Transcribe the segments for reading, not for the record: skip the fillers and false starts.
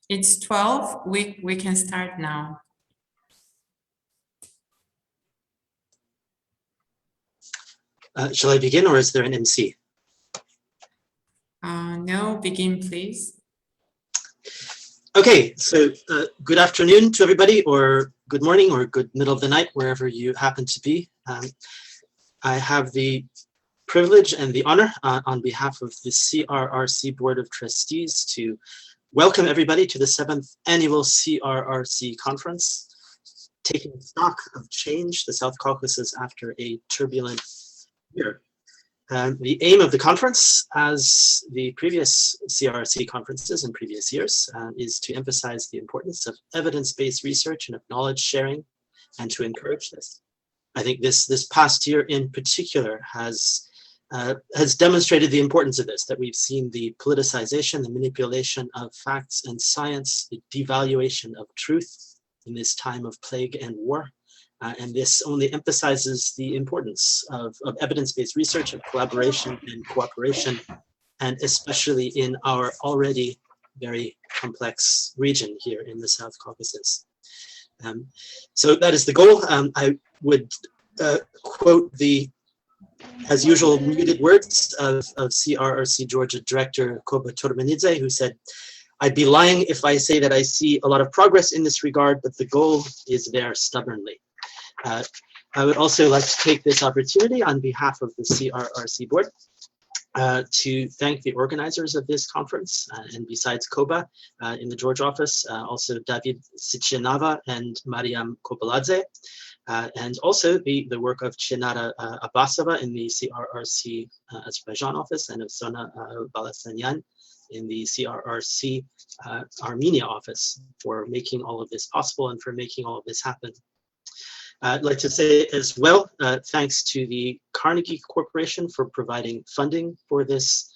It's 12. We can start now. Shall I begin, or is there an MC? No, begin, please. Okay, so good afternoon to everybody, or good morning, or good middle of the night, wherever you happen to be. I have the privilege and the honor on behalf of the CRRC Board of Trustees to welcome everybody to the 7th annual CRRC conference, taking stock of change, the South Caucasus after a turbulent year. The aim of the conference, as the previous CRRC conferences in previous years, is to emphasize the importance of evidence-based research and of knowledge sharing, and to encourage this. I think this past year in particular has demonstrated the importance of this, that we've seen the politicization, the manipulation of facts and science, the devaluation of truth in this time of plague and war. And this only emphasizes the importance of evidence-based research, of collaboration and cooperation, and especially in our already very complex region here in the South Caucasus. So that is the goal. I would quote the, as usual, muted words of CRRC-Georgia Director Koba Turmanidze, who said, "I'd be lying if I say that I see a lot of progress in this regard, but the goal is there stubbornly." I would also like to take this opportunity on behalf of the CRRC board to thank the organizers of this conference, and besides Koba in the Georgia office, also David Sichenava and Mariam Kopaladze, and also the work of Chinara Abbasova in the CRRC Azerbaijan office, and of Sona Balasanyan in the CRRC-Armenia office, for making all of this possible and for making all of this happen. I'd like to say as well, thanks to the Carnegie Corporation for providing funding for this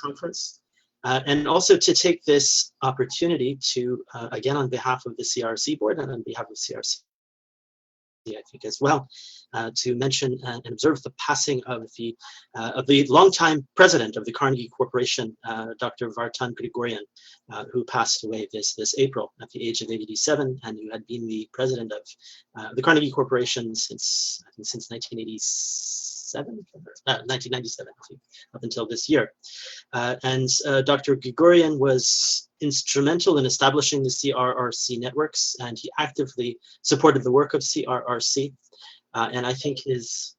conference, and also to take this opportunity to, again, on behalf of the CRRC board and on behalf of CRRC, I think as well, to mention and observe the passing of the longtime president of the Carnegie Corporation, Dr. Vartan Grigoryan, who passed away this April at the age of 87, and who had been the president of the Carnegie Corporation since 1997, 1997, I think, up until this year. And Dr. Grigoryan was instrumental in establishing the CRRC networks, and he actively supported the work of CRRC. And I think his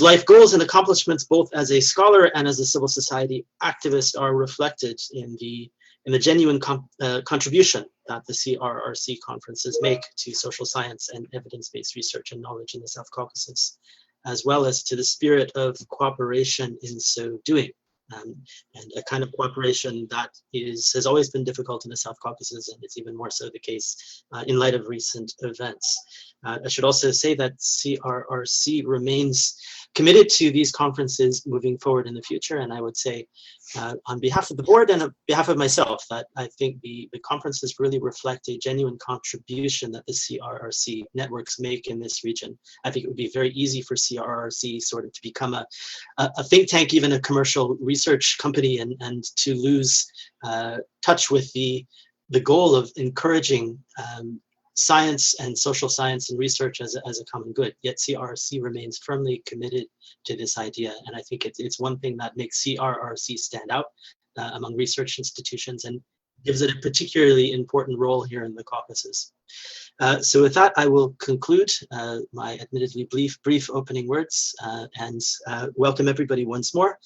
life goals and accomplishments, both as a scholar and as a civil society activist, are reflected in the genuine contribution that the CRRC conferences make to social science and evidence-based research and knowledge in the South Caucasus, as well as to the spirit of cooperation in so doing. and a kind of cooperation that has always been difficult in the South Caucasus, and it's even more so the case in light of recent events. I should also say that CRRC remains committed to these conferences moving forward in the future, and I would say on behalf of the board and on behalf of myself that I think the conferences really reflect a genuine contribution that the CRRC networks make in this region. I think it would be very easy for CRRC sort of to become a think tank, even a commercial research company, and to lose touch with the goal of encouraging science and social science and research as a common good. Yet CRRC remains firmly committed to this idea, and I think it's one thing that makes CRRC stand out among research institutions and gives it a particularly important role here in the Caucasus. So with that, I will conclude my admittedly brief opening words and welcome everybody once more.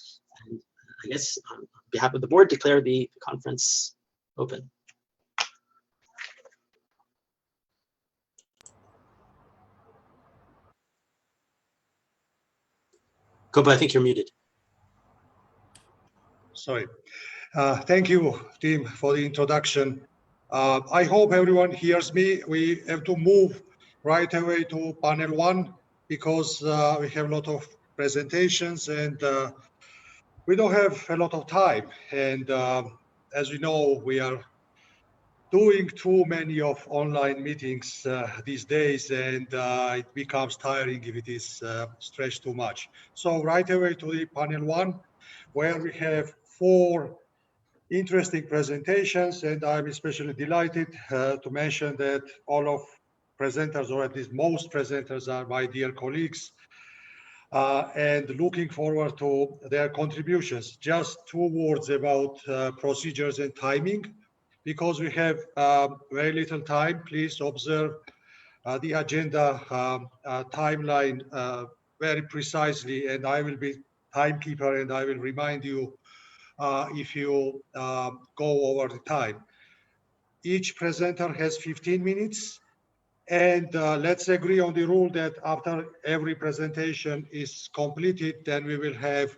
And I guess on behalf of the board, declare the conference open. Koba, I think you're muted. Sorry. Thank you, team, for the introduction. I hope everyone hears me. We have to move right away to panel 1 because we have a lot of presentations and we don't have a lot of time. And as we know, we are doing too many of online meetings these days, and it becomes tiring if it is stretched too much. So right away to the panel 1, where we have 4 interesting presentations, and I'm especially delighted to mention that all of presenters, or at least most presenters, are my dear colleagues, and looking forward to their contributions. Just 2 words about procedures and timing. Because we have very little time, please observe the agenda timeline very precisely, and I will be timekeeper and I will remind you if you go over the time. Each presenter has 15 minutes, and let's agree on the rule that after every presentation is completed, then we will have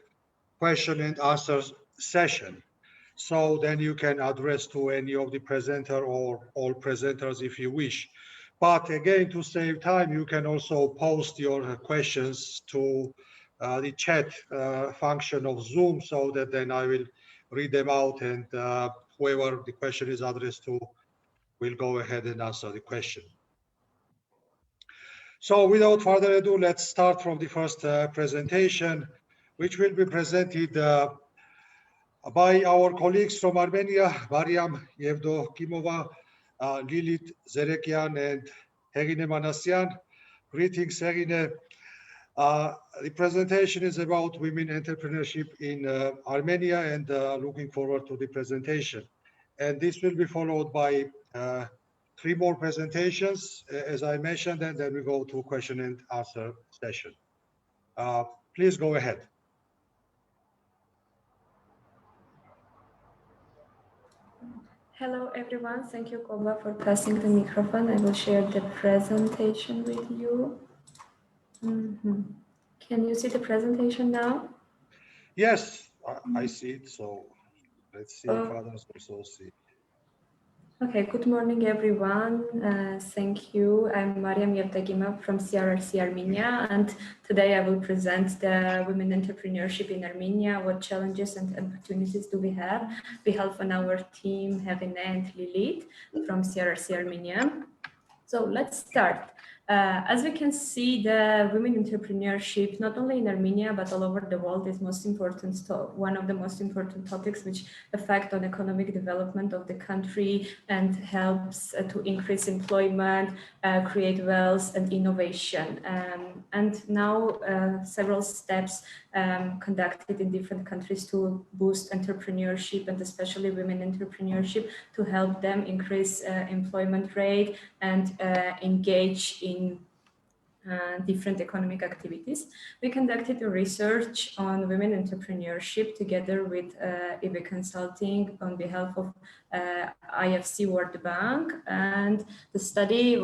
question and answer session. So then you can address to any of the presenter or all presenters if you wish. But again, to save time, you can also post your questions to the chat function of Zoom, so that then I will read them out, and whoever the question is addressed to will go ahead and answer the question. So without further ado, let's start from the first presentation, which will be presented by our colleagues from Armenia, Mariam, Yevdokimova, Lilit, Yezekyan, and Heghine Manasyan. Greetings, Heghine. The presentation is about women entrepreneurship in Armenia, and looking forward to the presentation. And this will be followed by 3 more presentations, as I mentioned, and then we go to question and answer session. Please go ahead. Hello, everyone. Thank you, Koba, for passing the microphone. I will share the presentation with you. Can you see the presentation now? Yes, I see it. So let's see if others also see. Okay, good morning, everyone. Thank you. I'm Mariam Yevdokimova from CRRC-Armenia, and today I will present the women entrepreneurship in Armenia. What challenges and opportunities do we have? We have on our team Heghine and Lilit from CRRC-Armenia. So let's start. As we can see, the women entrepreneurship, not only in Armenia, but all over the world, is one of the most important topics which affect on economic development of the country and helps to increase employment, create wealth and innovation. And now several steps conducted in different countries to boost entrepreneurship, and especially women entrepreneurship, to help them increase employment rate and engage in different economic activities. We conducted a research on women entrepreneurship together with EB Consulting on behalf of IFC World Bank, and the study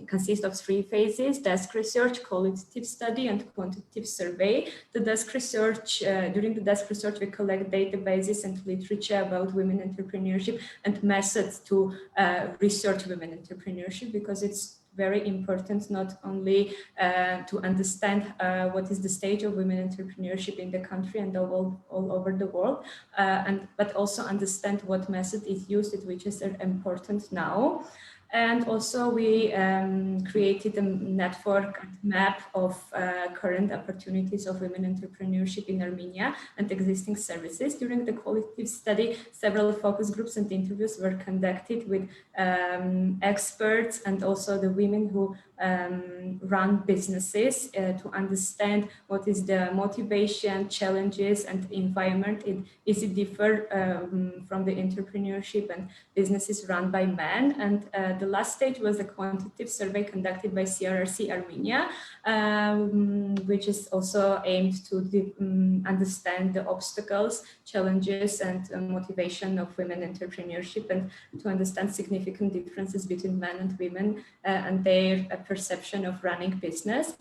consists of 3 phases: desk research, qualitative study, and quantitative survey. The desk research, during the desk research, we collect databases and literature about women entrepreneurship and methods to research women entrepreneurship, because it's very important not only to understand what is the stage of women entrepreneurship in the country and all over the world, but also understand what method is used, which is important now. And also we created a network map of current opportunities of women entrepreneurship in Armenia and existing services. During the qualitative study, several focus groups and interviews were conducted with experts and also the women who run businesses to understand what is the motivation, challenges, and environment. Is it differ from the entrepreneurship and businesses run by men? And the last stage was a quantitative survey conducted by CRRC-Armenia, which is also aimed to understand the obstacles, challenges, and motivation of women entrepreneurship, and to understand significant differences between men and women and their perception of running business.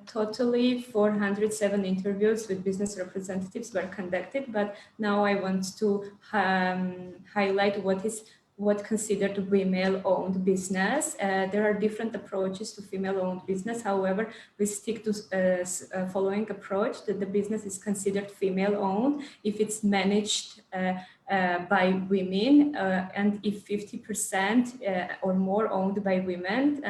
Totally 407 interviews with business representatives were conducted, but now I want to highlight what considered female-owned business. There are different approaches to female-owned business. However, we stick to following approach that the business is considered female-owned if it's managed by women, and if 50% or more owned by women,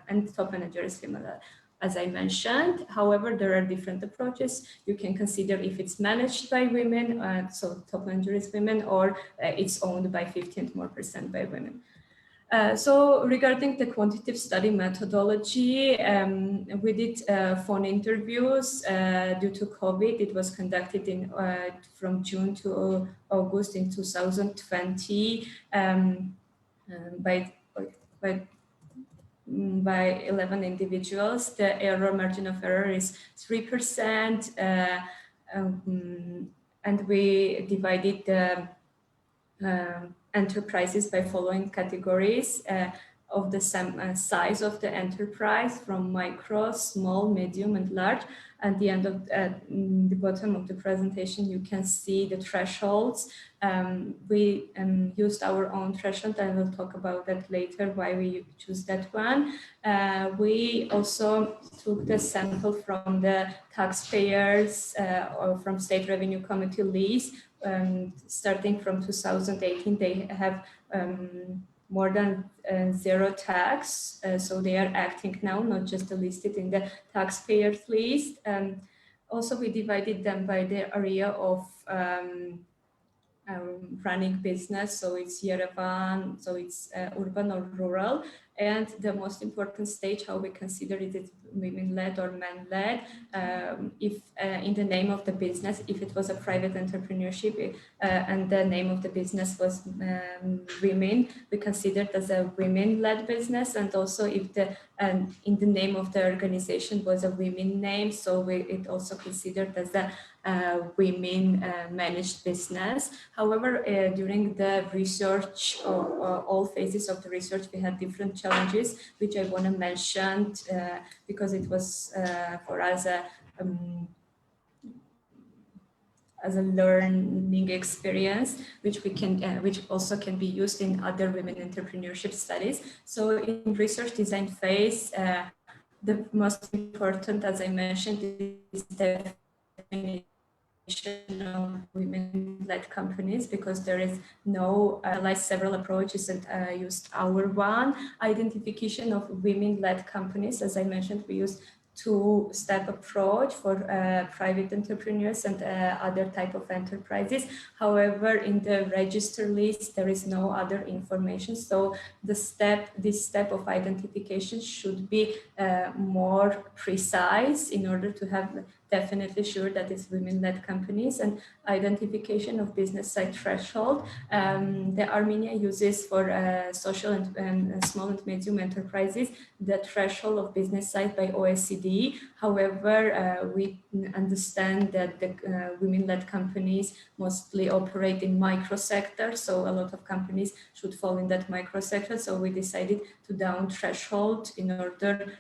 and top manager is female, as I mentioned. However, there are different approaches. You can consider if it's managed by women, so top manager is women, or it's owned by 50% and more by women. So regarding the quantitative study methodology, we did phone interviews due to COVID. It was conducted from June to August in 2020 by 11 individuals. The error margin of error is 3%, and we divided the enterprises by following categories of the size of the enterprise, from micro, small, medium, and large. At the end of the bottom of the presentation, you can see the thresholds. We used our own threshold. I will talk about that later, why we choose that one. We also took the sample from the taxpayers or from State Revenue Committee list. Starting from 2018, they have more than 0 tax, so they are acting now, not just listed in the taxpayers list. Also, we divided them by the area of running business, so it's Yerevan, so it's urban or rural. And the most important stage, how we consider it women-led or men-led. If in the name of the business, if it was a private entrepreneurship and the name of the business was women, we considered as a women-led business. And also if in the name of the organization was a women name, so it also considered as a women managed business. However, during the research, all phases of the research, we had different challenges, which I want to mention because it was for us as a learning experience, which also can be used in other women entrepreneurship studies. So in research design phase, the most important, as I mentioned, is the definition of women-led companies, because there is no analyzed several approaches and used our one. Identification of women-led companies, as I mentioned, we used 2-step approach for private entrepreneurs and other type of enterprises. However, in the register list, there is no other information. So this step of identification should be more precise in order to have definitely sure that it's women-led companies, and identification of business side threshold. The Armenia uses for social and small and medium enterprises the threshold of business side by OECD. However, we understand that the women-led companies mostly operate in micro sector, so a lot of companies should fall in that micro sector. So we decided to down threshold in order,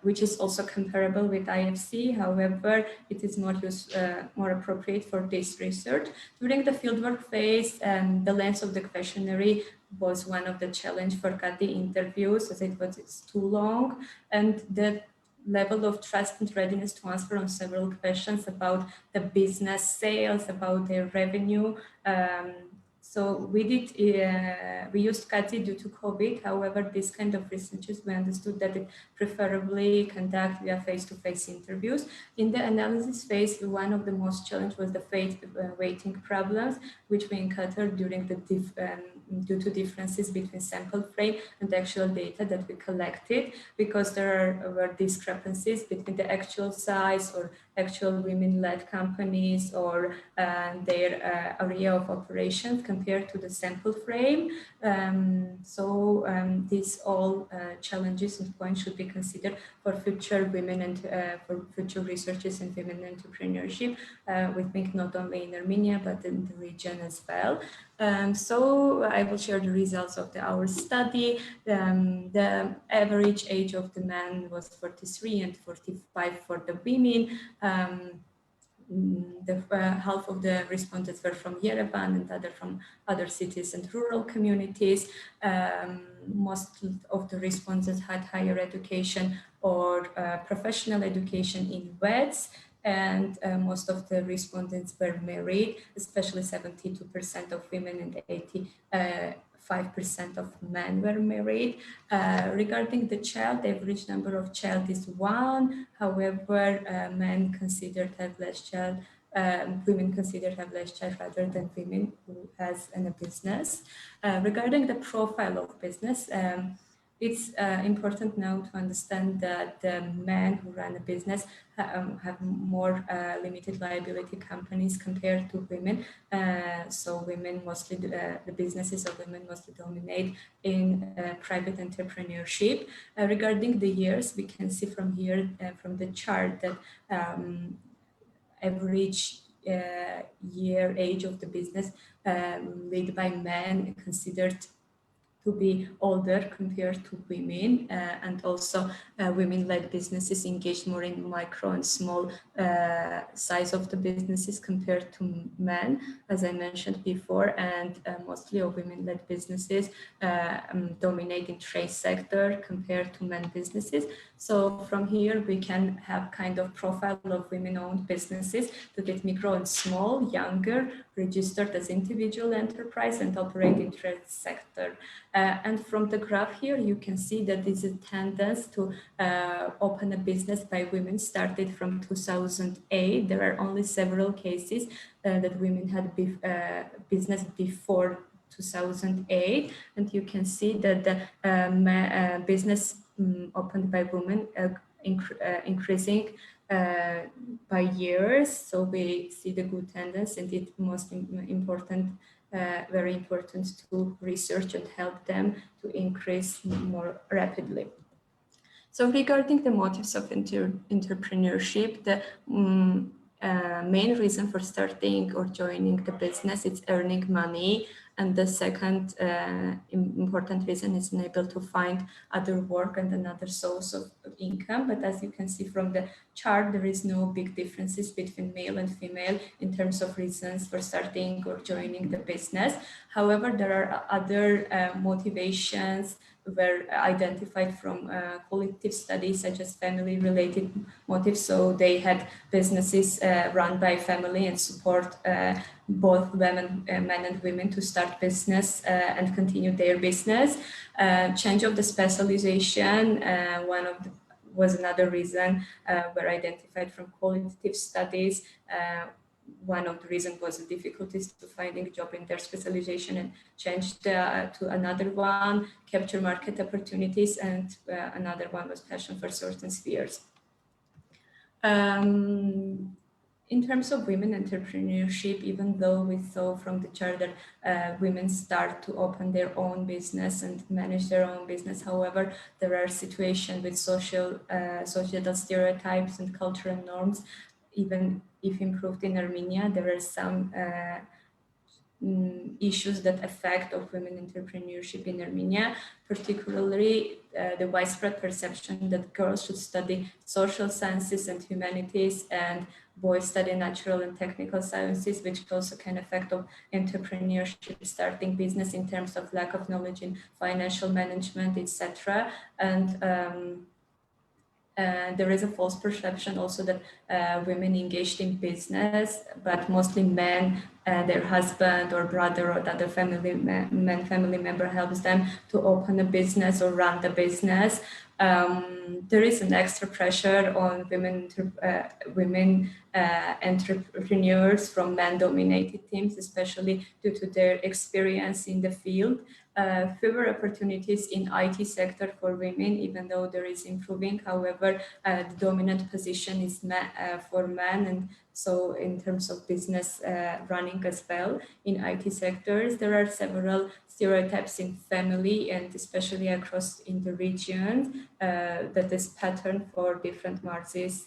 which is also comparable with IFC. However, it is more appropriate for this research. During the fieldwork phase, the length of the questionnaire was one of the challenge for CATI interviews, as it's too long, and the level of trust and readiness to answer on several questions about the business sales, about their revenue. So we used CATI due to COVID. However, this kind of researches, we understood that it preferably conduct via face-to-face interviews. In the analysis phase, one of the most challenge was the weighting problems, which we encountered during the due to differences between sample frame and the actual data that we collected, because there were discrepancies between the actual size or actual women-led companies or their area of operations compared to the sample frame. These all challenges and points should be considered for future women and for future researches in women entrepreneurship. We think not only in Armenia, but in the region as well. So I will share the results of our study. The average age of the men was 43 and 45 for the women. Half of the respondents were from Yerevan and other from other cities and rural communities. Most of the respondents had higher education or professional education in WEDs, and most of the respondents were married, especially 72% of women and 85% of men were married. Regarding the child, the average number of child is 1. However, men considered have less child. Women considered have less child rather than women who has a business. Regarding the profile of business, it's important now to understand that the men who run a business have more limited liability companies compared to women. So women mostly, the businesses of women mostly dominate in private entrepreneurship. Regarding the years, we can see from here, from the chart, that average year age of the business led by men considered to be older compared to women, and also women-led businesses engaged more in micro and small size of the businesses compared to men, as I mentioned before, and mostly of women-led businesses dominate in trade sector compared to men businesses. So from here we can have kind of profile of women-owned businesses to get micro and small, younger, registered as individual enterprise and operate in trade sector. And from the graph here, you can see that this is a tendency to open a business by women started from 2008. There are only several cases that women had business before 2008. And you can see that the business opened by women increasing by years. So we see the good tendency, and it's most important, very important to research and help them to increase more rapidly. So regarding the motives of entrepreneurship, the main reason for starting or joining the business is earning money. And the second important reason is unable to find other work and another source of income. But as you can see from the chart, there is no big differences between male and female in terms of reasons for starting or joining the business. However, there are other motivations were identified from qualitative studies such as family-related motives. So they had businesses run by family and support both men and women to start business and continue their business. Change of the specialization was another reason were identified from qualitative studies. One of the reasons was the difficulties to finding a job in their specialization, and changed to another one, capture market opportunities, and another one was passion for certain spheres. In terms of women entrepreneurship, even though we saw from the chart that women start to open their own business and manage their own business, however, there are situations with societal stereotypes and cultural norms. Even if improved in Armenia, there are some issues that affect of women entrepreneurship in Armenia, particularly the widespread perception that girls should study social sciences and humanities and boys study natural and technical sciences, which also can affect of entrepreneurship, starting business in terms of lack of knowledge in financial management, etc. And there is a false perception also that women engaged in business, but mostly men, their husband or brother or other family member helps them to open a business or run the business. There is an extra pressure on women entrepreneurs from man-dominated teams, especially due to their experience in the field. Fewer opportunities in IT sector for women, even though there is improving. However, the dominant position is for men, and so in terms of business running as well in IT sectors, there are several stereotypes in family and especially across in the region that is pattern for different marches,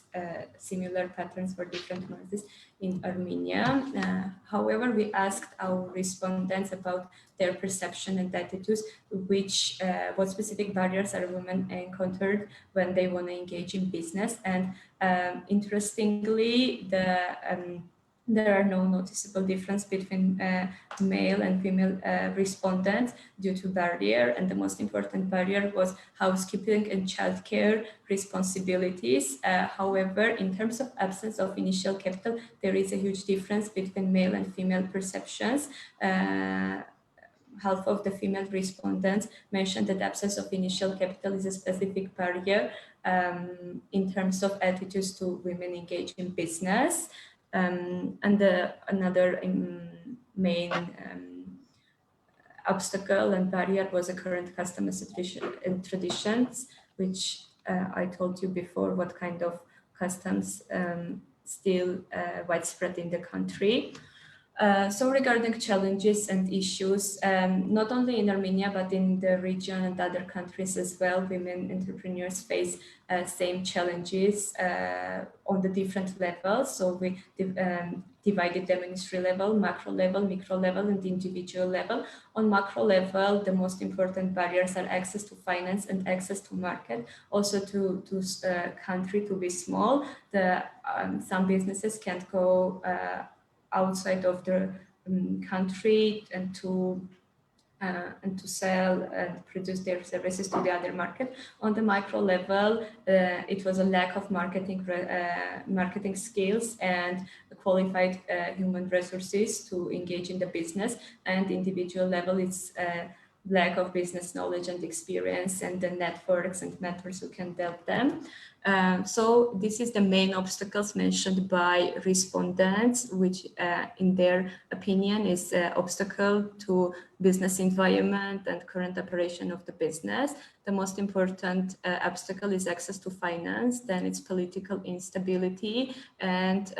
similar patterns for different marches in Armenia. However, we asked our respondents about their perception and attitudes, what specific barriers are women encountered when they want to engage in business. And interestingly, there are no noticeable difference between male and female respondents due to barrier. And the most important barrier was housekeeping and childcare responsibilities. However, in terms of absence of initial capital, there is a huge difference between male and female perceptions. Half of the female respondents mentioned that absence of initial capital is a specific barrier in terms of attitudes to women engaged in business. And another main obstacle and barrier was the current customs and traditions, which I told you before what kind of customs still widespread in the country. So regarding challenges and issues, not only in Armenia, but in the region and other countries as well, women entrepreneurs face same challenges on the different levels. So we divided them in 3 levels: macro level, micro level, and individual level. On macro level, the most important barriers are access to finance and access to market, also to country to be small. Some businesses can't go outside of the country and to sell and produce their services to the other market. On the micro level, it was a lack of marketing skills and qualified human resources to engage in the business. And individual level, it's lack of business knowledge and experience and the networks and mentors who can help them. So this is the main obstacles mentioned by respondents, which in their opinion is obstacle to business environment and current operation of the business. The most important obstacle is access to finance, then it's political instability and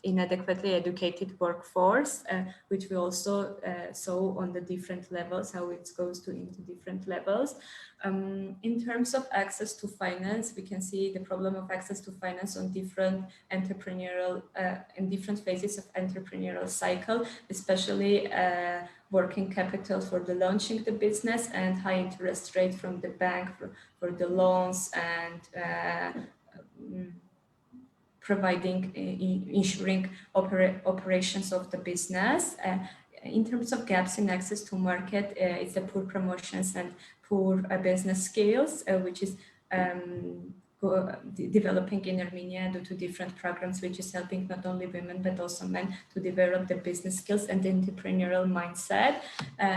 inadequately educated workforce, which we also saw on the different levels, how it goes into different levels. In terms of access to finance, we can see the problem of access to finance on different entrepreneurial, in different phases of entrepreneurial cycle, especially working capital for the launching the business and high interest rate from the bank for the loans and providing, ensuring operations of the business. In terms of gaps in access to market, it's the poor promotions and poor business skills, which is developing in Armenia due to different programs, which is helping not only women, but also men to develop the business skills and the entrepreneurial mindset.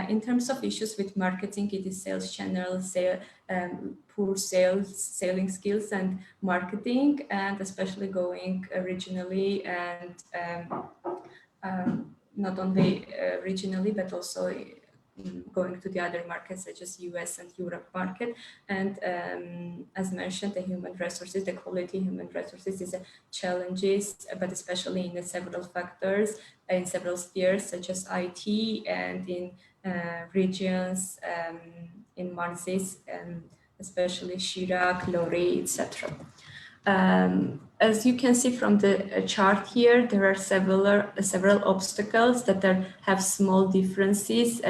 In terms of issues with marketing, it is sales channels, poor selling skills and marketing, and especially going regionally and not only regionally, but also going to the other markets such as US and Europe market. And as mentioned, the human resources, the quality human resources is a challenges, but especially in the several factors, in several spheres such as IT and in regions, in Marsis, especially Shirak, Lori, etc. As you can see from the chart here, there are several obstacles that have small differences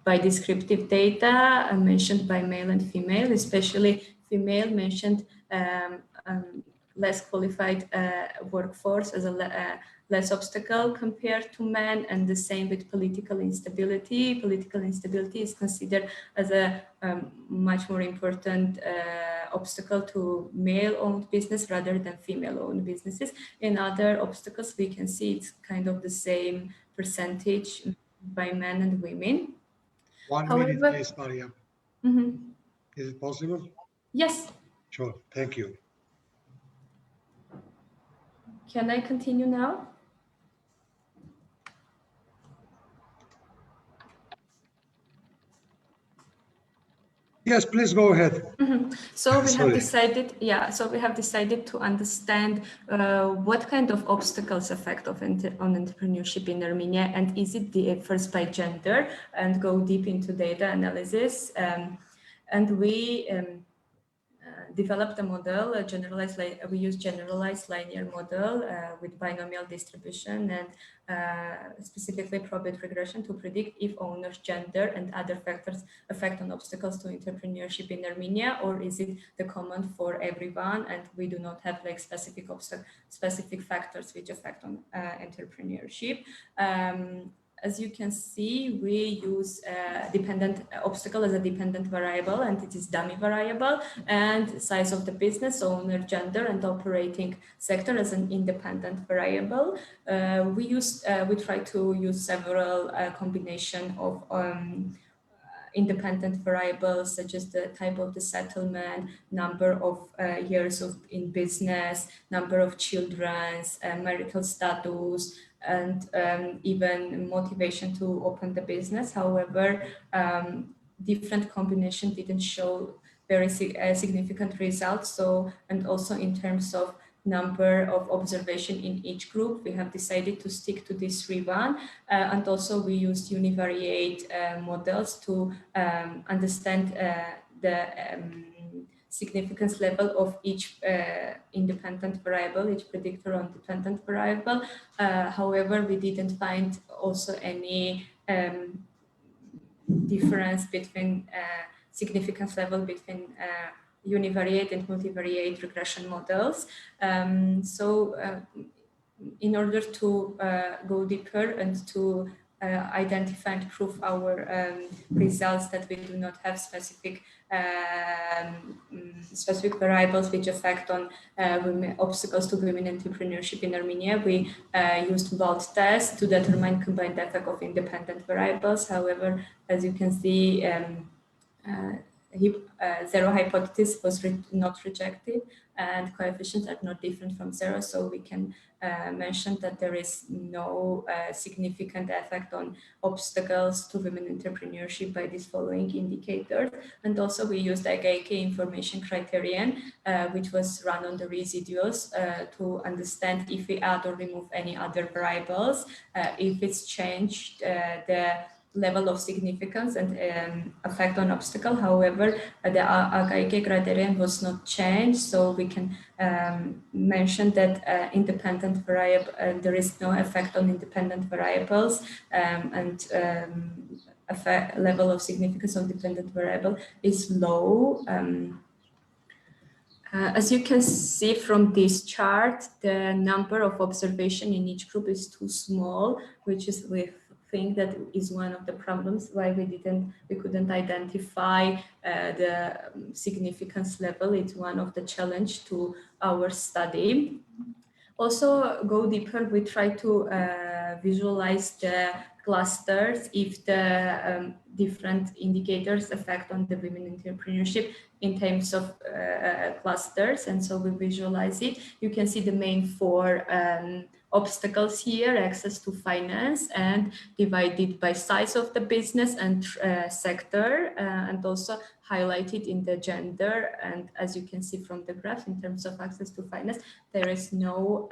by descriptive data mentioned by male and female, especially female mentioned less qualified workforce as a less obstacle compared to men, and the same with political instability. Political instability is considered as a much more important obstacle to male-owned business rather than female-owned businesses. In other obstacles, we can see it's kind of the same percentage by men and women. 1 minute, please, Mariam. Is it possible? Yes. Sure, thank you. Can I continue now? Yes, please go ahead. So we have decided, so we have decided to understand what kind of obstacles affect on entrepreneurship in Armenia, and is it differs by gender, and go deep into data analysis. And we developed a model, we use generalized linear model with binomial distribution and specifically probit regression to predict if owner's gender and other factors affect on obstacles to entrepreneurship in Armenia, or is it the common for everyone, and we do not have like specific factors which affect on entrepreneurship. As you can see, we use dependent obstacle as a dependent variable, and it is dummy variable, and size of the business, owner, gender, and operating sector as an independent variable. We try to use several combination of independent variables, such as the type of the settlement, number of years in business, number of children, marital status, and even motivation to open the business. However, different combination didn't show very significant results. So, and also in terms of number of observation in each group, we have decided to stick to this 3-1, and also we used univariate models to understand the significance level of each independent variable, each predictor on dependent variable. However, we didn't find also any difference between significance level between univariate and multivariate regression models. In order to go deeper and to identify and prove our results that we do not have specific variables which affect on obstacles to women entrepreneurship in Armenia, we used Blauvelt test to determine combined effect of independent variables. However, as you can see, zero hypothesis was not rejected, and coefficients are not different from zero, so we can mention that there is no significant effect on obstacles to women entrepreneurship by these following indicators. And also we used the Heghine information criterion, which was run on the residuals to understand if we add or remove any other variables, if it's changed the level of significance and effect on obstacle. However, the Heghine criterion was not changed, so we can mention that independent variable, there is no effect on independent variables, and level of significance of dependent variable is low. As you can see from this chart, the number of observation in each group is too small, which is we think that is one of the problems why we couldn't identify the significance level. It's one of the challenge to our study. Also, go deeper, we try to visualize the clusters if the different indicators affect on the women entrepreneurship in terms of clusters, and so we visualize it. You can see the main 4 obstacles here: access to finance, and divided by size of the business and sector, and also highlighted in the gender. And as you can see from the graph, in terms of access to finance, there is no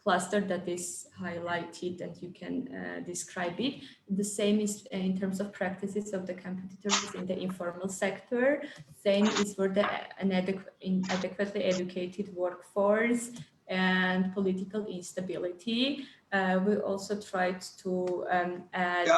cluster that is highlighted and you can describe it. The same is in terms of practices of the competitors in the informal sector. Same is for the inadequately educated workforce and political instability. We also tried to add...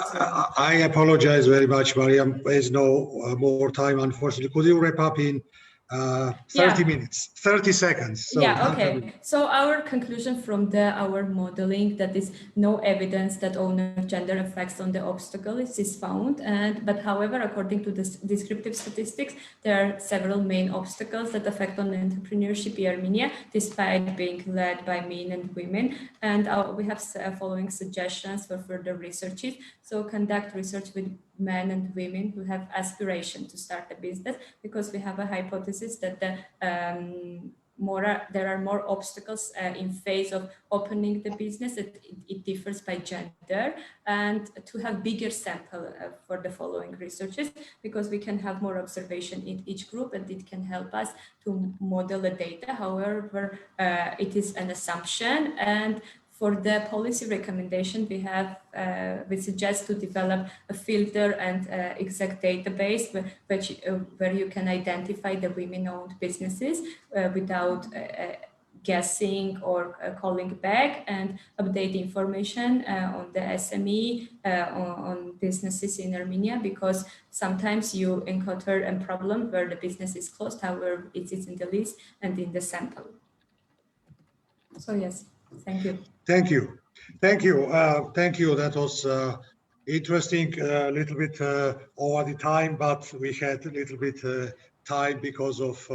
I apologize very much, Mariam. There's no more time, unfortunately. Could you wrap up in 30 minutes, 30 seconds? So yeah, okay. So our conclusion from our modeling, that is no evidence that owner gender effects on the obstacles is found. But however, according to the descriptive statistics, there are several main obstacles that affect on entrepreneurship in Armenia, despite being led by men and women. And we have following suggestions for further researches. So conduct research with men and women who have aspiration to start a business, because we have a hypothesis that there are more obstacles in phase of opening the business. It differs by gender, and to have bigger sample for the following researches, because we can have more observation in each group and it can help us to model the data. However, it is an assumption, and for the policy recommendation, we suggest to develop a filter and exact database where you can identify the women-owned businesses without guessing or calling back, and update information on the SME on businesses in Armenia, because sometimes you encounter a problem where the business is closed, however it is in the list and in the sample. So yes, thank you. Thank you. Thank you. Thank you. That was interesting, a little bit over the time, but we had a little bit time because of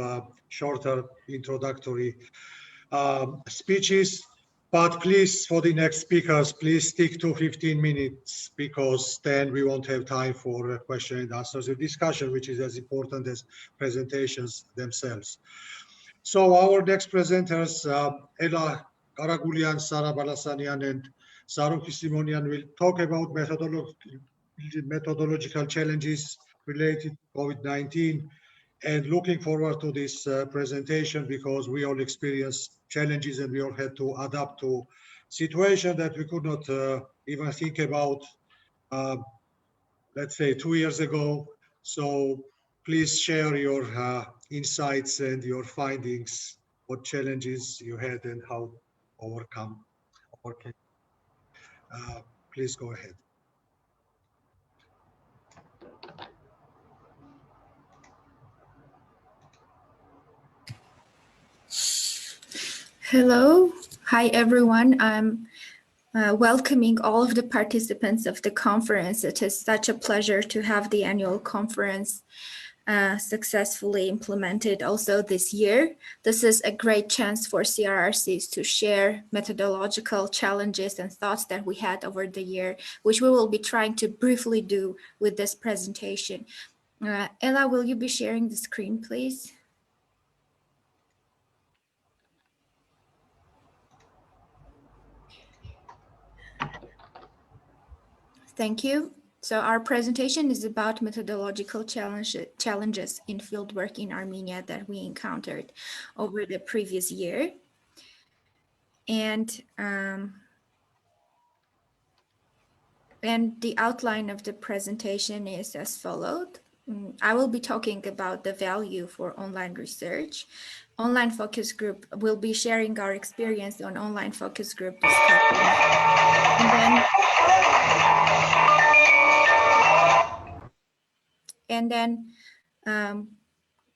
shorter introductory speeches. But please, for the next speakers, please stick to 15 minutes, because then we won't have time for question and answers and discussion, which is as important as presentations themselves. So our next presenters, Ella Karagulyan, Sara Balasanyan, and Saruki Simonian will talk about methodological challenges related to COVID-19, and looking forward to this presentation, because we all experience challenges and we all had to adapt to situation that we could not even think about, let's say 2 years ago. So please share your insights and your findings, what challenges you had and how overcome. Please go ahead. Hello. Hi, everyone. I'm welcoming all of the participants of the conference. It is such a pleasure to have the annual conference successfully implemented also this year. This is a great chance for CRRCs to share methodological challenges and thoughts that we had over the year, which we will be trying to briefly do with this presentation. Ella, will you be sharing the screen, please? Thank you. So our presentation is about methodological challenges in fieldwork in Armenia that we encountered over the previous year. And the outline of the presentation is as follows. I will be talking about the value for online research. Online focus group will be sharing our experience on online focus group discussion. And then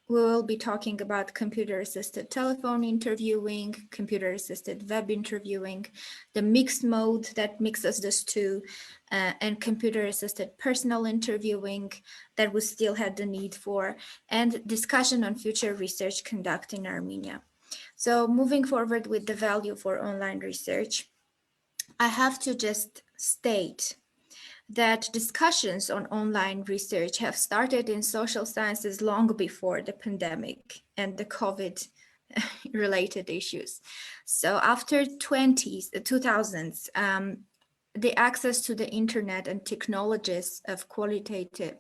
we will be talking about computer-assisted telephone interviewing, computer-assisted web interviewing, the mixed mode that mixes these two, and computer-assisted personal interviewing that we still had the need for, and discussion on future research conduct in Armenia. So moving forward with the value for online research, I have to just state that discussions on online research have started in social sciences long before the pandemic and the COVID related issues. So after 2000s, the access to the internet and technologies of qualitative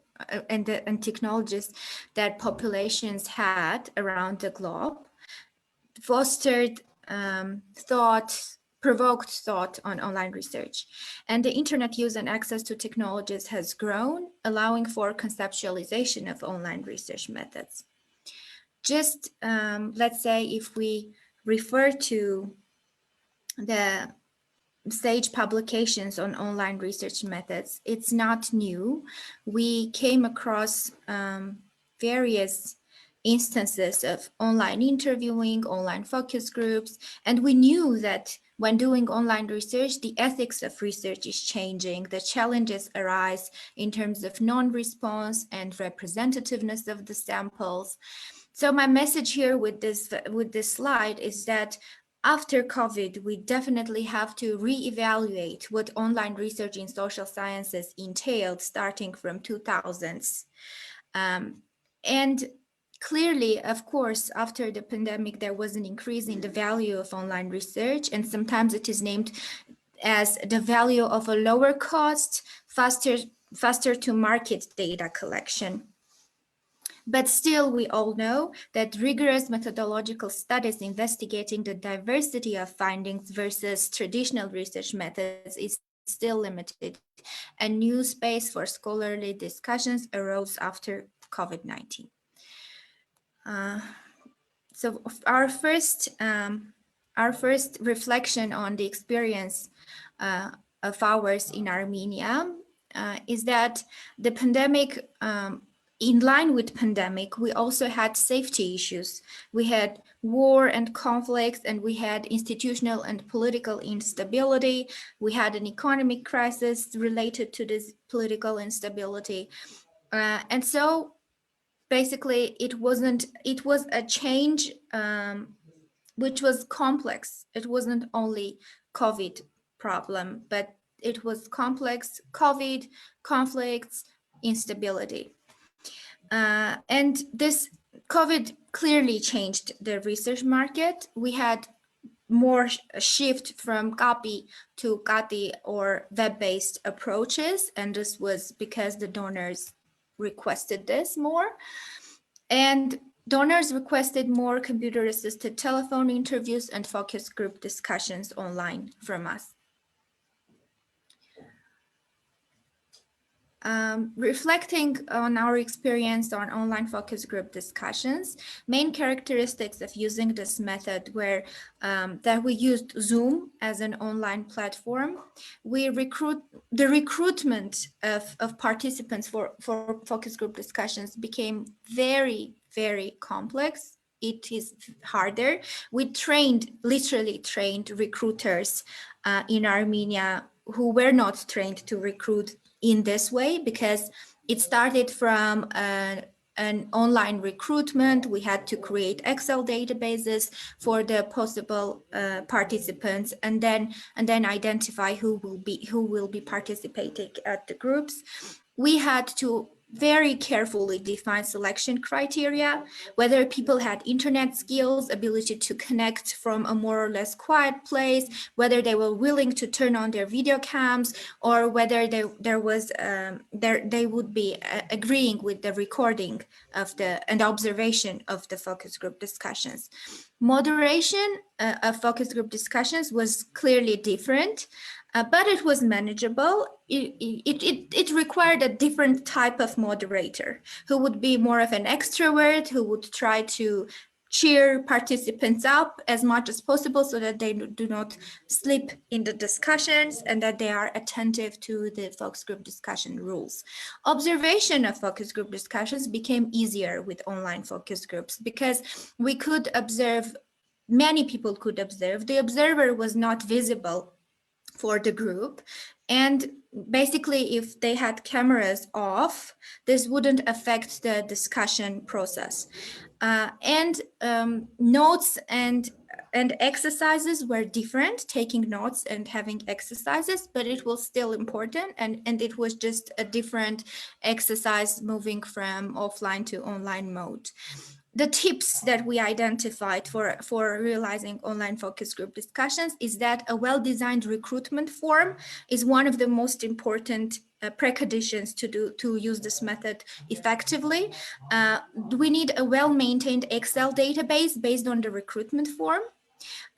and technologies that populations had around the globe fostered provoked thought on online research. And the internet use and access to technologies has grown, allowing for conceptualization of online research methods. Just let's say if we refer to the stage publications on online research methods, it's not new. We came across various instances of online interviewing, online focus groups, and we knew that when doing online research, the ethics of research is changing. The challenges arise in terms of non-response and representativeness of the samples. So my message here with this slide is that after COVID, we definitely have to reevaluate what online research in social sciences entailed starting from 2000s. And clearly, of course, after the pandemic, there was an increase in the value of online research, and sometimes it is named as the value of a lower cost, faster to market data collection. But still, we all know that rigorous methodological studies investigating the diversity of findings versus traditional research methods is still limited. A new space for scholarly discussions arose after COVID-19. So our first reflection on the experience of ours in Armenia is that the pandemic, in line with pandemic, we also had safety issues. We had war and conflicts, and we had institutional and political instability. We had an economic crisis related to this political instability. And so basically it was a change which was complex. It wasn't only COVID problem, but it was complex: COVID, conflicts, instability. And this COVID clearly changed the research market. We had more shift from copy to Kati or web-based approaches, and this was because the donors requested this more. And donors requested more computer-assisted telephone interviews and focus group discussions online from us. Reflecting on our experience on online focus group discussions, main characteristics of using this method were that we used Zoom as an online platform. The recruitment of participants for focus group discussions became very, very complex. It is harder. We literally trained recruiters in Armenia who were not trained to recruit in this way, because it started from an online recruitment. We had to create Excel databases for the possible participants, and then identify who will be participating at the groups. We had to very carefully define selection criteria, whether people had internet skills, ability to connect from a more or less quiet place, whether they were willing to turn on their video cams, or whether they would be agreeing with the recording of and observation of the focus group discussions. Moderation of focus group discussions was clearly different. But it was manageable. It required a different type of moderator who would be more of an extrovert, who would try to cheer participants up as much as possible so that they do not slip in the discussions and that they are attentive to the focus group discussion rules. Observation of focus group discussions became easier with online focus groups because we could observe, many people could observe. The observer was not visible for the group, and basically if they had cameras off, this wouldn't affect the discussion process. Notes and exercises were different, taking notes and having exercises, but it was still important, and it was just a different exercise moving from offline to online mode. the tips that we identified for realizing online focus group discussions is that a well-designed recruitment form is one of the most important preconditions to use this method effectively. We need a well-maintained Excel database based on the recruitment form.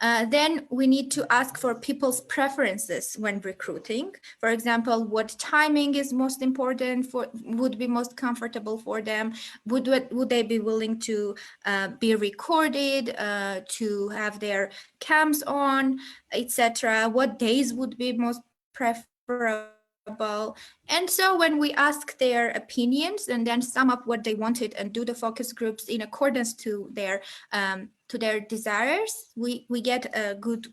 Then we need to ask for people's preferences when recruiting. For example, what timing is most important would be most comfortable for them? Would they be willing to be recorded, to have their cams on, etc.? What days would be most preferable? And so when we ask their opinions and then sum up what they wanted and do the focus groups in accordance to their desires, we get a good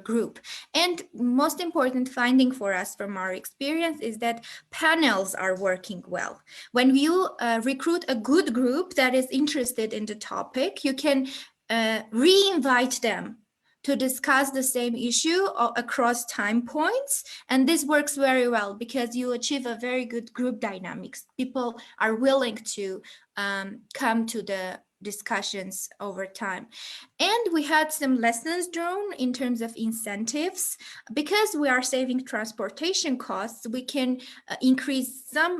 group. And most important finding for us from our experience is that panels are working well. When you recruit a good group that is interested in the topic, you can re-invite them to discuss the same issue across time points. And this works very well because you achieve a very good group dynamics. People are willing to come to the discussions over time. And we had some lessons drawn in terms of incentives. Because we are saving transportation costs, we can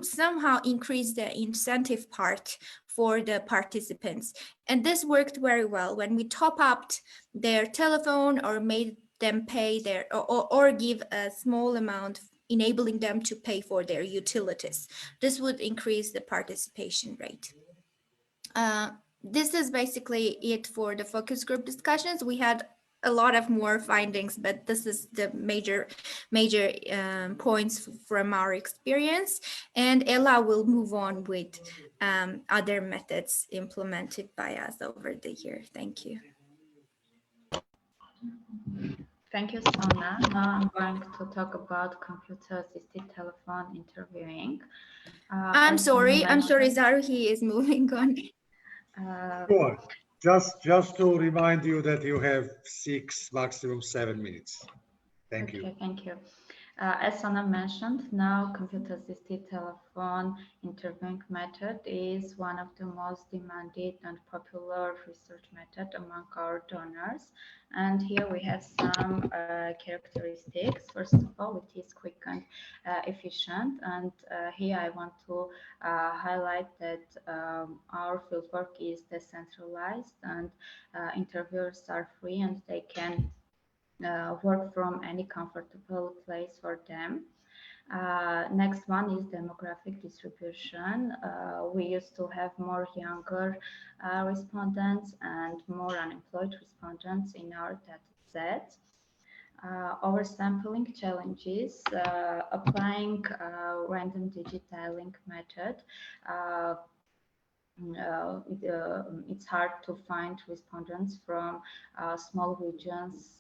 somehow increase the incentive part for the participants. And this worked very well when we top up their telephone or made them pay or give a small amount, enabling them to pay for their utilities. This would increase the participation rate. This is basically it for the focus group discussions. We had a lot of more findings, but this is the major points from our experience. And Ella will move on with other methods implemented by us over the year. Thank you. Thank you, Sona. Now I'm going to talk about computer-assisted telephone interviewing. I'm sorry, Zaru, he is moving on. Sure. Just to remind you that you have 6, maximum 7 minutes. Thank you. Thank you. As Sona mentioned, now computer-assisted telephone interviewing method is one of the most demanded and popular research method among our donors. And here we have some characteristics. First of all, it is quick and efficient. And here I want to highlight that our fieldwork is decentralized and interviewers are free and they can work from any comfortable place for them. Next one is demographic distribution. We used to have more younger respondents and more unemployed respondents in our data set. Oversampling challenges, applying random digit dialing method. It's hard to find respondents from small regions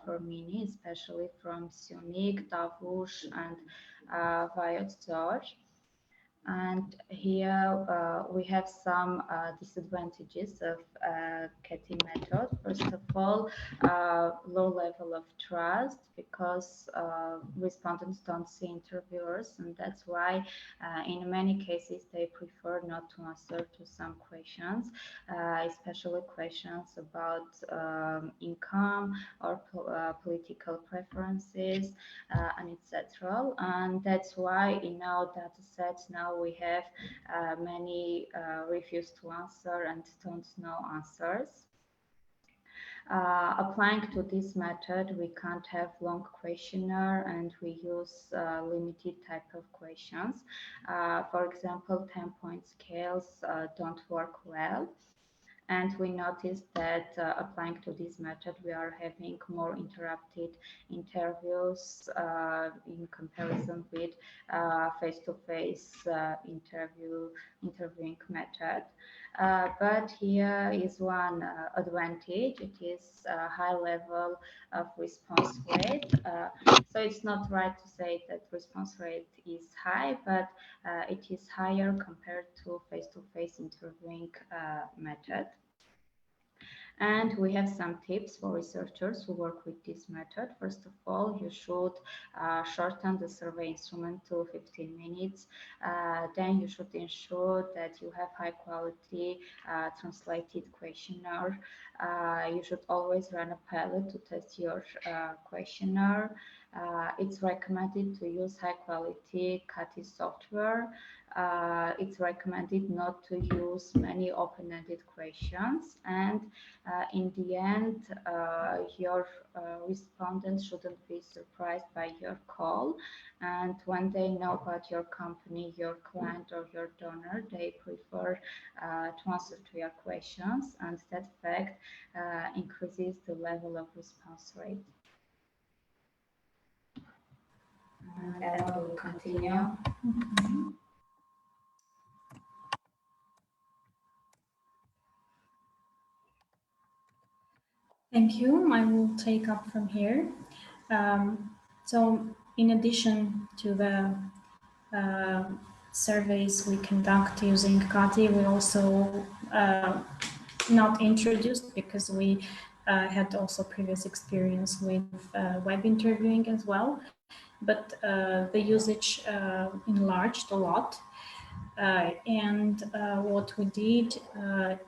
for Mini, especially from Syunik, Tavush, and Vayot. And here we have some disadvantages of CATI method. First of all, low level of trust because respondents don't see interviewers, and that's why in many cases they prefer not to answer to some questions, especially questions about income or political preferences and etc. And that's why in our data sets now we have many refuse to answer and don't know answers. Applying to this method, we can't have long questionnaire and we use limited type of questions. For example, 10-point scales don't work well. And we noticed that applying to this method, we are having more interrupted interviews in comparison with face-to-face interviewing method. But here is one advantage. It is a high level of response rate. So it's not right to say that response rate is high, but it is higher compared to face-to-face interviewing method. And we have some tips for researchers who work with this method. First of all, you should shorten the survey instrument to 15 minutes. Then you should ensure that you have high quality translated questionnaire. You should always run a pilot to test your questionnaire. It's recommended to use high quality CATI software. It's recommended not to use many open-ended questions, and in the end, your respondents shouldn't be surprised by your call, and when they know about your company, your client, or your donor, they prefer to answer to your questions, and that fact increases the level of response rate. And then we will continue. Thank you. I will take up from here. So in addition to the surveys we conduct using CATI, we also not introduced because we had also previous experience with web interviewing as well, but the usage enlarged a lot. And what we did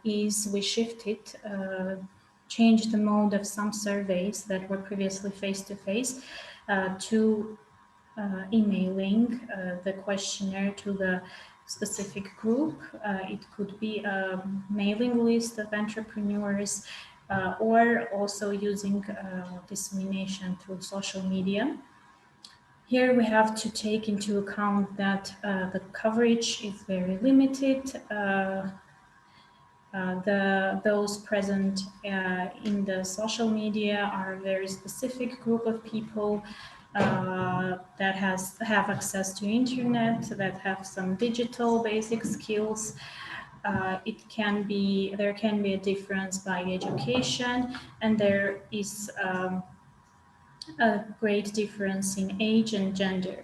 is we shifted, changed the mode of some surveys that were previously face-to-face to emailing the questionnaire to the specific group. It could be a mailing list of entrepreneurs or also using dissemination through social media. Here we have to take into account that the coverage is very limited. Those present in the social media are a very specific group of people that have access to internet, that have some digital basic skills. There can be a difference by education, and there is a great difference in age and gender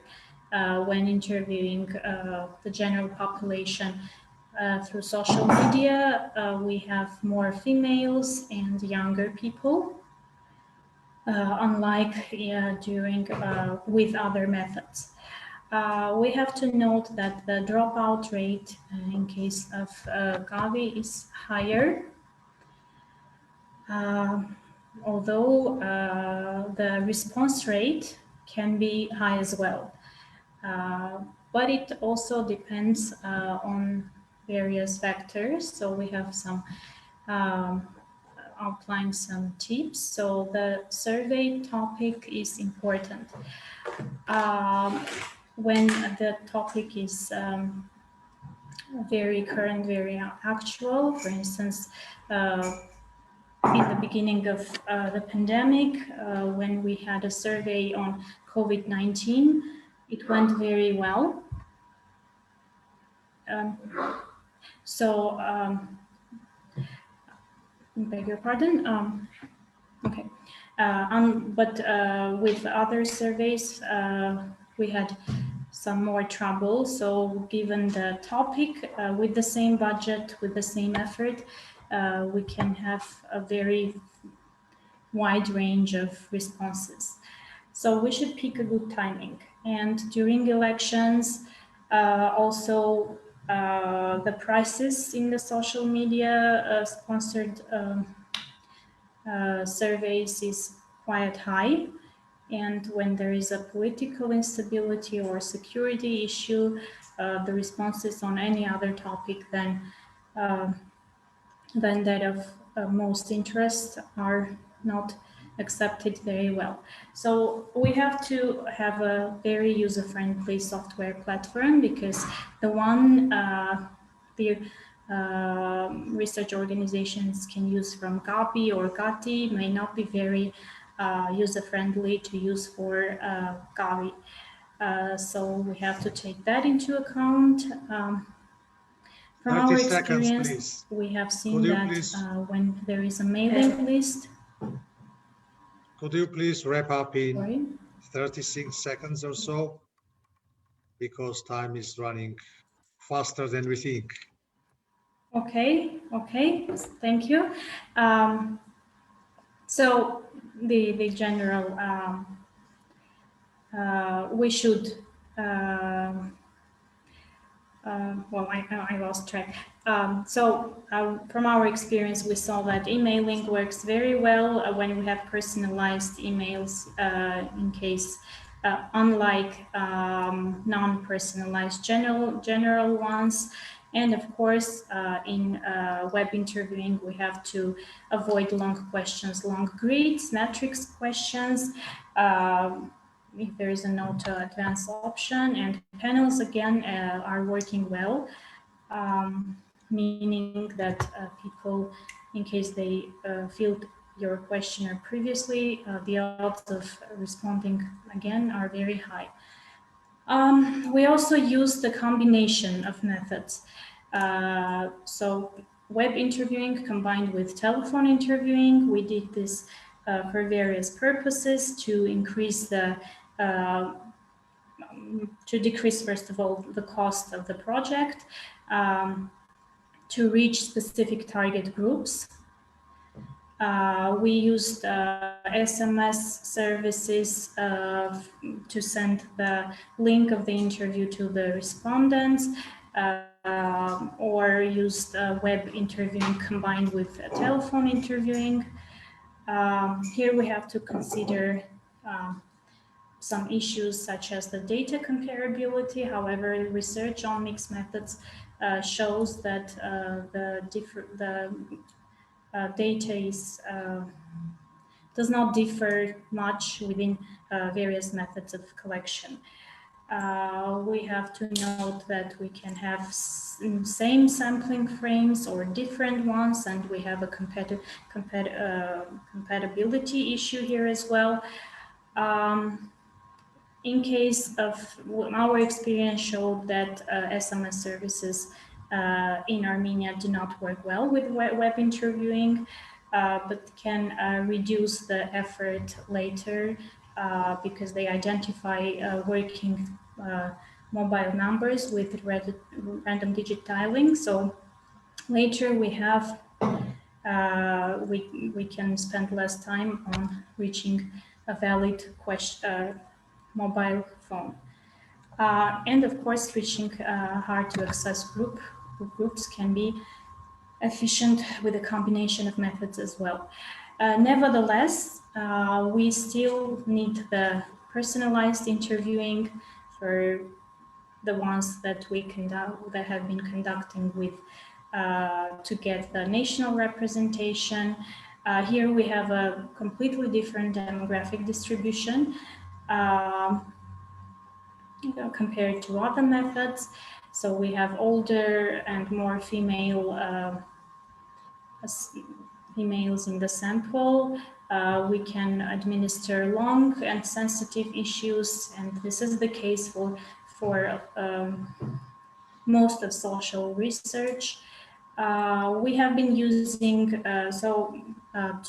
when interviewing the general population. Through social media, we have more females and younger people, unlike with other methods. We have to note that the dropout rate in case of Gavi is higher, although the response rate can be high as well. But it also depends on various factors. So we have some outline some tips. So the survey topic is important. When the topic is very current, very actual, for instance, in the beginning of the pandemic, when we had a survey on COVID-19, it went very well. Beg your pardon. Okay, but with other surveys, we had some more trouble. So given the topic, with the same budget, with the same effort, we can have a very wide range of responses. So we should pick a good timing. And during elections, also the prices in the social media sponsored surveys is quite high. And when there is a political instability or security issue, the responses on any other topic than that of most interest are not accepted very well. So we have to have a very user-friendly software platform, because the one the research organizations can use from Gavi or Gati may not be very user-friendly to use for Gavi. So we have to take that into account. From our experience, seconds, we have seen that when there is a mailing list. Could you please wrap up in 36 seconds or so? Because time is running faster than we think. Okay, thank you. So the general, we should, well, I lost track. From our experience, we saw that emailing works very well when we have personalized emails in case, unlike non-personalized general ones. And of course, in web interviewing, we have to avoid long questions, long grids, matrix questions, if there is a no to advance option, and panels again are working well, meaning that people, in case they filled your questionnaire previously, the odds of responding again are very high. We also use the combination of methods. So web interviewing combined with telephone interviewing, we did this for various purposes to increase the to decrease, first of all, the cost of the project, to reach specific target groups. We used SMS services to send the link of the interview to the respondents, or used web interviewing combined with telephone interviewing. Here we have to consider some issues such as the data comparability. However, research on mixed methods shows that the data does not differ much within various methods of collection. We have to note that we can have same sampling frames or different ones, and we have a compatibility issue here as well. In case of our experience showed that SMS services in Armenia do not work well with web interviewing, but can reduce the effort later because they identify working mobile numbers with random digit dialing. So later we have we can spend less time on reaching a valid mobile phone. And of course, reaching hard to access groups can be efficient with a combination of methods as well. Nevertheless, we still need the personalized interviewing for the ones that that have been conducting with to get the national representation. Here we have a completely different demographic distribution compared to other methods. So we have older and more females in the sample. We can administer long and sensitive issues, and this is the case for most of social research. We have been using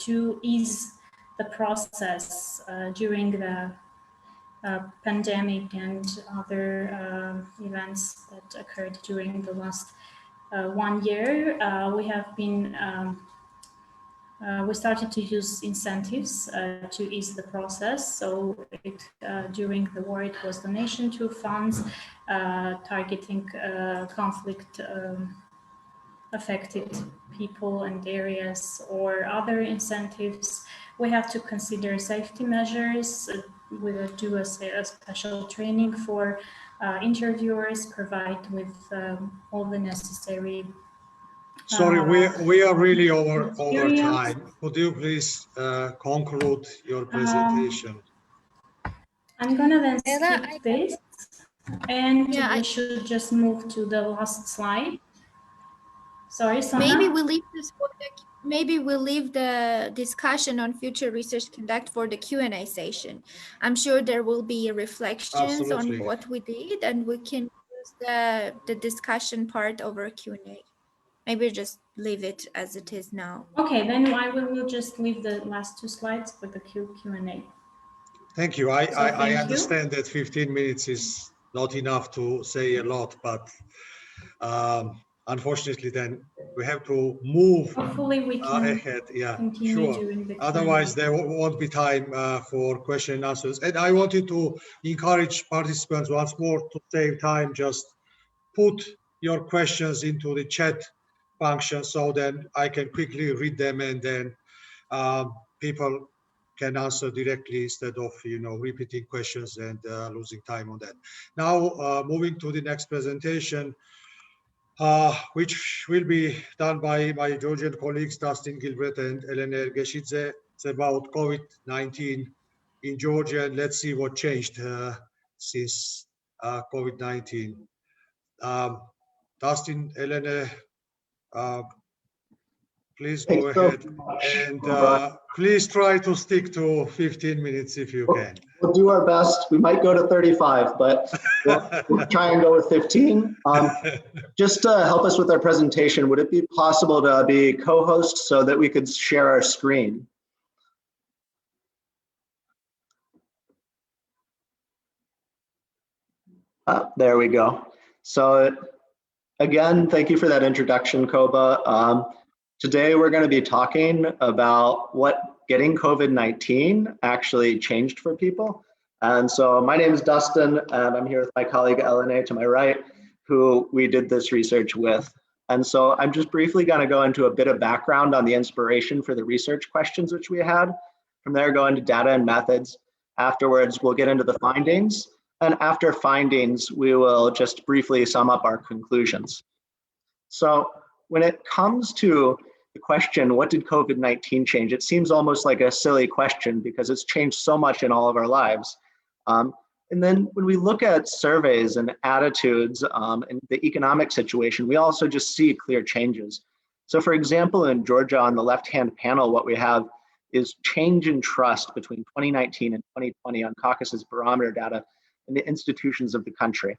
to ease the process during the pandemic and other events that occurred during the last 1 year. We have been we started to use incentives to ease the process. So during the war, it was donation to funds targeting conflict affected people and areas, or other incentives. We have to consider safety measures. We will do a special training for interviewers, provide with all the necessary. Sorry, we are really over time. Could you please conclude your presentation? I'm gonna then skip this, and we should just move to the last slide. Sorry, Sona? Maybe we'll leave the discussion on future research conduct for the Q&A session. I'm sure there will be reflections on what we did, and we can use the discussion part over Q&A. Maybe just leave it as it is now. Okay, then I will just leave the last 2 slides for the Q&A. Thank you. I understand that 15 minutes is not enough to say a lot, but unfortunately, then we have to move Hopefully we can ahead. Yeah, continue sure. during the Otherwise, Q&A. there won't be time for question and answers. And I wanted to encourage participants once more to save time, just put your questions into the chat function so then I can quickly read them, and then people can answer directly instead of repeating questions and losing time on that. Now, moving to the next presentation, which will be done by my Georgian colleagues, Dustin Gilbert and Elena Ergeshidze. It's about COVID-19 in Georgia, and let's see what changed since COVID-19. Dustin, Elena, please go ahead, and please try to stick to 15 minutes if you can. We'll do our best. We might go to 35, but we'll try and go with 15. Just to help us with our presentation, would it be possible to be co-host so that we could share our screen? There we go. So again, thank you for that introduction, Koba. Today we're going to be talking about what getting COVID-19 actually changed for people. And so my name is Dustin, and I'm here with my colleague Elena to my right, who we did this research with. And so I'm just briefly going to go into a bit of background on the inspiration for the research questions which we had. From there, go into data and methods. Afterwards, we'll get into the findings. And after findings, we will just briefly sum up our conclusions. So when it comes to the question, what did COVID-19 change? It seems almost like a silly question because it's changed so much in all of our lives. And then when we look at surveys and attitudes and the economic situation, we also just see clear changes. So for example, in Georgia on the left-hand panel, what we have is change in trust between 2019 and 2020 on Caucasus barometer data in the institutions of the country.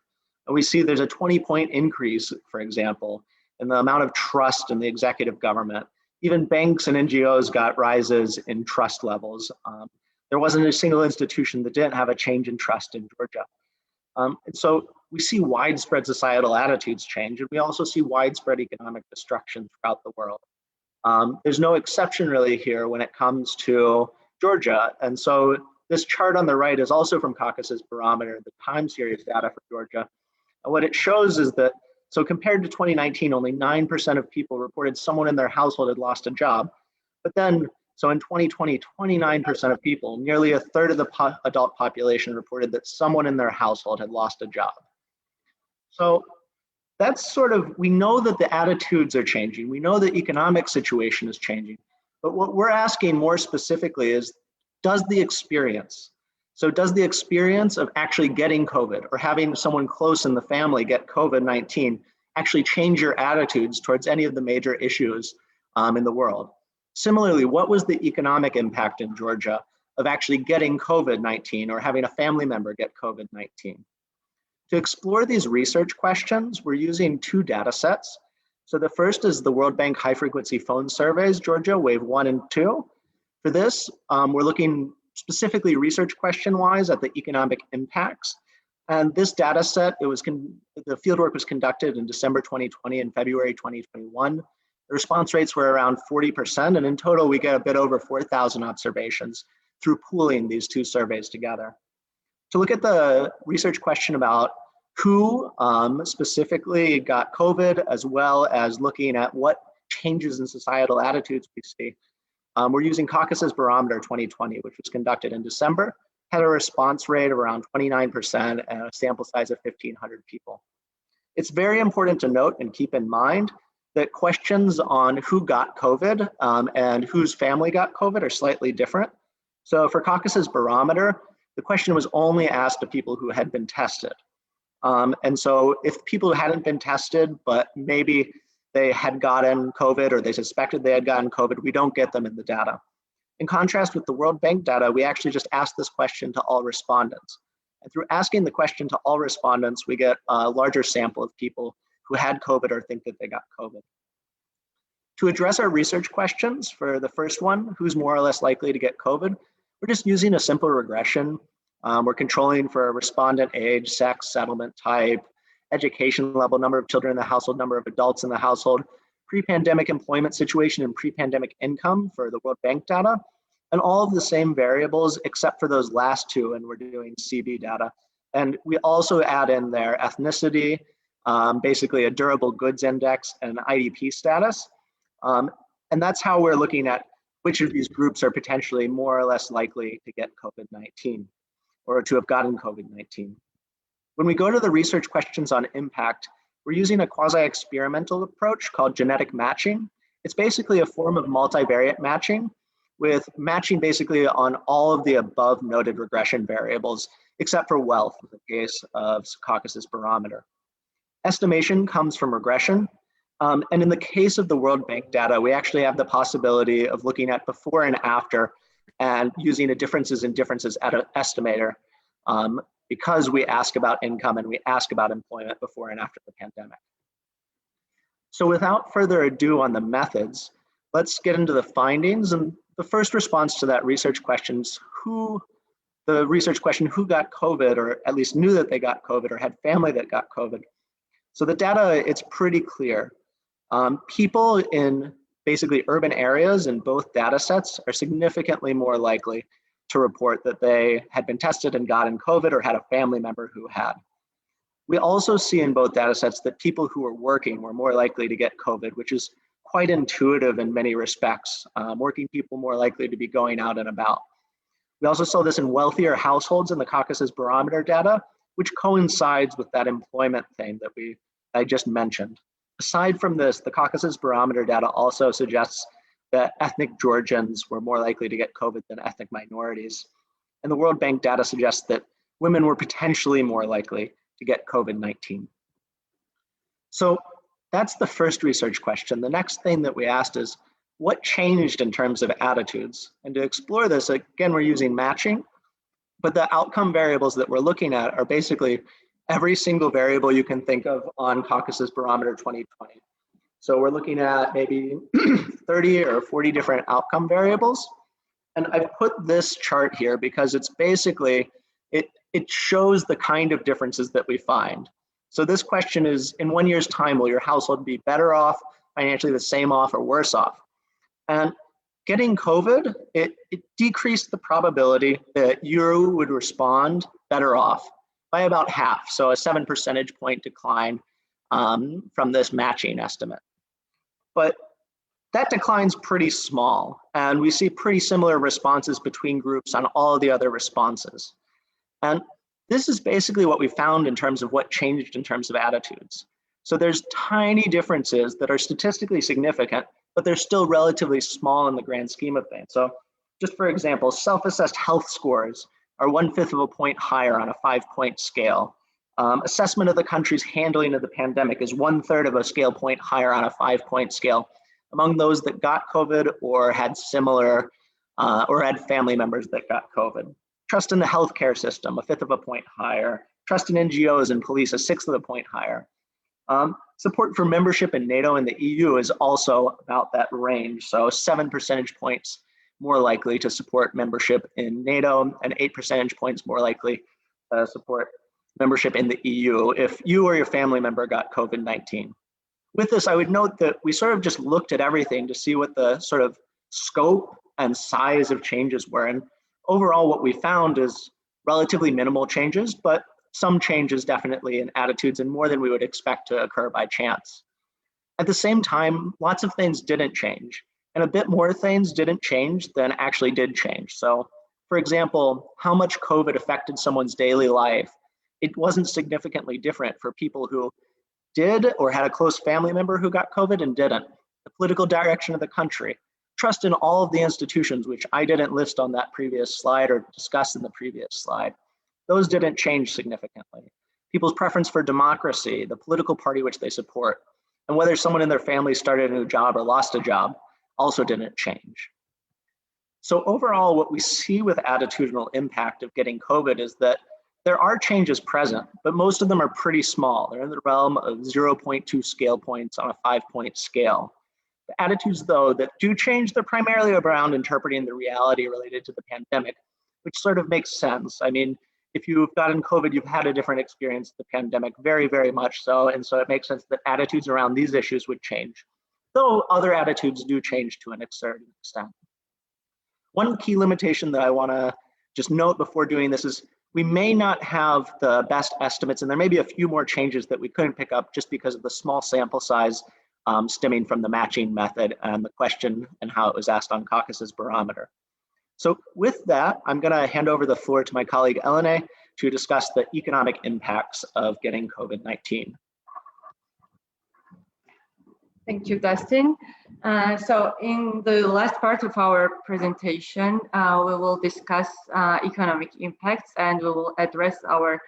And we see there's a 20-point increase, for example, in the amount of trust in the executive government. Even banks and NGOs got rises in trust levels. There wasn't a single institution that didn't have a change in trust in Georgia. And so we see widespread societal attitudes change, and we also see widespread economic destruction throughout the world. There's no exception really here when it comes to Georgia. And so this chart on the right is also from Caucasus Barometer, the time series data for Georgia. And what it shows is that, so compared to 2019, only 9% of people reported someone in their household had lost a job. But then, so in 2020, 29% of people, nearly a third of the adult population reported that someone in their household had lost a job. So that's sort of, we know that the attitudes are changing. We know the economic situation is changing. But what we're asking more specifically is, does the experience of actually getting COVID or having someone close in the family get COVID-19 actually change your attitudes towards any of the major issues in the world? Similarly, what was the economic impact in Georgia of actually getting COVID-19 or having a family member get COVID-19? To explore these research questions, we're using two data sets. So the first is the World Bank High Frequency Phone Surveys, Georgia, Wave 1 and 2. For this, we're looking specifically research question-wise at the economic impacts. And this data set, the fieldwork was conducted in December 2020 and February 2021. The response rates were around 40%, and in total, we get a bit over 4,000 observations through pooling these two surveys together. To look at the research question about who specifically got COVID, as well as looking at what changes in societal attitudes we see, we're using Caucasus Barometer 2020, which was conducted in December, had a response rate of around 29% and a sample size of 1,500 people. It's very important to note and keep in mind that questions on who got COVID and whose family got COVID are slightly different. So for Caucasus Barometer, the question was only asked to people who had been tested. And so if people hadn't been tested, but maybe they had gotten COVID or they suspected they had gotten COVID, we don't get them in the data. In contrast with the World Bank data, we actually just asked this question to all respondents. And through asking the question to all respondents, we get a larger sample of people who had COVID or think that they got COVID. To address our research questions for the first one, who's more or less likely to get COVID, we're just using a simple regression. We're controlling for respondent age, sex, settlement type, education level, number of children in the household, number of adults in the household, pre-pandemic employment situation and pre-pandemic income for the World Bank data, and all of the same variables except for those last two, and we're doing CB data. And we also add in their ethnicity, basically a durable goods index and IDP status. And that's how we're looking at which of these groups are potentially more or less likely to get COVID-19 or to have gotten COVID-19. When we go to the research questions on impact, we're using a quasi-experimental approach called genetic matching. It's basically a form of multivariate matching with matching basically on all of the above noted regression variables, except for wealth in the case of Caucasus barometer. Estimation comes from regression. And in the case of the World Bank data, we actually have the possibility of looking at before and after and using a differences in differences estimator because we ask about income and we ask about employment before and after the pandemic. So without further ado on the methods, let's get into the findings. And the first response to that research question is who got COVID, or at least knew that they got COVID or had family that got COVID. So the data, it's pretty clear. People in basically urban areas in both data sets are significantly more likely to report that they had been tested and gotten COVID or had a family member who had. We also see in both data sets that people who are working were more likely to get COVID, which is quite intuitive in many respects. Working people more likely to be going out and about. We also saw this in wealthier households in the Caucasus barometer data, which coincides with that employment thing that I just mentioned. Aside from this, the Caucasus barometer data also suggests that ethnic Georgians were more likely to get COVID than ethnic minorities. And the World Bank data suggests that women were potentially more likely to get COVID-19. So that's the first research question. The next thing that we asked is, what changed in terms of attitudes? And to explore this, again, we're using matching, but the outcome variables that we're looking at are basically every single variable you can think of on Caucasus Barometer 2020. So we're looking at maybe 30 or 40 different outcome variables. And I've put this chart here because it's basically, it shows the kind of differences that we find. So this question is, in 1 year's time, will your household be better off, financially the same off, or worse off? And getting COVID, it decreased the probability that you would respond better off by about half. So a 7 percentage point decline from this matching estimate. But that decline's pretty small, and we see pretty similar responses between groups on all of the other responses. And this is basically what we found in terms of what changed in terms of attitudes. So there's tiny differences that are statistically significant, but they're still relatively small in the grand scheme of things. So just for example, self-assessed health scores are 1/5 of a point higher on a 5-point scale. Assessment of the country's handling of the pandemic is 1/3 of a scale point higher on a 5-point scale among those that got COVID or had similar, or had family members that got COVID. Trust in the healthcare system, 1/5 of a point higher. Trust in NGOs and police, 1/6 of a point higher. Support for membership in NATO and the EU is also about that range. So 7 percentage points more likely to support membership in NATO and 8 percentage points more likely to support membership in the EU if you or your family member got COVID-19. With this, I would note that we sort of just looked at everything to see what the sort of scope and size of changes were. And overall, what we found is relatively minimal changes, but some changes definitely in attitudes and more than we would expect to occur by chance. At the same time, lots of things didn't change, and a bit more things didn't change than actually did change. So for example, how much COVID affected someone's daily life, it wasn't significantly different for people who did or had a close family member who got COVID and didn't. The political direction of the country, trust in all of the institutions, which I didn't list on that previous slide or discuss in the previous slide, those didn't change significantly. People's preference for democracy, the political party which they support, and whether someone in their family started a new job or lost a job also didn't change. So overall, what we see with attitudinal impact of getting COVID is that there are changes present, but most of them are pretty small. They're in the realm of 0.2 scale points on a 5-point scale. The attitudes, though, that do change, they're primarily around interpreting the reality related to the pandemic, which sort of makes sense. I mean, if you've gotten COVID, you've had a different experience, the pandemic, very, very much so. And so it makes sense that attitudes around these issues would change, though other attitudes do change to an certain extent. One key limitation that I want to just note before doing this is we may not have the best estimates, and there may be a few more changes that we couldn't pick up just because of the small sample size stemming from the matching method and the question and how it was asked on Caucasus Barometer. So with that, I'm going to hand over the floor to my colleague Elena to discuss the economic impacts of getting COVID-19. Thank you, Dustin. So in the last part of our presentation, we will discuss economic impacts, and we will address our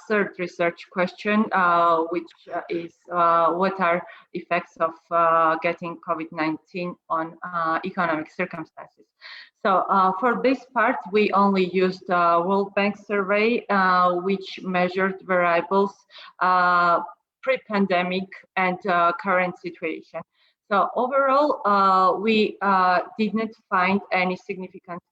third research question, which is what are effects of getting COVID-19 on economic circumstances. So for this part, we only used World Bank survey, which measured variables pre-pandemic and current situation. So overall, we did not find any significant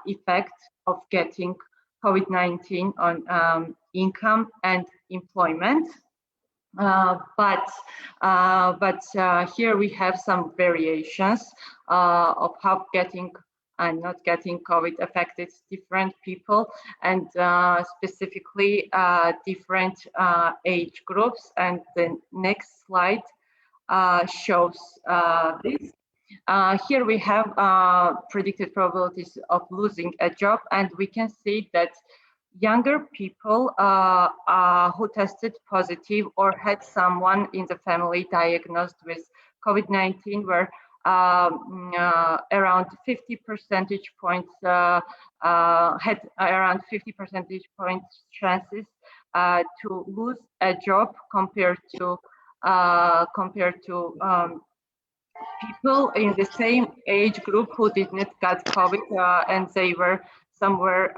effect of getting COVID-19 on income and employment. But here we have some variations of how getting and not getting COVID affected different people, and specifically different age groups. And the next slide shows this. Here we have predicted probabilities of losing a job, and we can see that younger people who tested positive or had someone in the family diagnosed with COVID-19 were around 50 percentage points, had around 50 percentage points chances to lose a job compared to people in the same age group who did not get COVID, and they were somewhere,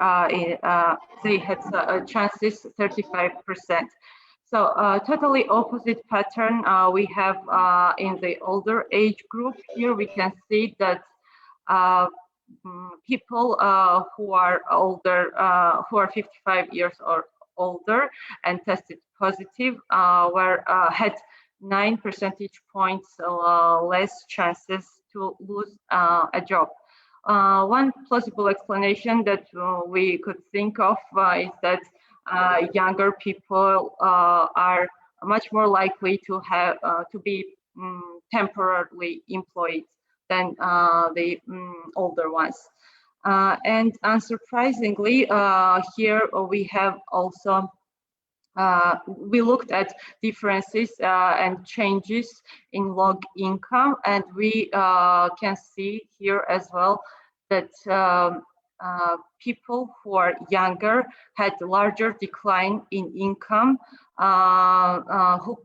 they had chances 35%. So totally opposite pattern we have in the older age group. Here we can see that people who are older, who are 55 years or older and tested positive had 9 percentage points less chances to lose a job. One plausible explanation that we could think of is that younger people are much more likely to have to be temporarily employed than the older ones. And unsurprisingly, here we have also we looked at differences and changes in log income, and we can see here as well that people who are younger had larger decline in income, who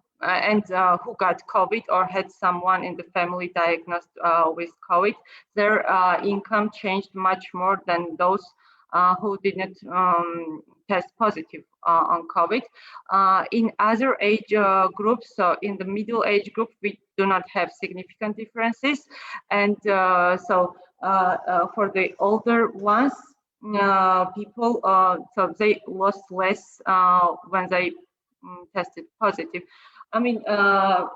got COVID or had someone in the family diagnosed with COVID. Their income changed much more than those who did not test positive on COVID. In other age groups, so in the middle age group, we do not have significant differences. And so for the older ones, people, so they lost less when they tested positive. I mean,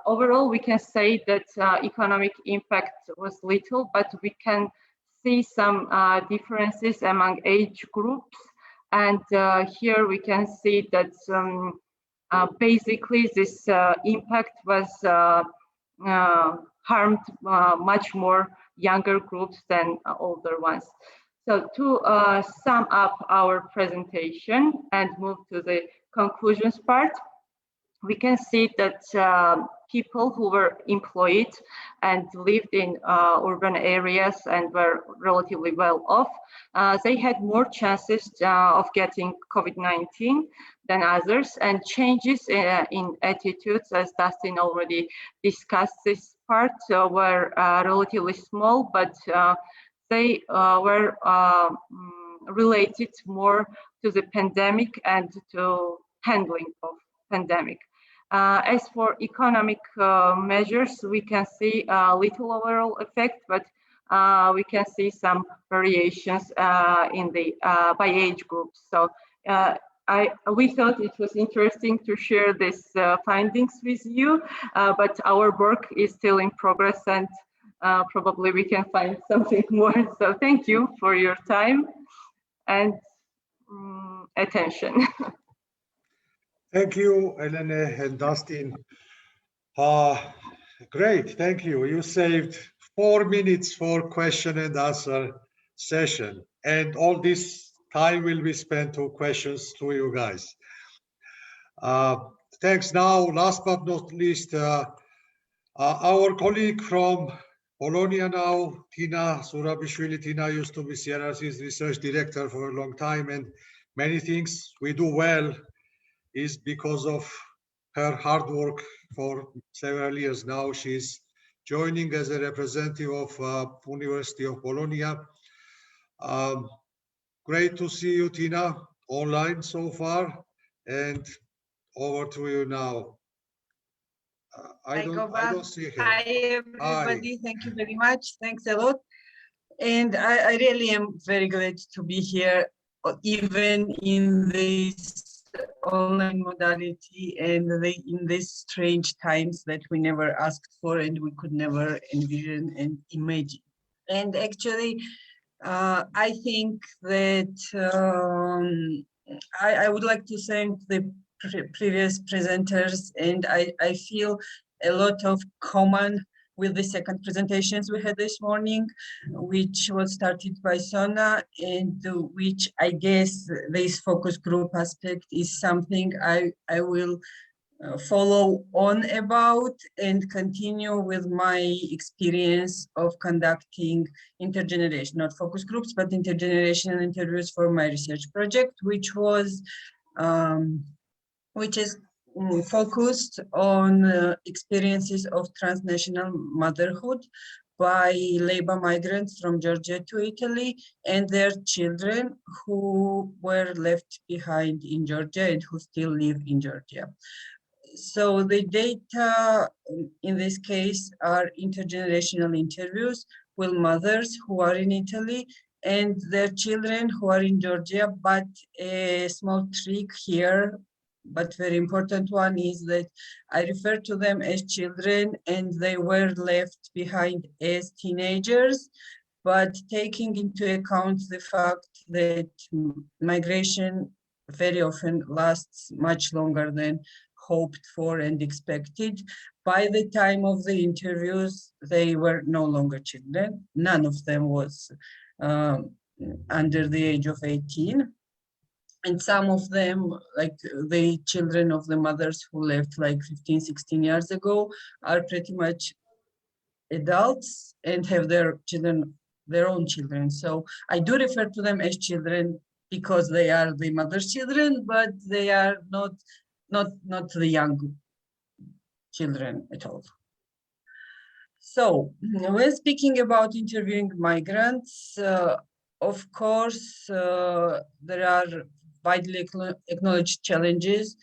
overall, we can say that economic impact was little, but we can see some differences among age groups. And here we can see that basically this impact was harmed much more younger groups than older ones. So to sum up our presentation and move to the conclusions part, we can see that people who were employed and lived in urban areas and were relatively well off, they had more chances of getting COVID-19 than others, and changes in attitudes, as Dustin already discussed this part, were relatively small, but they were related more to the pandemic and to handling of pandemic. As for economic measures, we can see little overall effect, but we can see some variations in the by age groups. So we thought it was interesting to share these findings with you, but our work is still in progress, and probably we can find something more. So thank you for your time and attention. Thank you, Elena and Dustin. Great, thank you. You saved 4 minutes for question and answer session, and all this time will be spent to questions to you guys. Thanks. Now, last but not least, our colleague from Polonia now, Tina Surabishvili. Tina used to be CRRC's research director for a long time, and many things we do well is because of her hard work for several years now. She's joining as a representative of University of Polonia. Great to see you, Tina, online so far, and over to you now. I don't see her. Hi, everybody. Hi. Thank you very much. Thanks a lot. And I really am very glad to be here, even in this online modality and in these strange times that we never asked for and we could never envision and imagine. And actually, I think that I would like to thank the previous presenters, and I feel a lot of common with the second presentations we had this morning, which was started by Sona, and which I guess this focus group aspect is something I will follow on about and continue with my experience of conducting intergenerational, not focus groups, but intergenerational interviews for my research project, which is focused on experiences of transnational motherhood by labor migrants from Georgia to Italy and their children who were left behind in Georgia and who still live in Georgia. So the data in this case are intergenerational interviews with mothers who are in Italy and their children who are in Georgia, but a small trick here, but very important one, is that I refer to them as children and they were left behind as teenagers, but taking into account the fact that migration very often lasts much longer than hoped for and expected. By the time of the interviews, they were no longer children. None of them was under the age of 18. And some of them, like the children of the mothers who left like 15, 16 years ago, are pretty much adults and have their children, their own children. So I do refer to them as children because they are the mother's children, but they are not the young children at all. So when speaking about interviewing migrants, of course, there are widely acknowledged challenges,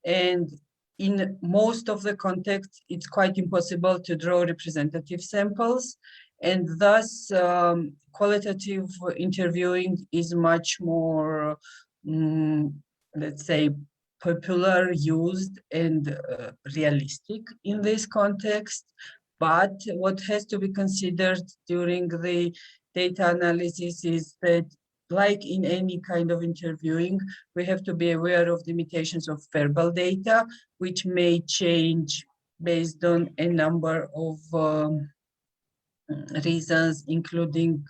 and in most of the contexts, it's quite impossible to draw representative samples, and thus qualitative interviewing is much more, let's say, popular, used, and realistic in this context. But what has to be considered during the data analysis is that, like in any kind of interviewing, we have to be aware of the limitations of verbal data, which may change based on a number of reasons, including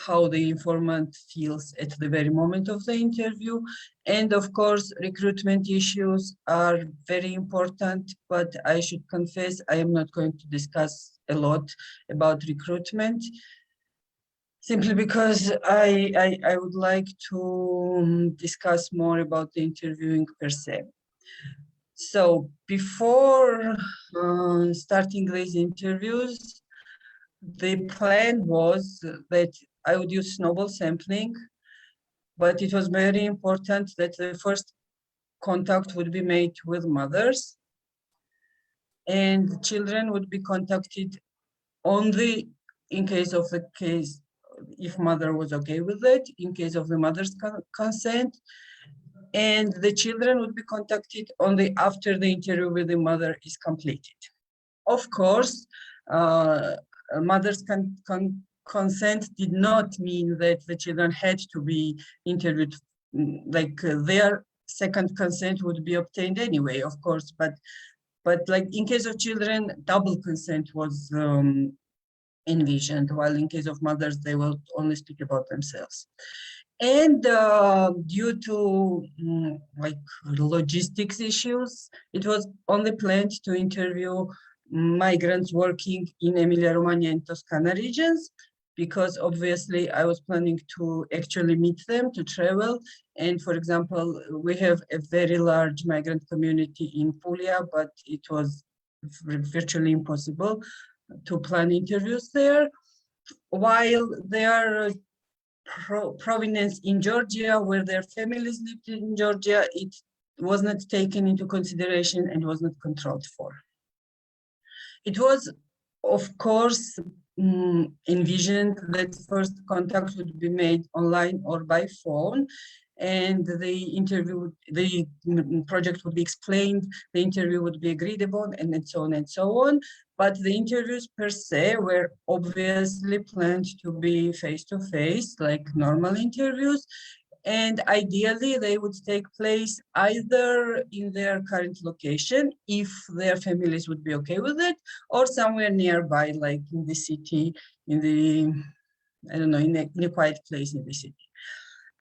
how the informant feels at the very moment of the interview. And of course, recruitment issues are very important, but I should confess I am not going to discuss a lot about recruitment, simply because I would like to discuss more about the interviewing per se. So before starting these interviews, the plan was that I would use snowball sampling, but it was very important that the first contact would be made with mothers, and children would be contacted only in case of the case if mother was okay with it, in case of the mother's consent. And the children would be contacted only after the interview with the mother is completed. Of course, mother's consent did not mean that the children had to be interviewed, like their second consent would be obtained anyway, of course, but like in case of children, double consent was envisioned, while in case of mothers, they will only speak about themselves. And due to like logistics issues, it was only planned to interview migrants working in Emilia-Romagna and Toscana regions, because obviously I was planning to actually meet them, to travel. And for example, we have a very large migrant community in Puglia, but it was virtually impossible to plan interviews there. While they are provenance in Georgia, where their families lived in Georgia, it was not taken into consideration and was not controlled for. It was, of course, envisioned that first contact would be made online or by phone, and the project would be explained, the interview would be agreed upon, and so on and so on. But the interviews per se were obviously planned to be face-to-face, like normal interviews. And ideally, they would take place either in their current location, if their families would be okay with it, or somewhere nearby, like in the city, in the, I don't know, in a quiet place in the city.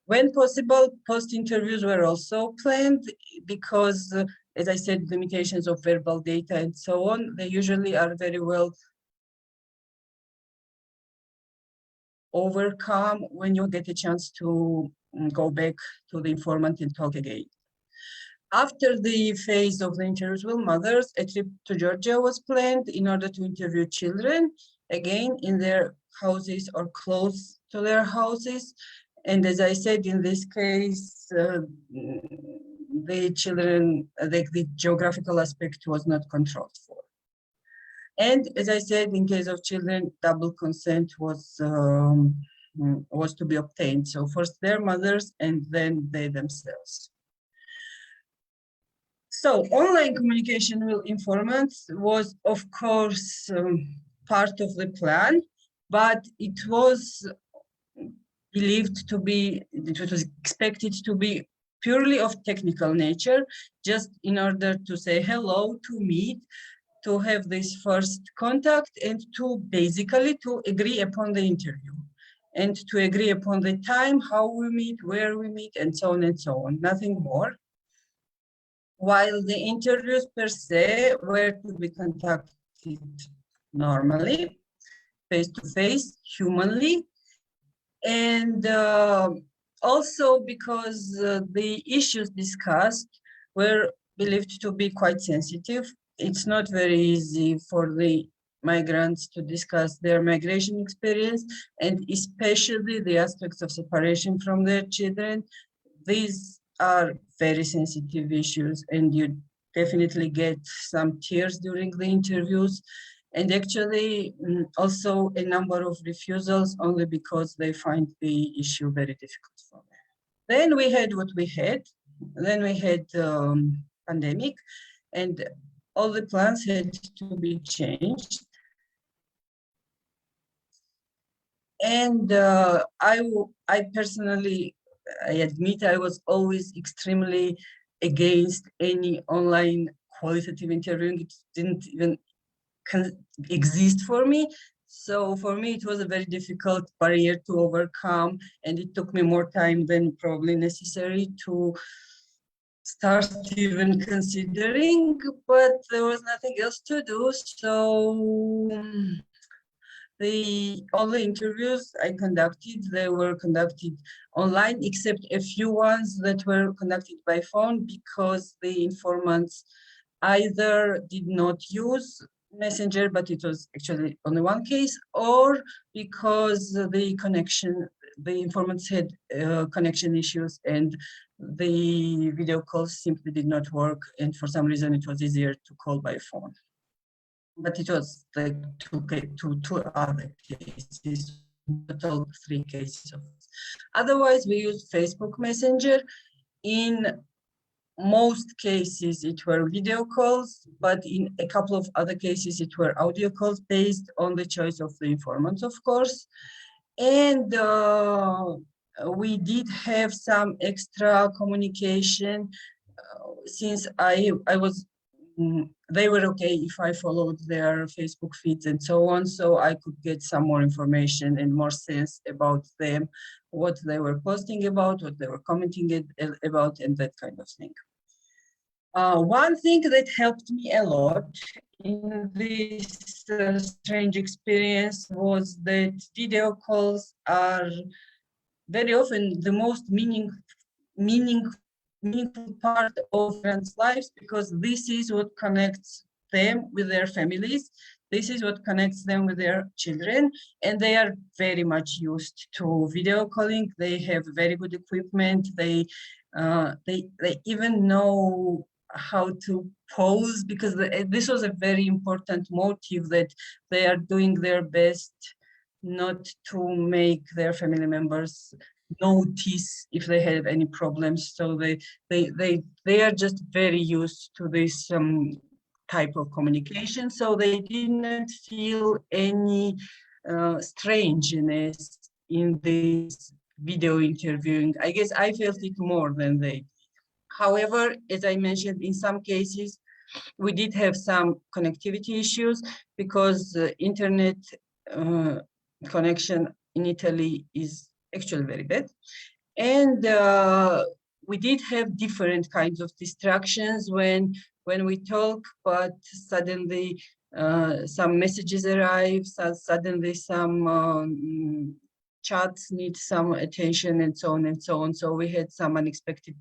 When possible, post-interviews were also planned because, as I said, limitations of verbal data and so on, they usually are very well overcome when you get a chance to go back to the informant and talk again. After the phase of the interviews with mothers, a trip to Georgia was planned in order to interview children, again in their houses or close to their houses. And as I said, in this case, the children, the geographical aspect was not controlled for. And as I said, in case of children, double consent was to be obtained. So first their mothers and then they themselves. So online communication with informants was, of course, part of the plan, but it was believed to be, it was expected to be purely of technical nature, just in order to say hello, to meet, to have this first contact, and to basically to agree upon the interview and to agree upon the time, how we meet, where we meet, and so on, nothing more. While the interviews per se were to be conducted normally, face-to-face, humanly, and also because the issues discussed were believed to be quite sensitive. It's not very easy for the migrants to discuss their migration experience, and especially the aspects of separation from their children. These are very sensitive issues, and you definitely get some tears during the interviews, and actually also a number of refusals only because they find the issue very difficult for them. Then we had what we had. Then we had pandemic, and all the plans had to be changed. And I personally, I admit I was always extremely against any online qualitative interviewing. It didn't even exist for me. So for me, it was a very difficult barrier to overcome, and it took me more time than probably necessary to start even considering, but there was nothing else to do. So all the interviews I conducted, they were conducted online, except a few ones that were conducted by phone because the informants either did not use Messenger, but it was actually only one case, or because the connection, the informants had connection issues and the video calls simply did not work, and for some reason it was easier to call by phone. But it was like two other cases total 3 cases of this. Otherwise, we use Facebook Messenger. In most cases, it were video calls, but in a couple of other cases, it were audio calls based on the choice of the informant, of course. And we did have some extra communication since I was, they were okay if I followed their Facebook feeds and so on, so I could get some more information and more sense about them, what they were posting about, what they were commenting about, and that kind of thing. One thing that helped me a lot in this strange experience was that video calls are very often the most meaningful part of friends' lives, because this is what connects them with their families. This is what connects them with their children, and they are very much used to video calling. They have very good equipment. They even know how to pose, because this was a very important motive, that they are doing their best not to make their family members notice if they have any problems. So they are just very used to this type of communication. So they didn't feel any strangeness in this video interviewing. I guess I felt it more than they did. However, as I mentioned, in some cases, we did have some connectivity issues, because the internet connection in Italy is actually very bad. And we did have different kinds of distractions when we talk, but suddenly some messages arrive, suddenly some chats need some attention, and so on and so on. So we had some unexpected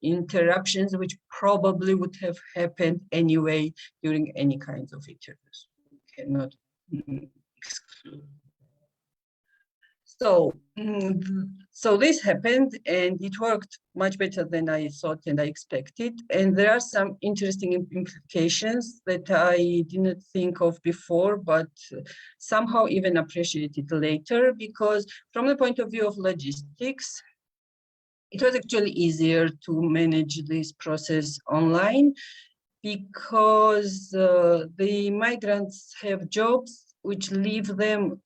interruptions, which probably would have happened anyway during any kinds of interviews. We cannot exclude. So this happened, and it worked much better than I thought and I expected. And there are some interesting implications that I didn't think of before, but somehow even appreciated later, because from the point of view of logistics, it was actually easier to manage this process online, because the migrants have jobs which leave them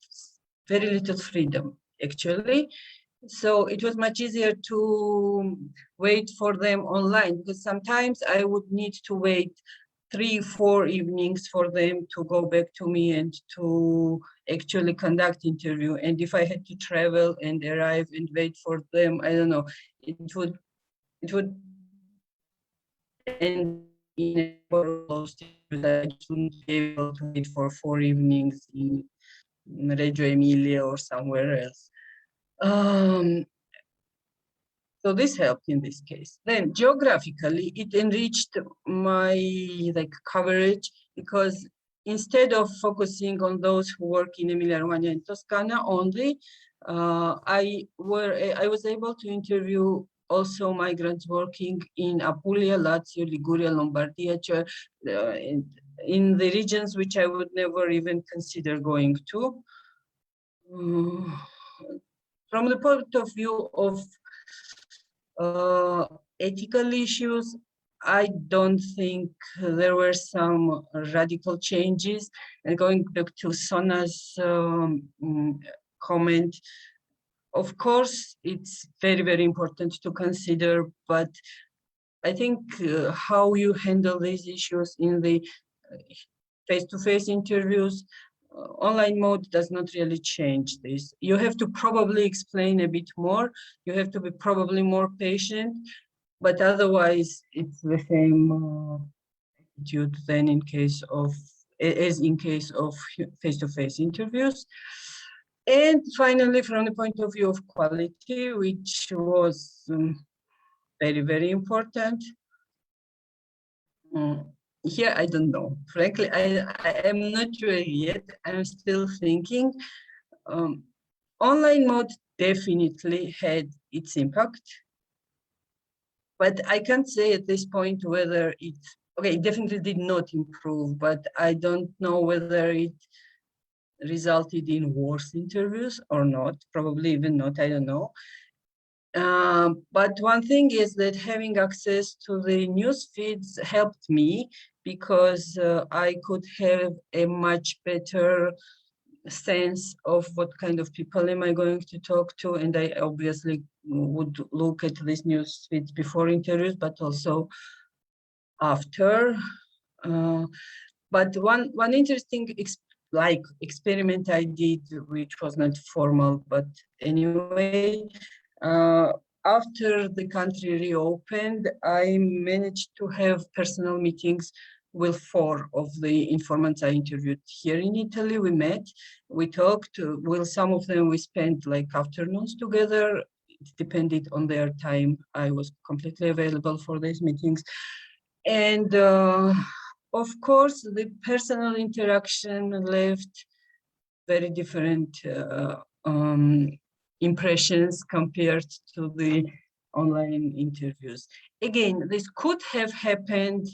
very little freedom, actually. So it was much easier to wait for them online, because sometimes I would need to wait 3-4 evenings for them to go back to me and to actually conduct interview. And if I had to travel and arrive and wait for them, I don't know, it would end in a lost. I wouldn't be able to wait for 4 evenings in Reggio Emilia or somewhere else. So this helped in this case. Then geographically, it enriched my coverage, because instead of focusing on those who work in Emilia-Romagna and Toscana only, I was able to interview also migrants working in Apulia, Lazio, Liguria, Lombardia, in the regions which I would never even consider going to. From the point of view of ethical issues, I don't think there were some radical changes. And going back to Sona's comment, of course, it's very, very important to consider, but I think how you handle these issues in the face-to-face interviews, online mode does not really change this. You have to probably explain a bit more. You have to be probably more patient, but otherwise it's the same attitude than in case of face-to-face interviews. And finally, from the point of view of quality, which was very, very important. Here, I don't know. Frankly, I am not sure yet. I'm still thinking. Online mode definitely had its impact, but I can't say at this point whether it definitely did not improve, but I don't know whether it resulted in worse interviews or not, probably even not, I don't know. But one thing is that having access to the news feeds helped me because I could have a much better sense of what kind of people am I going to talk to, and I obviously would look at these news feeds before interviews, but also after. But one interesting experiment I did, which was not formal, but anyway, after the country reopened, I managed to have personal meetings with 4 of the informants I interviewed here in Italy. We met, we talked, with some of them we spent like afternoons together. It depended on their time. I was completely available for these meetings. And of course, the personal interaction left very different impressions compared to the online interviews. Again, this could have happened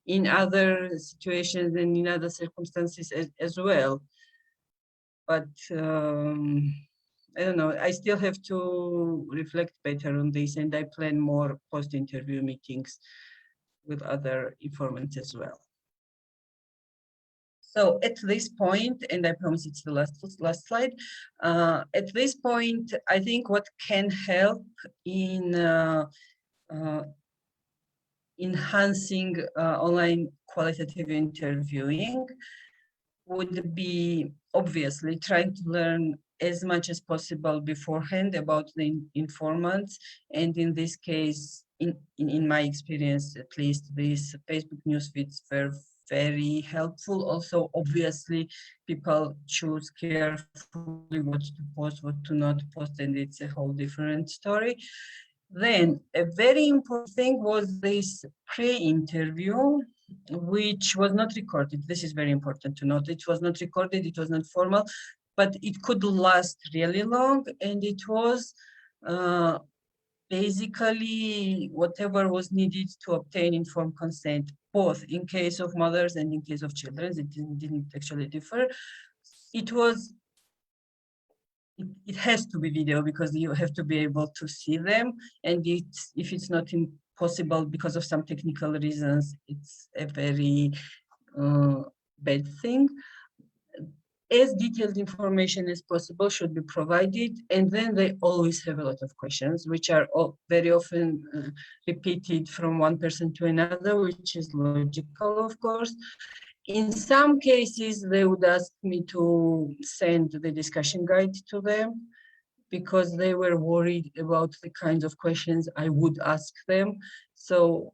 in other situations and in other circumstances as well. But I don't know, I still have to reflect better on this, and I plan more post-interview meetings with other informants as well. So at this point, and I promise it's the last slide, at this point, I think what can help in enhancing online qualitative interviewing would be obviously trying to learn as much as possible beforehand about the informants. And in this case, in my experience, at least, these Facebook news feeds were very helpful. Also, obviously, people choose carefully what to post, what to not post, and it's a whole different story. Then a very important thing was this pre-interview, which was not recorded. This is very important to note. It was not recorded, it was not formal, but it could last really long, and it was basically whatever was needed to obtain informed consent, both in case of mothers and in case of children. It didn't actually differ. It has to be video because you have to be able to see them, and if it's not possible because of some technical reasons, it's a very bad thing. As detailed information as possible should be provided, and then they always have a lot of questions, which are very often repeated from one person to another, which is logical, of course. In some cases, they would ask me to send the discussion guide to them because they were worried about the kinds of questions I would ask them. So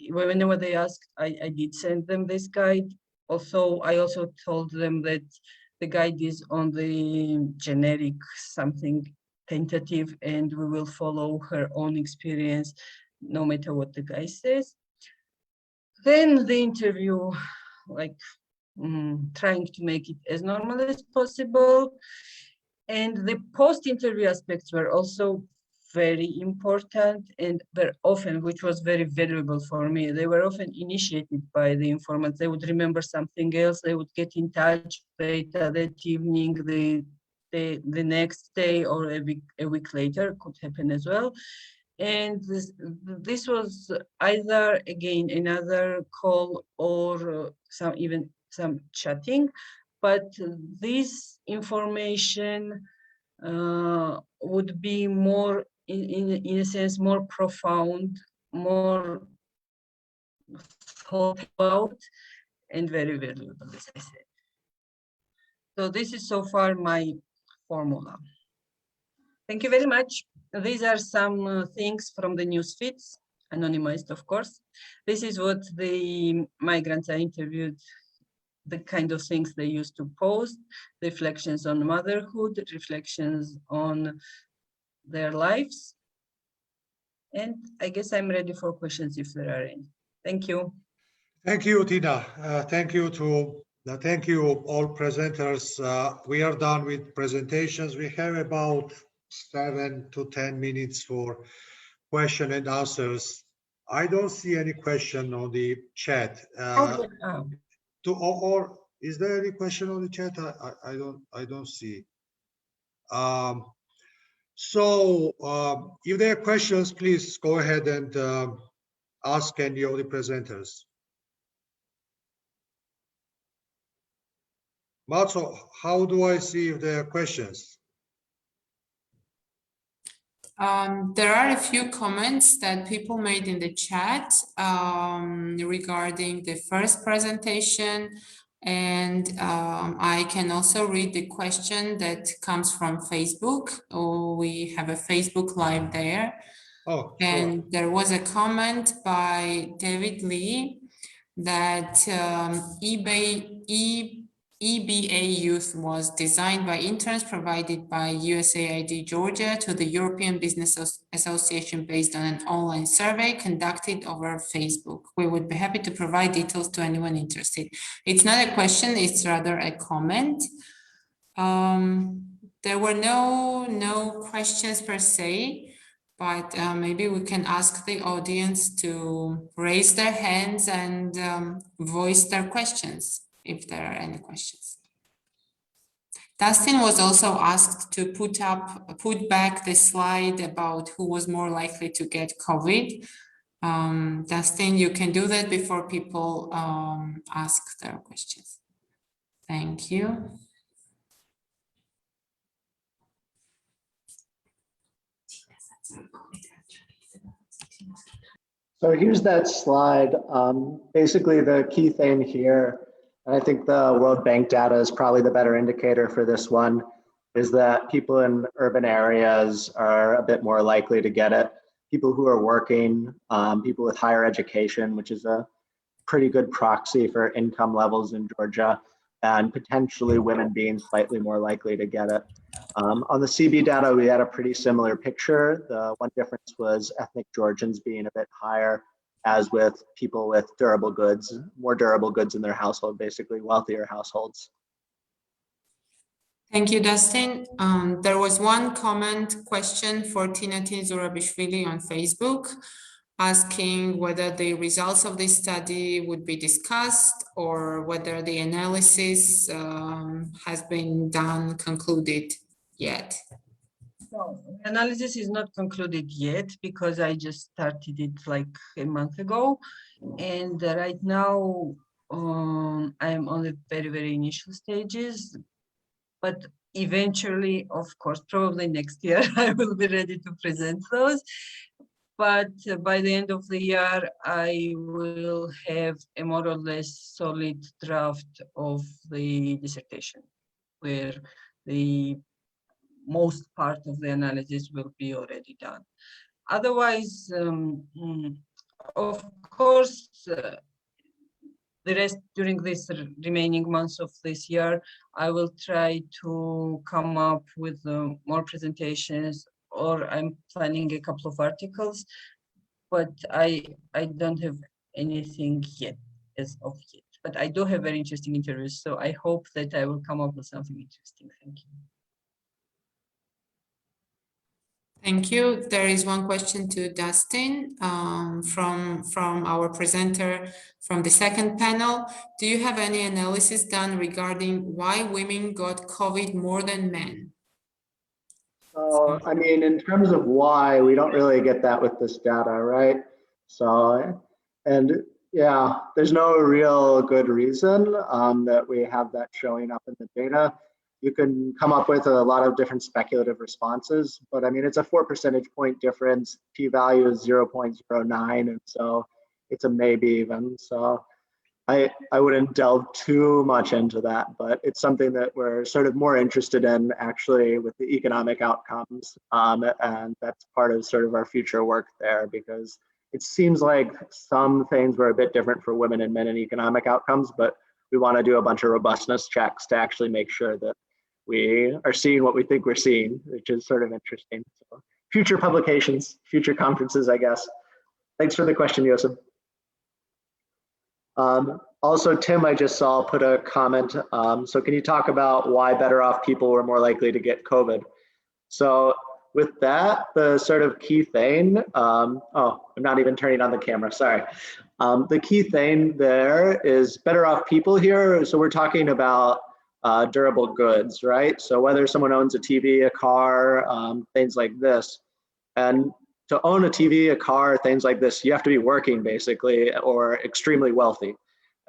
whenever they asked, I did send them this guide. Also, I also told them that the guide is on the generic, something tentative, and we will follow her own experience no matter what the guy says. Then the interview, trying to make it as normal as possible. And the post-interview aspects were also very important and very often, which was very valuable for me, they were often initiated by the informants. They would remember something else, they would get in touch later that evening, the next day, or a week later, could happen as well. And this was either, again, another call or some chatting, but this information would be more, in a sense, more profound, more thought about, and very valuable, as I said. So this is so far my formula. Thank you very much. These are some things from the news feeds, anonymized, of course. This is what the migrants I interviewed, the kind of things they used to post, reflections on motherhood, reflections on their lives. And I guess I'm ready for questions if there are any. Thank you. Thank you, Tina. Thank you all presenters. We are done with presentations. We have about 7 to 10 minutes for question and answers. I don't see any question on the chat. Is there any question on the chat? I don't see. If there are questions, please go ahead and ask any of the presenters. Matso, how do I see if there are questions? There are a few comments that people made in the chat regarding the first presentation, and I can also read the question that comes from Facebook. We have a Facebook Live there. Oh, and sure. there was a comment by David Lee that EBA Youth was designed by interns provided by USAID-Georgia to the European Business Association based on an online survey conducted over Facebook. We would be happy to provide details to anyone interested. It's not a question, it's rather a comment. There were no questions per se, but maybe we can ask the audience to raise their hands and voice their questions if there are any questions. Dustin was also asked to put back the slide about who was more likely to get COVID. Dustin, you can do that before people ask their questions. Thank you. So here's that slide. Basically, the key thing here, and I think the World Bank data is probably the better indicator for this one, is that people in urban areas are a bit more likely to get it. People who are working, people with higher education, which is a pretty good proxy for income levels in Georgia, and potentially women being slightly more likely to get it. On the CB data, we had a pretty similar picture. The one difference was ethnic Georgians being a bit higher, as with people with durable goods, more durable goods in their household, basically wealthier households. Thank you, Dustin. There was one question for Tinatin Zurabishvili on Facebook, asking whether the results of this study would be discussed or whether the analysis has been concluded yet. No, analysis is not concluded yet because I just started it like a month ago. And right now I'm on the very, very initial stages. But eventually, of course, probably next year, I will be ready to present those. But by the end of the year, I will have a more or less solid draft of the dissertation, where the most part of the analysis will be already done. Otherwise, of course, the rest during this remaining months of this year, I will try to come up with more presentations, or I'm planning a couple of articles, but I don't have anything yet as of yet. But I do have very interesting interviews, so I hope that I will come up with something interesting. Thank you. Thank you. There is one question to Dustin from our presenter from the second panel. Do you have any analysis done regarding why women got COVID more than men? So, I mean, in terms of why, we don't really get that with this data, right? So, and yeah, there's no real good reason that we have that showing up in the data. You can come up with a lot of different speculative responses, but I mean, it's a 4 percentage point difference. P-value is 0.09, and so it's a maybe even. So I wouldn't delve too much into that, but it's something that we're sort of more interested in actually with the economic outcomes, and that's part of sort of our future work there, because it seems like some things were a bit different for women and men in economic outcomes, but we want to do a bunch of robustness checks to actually make sure that we are seeing what we think we're seeing, which is sort of interesting. So future publications, future conferences, I guess. Thanks for the question, Yosef. Also, Tim, I just saw put a comment. So can you talk about why better off people were more likely to get COVID? So with that, the sort of key thing, oh, I'm not even turning on the camera, sorry. The key thing there is better off people here. So we're talking about durable goods, right? So whether someone owns a TV, a car, things like this. And to own a TV, a car, things like this, you have to be working basically or extremely wealthy.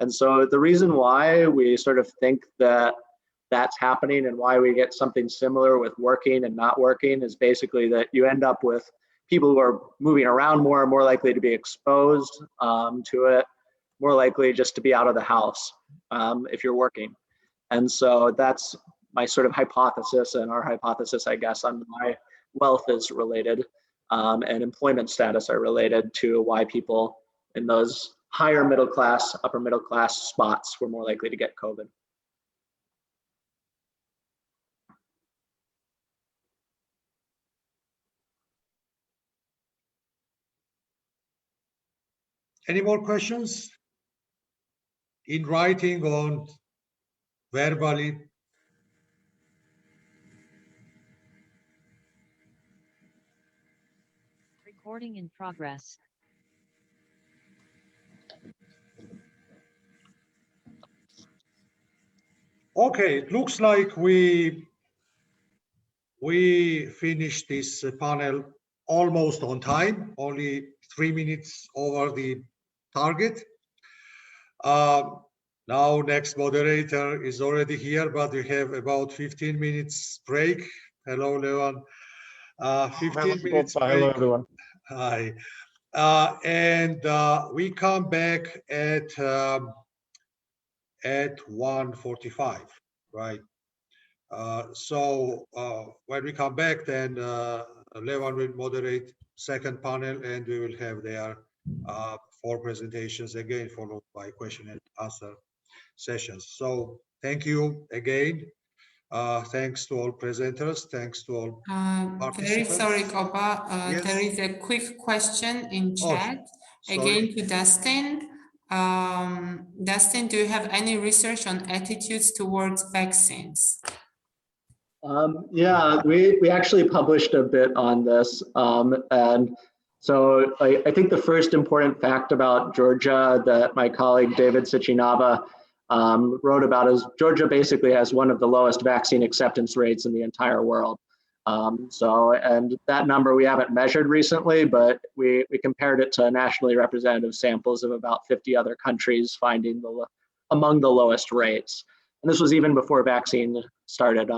And so the reason why we sort of think that that's happening and why we get something similar with working and not working is basically that you end up with people who are moving around more likely to be exposed to it, more likely just to be out of the house if you're working. And so that's my sort of hypothesis, and our hypothesis, I guess, on why wealth is related and employment status are related to why people in those higher middle class, upper middle class spots were more likely to get COVID. Any more questions? In writing or verbally? Recording in progress. Okay, it looks like we finished this panel almost on time, only 3 minutes over the target. Now next moderator is already here, but we have about 15 minutes break. Hello, Levan. 15 minutes break. Hello, everyone. Hi. And we come back at 1:45, right? So when we come back, then Levan will moderate second panel, and we will have their 4 presentations again, followed by question and answer sessions. So thank you again. Thanks to all presenters. Thanks to all participants. Very sorry, Koba. Yes. There is a quick question in chat, again to Dustin. Dustin, do you have any research on attitudes towards vaccines? Yeah, we actually published a bit on this. And so I think the first important fact about Georgia that my colleague David Sichinava wrote about is Georgia basically has one of the lowest vaccine acceptance rates in the entire world. And that number we haven't measured recently, but we compared it to nationally representative samples of about 50 other countries, finding among the lowest rates. And this was even before vaccine started.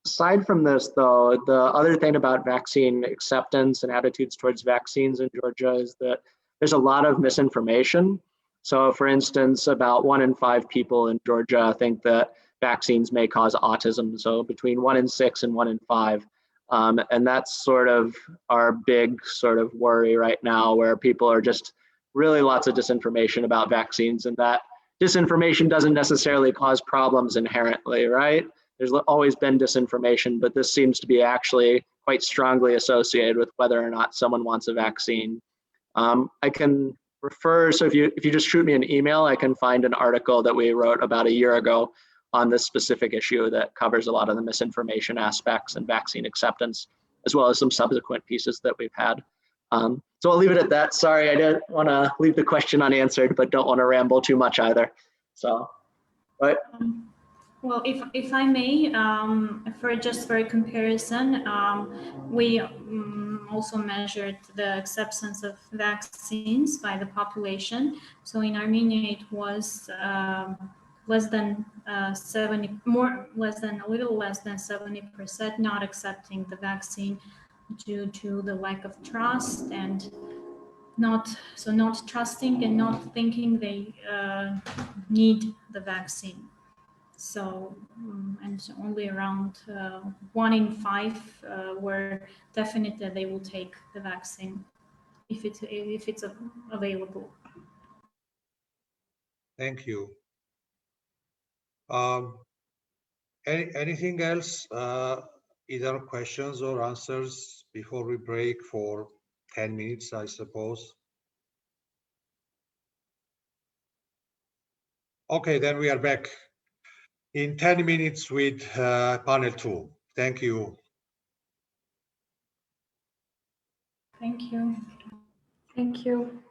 Aside from this, though, the other thing about vaccine acceptance and attitudes towards vaccines in Georgia is that there's a lot of misinformation. So, for instance, about 1 in 5 people in Georgia think that vaccines may cause autism. So between 1 in 6 and 1 in 5. And that's sort of our big sort of worry right now, where people are just really lots of disinformation about vaccines, and that disinformation doesn't necessarily cause problems inherently, right? There's always been disinformation, but this seems to be actually quite strongly associated with whether or not someone wants a vaccine. I can refer, so if you just shoot me an email, I can find an article that we wrote about a year ago on this specific issue that covers a lot of the misinformation aspects and vaccine acceptance, as well as some subsequent pieces that we've had. So I'll leave it at that. Sorry, I didn't want to leave the question unanswered, but don't want to ramble too much either. So, but. Well, if I may, for a comparison, we also measured the acceptance of vaccines by the population. So in Armenia, it was less than a little less than 70% not accepting the vaccine due to the lack of trust and not trusting and not thinking they need the vaccine. So, and only around 1 in 5 were definite that they will take the vaccine if it's available. Thank you. Anything else? Either questions or answers before we break for 10 minutes, I suppose. Okay, then we are back in 10 minutes with panel 2. Thank you. Thank you. Thank you.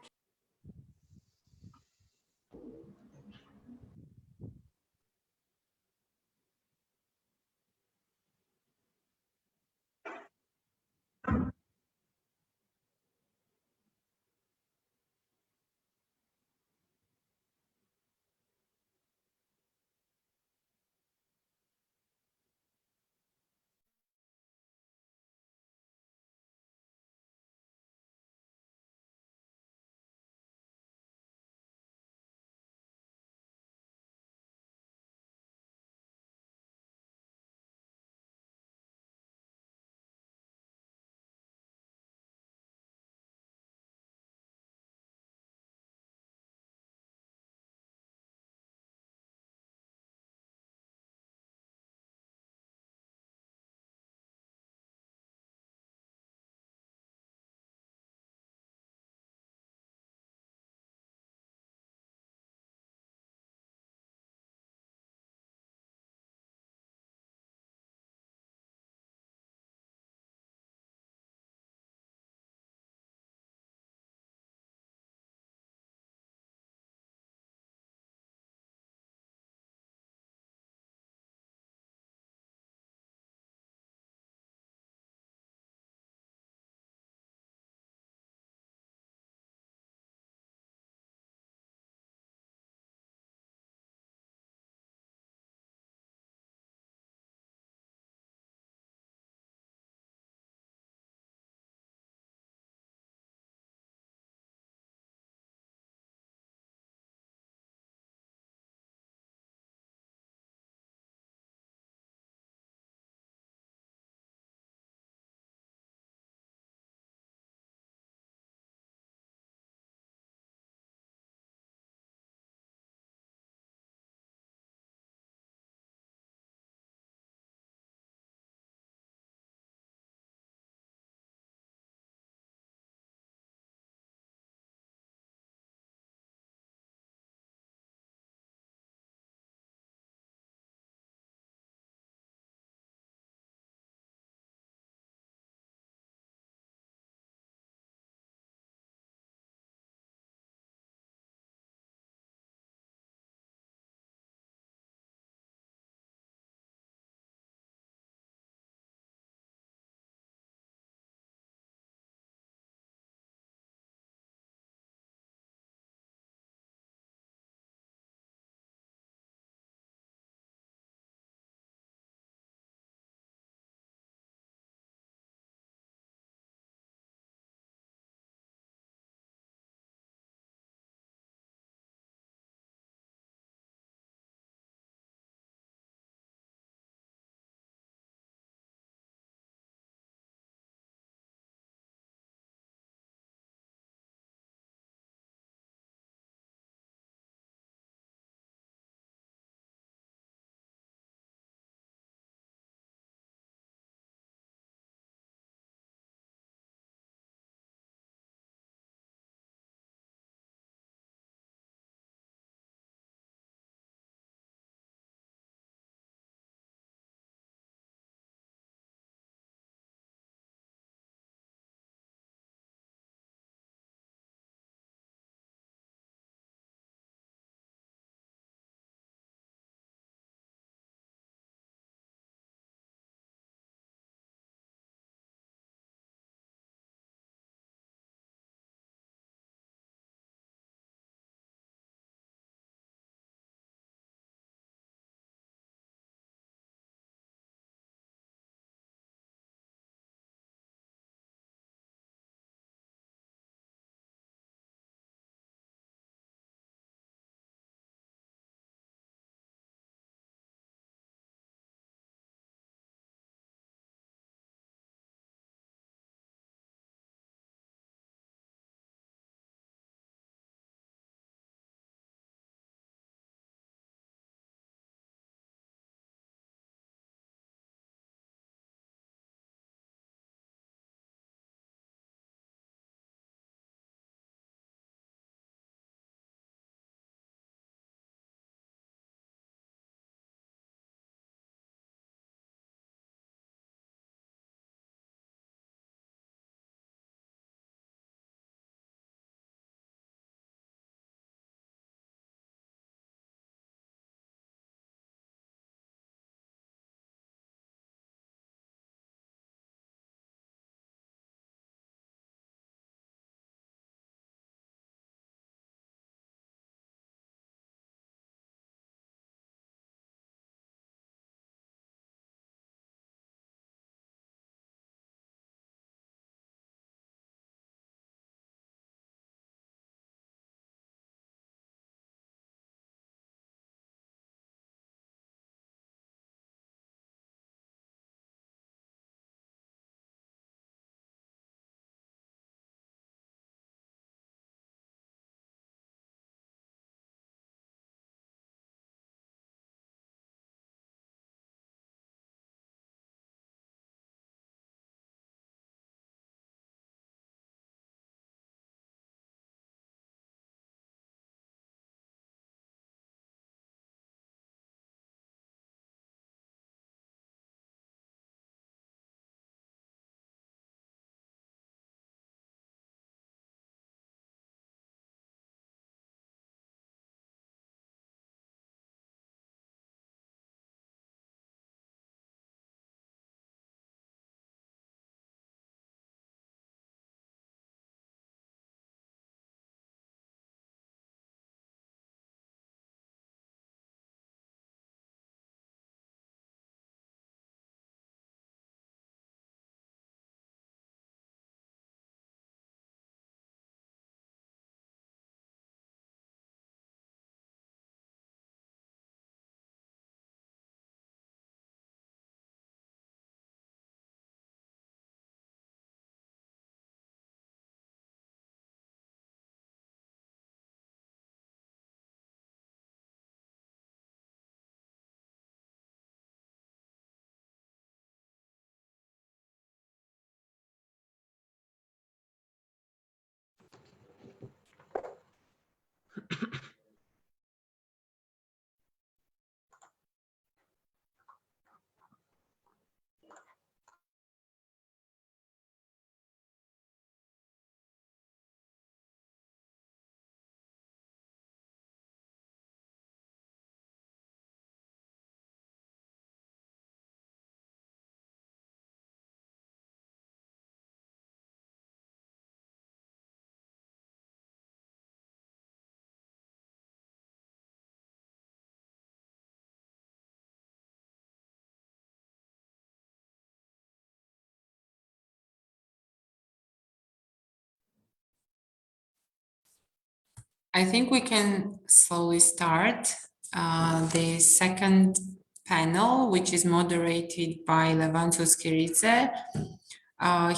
I think we can slowly start the second panel, which is moderated by Levan Skiridze.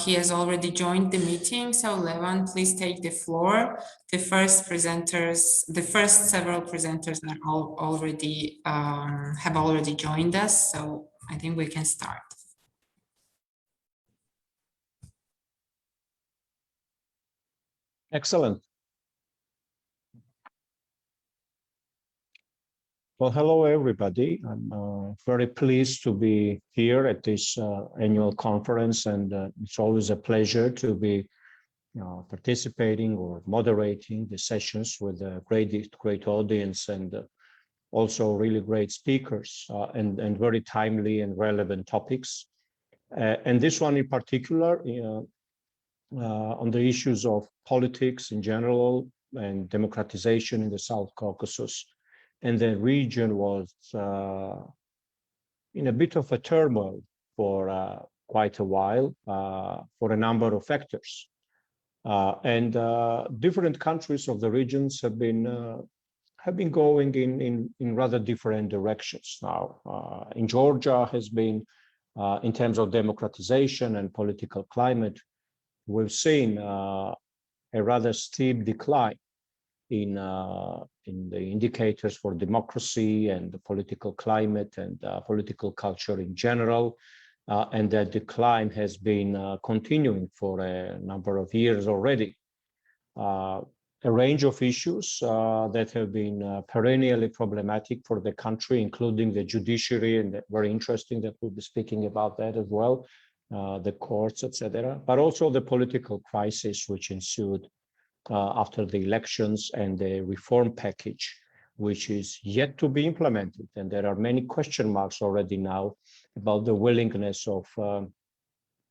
He has already joined the meeting, so Levan, please take the floor. The first several presenters are already have already joined us, so I think we can start. Excellent. Well, hello, everybody. I'm very pleased to be here at this annual conference, and it's always a pleasure to be participating or moderating the sessions with a great audience and also really great speakers and very timely and relevant topics. And this one in particular, on the issues of politics in general and democratization in the South Caucasus. And the region was in a bit of a turmoil for quite a while for a number of factors. And different countries of the regions have been going in rather different directions now. In Georgia has been, in terms of democratization and political climate, we've seen a rather steep decline in the indicators for democracy and the political climate and political culture in general. And that decline has been continuing for a number of years already. A range of issues that have been perennially problematic for the country, including the judiciary, and very interesting that we'll be speaking about that as well, the courts, etc., but also the political crisis which ensued after the elections and the reform package, which is yet to be implemented. And there are many question marks already now about the willingness of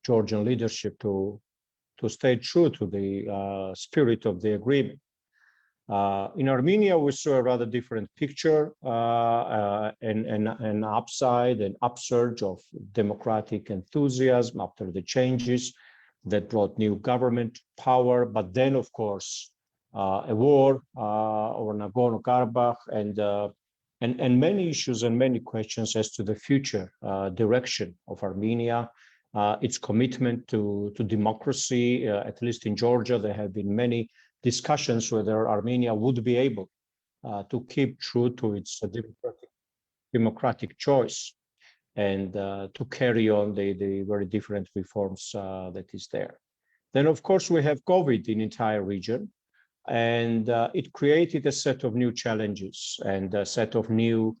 Georgian leadership to stay true to the spirit of the agreement. In Armenia, we saw a rather different picture, an upside, an upsurge of democratic enthusiasm after the changes that brought new government power, but then, of course, a war over Nagorno-Karabakh and many issues and many questions as to the future direction of Armenia, its commitment to democracy. At least in Georgia, there have been many discussions whether Armenia would be able to keep true to its democratic choice and to carry on the very different reforms that is there. Then, of course, we have COVID in the entire region, and it created a set of new challenges and a set of new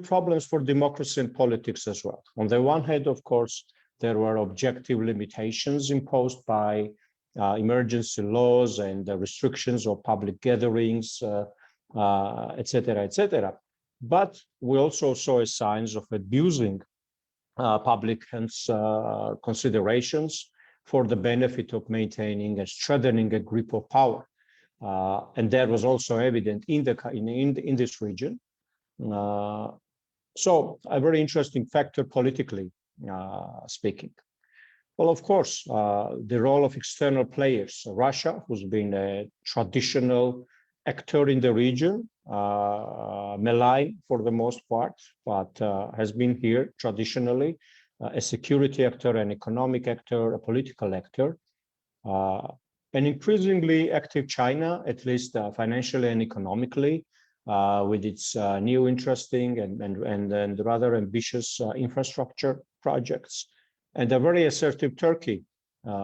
problems for democracy and politics as well. On the one hand, of course, there were objective limitations imposed by emergency laws and restrictions of public gatherings, etc., etc. But we also saw signs of abusing public considerations for the benefit of maintaining and strengthening a grip of power. And that was also evident in this region. So a very interesting factor politically speaking. Well, of course, the role of external players, Russia, who's been a traditional actor in the region, malign for the most part, but has been here traditionally, a security actor, an economic actor, a political actor, an increasingly active China, at least financially and economically, with its new interesting and rather ambitious infrastructure projects, and a very assertive Turkey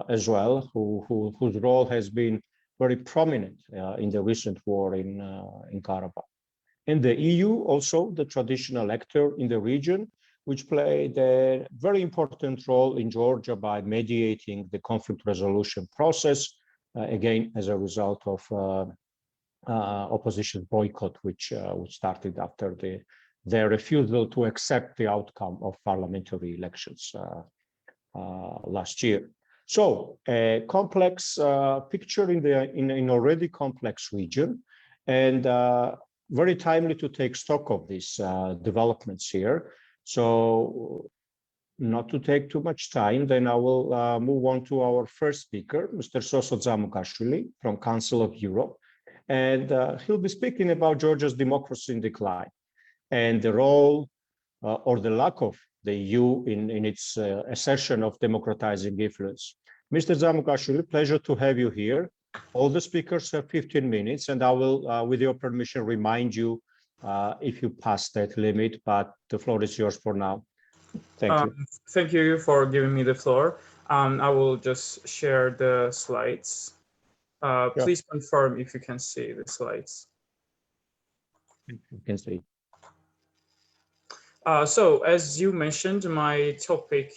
as well, whose role has been very prominent in the recent war in Karabakh. And the EU, also the traditional actor in the region, which played a very important role in Georgia by mediating the conflict resolution process, again, as a result of opposition boycott, which started after their refusal to accept the outcome of parliamentary elections last year. So a complex picture in already complex region, and very timely to take stock of these developments here. So not to take too much time, then I will move on to our first speaker, Mr. Soso Zamukashvili from Council of Europe. And he'll be speaking about Georgia's democracy in decline and the role or the lack of the EU in its assertion of democratizing influence. Mr. Zamukashvili, pleasure to have you here. All the speakers have 15 minutes, and I will, with your permission, remind you if you pass that limit, but the floor is yours for now. Thank you. Thank you for giving me the floor. I will just share the slides. Please confirm if you can see the slides. You can see. So, as you mentioned, my topic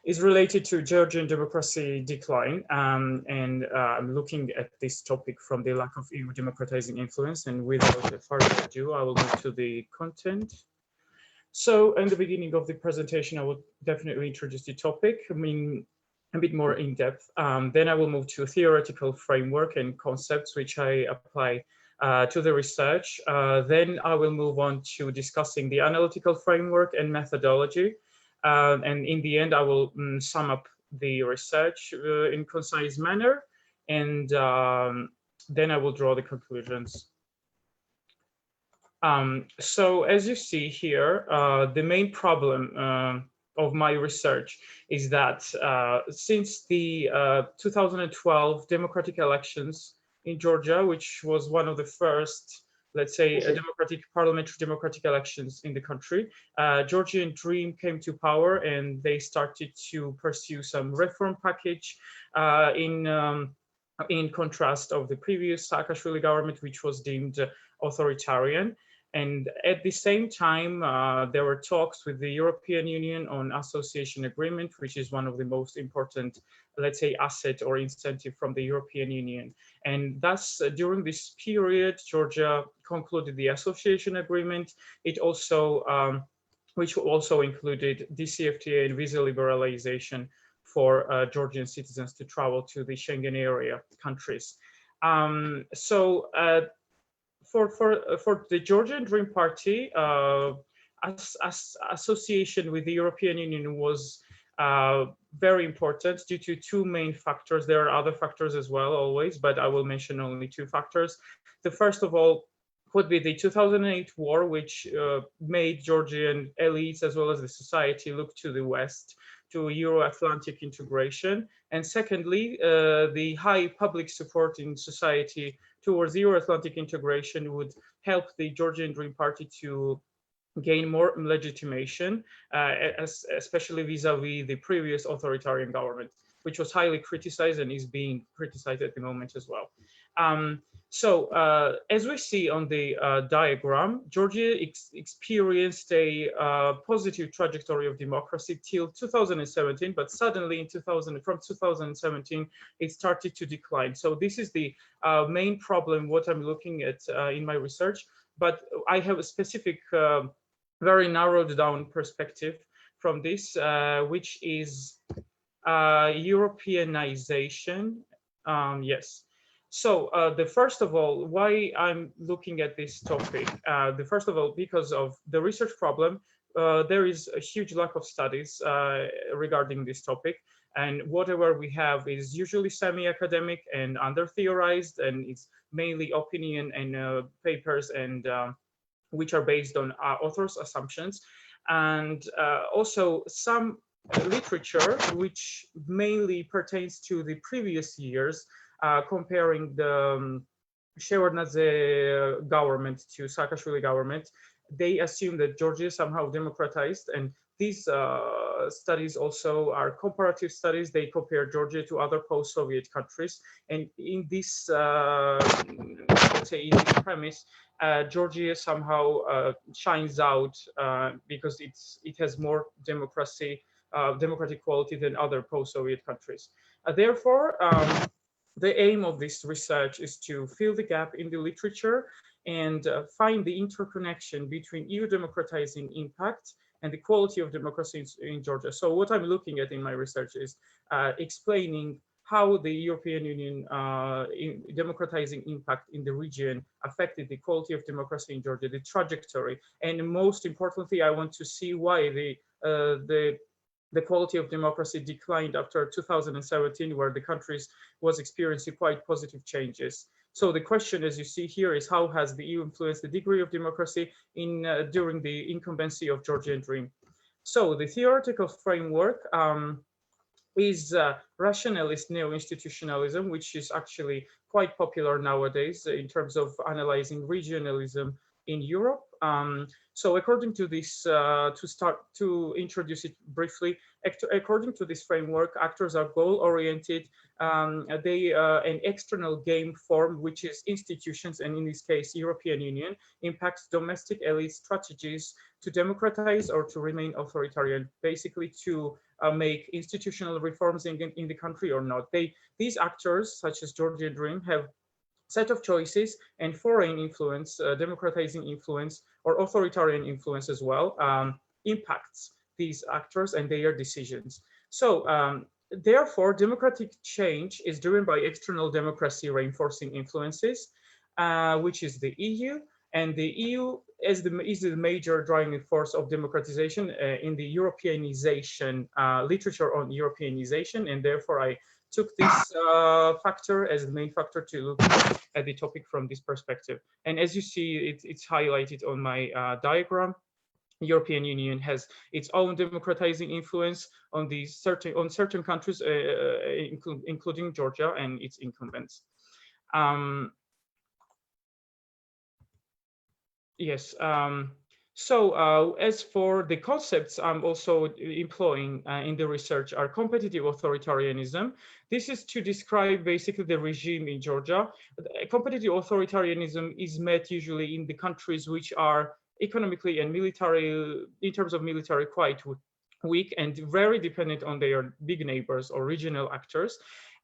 is related to Georgian democracy decline, and I'm looking at this topic from the lack of EU democratizing influence. And without further ado, I will move to the content. So, in the beginning of the presentation, I will definitely introduce the topic, I mean, a bit more in depth. Then I will move to theoretical framework and concepts which I apply to the research. Then I will move on to discussing the analytical framework and methodology. And in the end, I will sum up the research in concise manner. And then I will draw the conclusions. So as you see here, the main problem of my research is that since the 2012 democratic elections in Georgia, which was one of the first, let's say, parliamentary democratic elections in the country, Georgian Dream came to power, and they started to pursue some reform package in contrast of the previous Saakashvili government, which was deemed authoritarian. And at the same time, there were talks with the European Union on association agreement, which is one of the most important, let's say, asset or incentive from the European Union. And thus, during this period, Georgia concluded the association agreement. It also, which also included DCFTA and visa liberalization for Georgian citizens to travel to the Schengen area countries. For the Georgian Dream Party, association with the European Union was very important due to two main factors. There are other factors as well, always, but I will mention only two factors. The first of all would be the 2008 war, which made Georgian elites as well as the society look to the West, to Euro-Atlantic integration. And secondly, the high public support in society towards Euro-Atlantic integration would help the Georgian Dream Party to gain more legitimation, especially vis-a-vis the previous authoritarian government, which was highly criticized and is being criticized at the moment as well. As we see on the diagram, Georgia experienced a positive trajectory of democracy till 2017, but suddenly from 2017, it started to decline. So this is the main problem, what I'm looking at in my research, but I have a specific, very narrowed down perspective from this, which is Europeanization, yes. So the first of all, why I'm looking at this topic, the first of all, because of the research problem, there is a huge lack of studies regarding this topic. And whatever we have is usually semi-academic and under-theorized, and it's mainly opinion and papers and which are based on authors' assumptions. And also some literature, which mainly pertains to the previous years, comparing the Shevardnadze government to Saakashvili government, they assume that Georgia is somehow democratized, and these studies also are comparative studies. They compare Georgia to other post-Soviet countries, and in this, let's say, in this premise, Georgia somehow shines out because it has more democratic quality than other post-Soviet countries. Therefore, the aim of this research is to fill the gap in the literature and find the interconnection between EU democratizing impact and the quality of democracy in Georgia. So what I'm looking at in my research is explaining how the European Union democratizing impact in the region affected the quality of democracy in Georgia, the trajectory, and most importantly, I want to see why the quality of democracy declined after 2017, where the country was experiencing quite positive changes. So the question, as you see here, is how has the EU influenced the degree of democracy during the incumbency of Georgian Dream? So the theoretical framework is rationalist neo-institutionalism, which is actually quite popular nowadays in terms of analyzing regionalism in Europe. So according to this, to introduce it briefly, according to this framework, actors are goal-oriented. An external game form, which is institutions, and in this case, European Union, impacts domestic elite strategies to democratize or to remain authoritarian, basically to make institutional reforms in the country or not. These actors, such as Georgian Dream, have set of choices, and foreign influence, democratizing influence, or authoritarian influence as well, impacts these actors and their decisions. So therefore, democratic change is driven by external democracy reinforcing influences, which is the EU, and the EU is the major driving force of democratization in the Europeanization literature on Europeanization, and therefore I took this factor as the main factor to look at the topic from this perspective. And as you see, it's highlighted on my diagram. European Union has its own democratizing influence on certain countries, including Georgia and its incumbents. Yes. So as for the concepts I'm also employing in the research are competitive authoritarianism. This is to describe basically the regime in Georgia. Competitive authoritarianism is met usually in the countries which are economically and military, in terms of military, quite weak and very dependent on their big neighbors or regional actors.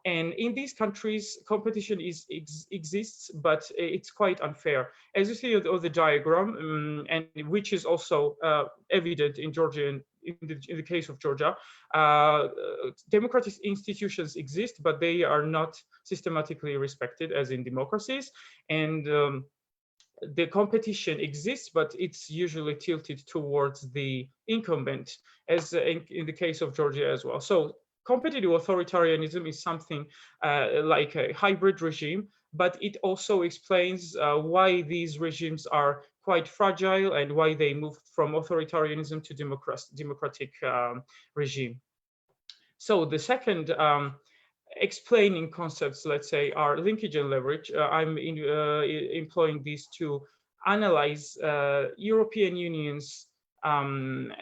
And in these countries, competition exists, but it's quite unfair. As you see on the diagram, and which is also evident in Georgia, in the case of Georgia, democratic institutions exist, but they are not systematically respected as in democracies. And the competition exists, but it's usually tilted towards the incumbent, as in the case of Georgia as well. So competitive authoritarianism is something like a hybrid regime, but it also explains why these regimes are quite fragile and why they moved from authoritarianism to democratic regime. So the second explaining concepts, let's say, are linkage and leverage. I'm employing these to analyze European Union's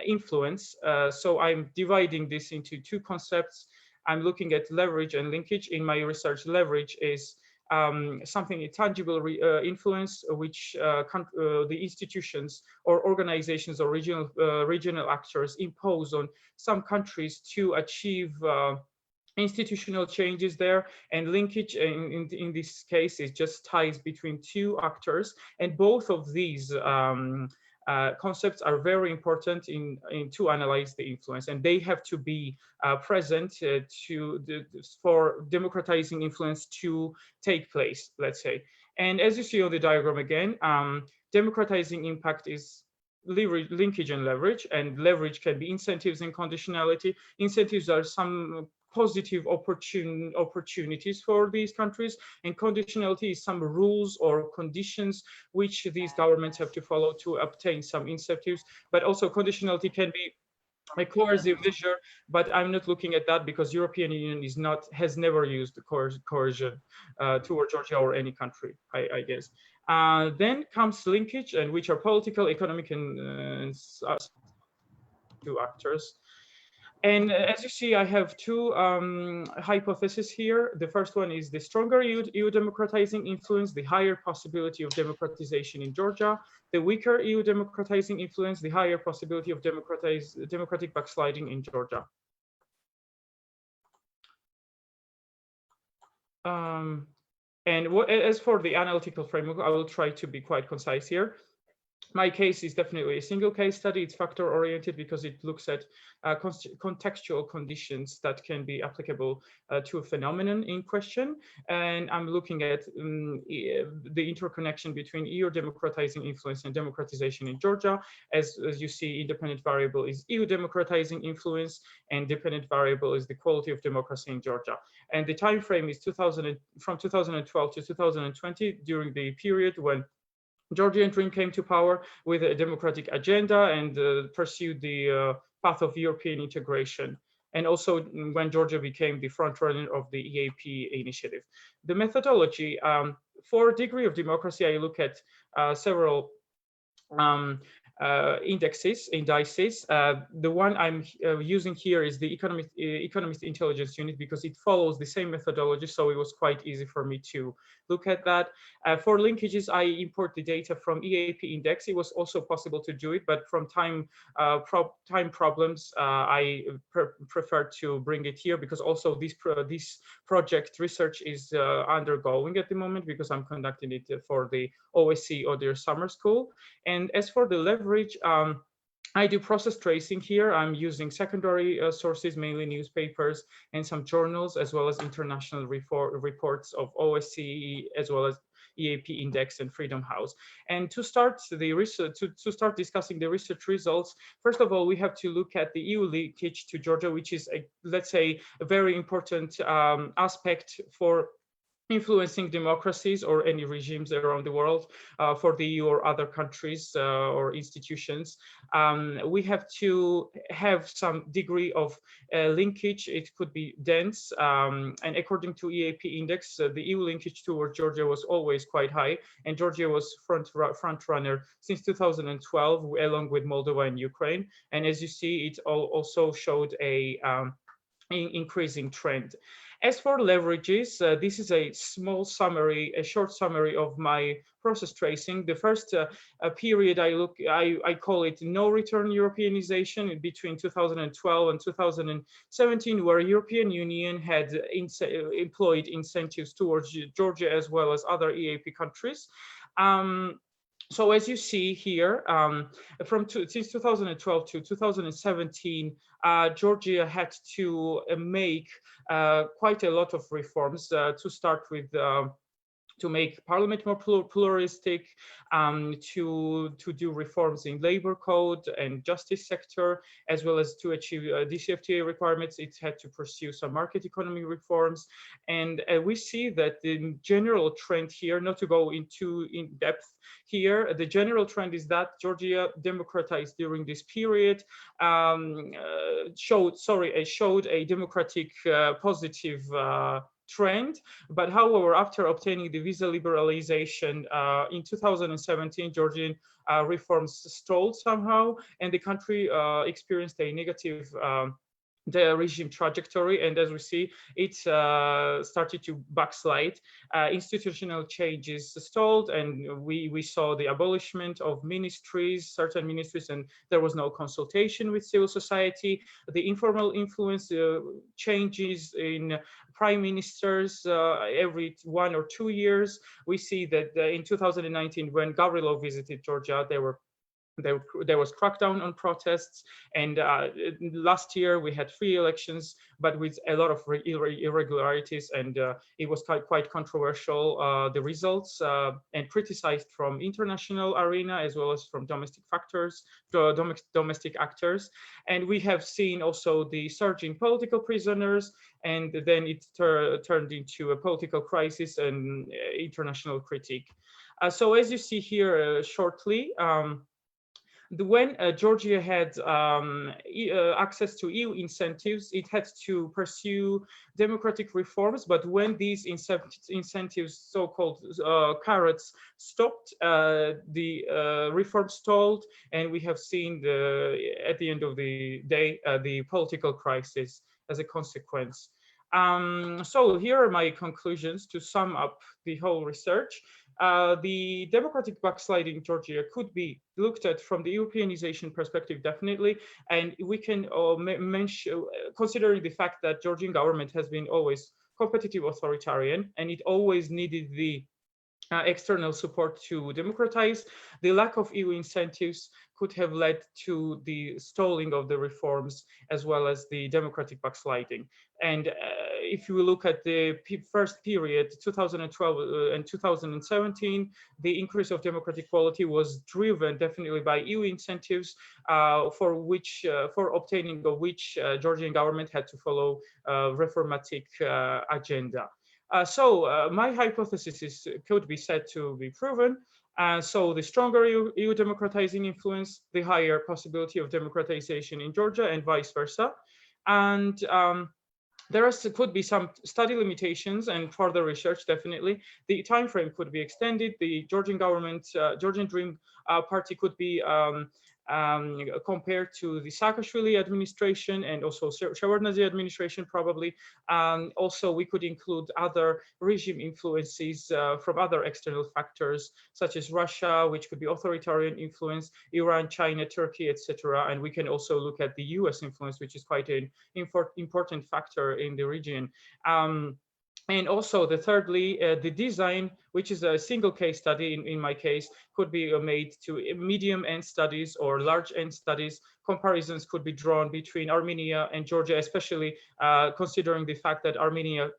influence. So I'm dividing this into two concepts. I'm looking at leverage and linkage. In my research, leverage is something, a tangible influence which the institutions or organizations or regional actors impose on some countries to achieve institutional changes there. And linkage in this case is just ties between two actors, and both of these concepts are very important to analyze the influence, and they have to be present for democratizing influence to take place, let's say. And as you see on the diagram again, democratizing impact is linkage and leverage can be incentives and conditionality. Incentives are some positive opportunities for these countries, and conditionality is some rules or conditions which these governments have to follow to obtain some incentives. But also conditionality can be a coercive measure, but I'm not looking at that because European Union has never used coercion toward Georgia or any country, I guess. Then comes linkage, and which are political, economic, and two actors. And as you see, I have two hypotheses here. The first one is the stronger EU democratizing influence, the higher possibility of democratization in Georgia. The weaker EU democratizing influence, the higher possibility of democratic backsliding in Georgia. As for the analytical framework, I will try to be quite concise here. My case is definitely a single case study. It's factor oriented because it looks at contextual conditions that can be applicable to a phenomenon in question. And I'm looking at the interconnection between EU democratizing influence and democratization in Georgia. As you see, independent variable is EU democratizing influence, and dependent variable is the quality of democracy in Georgia. And the time frame is from 2012 to 2020, during the period when Georgian Dream came to power with a democratic agenda and pursued the path of European integration. And also when Georgia became the frontrunner of the EAP initiative. The methodology, for degree of democracy, I look at several indices. The one I'm using here is the Economist Intelligence Unit because it follows the same methodology, so it was quite easy for me to look at that. For linkages, I import the data from EAP index. It was also possible to do it, but from time problems, I prefer to bring it here because also this project research is undergoing at the moment because I'm conducting it for the OSCE or their summer school. And as for the leverage, I do process tracing here. I'm using secondary sources, mainly newspapers and some journals, as well as international reports of OSCE, as well as EAP Index and Freedom House. And to start the research, to start discussing the research results, first of all, we have to look at the EU linkage to Georgia, which is, let's say, a very important aspect for influencing democracies or any regimes around the world for the EU or other countries or institutions. We have to have some degree of linkage. It could be dense, and according to EAP index, the EU linkage toward Georgia was always quite high, and Georgia was front runner since 2012, along with Moldova and Ukraine. And as you see, it also showed a increasing trend. As for leverages, this is a small summary, a short summary of my process tracing. The first period I call it no return Europeanization between 2012 and 2017, where European Union had employed incentives towards Georgia as well as other EAP countries. So as you see here, since 2012 to 2017, Georgia had to make quite a lot of reforms to start with. To make parliament more pluralistic, to do reforms in labor code and justice sector, as well as to achieve DCFTA requirements. It had to pursue some market economy reforms. And we see that the general trend here, not to go into in depth here, the general trend is that Georgia democratized during this period, showed a democratic positive trend. But however, after obtaining the visa liberalization in 2017, Georgian reforms stalled somehow, and the country experienced a negative the regime trajectory, and as we see, it started to backslide. Institutional changes stalled, and we saw the abolishment of ministries, certain ministries, and there was no consultation with civil society. The informal influence changes in prime ministers every 1 or 2 years. We see that in 2019, when Gavrilov visited Georgia, there was crackdown on protests, and last year we had free elections, but with a lot of irregularities, and it was quite controversial, the results, and criticized from international arena as well as from domestic actors. And we have seen also the surging political prisoners, and then it turned into a political crisis and international critique. So as you see here shortly, when Georgia had access to EU incentives, it had to pursue democratic reforms. But when these incentives, so-called carrots, stopped, the reform stalled, and we have seen at the end of the day the political crisis as a consequence. So here are my conclusions to sum up the whole research. The democratic backsliding in Georgia could be looked at from the Europeanization perspective, definitely, and we can mention, considering the fact that Georgian government has been always competitive authoritarian, and it always needed the external support to democratize. The lack of EU incentives could have led to the stalling of the reforms as well as the democratic backsliding. And if you look at the first period, 2012 and 2017, the increase of democratic quality was driven definitely by EU incentives, for obtaining of which Georgian government had to follow reformatic agenda. So my hypothesis could be said to be proven. So the stronger EU democratizing influence, the higher possibility of democratization in Georgia and vice versa. And there could be some study limitations and further research, definitely. The time frame could be extended. The Georgian government, Georgian Dream Party could be compared to the Saakashvili administration and also Shevardnadze administration, probably. Also, we could include other regime influences from other external factors, such as Russia, which could be authoritarian influence, Iran, China, Turkey, etc. And we can also look at the US influence, which is quite an important factor in the region. And also, thirdly, the design, which is a single case study in my case, could be made to medium end studies or large end studies. Comparisons could be drawn between Armenia and Georgia, especially considering the fact that Armenia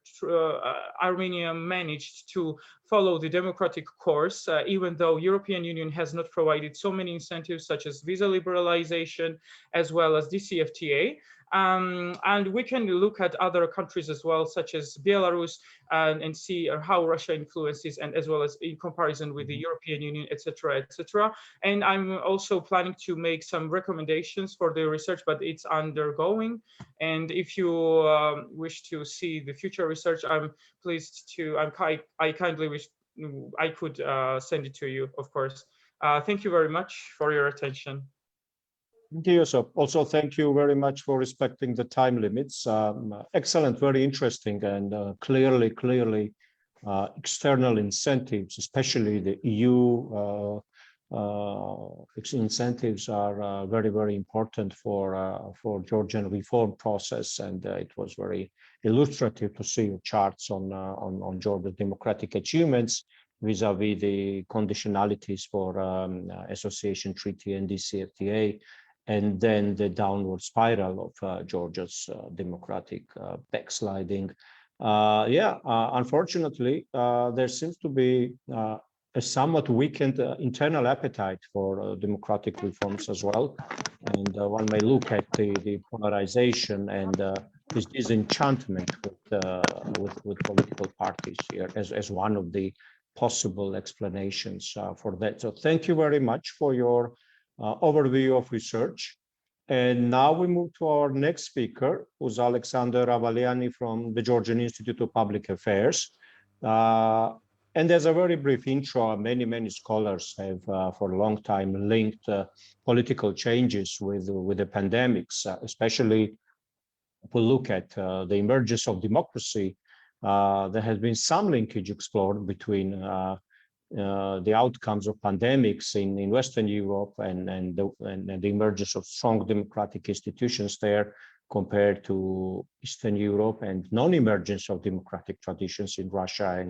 managed to follow the democratic course, even though European Union has not provided so many incentives such as visa liberalization as well as DCFTA. And we can look at other countries as well, such as Belarus, and see how Russia influences, and as well as in comparison with the European Union, etc., etc. And I'm also planning to make some recommendations for the research, but it's undergoing. And if you wish to see the future research, I'm pleased to. I kindly wish I could send it to you, of course. Thank you very much for your attention. Thank you. So also thank you very much for respecting the time limits. Excellent, very interesting, and clearly external incentives, especially the EU incentives, are very important for Georgian reform process, and it was very illustrative to see charts on Georgia's democratic achievements vis-a-vis the conditionalities for association treaty and DCFTA, and then the downward spiral of Georgia's democratic backsliding. Unfortunately, there seems to be a somewhat weakened internal appetite for democratic reforms as well. And one may look at the polarization and this disenchantment with political parties here as one of the possible explanations for that. So thank you very much for your overview of research. And now we move to our next speaker, who's Alexander Avaliani from the Georgian Institute of Public Affairs. And as a very brief intro, many scholars have for a long time linked political changes with the pandemics, especially if we look at the emergence of democracy. There has been some linkage explored between the outcomes of pandemics in Western Europe and the emergence of strong democratic institutions there compared to Eastern Europe, and non-emergence of democratic traditions in Russia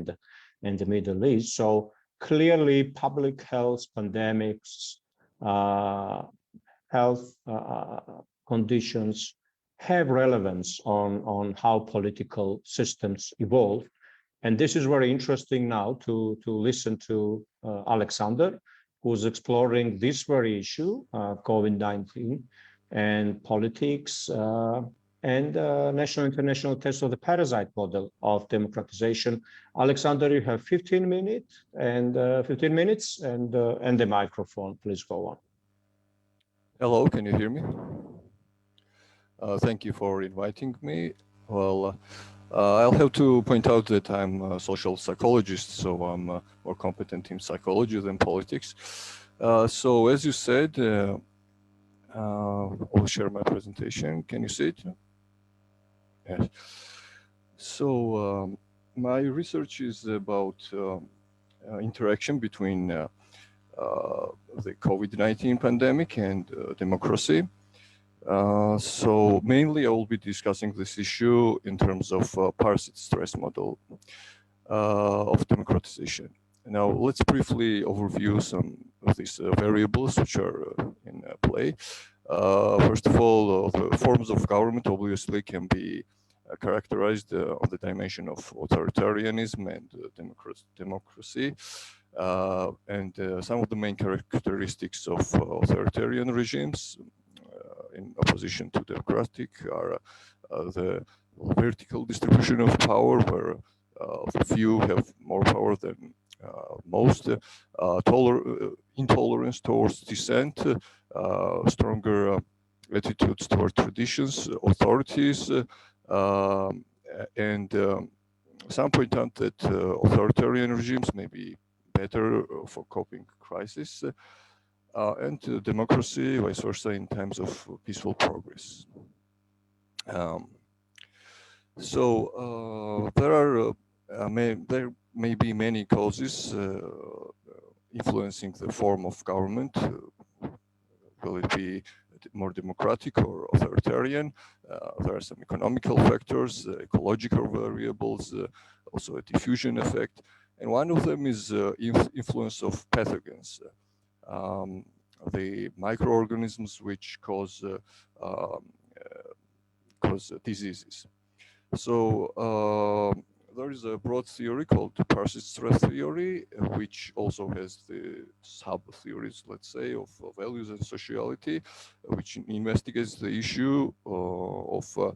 and the Middle East. So clearly public health, pandemics, health conditions have relevance on how political systems evolve. And this is very interesting now to listen to Alexander, who's exploring this very issue, COVID-19 and politics and national international test of the parasite model of democratization. Alexander, you have 15 minutes and the microphone. Please go on. Hello, can you hear me? Thank you for inviting me. Well, I'll have to point out that I'm a social psychologist, so I'm more competent in psychology than politics. So as you said, I'll share my presentation. Can you see it? Yes. So my research is about interaction between the COVID-19 pandemic and democracy. So mainly I will be discussing this issue in terms of Parasite stress model of democratization. Now let's briefly overview some of these variables which are in play. First of all, the forms of government obviously can be characterized on the dimension of authoritarianism and democracy. And some of the main characteristics of authoritarian regimes in opposition to democratic are the vertical distribution of power, where the few have more power than most, intolerance towards dissent, stronger attitudes toward traditions, authorities, and some point out that authoritarian regimes may be better for coping crisis, and democracy, vice versa, in times of peaceful progress. There may be many causes influencing the form of government. Will it be more democratic or authoritarian? There are some economical factors, ecological variables, also a diffusion effect. And one of them is influence of pathogens. The microorganisms which cause diseases. So there is a broad theory called Parasite stress theory, which also has the sub-theories, let's say, of values and sociality, which investigates the issue of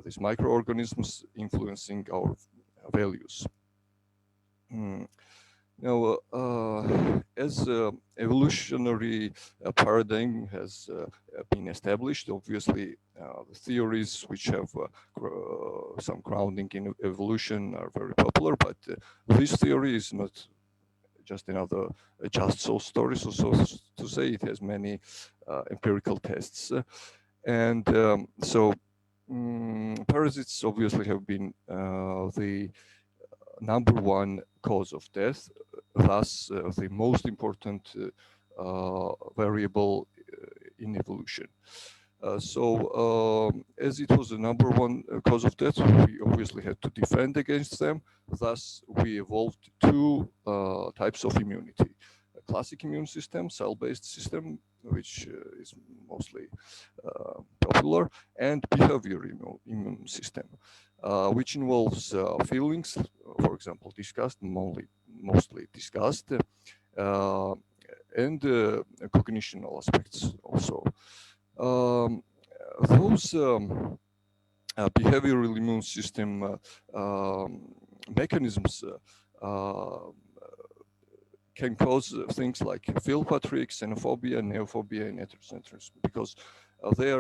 these microorganisms influencing our values. Now, as evolutionary paradigm has been established, obviously the theories which have some grounding in evolution are very popular, but this theory is not just another just so story, so to say. It has many empirical tests. And so parasites obviously have been the number one cause of death, thus the most important variable in evolution. As it was the number one cause of death, we obviously had to defend against them. Thus, we evolved two types of immunity: a classic immune system, cell-based system, which is mostly popular, and behavioral immune system, which involves feelings, for example, disgust, mostly disgust, and cognitional aspects also. Those behavioral immune system mechanisms can cause things like philpatry, xenophobia, neophobia, and ethnocentrism, because they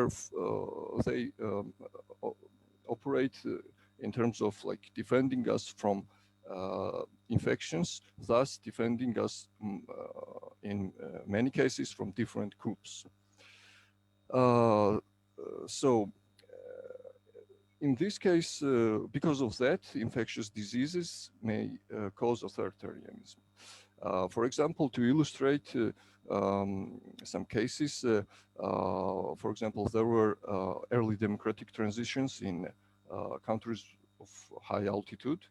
operate in terms of like defending us from infections, thus defending us in many cases from different groups. In this case, because of that, infectious diseases may cause authoritarianism. For example, to illustrate some cases, for example, there were early democratic transitions in countries of high altitude.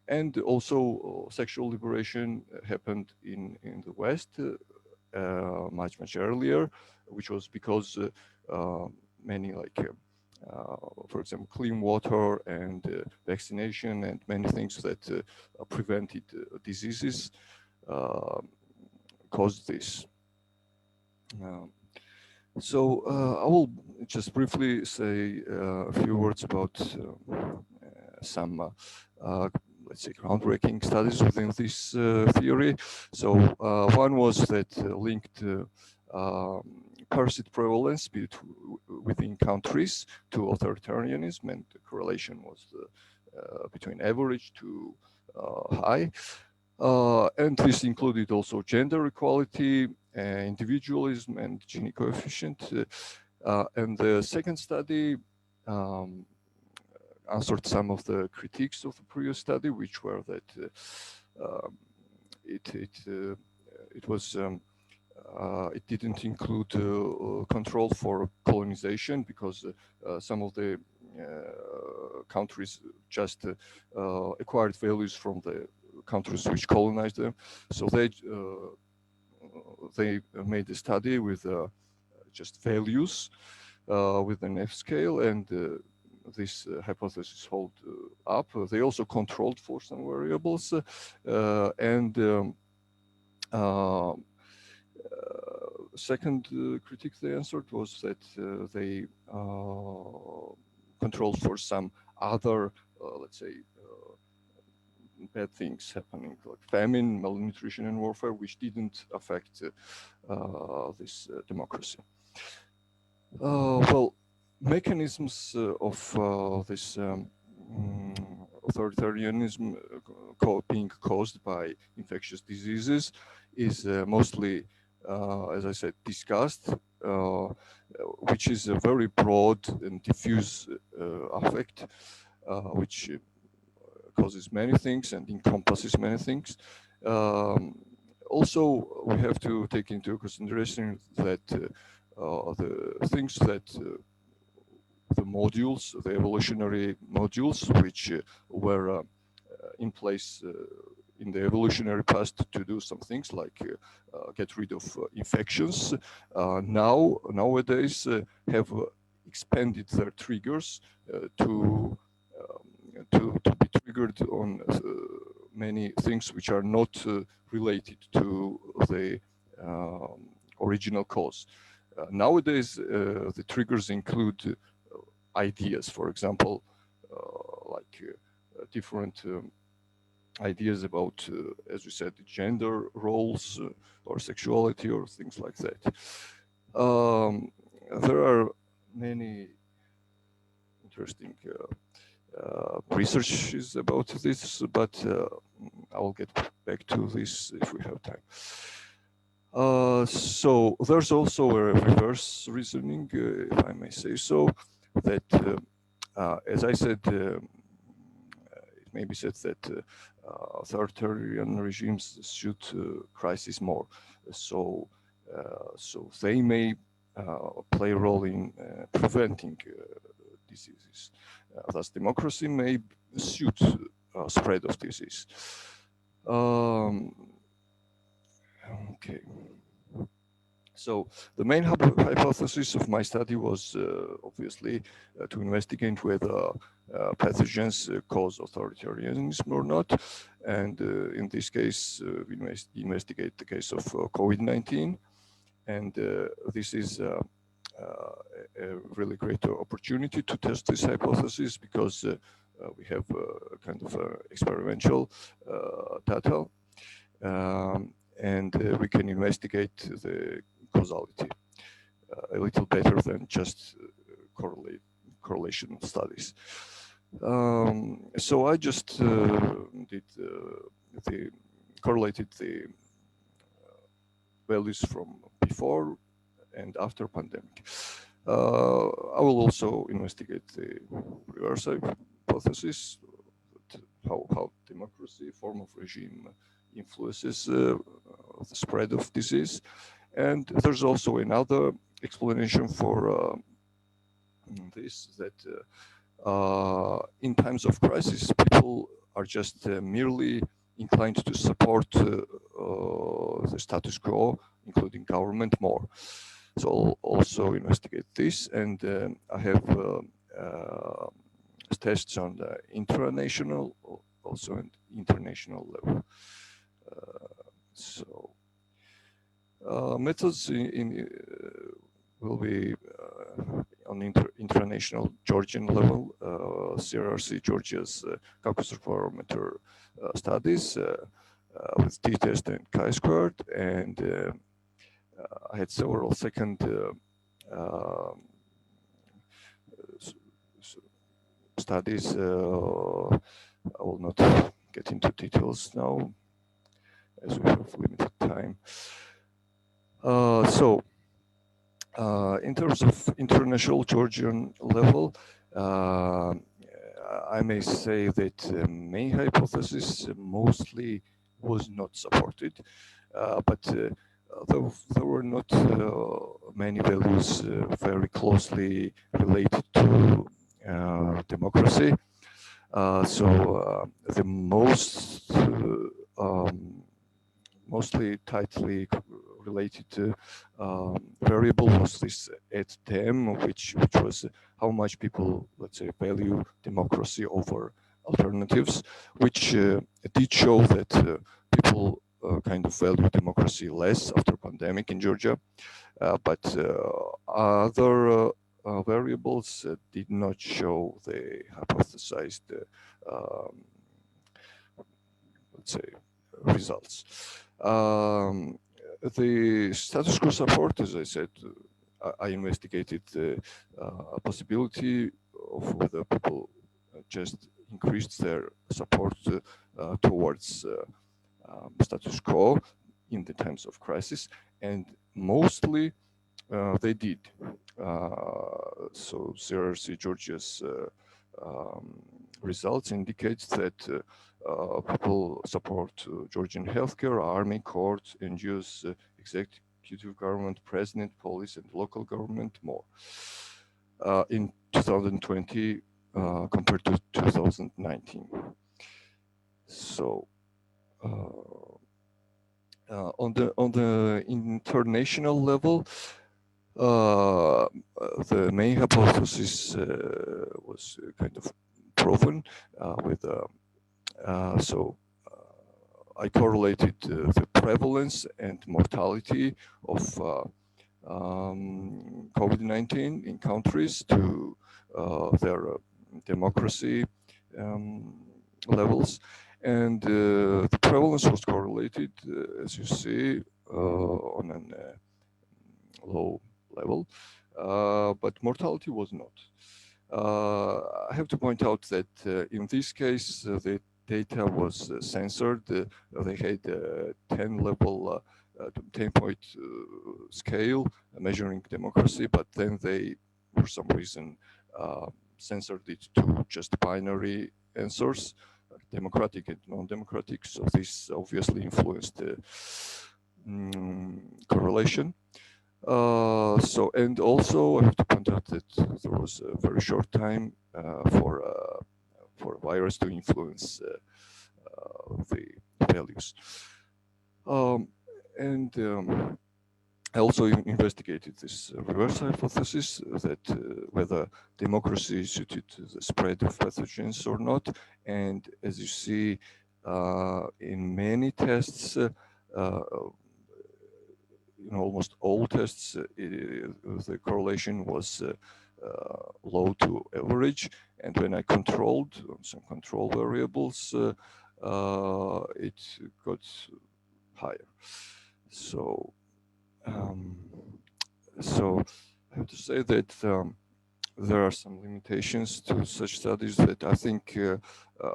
And also sexual liberation happened in the West much earlier, which was because many for example, clean water and vaccination and many things that prevented diseases caused this. I will just briefly say a few words about some let's say, groundbreaking studies within this theory. So one was that linked parasite prevalence within countries to authoritarianism, and the correlation was between average to high. And this included also gender equality, individualism, and Gini coefficient. And the second study answered some of the critiques of the previous study, which were that it didn't include control for colonization, because some of the countries just acquired values from the countries which colonized them. So they made a study with just values with an F scale, and this hypothesis held up. They also controlled for some variables, and second critique they answered was that they controlled for some other, let's say, bad things happening, like famine, malnutrition, and warfare, which didn't affect this democracy. Well, mechanisms of this authoritarianism being caused by infectious diseases is mostly, as I said, discussed, which is a very broad and diffuse effect, which causes many things and encompasses many things. Also, we have to take into consideration that the things that the modules, the evolutionary modules, which were in place in the evolutionary past to do some things like get rid of infections, nowadays have expanded their triggers to be triggered on many things which are not related to the original cause. Nowadays, the triggers include ideas, for example, like different ideas about, as we said, gender roles or sexuality or things like that. There are many interesting researches about this, but I'll get back to this if we have time. So there's also a reverse reasoning, if I may say so, that, as I said, it may be said that authoritarian regimes should crisis more. So they may play a role in preventing diseases. Thus, democracy may suit spread of disease. Okay. So the main hypothesis of my study was obviously to investigate whether pathogens cause authoritarianism or not. And in this case, we investigate the case of COVID-19. And this is a really great opportunity to test this hypothesis, because we have kind of experimental data. And we can investigate the causality a little better than just correlation studies. So I just correlated the values from before and after pandemic. I will also investigate the reverse hypothesis, how democracy, form of regime, influences the spread of disease. And there's also another explanation for this, that in times of crisis, people are just merely inclined to support the status quo, including government, more. So I'll also investigate this, and I have tests on the intranational, also an international level. So methods will be on international Georgian level. CRRC-Georgia's Caucasus Barometer studies with t-test and chi-squared, and I had several second studies. I will not get into details now, as we have limited time. In terms of international Georgian level, I may say that the main hypothesis mostly was not supported, but there were not many values very closely related to democracy. The mostly tightly related variable was this at-dem, which was how much people, let's say, value democracy over alternatives, which did show that people kind of value democracy less after pandemic in Georgia, but other variables did not show the hypothesized, let's say, results. The status quo support, as I said, I investigated the possibility of whether people just increased their support towards status quo in the times of crisis, and mostly they did. So CRRC-Georgia's results indicates that people support Georgian healthcare, army, courts, NGOs, executive government, president, police, and local government more in 2020 compared to 2019. So on the international level, the main hypothesis was kind of proven with I correlated the prevalence and mortality of COVID-19 in countries to their democracy levels, and the prevalence was correlated, as you see, on a low level, but mortality was not. I have to point out that in this case, the data was censored. They had a 10-point scale measuring democracy, but then they, for some reason, censored it to just binary answers, democratic and non-democratic. So this obviously influenced the correlation. And also I have to point out that there was a very short time for a virus to influence the values. I also investigated this reverse hypothesis that whether democracy is suited to the spread of pathogens or not. And as you see, in many tests, in almost all tests, the correlation was low to average. And when I controlled some control variables, it got higher. So I have to say that there are some limitations to such studies that I think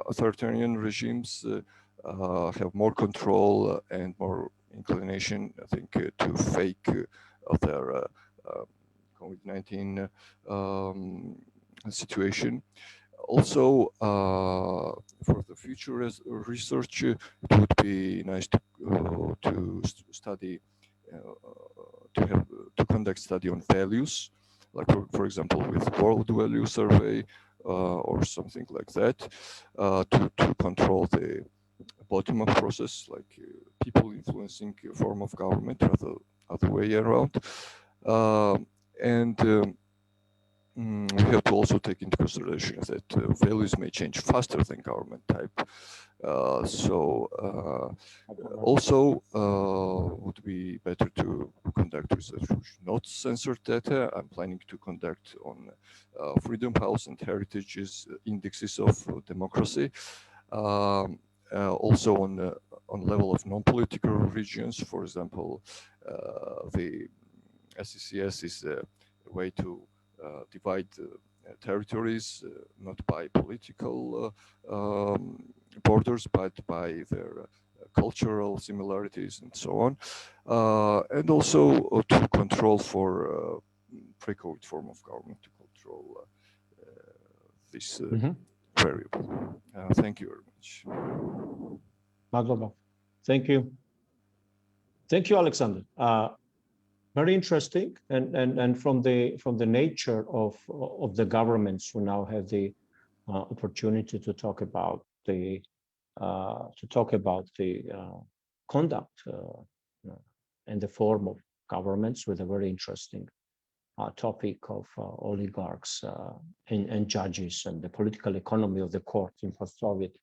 authoritarian regimes have more control and more inclination, I think, to fake their COVID-19 situation. Also, for the future research, it would be nice to study, to conduct study on values, like for example with World Value Survey or something like that, to control the bottom-up process, like people influencing a form of government rather other way around. we have to also take into consideration that values may change faster than government type. Also would be better to conduct research which not censored data. I'm planning to conduct on Freedom House and Heritage's indexes of democracy. Also on level of non-political regions, for example, the SCCS is a way to divide territories not by political borders, but by their cultural similarities and so on, and also to control for pre-COVID form of government to control this variable. Thank you very much. Thank you. Thank you, Alexander. Very interesting, and from the nature of the governments who now have the opportunity to talk about the conduct and the form of governments, with a very interesting topic of oligarchs and judges and the political economy of the court in post-Soviet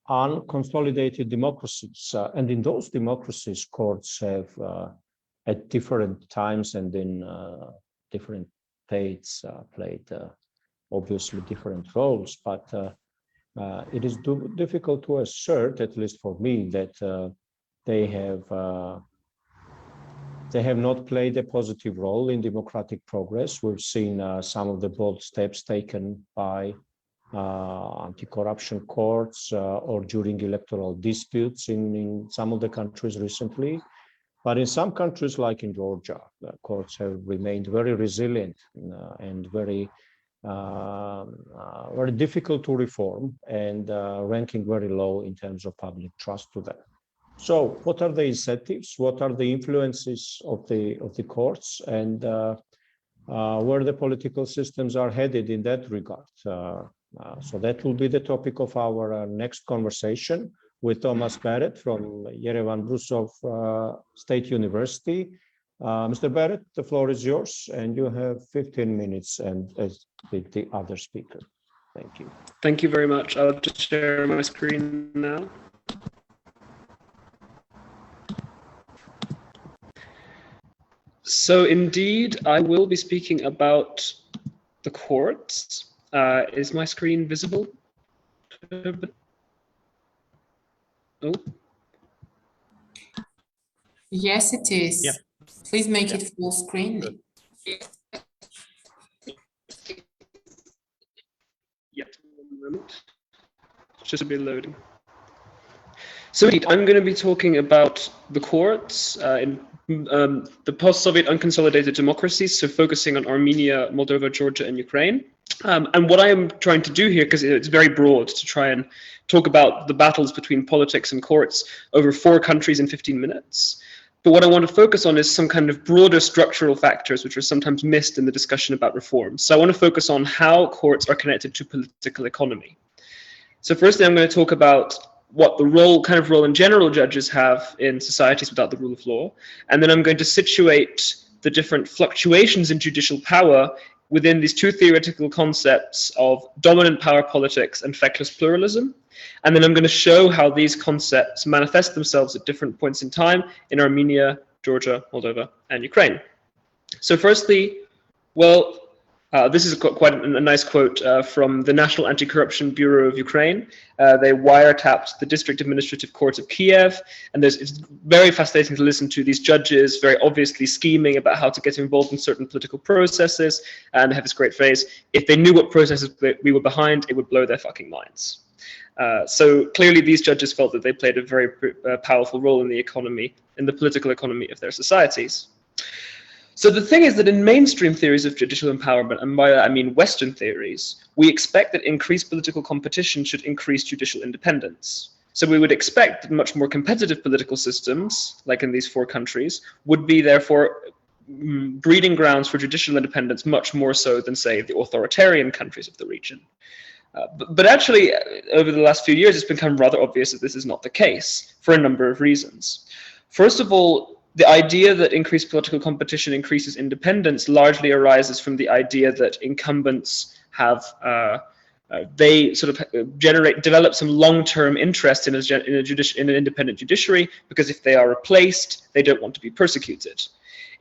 unconsolidated democracies, and in those democracies, courts have at different times and in different states played obviously different roles, but it is difficult to assert, at least for me, that they have not played a positive role in democratic progress. We've seen some of the bold steps taken by anti-corruption courts or during electoral disputes in some of the countries recently. But in some countries, like in Georgia, the courts have remained very resilient and very difficult to reform, and ranking very low in terms of public trust to them. So what are the incentives? What are the influences of the courts, and where the political systems are headed in that regard? So that will be the topic of our next conversation with Thomas Barrett from Yerevan Brusov State University. Mr. Barrett, the floor is yours, and you have 15 minutes, and as with the other speaker. Thank you. Thank you very much. I'll just share my screen now. So indeed, I will be speaking about the courts. Is my screen visible? Oh. Yes, it is. Yeah. Please make it full screen. Yeah, one moment. It's just a bit loading. So indeed, I'm going to be talking about the courts in the post-Soviet unconsolidated democracies, so focusing on Armenia, Moldova, Georgia, and Ukraine. And what I am trying to do here, because it's very broad, to try and talk about the battles between politics and courts over 4 countries in 15 minutes. But what I want to focus on is some kind of broader structural factors which are sometimes missed in the discussion about reforms. So I want to focus on how courts are connected to political economy. So firstly, I'm going to talk about what the role in general judges have in societies without the rule of law. And then I'm going to situate the different fluctuations in judicial power within these 2 theoretical concepts of dominant power politics and feckless pluralism. And then I'm going to show how these concepts manifest themselves at different points in time in Armenia, Georgia, Moldova, and Ukraine. So firstly, well, this is quite a nice quote from the National Anti-Corruption Bureau of Ukraine. They wiretapped the District Administrative Court of Kiev, and it's very fascinating to listen to these judges very obviously scheming about how to get involved in certain political processes, and they have this great phrase: if they knew what processes we were behind, it would blow their fucking minds. So clearly these judges felt that they played a very powerful role in the economy, in the political economy of their societies. So the thing is that in mainstream theories of judicial empowerment, and by that I mean Western theories, we expect that increased political competition should increase judicial independence. So we would expect that much more competitive political systems, like in these 4 countries, would be therefore breeding grounds for judicial independence much more so than, say, the authoritarian countries of the region. But actually, over the last few years, it's become rather obvious that this is not the case for a number of reasons. First of all, The idea that increased political competition increases independence largely arises from the idea that incumbents have they sort of develop some long-term interest in an independent judiciary, because if they are replaced, they don't want to be persecuted.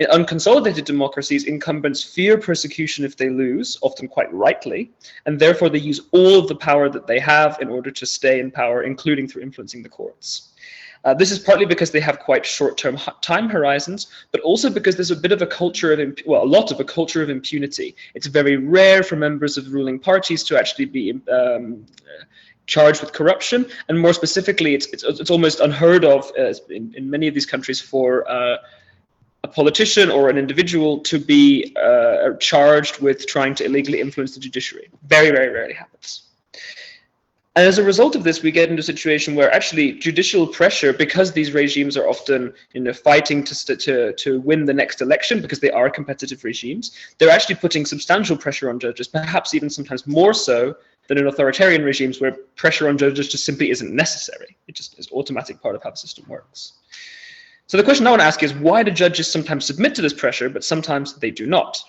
In unconsolidated democracies, incumbents fear persecution if they lose, often quite rightly, and therefore they use all of the power that they have in order to stay in power, including through influencing the courts. This is partly because they have quite short-term time horizons, but also because there's a bit of a culture of, a lot of a culture of impunity. It's very rare for members of ruling parties to actually be charged with corruption, and more specifically, it's almost unheard of in many of these countries for a politician or an individual to be charged with trying to illegally influence the judiciary. Very, very rarely happens. And as a result of this, we get into a situation where actually judicial pressure, because these regimes are often fighting to win the next election, because they are competitive regimes, they're actually putting substantial pressure on judges, perhaps even sometimes more so than in authoritarian regimes where pressure on judges just simply isn't necessary. It just is automatic part of how the system works. So the question I want to ask is, why do judges sometimes submit to this pressure, but sometimes they do not?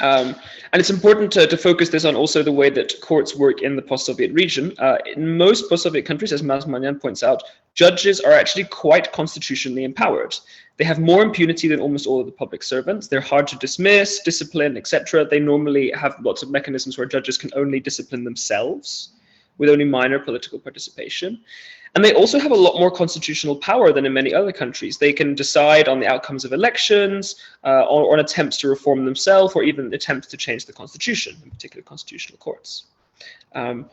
And it's important to focus this on also the way that courts work in the post-Soviet region. In most post-Soviet countries, as Manasyan points out, judges are actually quite constitutionally empowered. They have more impunity than almost all of the public servants. They're hard to dismiss, discipline, etc. They normally have lots of mechanisms where judges can only discipline themselves with only minor political participation. And they also have a lot more constitutional power than in many other countries. They can decide on the outcomes of elections, or on attempts to reform themselves, or even attempts to change the constitution, in particular constitutional courts. And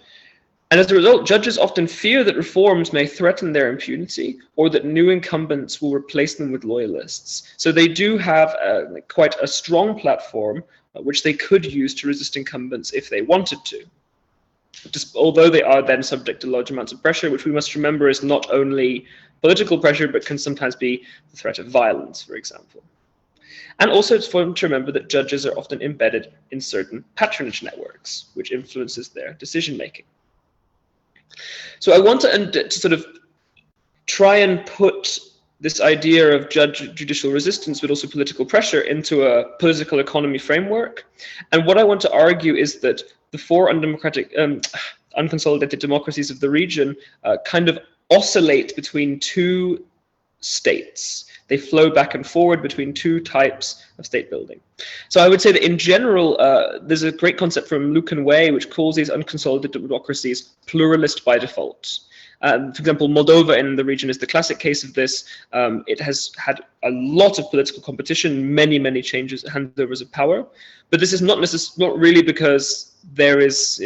as a result, judges often fear that reforms may threaten their impunity, or that new incumbents will replace them with loyalists. So they do have quite a strong platform which they could use to resist incumbents if they wanted to. Although they are then subject to large amounts of pressure, which we must remember is not only political pressure, but can sometimes be the threat of violence, for example. And also it's important to remember that judges are often embedded in certain patronage networks, which influences their decision-making. So I want to sort of try and put this idea of judicial resistance, but also political pressure, into a political economy framework. And what I want to argue is that the four undemocratic, unconsolidated democracies of the region kind of oscillate between two states. They flow back and forward between two types of state building. So I would say that in general, there's a great concept from Lucan Way, which calls these unconsolidated democracies pluralist by default. For example, Moldova in the region is the classic case of this. It has had a lot of political competition, many changes, handovers of power. But this is not really because there is,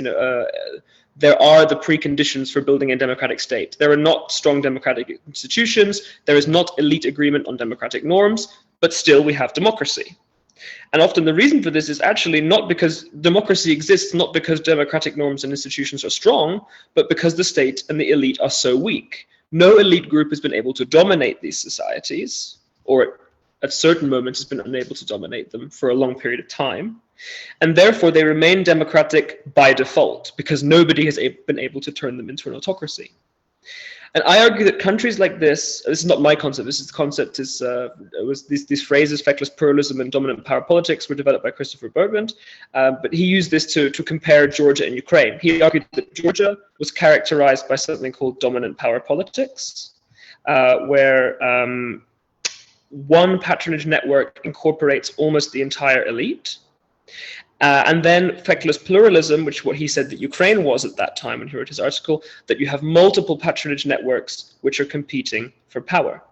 there are the preconditions for building a democratic state. There are not strong democratic institutions. There is not elite agreement on democratic norms, but still we have democracy. And often the reason for this is actually not because democracy exists, not because democratic norms and institutions are strong, but because the state and the elite are so weak. No elite group has been able to dominate these societies, or at certain moments has been unable to dominate them for a long period of time. And therefore they remain democratic by default, because nobody has been able to turn them into an autocracy. And I argue that countries like this is not my concept, this is the concept, these phrases, feckless pluralism and dominant power politics, were developed by Christopher Bergland, but he used this to compare Georgia and Ukraine. He argued that Georgia was characterized by something called dominant power politics, where one patronage network incorporates almost the entire elite. And then feckless pluralism, which what he said that Ukraine was at that time when he wrote his article, that you have multiple patronage networks which are competing for power.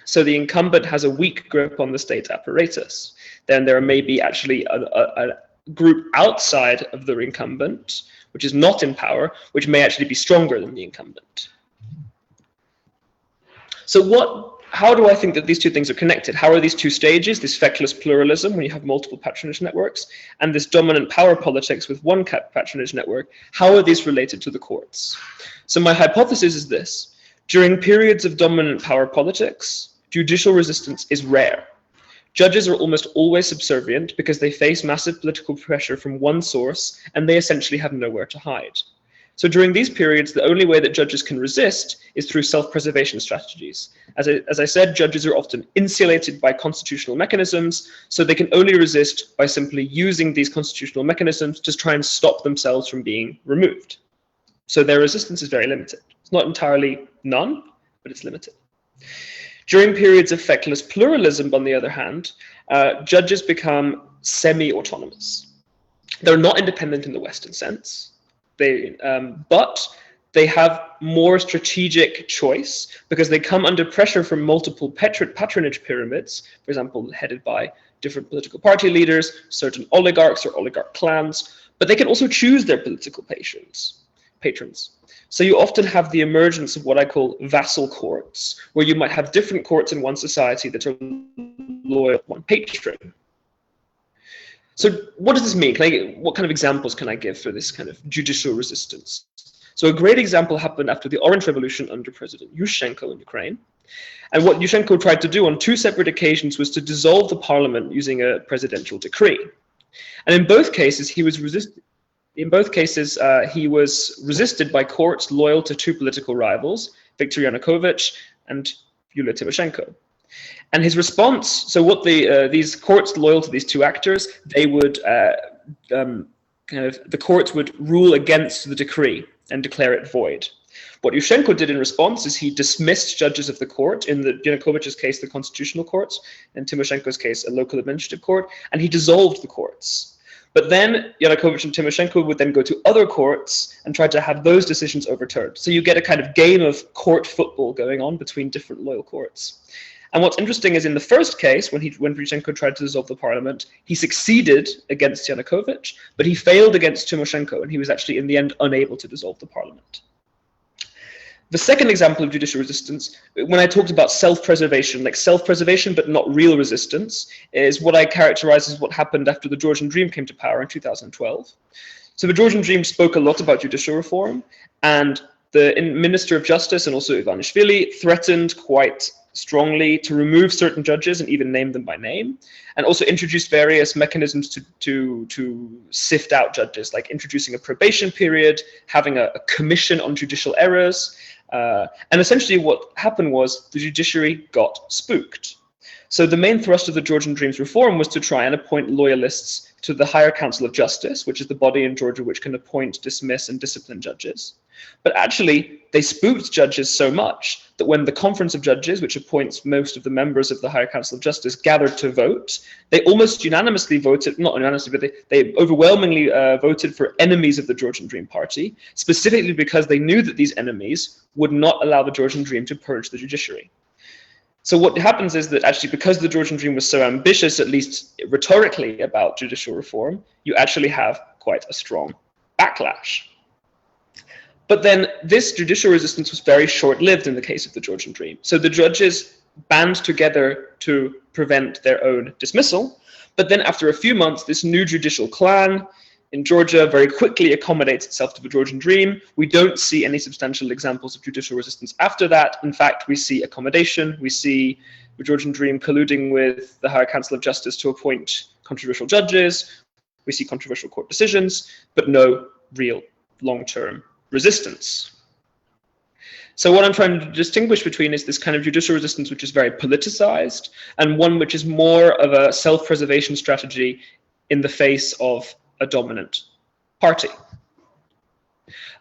So the incumbent has a weak grip on the state apparatus. Then there may be actually a group outside of the incumbent, which is not in power, which may actually be stronger than the incumbent. So how do I think that these two things are connected? How are these two stages, this feckless pluralism, when you have multiple patronage networks, and this dominant power politics with one patronage network, how are these related to the courts? So my hypothesis is this: during periods of dominant power politics, judicial resistance is rare. Judges are almost always subservient because they face massive political pressure from one source, and they essentially have nowhere to hide. So during these periods, the only way that judges can resist is through self-preservation strategies. As I said, judges are often insulated by constitutional mechanisms, so they can only resist by simply using these constitutional mechanisms to try and stop themselves from being removed. So their resistance is very limited. It's not entirely none, but it's limited. During periods of feckless pluralism, on the other hand, judges become semi-autonomous. They're not independent in the Western sense, but they have more strategic choice because they come under pressure from multiple patronage pyramids, for example, headed by different political party leaders, certain oligarchs or oligarch clans, but they can also choose their political patrons. So you often have the emergence of what I call vassal courts, where you might have different courts in one society that are loyal to one patron. So what does this mean? What kind of examples can I give for this kind of judicial resistance? So a great example happened after the Orange Revolution under President Yushchenko in Ukraine. And what Yushchenko tried to do on 2 separate occasions was to dissolve the parliament using a presidential decree. And in both cases, he was resisted. He was resisted by courts loyal to 2 political rivals, Viktor Yanukovych and Yulia Tymoshenko. And his response, so what these courts loyal to these 2 actors, they would the courts would rule against the decree and declare it void. What Yushchenko did in response is he dismissed judges of the court, in the Yanukovych's case, the constitutional courts, in Tymoshenko's case, a local administrative court, and he dissolved the courts. But then Yanukovych and Tymoshenko would then go to other courts and try to have those decisions overturned. So you get a kind of game of court football going on between different loyal courts. And what's interesting is in the first case, when Yushchenko tried to dissolve the parliament, he succeeded against Yanukovych, but he failed against Tymoshenko, and he was actually in the end unable to dissolve the parliament. The second example of judicial resistance, when I talked about self-preservation, like self-preservation but not real resistance, is what I characterize as what happened after the Georgian Dream came to power in 2012. So the Georgian Dream spoke a lot about judicial reform, and the Minister of Justice and also Ivanishvili threatened quite strongly to remove certain judges and even name them by name, and also introduced various mechanisms to sift out judges, like introducing a probation period, having a commission on judicial errors. And essentially what happened was the judiciary got spooked. So the main thrust of the Georgian Dream's reform was to try and appoint loyalists to the Higher Council of Justice, which is the body in Georgia which can appoint, dismiss, and discipline judges. But actually, they spooked judges so much that when the Conference of Judges, which appoints most of the members of the Higher Council of Justice, gathered to vote, they almost unanimously voted, not unanimously, but they overwhelmingly voted for enemies of the Georgian Dream Party, specifically because they knew that these enemies would not allow the Georgian Dream to purge the judiciary. So what happens is that actually, because the Georgian Dream was so ambitious, at least rhetorically, about judicial reform, you actually have quite a strong backlash. But then this judicial resistance was very short-lived in the case of the Georgian Dream. So the judges band together to prevent their own dismissal. But then after a few months, this new judicial clan in Georgia very quickly accommodates itself to the Georgian Dream. We don't see any substantial examples of judicial resistance after that. In fact, we see accommodation. We see the Georgian Dream colluding with the Higher Council of Justice to appoint controversial judges. We see controversial court decisions, but no real long-term resistance. So what I'm trying to distinguish between is this kind of judicial resistance which is very politicized and one which is more of a self-preservation strategy in the face of a dominant party.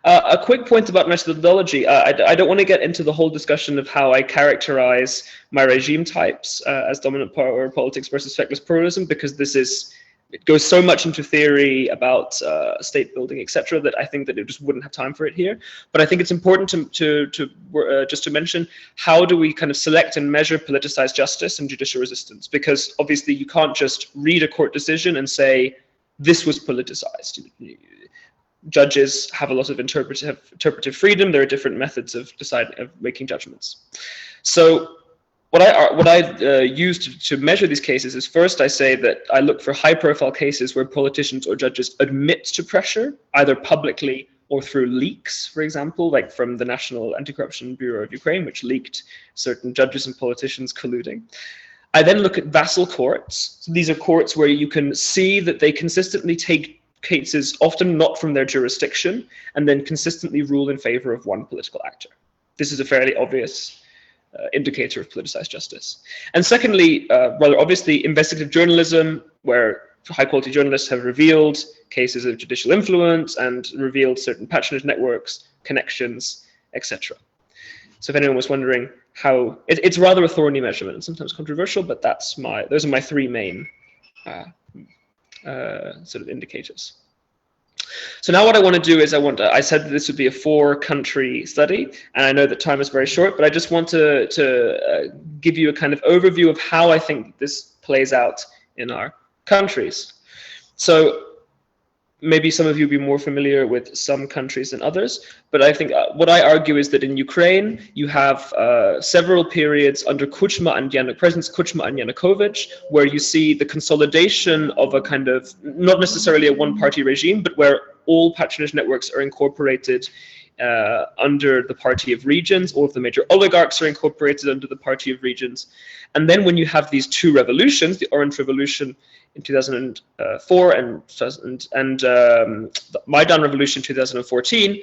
A quick point about methodology. I don't want to get into the whole discussion of how I characterize my regime types as dominant power politics versus feckless pluralism, because it goes so much into theory about state building, etc., that I think that it just wouldn't have time for it here. But I think it's important just to mention, how do we kind of select and measure politicized justice and judicial resistance? Because obviously you can't just read a court decision and say, this was politicized. Judges have a lot of interpretive freedom. There are different methods of making judgments. So what I use to measure these cases is, first I say that I look for high-profile cases where politicians or judges admit to pressure, either publicly or through leaks, for example, like from the National Anti-Corruption Bureau of Ukraine, which leaked certain judges and politicians colluding. I then look at vassal courts. So these are courts where you can see that they consistently take cases, often not from their jurisdiction, and then consistently rule in favor of one political actor. This is a fairly obvious indicator of politicized justice. And secondly, rather obviously, investigative journalism, where high-quality journalists have revealed cases of judicial influence and revealed certain patronage networks, connections, etc. So if anyone was wondering how, it's rather a thorny measurement and sometimes controversial, but those are my three main sort of indicators. So now what I want to do is I said that this would be a 4-country study, and I know that time is very short, but I just want to give you a kind of overview of how I think this plays out in our countries. So maybe some of you will be more familiar with some countries than others, but I think what I argue is that in Ukraine, you have several periods under Kuchma and Presidents Kuchma and Yanukovych, where you see the consolidation of a kind of, not necessarily a one-party regime, but where all patronage networks are incorporated under the Party of Regions. All of the major oligarchs are incorporated under the Party of Regions. And then when you have these two revolutions, the Orange Revolution in 2004 and the Maidan Revolution in 2014,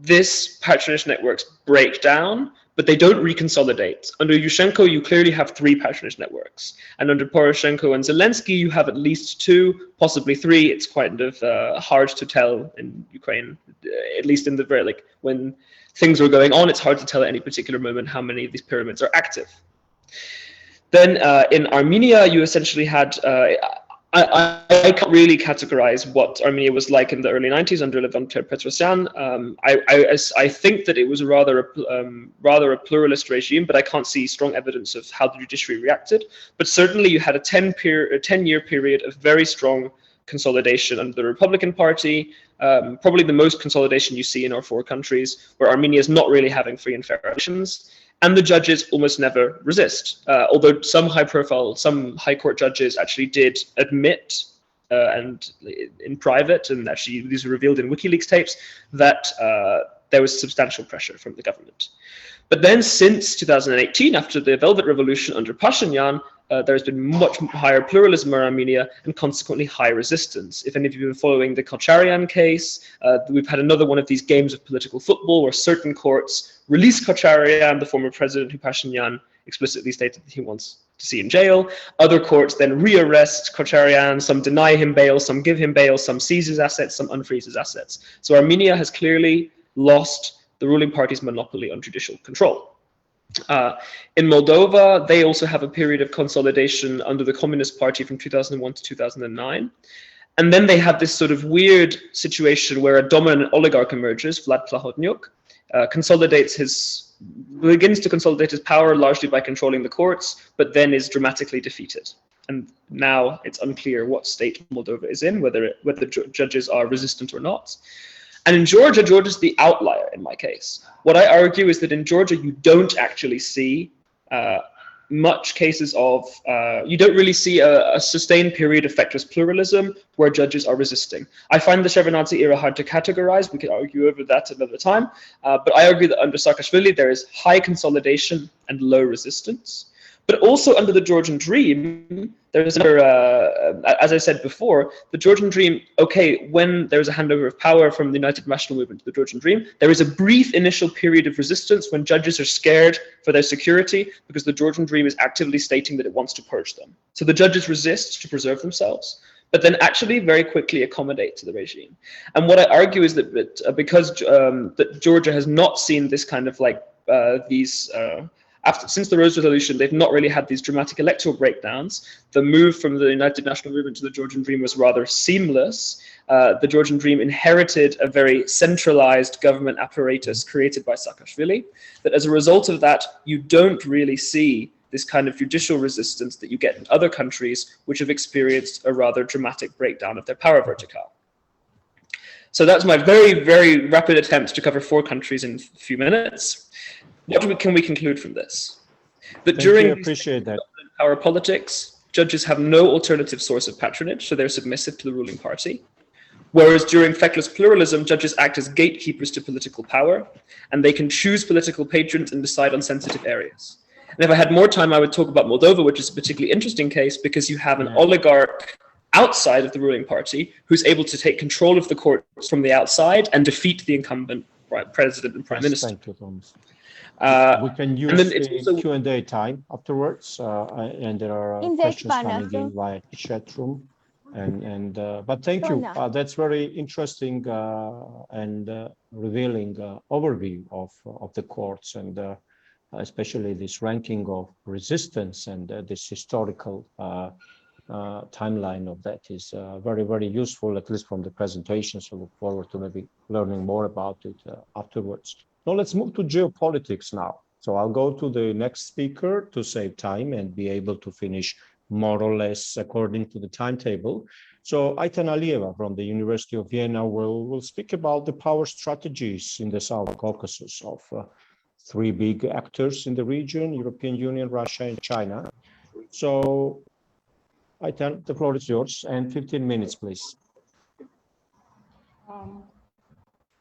this patronage networks break down, but they don't reconsolidate. Under Yushchenko, you clearly have 3 patronage networks. And under Poroshenko and Zelensky, you have at least 2, possibly 3. It's kind of hard to tell in Ukraine, at least in the very, when things were going on, it's hard to tell at any particular moment how many of these pyramids are active. Then in Armenia, you essentially had, I can't really categorize what Armenia was like in the early 90s under Levon Petrosyan. I think that it was rather a pluralist regime, but I can't see strong evidence of how the judiciary reacted. But certainly you had a 10-year period of very strong consolidation under the Republican Party, probably the most consolidation you see in our 4 countries, where Armenia is not really having free and fair elections. And the judges almost never resist, although some high court judges actually did admit, and in private, and actually these were revealed in WikiLeaks tapes, that there was substantial pressure from the government. But then since 2018, after the Velvet Revolution under Pashinyan, there has been much higher pluralism in Armenia and consequently high resistance. If any of you have been following the Kocharyan case, we've had another one of these games of political football where certain courts release Kocharyan, the former president who Pashinyan explicitly stated that he wants to see in jail. Other courts then rearrest Kocharyan, some deny him bail, some give him bail, some seize his assets, some unfreeze his assets. So Armenia has clearly lost the ruling party's monopoly on judicial control. In Moldova, they also have a period of consolidation under the Communist Party from 2001 to 2009. And then they have this sort of weird situation where a dominant oligarch emerges, Vlad Plahotniuk, begins to consolidate his power largely by controlling the courts, but then is dramatically defeated. And now it's unclear what state Moldova is in, whether judges are resistant or not. And in Georgia, Georgia's the outlier in my case. What I argue is that in Georgia, you don't actually see much cases of, you don't really see a sustained period of feckless pluralism where judges are resisting. I find the Shevardnadze era hard to categorize. We could argue over that another time. But I argue that under Saakashvili, there is high consolidation and low resistance. But also under the Georgian Dream, there's as I said before, the Georgian Dream, okay, when there's a handover of power from the United National Movement to the Georgian Dream, there is a brief initial period of resistance when judges are scared for their security because the Georgian Dream is actively stating that it wants to purge them. So the judges resist to preserve themselves, but then actually very quickly accommodate to the regime. And what I argue is that because that Georgia has not seen this kind of since the Rose Resolution, they've not really had these dramatic electoral breakdowns. The move from the United National Movement to the Georgian Dream was rather seamless. The Georgian Dream inherited a very centralized government apparatus created by Saakashvili. That as a result of that, you don't really see this kind of judicial resistance that you get in other countries which have experienced a rather dramatic breakdown of their power vertical. So that's my very, very rapid attempt to cover 4 countries in a few minutes. What can we conclude from this? That during power politics, judges have no alternative source of patronage, so they're submissive to the ruling party. Whereas during feckless pluralism, judges act as gatekeepers to political power, and they can choose political patrons and decide on sensitive areas. And if I had more time, I would talk about Moldova, which is a particularly interesting case because you have an oligarch outside of the ruling party who's able to take control of the courts from the outside and defeat the incumbent president and prime minister. Thank you, Thomas. We can use the Q&A time afterwards, and there are questions coming in via chat room. But thank you. That's very interesting and revealing overview of the courts, and especially this ranking of resistance and this historical timeline of that is very, very useful, at least from the presentation. So look forward to maybe learning more about it afterwards. Now let's move to geopolitics now. So I'll go to the next speaker to save time and be able to finish more or less according to the timetable. So Ayten Aliyeva from the University of Vienna will speak about the power strategies in the South Caucasus of three big actors in the region: European Union, Russia, and China. So Ayten, the floor is yours, and 15 minutes, please.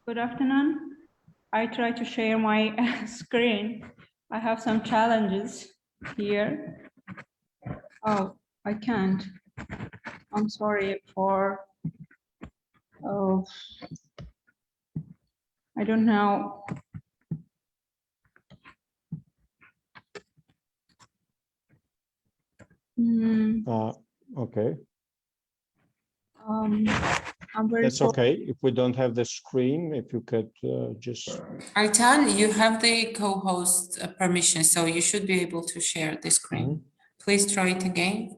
Good afternoon. I try to share my screen. I have some challenges here. Oh, I can't. I'm sorry for, I don't know. Okay. I'm very That's okay. If we don't have the screen, if you could just... Ayten, you have the co-host permission, so you should be able to share the screen. Please try it again.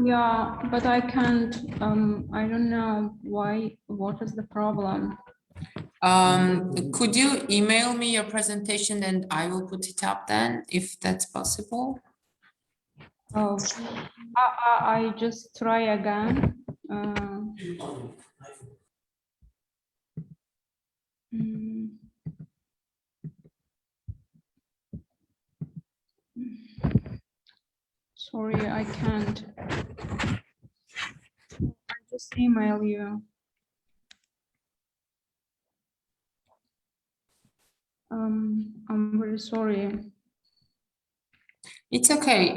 Yeah, but I can't. I don't know why. What is the problem? Could you email me your presentation and I will put it up then, if that's possible? Oh, I just try again. Sorry, I can't. I just email you. I'm very sorry. It's okay.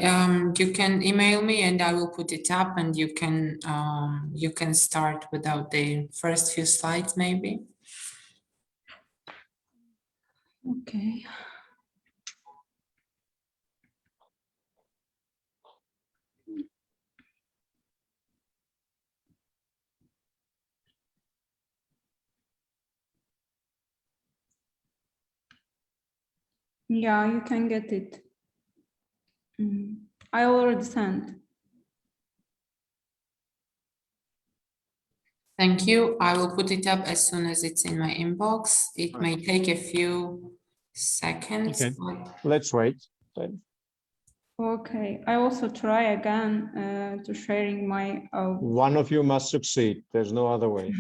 You can email me and I will put it up, and you can start without the first few slides, maybe. Okay. Yeah, you can get it. I already sent. Thank you. I will put it up as soon as it's in my inbox. It may take a few seconds. Okay. But... Let's wait then. Okay. I also try again to sharing my. One of you must succeed. There's no other way.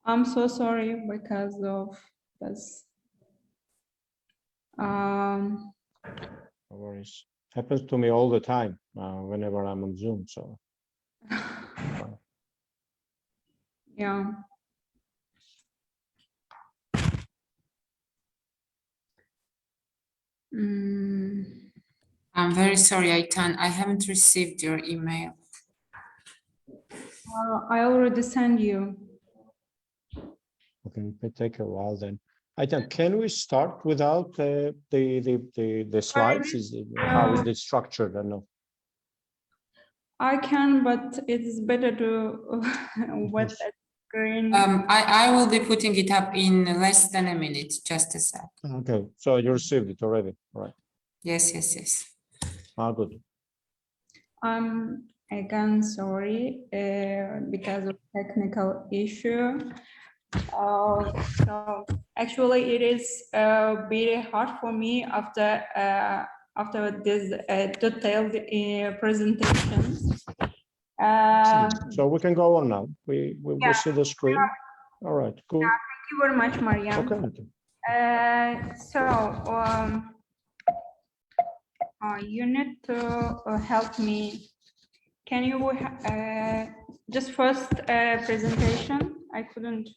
I'm so sorry because of this. No worries. Happens to me all the time whenever I'm on Zoom. So. Yeah. I'm very sorry, Ayten. I haven't received your email. I already sent you. Okay, it may take a while then. Ayten, can we start without the slides? How is it structured? I know. I can, but it is better to with that screen. I will be putting it up in less than a minute, just a sec. Okay, so you received it already, right? Yes, yes, yes. Good. Again, sorry, because of technical issue. So actually, it is very hard for me after this detailed presentations. So we can go on now. We will see the screen. All right, cool. Yeah, thank you very much, Mariam. Okay. You need to help me. Can you just first presentation? I couldn't.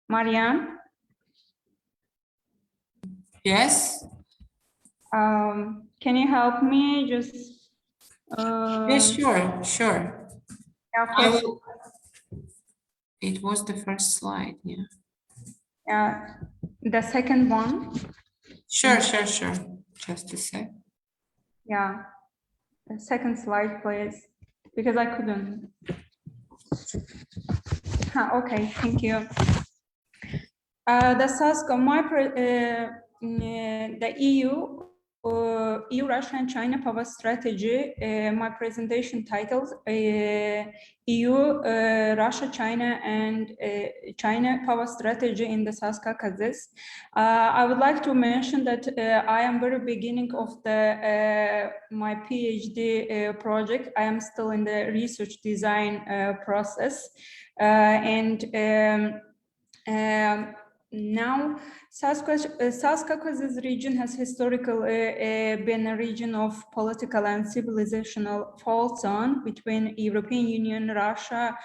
Mariam? Yes. Can you help me? Just Yes, sure, sure. Yeah, it was the first slide, yeah. The second one. Sure. Just a sec. Yeah, the second slide, please, because I couldn't. Okay, thank you. The EU, EU, Russia and China power strategy. My presentation titles EU, Russia, China and China power strategy in the South Caucasus. I would like to mention that I am very beginning of the my PhD project. I am still in the research design process, now, South Caucasus region has historically been a region of political and civilizational fault zone between European Union, Russia,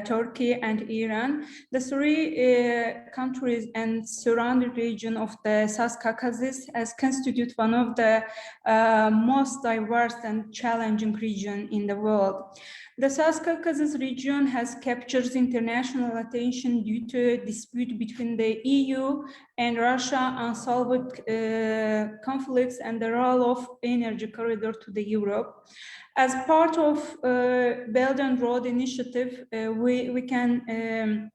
Turkey, and Iran. The three countries and surrounding region of the South Caucasus has constituted one of the most diverse and challenging region in the world. The South Caucasus region has captured international attention due to a dispute between the EU and Russia, unsolved conflicts, and the role of energy corridor to the Europe. As part of Belt and Road Initiative, we can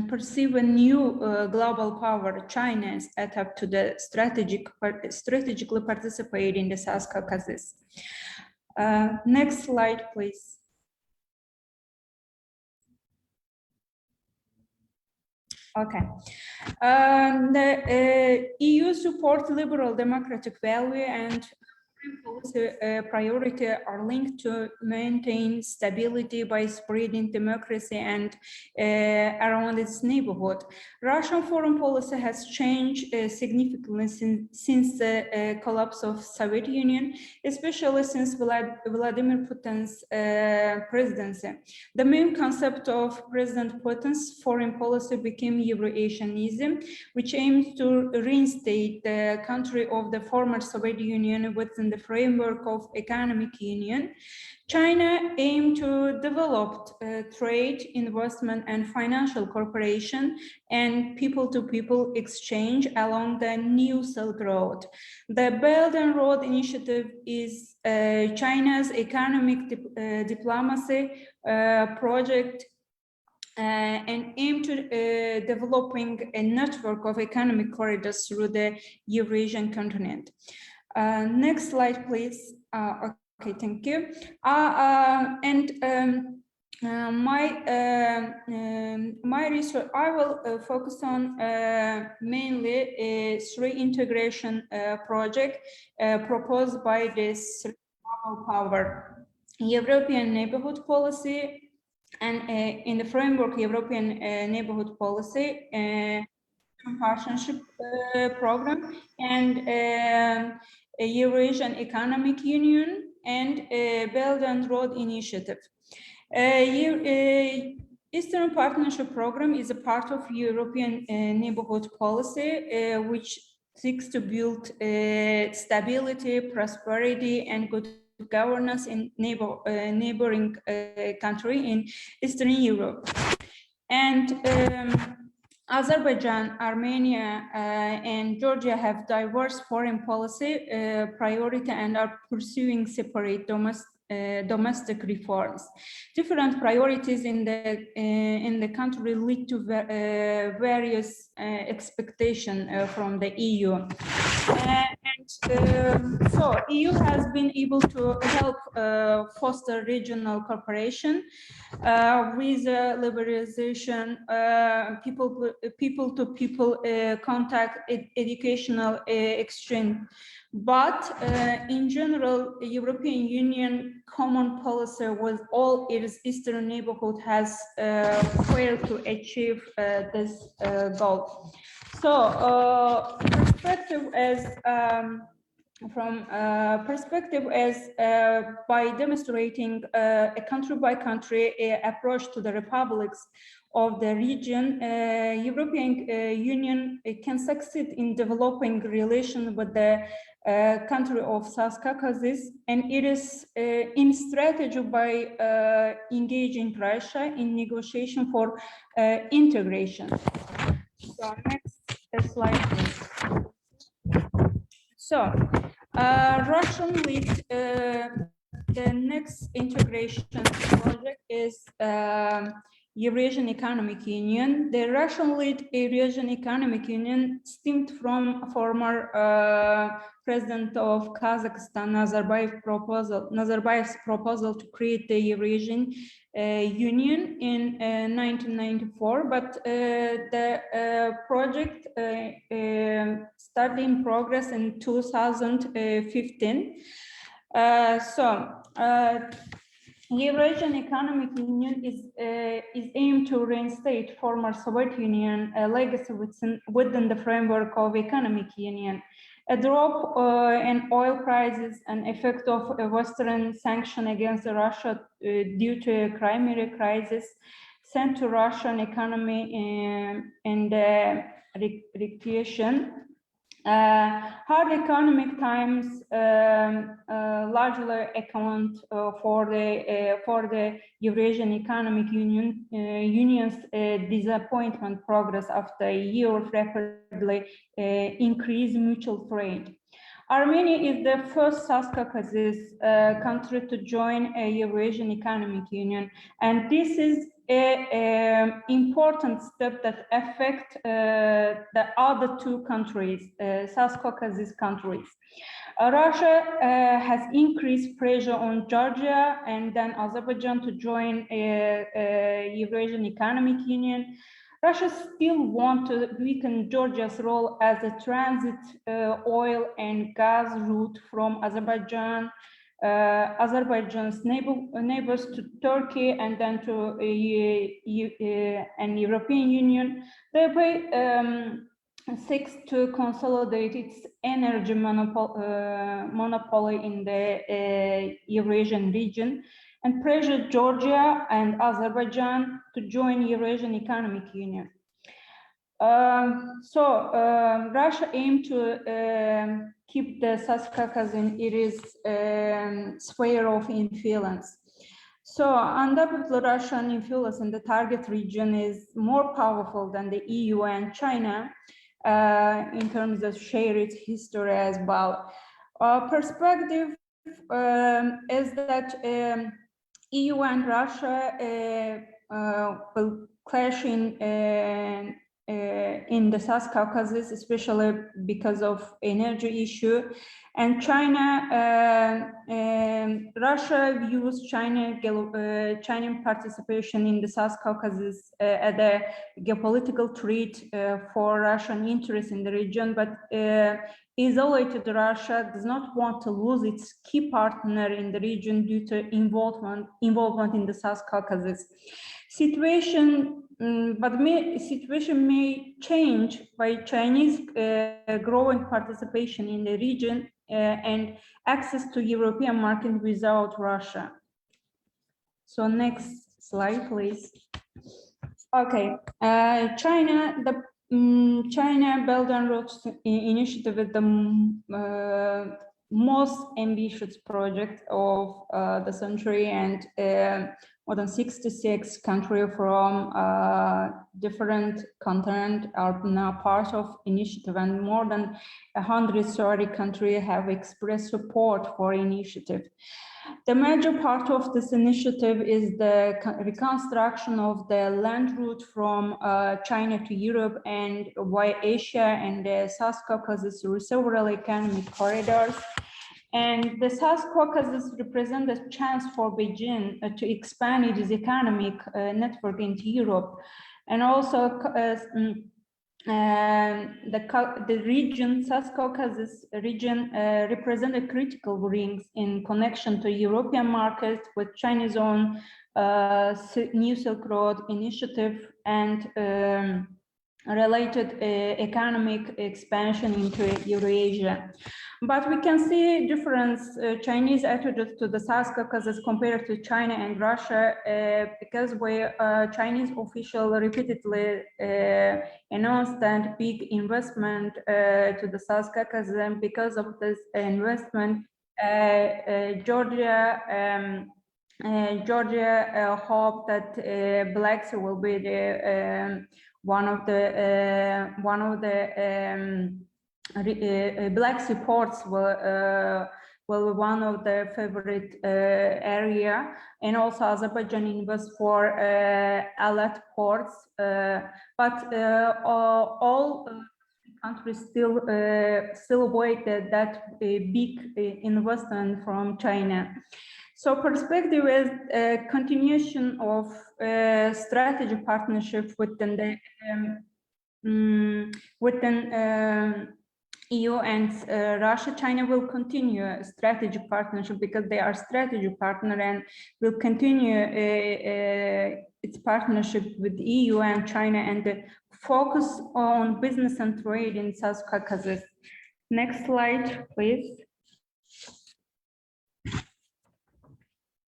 perceive a new global power, China's attempt to the strategically participate in the South Caucasus. Next slide, please. Okay. The EU supports liberal democratic value and policy priority are linked to maintain stability by spreading democracy and around its neighborhood. Russian foreign policy has changed significantly since the collapse of Soviet Union, especially since Vladimir Putin's presidency. The main concept of President Putin's foreign policy became Euro-Asianism, which aims to reinstate the country of the former Soviet Union within the framework of economic union. China aimed to develop trade, investment, and financial cooperation and people-to-people exchange along the New Silk Road. The Belt and Road Initiative is China's economic diplomacy project and aim to developing a network of economic corridors through the Eurasian continent. Next slide, please. Okay, thank you. My research, I will focus on mainly three integration project proposed by this global power: European neighborhood policy, and in the framework European neighborhood policy, partnership program, and a Eurasian Economic Union, and Belt and Road Initiative. Eastern Partnership Program is a part of European neighborhood policy, which seeks to build stability, prosperity, and good governance in neighboring country in Eastern Europe. And Azerbaijan, Armenia, and Georgia have diverse foreign policy priority and are pursuing separate domestic reforms. Different priorities in the country lead to various expectations from the EU. So EU has been able to help foster regional cooperation, visa liberalization, people-to-people contact, educational exchange. But in general, European Union common policy with all its eastern neighborhood has failed to achieve this goal. So perspective as by demonstrating a country-by-country approach to the republics of the region, European Union can succeed in developing relation with the country of South Caucasus, and it is in strategy by engaging Russia in negotiation for integration. So next slide, please. So Russian lead the next integration project is Eurasian Economic Union. The Russian-led Eurasian Economic Union stemmed from former president of Kazakhstan, Nazarbayev's proposal to create the Eurasian Union in 1994, but the project started in progress in 2015. Eurasian Economic Union is aimed to reinstate former Soviet Union legacy within the framework of Economic Union. A drop in oil prices and effect of a Western sanction against Russia due to a Crimea crisis sent to Russian economy in the recession. Hard economic times largely account for the Eurasian Economic Union's disappointment progress after a year of rapidly increased mutual trade. Armenia is the first South Caucasus country to join a Eurasian Economic Union, and this is an important step that affects the other two countries, South Caucasus countries. Russia has increased pressure on Georgia and then Azerbaijan to join a Eurasian Economic Union. Russia still wants to weaken Georgia's role as a transit oil and gas route from Azerbaijan, Azerbaijan's neighbors to Turkey and then to an European Union. Thereby seeks to consolidate its energy monopoly in the Eurasian region and pressure Georgia and Azerbaijan to join Eurasian Economic Union. Russia aimed to keep the South Caucasus in its sphere of influence. So undoubtedly Russian influence in the target region is more powerful than the EU and China in terms of shared history as well. Perspective is that EU and Russia will clash in the South Caucasus, especially because of energy issue. And China, Russia views Chinese participation in the South Caucasus as a geopolitical threat for Russian interests in the region, but isolated Russia does not want to lose its key partner in the region due to involvement in the South Caucasus. Situation may change by Chinese growing participation in the region and access to European market without Russia. So next slide, please. Okay, China Belt and Road Initiative is the most ambitious project of the century, and more than 66 countries from different continents are now part of initiative, and more than 130 countries have expressed support for initiative. The major part of this initiative is the reconstruction of the land route from China to Europe and via Asia and the South Caucasus through several economic corridors. And the South Caucasus represents a chance for Beijing to expand its economic network into Europe. And also the region, South Caucasus region, represent a critical link in connection to European market with Chinese own New Silk Road initiative and related economic expansion into Eurasia. But we can see difference Chinese attitudes to the South Caucasus compared to China and Russia because Chinese officials repeatedly announced that big investment to the South Caucasus, and because of this investment, Georgia hope that Black Sea will be the one of the Black Sea ports will be one of the favorite area, and also Azerbaijan invests for Alat ports, but all countries still wait that big investment from China. So perspective is a continuation of strategic partnership within the EU and Russia. China will continue a strategic partnership because they are strategic partner, and will continue its partnership with EU and China, and focus on business and trade in South Caucasus. Next slide, please.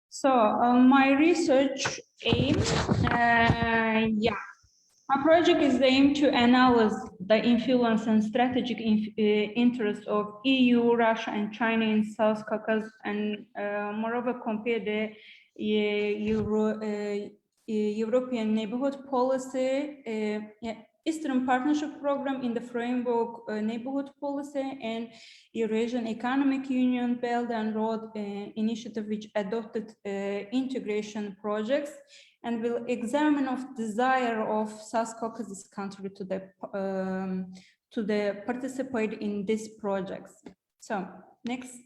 So my research aim, my project is aimed to analyze the influence and strategic interests of EU, Russia, and China in South Caucasus, and moreover compare the European Neighborhood Policy, Eastern Partnership Program in the framework Neighborhood Policy, and Eurasian Economic Union Belt and Road Initiative, which adopted integration projects, and will examine of desire of South Caucasus country to the participate in these projects. So next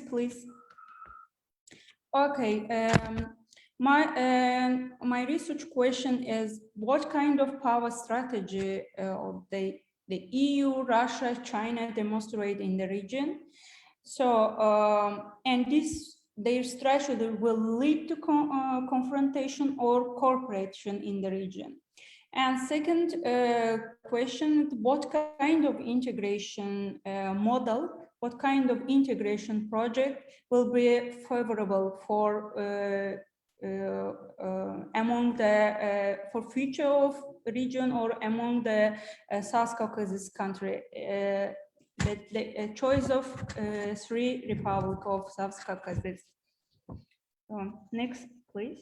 please. Okay. My research question is, what kind of power strategy of the EU, Russia, China demonstrate in the region? So, and their strategy will lead to confrontation or cooperation in the region. And second question, what kind of integration model, what kind of integration project will be favorable for among the for future of region or among the South Caucasus country? The choice of three republic of South Caucasus. Next, please.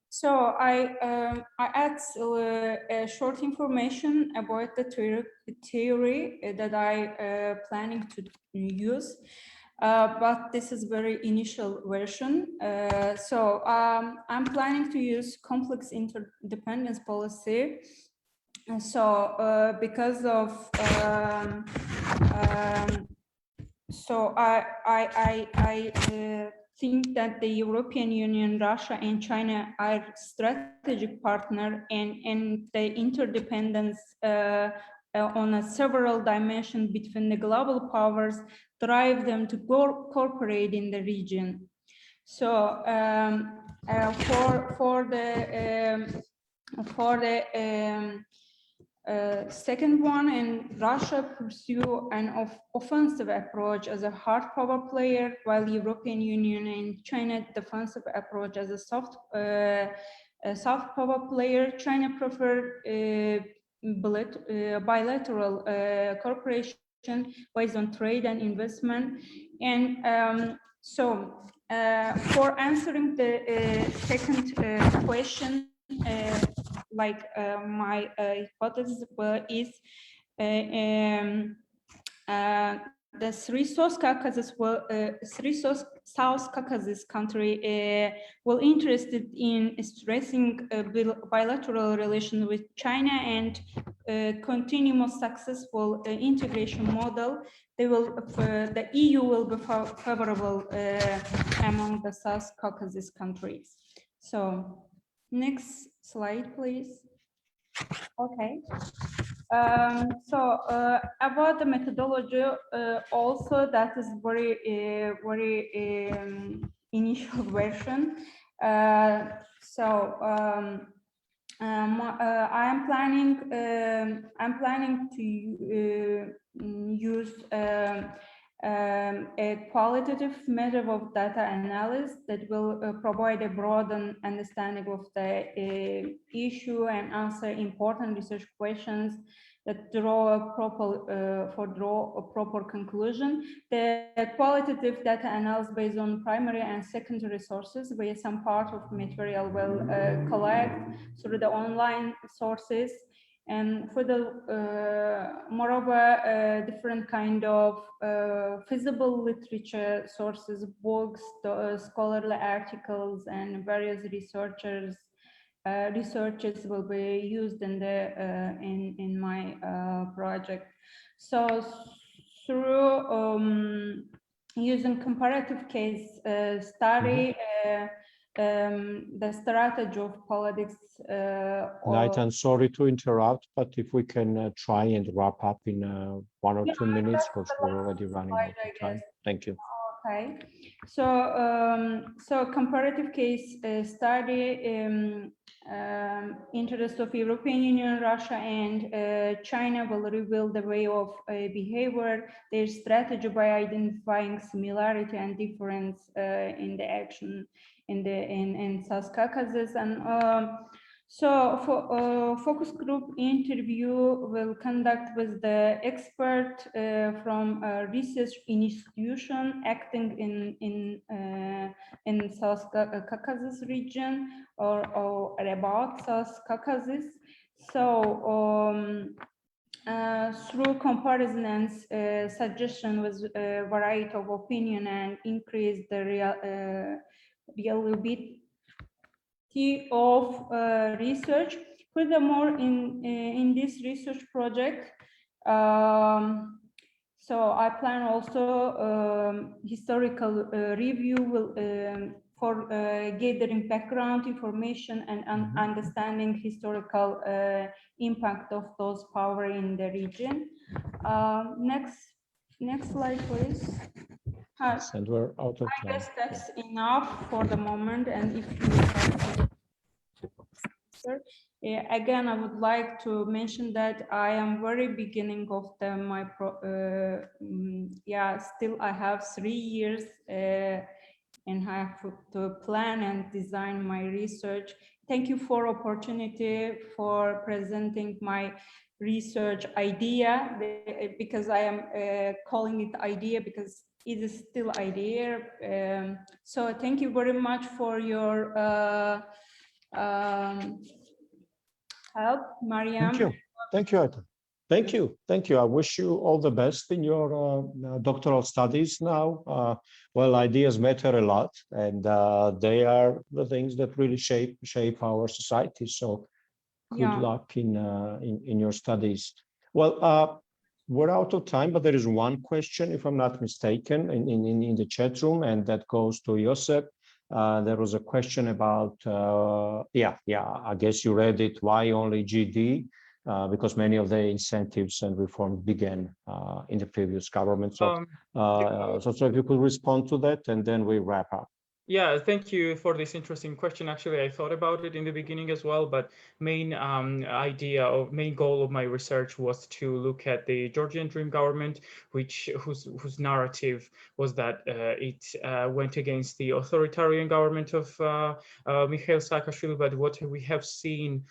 So I add a short information about the theory that I planning to use. But this is very initial version. So I'm planning to use complex interdependence policy. So because of so I think that the European Union, Russia, and China are strategic partner, and the interdependence on a several dimensions between the global powers drive them to cooperate in the region. So for the second one, and Russia pursue an offensive approach as a hard power player, while the European Union and China defensive approach as a soft power player. China prefer bilateral cooperation based on trade and investment. And so for answering the second question, my hypothesis is the three South Caucasus South Caucasus country will interested in stressing bilateral relation with China and continuous successful integration model. The EU will be favorable among the South Caucasus countries. So next slide, please. Okay. So about the methodology, also that is very initial version. I'm planning to use a qualitative method of data analysis that will provide a broad understanding of the issue and answer important research questions that draw a proper conclusion. The qualitative data analysis based on primary and secondary sources, where some part of material will collect through the online sources, and for the moreover different kind of feasible literature sources, books, scholarly articles, and various researches will be used in the in my project. So through using comparative case study, the strategy of politics. I'm sorry to interrupt, but if we can try and wrap up in 1 or 2 minutes, because we're already running out of time. Thank you. Okay, so so comparative case study, interest of European Union, Russia, and China will reveal the way of behavior, their strategy by identifying similarity and difference in the action in South Caucasus. And so for focus group interview will conduct with the expert from a research institution acting in South Caucasus region or about South Caucasus. So through comparison and suggestion with a variety of opinion and increase the reliability of research. Furthermore, in this research project, so I plan also historical review will, for gathering background information and understanding historical impact of those power in the region. Next slide, please. And we're out of time. I guess that's enough for the moment. And if you again, I would like to mention that I am very beginning of my still I have 3 years and I have to plan and design my research. Thank you for opportunity for presenting my research idea, because I am calling it idea because it is still idea. So thank you very much for your help, Mariam. Thank you. Thank you, Aita. Thank you. Thank you. I wish you all the best in your doctoral studies now. Well, ideas matter a lot, and they are the things that really shape our society. So good luck in your studies. Well, we're out of time, but there is one question, if I'm not mistaken, in the chat room, and that goes to Josep. There was a question about, I guess you read it, why only GD? Because many of the incentives and reforms began in the previous government. So, so if you could respond to that, and then we wrap up. Yeah, thank you for this interesting question. Actually, I thought about it in the beginning as well, but main goal of my research was to look at the Georgian Dream government, whose narrative was that it went against the authoritarian government of Mikhail Saakashvili. But what we have seen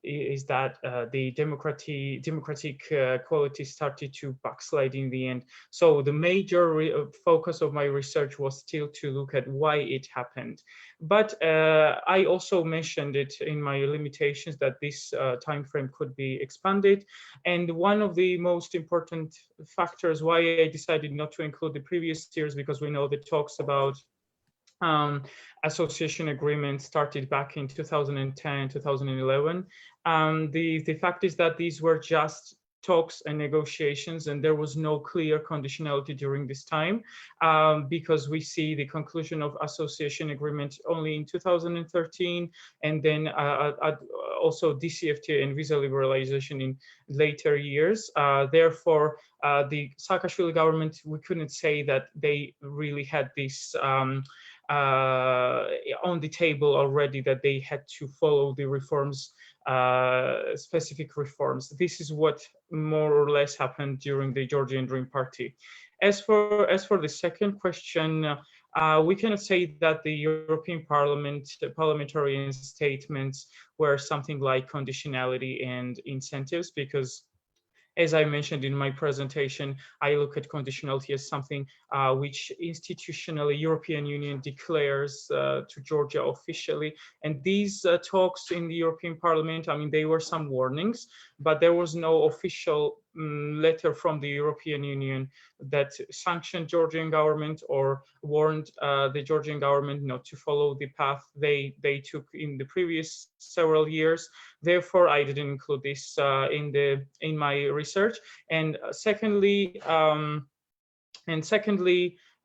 is that the democratic quality started to backslide in the end. So the major focus of my research was still to look at why it happened. But I also mentioned it in my limitations that this time frame could be expanded. And one of the most important factors why I decided not to include the previous years, because we know the talks about association agreement started back in 2010, 2011. The fact is that these were just talks and negotiations, and there was no clear conditionality during this time, because we see the conclusion of association agreement only in 2013, and then also DCFTA and visa liberalization in later years. Therefore, the Saakashvili government, we couldn't say that they really had this on the table already that they had to follow the reforms, specific reforms. This is what more or less happened during the Georgian Dream Party. As for the second question, we cannot say that the European Parliament parliamentarian statements were something like conditionality and incentives, because as I mentioned in my presentation, I look at conditionality as something which institutionally European Union declares to Georgia officially. And these talks in the European Parliament, I mean, they were some warnings, but there was no official letter from the European Union that sanctioned Georgian government or warned the Georgian government not to follow the path they took in the previous several years. Therefore, I didn't include this in my research. And secondly,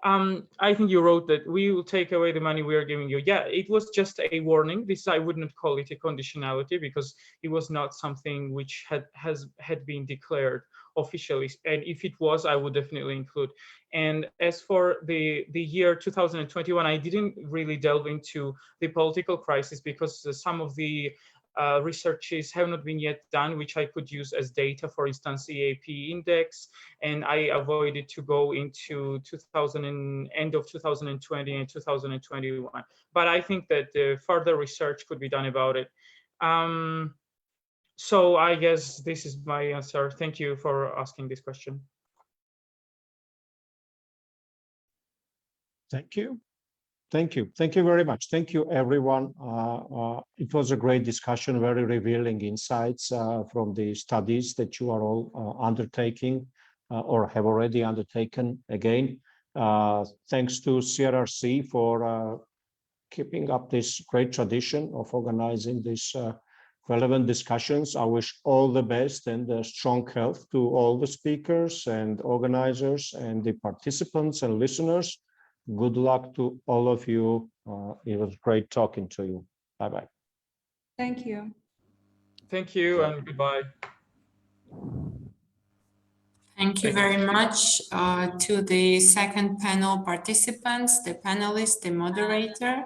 I think you wrote that we will take away the money we are giving you. Yeah, it was just a warning. This, I would not call it a conditionality, because it was not something which had been declared officially. And if it was, I would definitely include. And as for the year 2021, I didn't really delve into the political crisis, because some of the researches have not been yet done, which I could use as data, for instance, EAP index, and I avoided to go into end of 2020 and 2021. But I think that further research could be done about it. So I guess this is my answer. Thank you for asking this question. Thank you. Thank you. Thank you very much. Thank you, everyone. It was a great discussion, very revealing insights from the studies that you are all undertaking or have already undertaken. Again, thanks to CRRC for keeping up this great tradition of organizing these relevant discussions. I wish all the best and strong health to all the speakers and organizers and the participants and listeners. Good luck to all of you. It was great talking to you. Bye-bye. Thank you. Thank you and goodbye. Thank you very much to the second panel participants, the panelists, the moderator.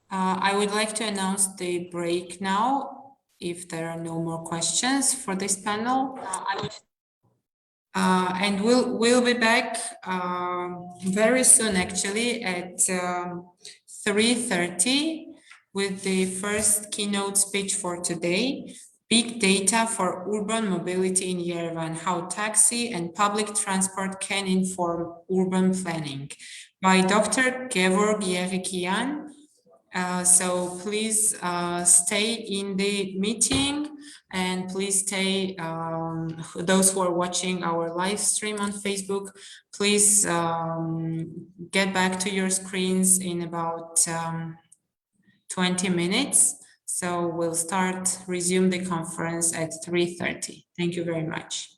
I would like to announce the break now, if there are no more questions for this panel. And we'll be back very soon, actually, at 3:30 with the first keynote speech for today, Big Data for Urban Mobility in Yerevan, How Taxi and Public Transport Can Inform Urban Planning by Dr. Georg Yezekyan. So please stay in the meeting, and please stay, those who are watching our live stream on Facebook, please get back to your screens in about 20 minutes. So we'll resume the conference at 3:30. Thank you very much.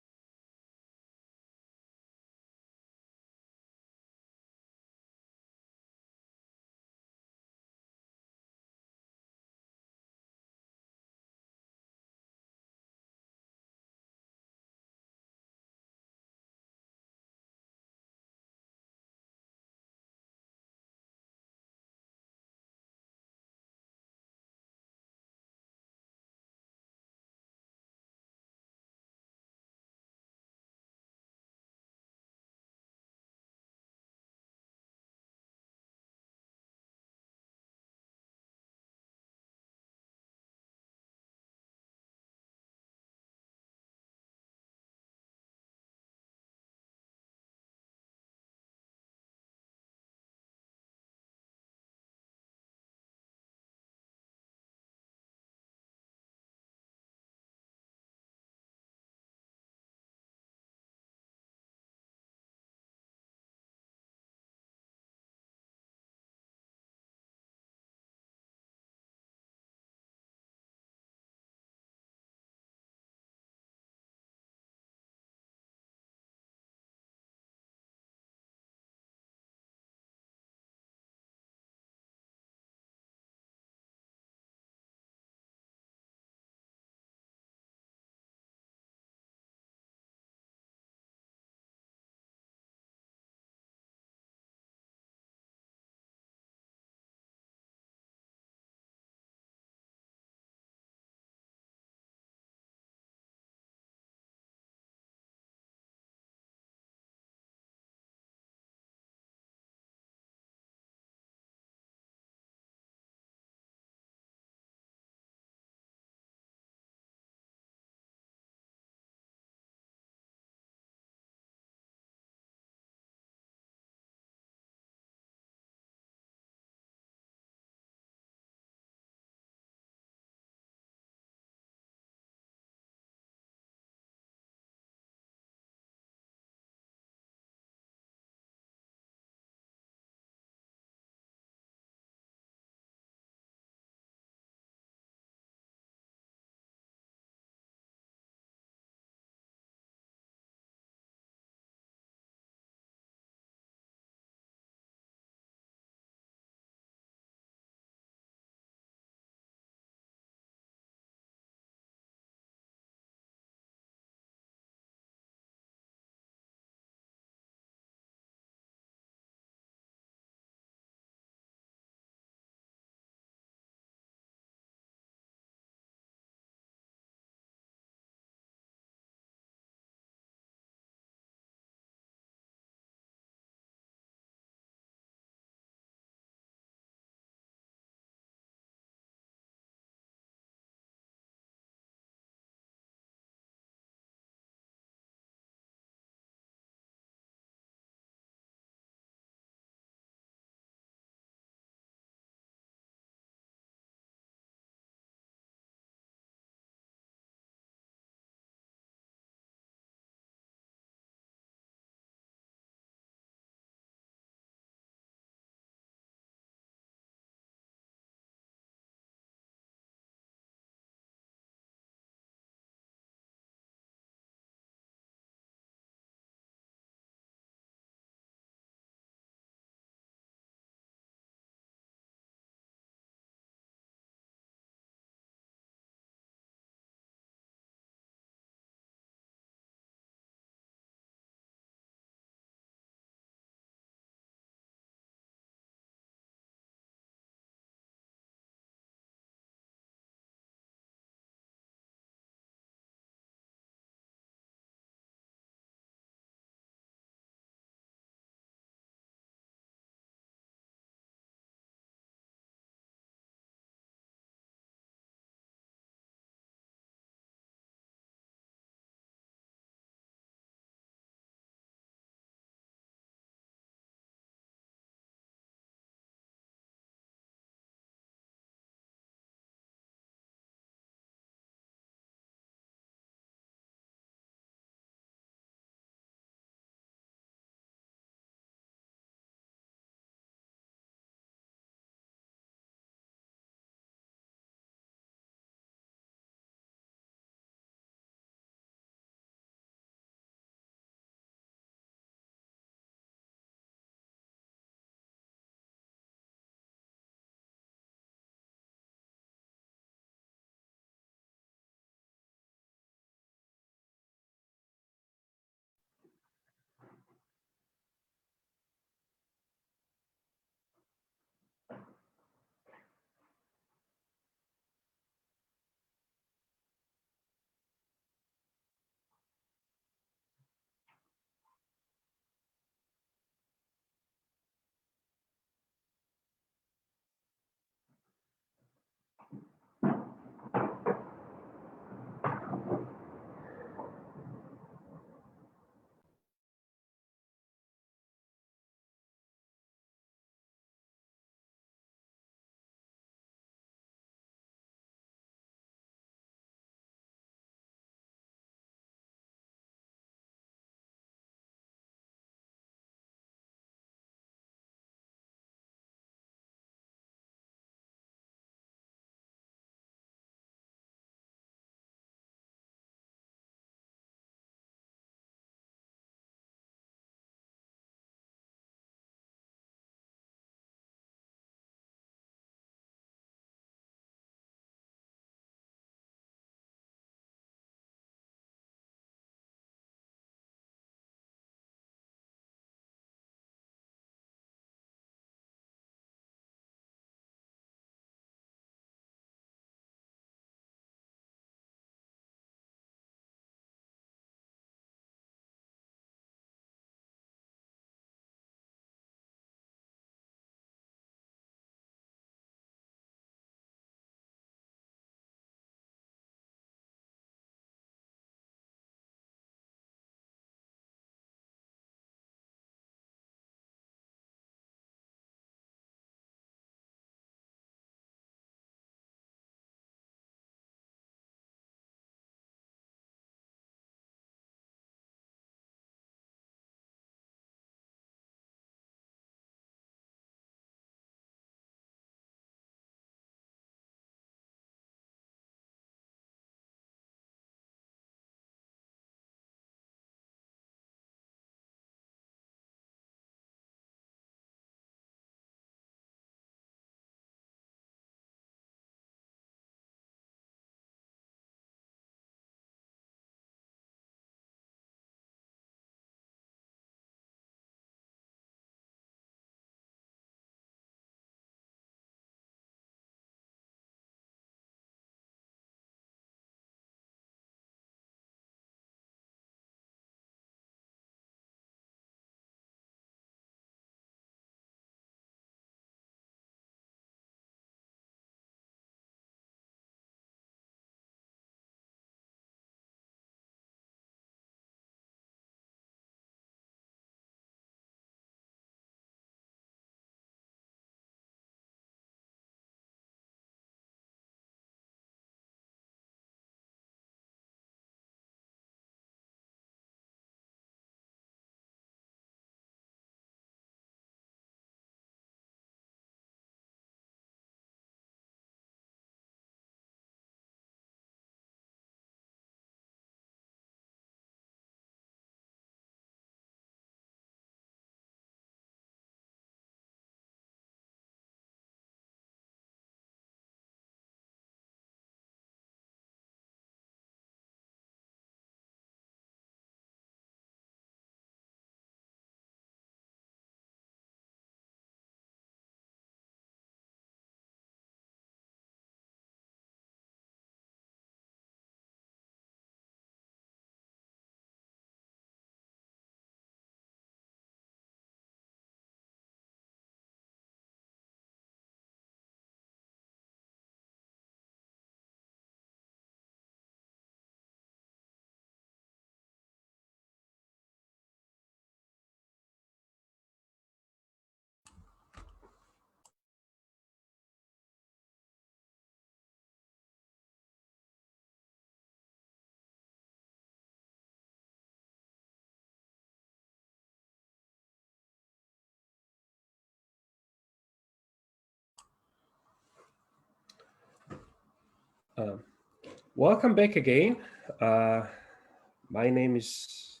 Welcome back again. My name is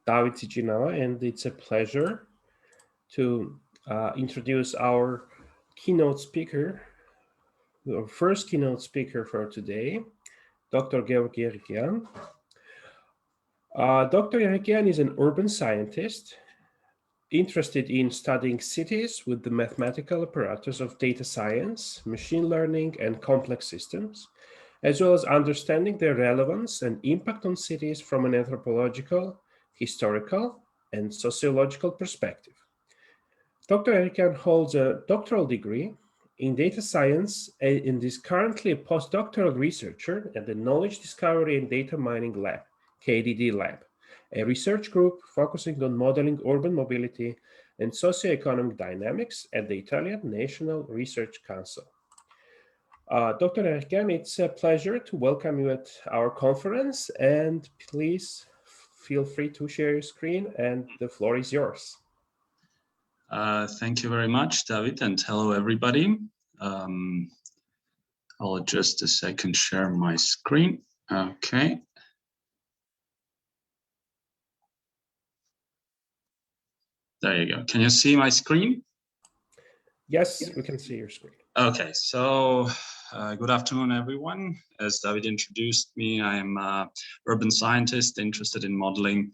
Yevdokimova, and it's a pleasure to introduce our keynote speaker, our first keynote speaker for today, Dr. Yezekyan. Dr. Yezekyan is an urban scientist interested in studying cities with the mathematical apparatus of data science, machine learning, and complex systems, as well as understanding their relevance and impact on cities from an anthropological, historical, and sociological perspective. Dr. Yezekyan holds a doctoral degree in data science and is currently a postdoctoral researcher at the Knowledge Discovery and Data Mining Lab, KDD Lab, a research group focusing on modeling urban mobility and socioeconomic dynamics at the Italian National Research Council. Dr. Yezekyan, it's a pleasure to welcome you at our conference, and please feel free to share your screen, and the floor is yours. Thank you very much, David, and hello, everybody. I'll just a second share my screen. Okay. There you go. Can you see my screen? Yes, we can see your screen. Okay, so good afternoon, everyone. As David introduced me, I'm an urban scientist interested in modeling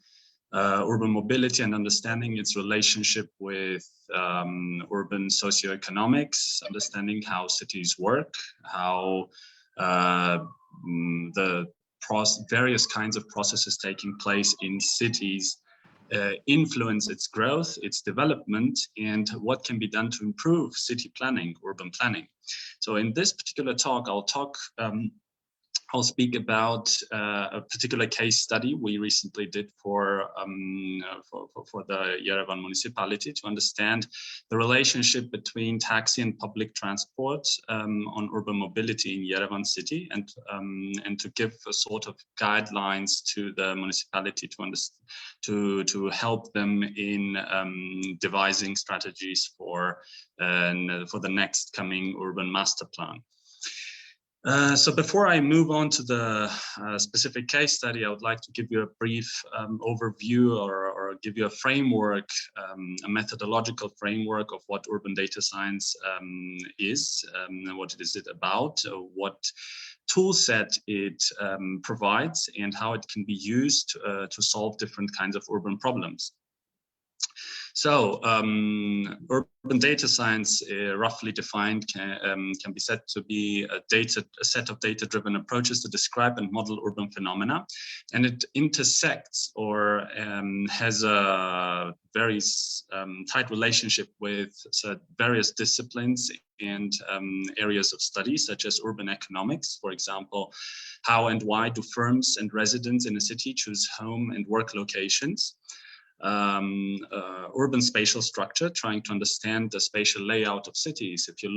urban mobility and understanding its relationship with urban socioeconomics, understanding how cities work, how the various kinds of processes taking place in cities influence its growth, its development, and what can be done to improve city planning, urban planning. So in this particular talk, I'll speak about a particular case study we recently did for the Yerevan municipality to understand the relationship between taxi and public transport on urban mobility in Yerevan city, and to give a sort of guidelines to the municipality to help them in devising strategies for the next coming urban master plan. So before I move on to the specific case study, I would like to give you a brief overview or give you a framework, a methodological framework of what urban data science is, what is it about, what tool set it provides, and how it can be used to solve different kinds of urban problems. So urban data science, roughly defined, can be said to be a set of data-driven approaches to describe and model urban phenomena, and it intersects or has a very tight relationship with various disciplines and areas of study, such as urban economics. For example, how and why do firms and residents in a city choose home and work locations? Urban spatial structure, trying to understand the spatial layout of cities. If you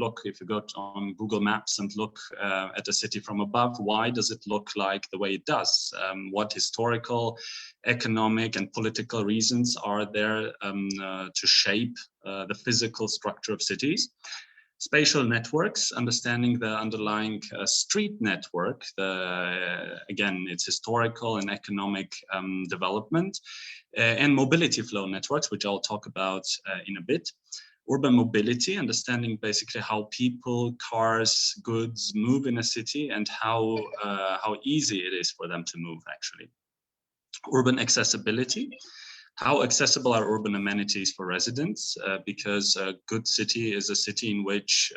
go on Google Maps and look at a city from above, why does it look like the way it does? What historical, economic, and political reasons are there to shape the physical structure of cities? Spatial networks, understanding the underlying street network, again, its historical and economic development, and mobility flow networks, which I'll talk about in a bit. Urban mobility, understanding basically how people, cars, goods move in a city and how easy it is for them to move, actually. Urban accessibility. How accessible are urban amenities for residents? Because a good city is a city in which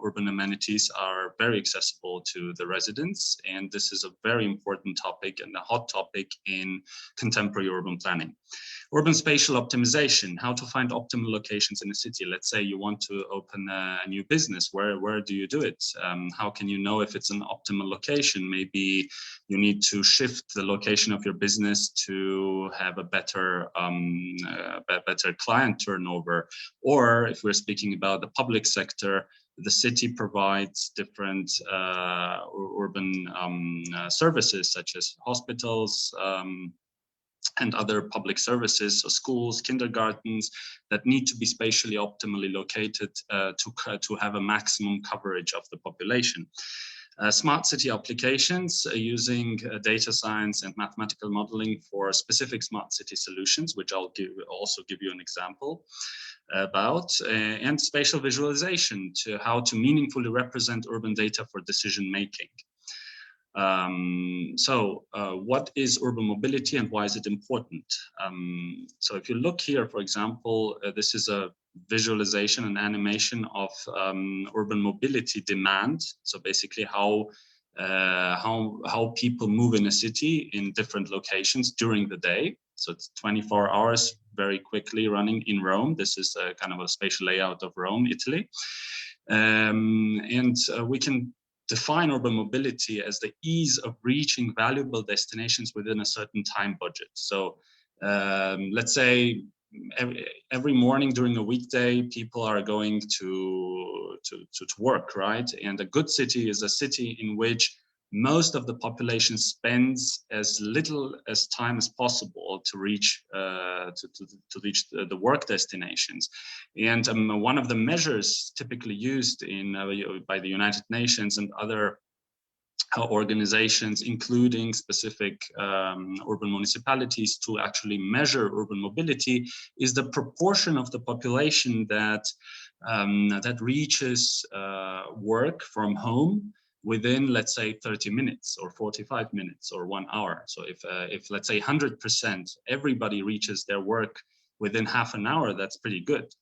urban amenities are very accessible to the residents. And this is a very important topic and a hot topic in contemporary urban planning. Urban spatial optimization, how to find optimal locations in a city. Let's say you want to open a new business. Where do you do it? How can you know if it's an optimal location? Maybe you need to shift the location of your business to have a better client turnover. Or if we're speaking about the public sector, the city provides different urban services such as hospitals, and other public services, so schools, kindergartens, that need to be spatially optimally located to have a maximum coverage of the population. Smart city applications using data science and mathematical modeling for specific smart city solutions, which I'll also give you an example about, and spatial visualization to how to meaningfully represent urban data for decision making. What is urban mobility and why is it important? So if you look here, for example, this is a visualization and animation of urban mobility demand. So basically how people move in a city in different locations during the day. So it's 24 hours very quickly running in Rome. This is a kind of a spatial layout of Rome, Italy. We can define urban mobility as the ease of reaching valuable destinations within a certain time budget. So let's say every morning during a weekday, people are going to work, right? And a good city is a city in which most of the population spends as little as time as possible to reach the work destinations. And one of the measures typically used by the United Nations and other organizations, including specific urban municipalities, to actually measure urban mobility is the proportion of the population that reaches work from home within, let's say, 30 minutes or 45 minutes or 1 hour. So if let's say 100% everybody reaches their work within half an hour, that's pretty good.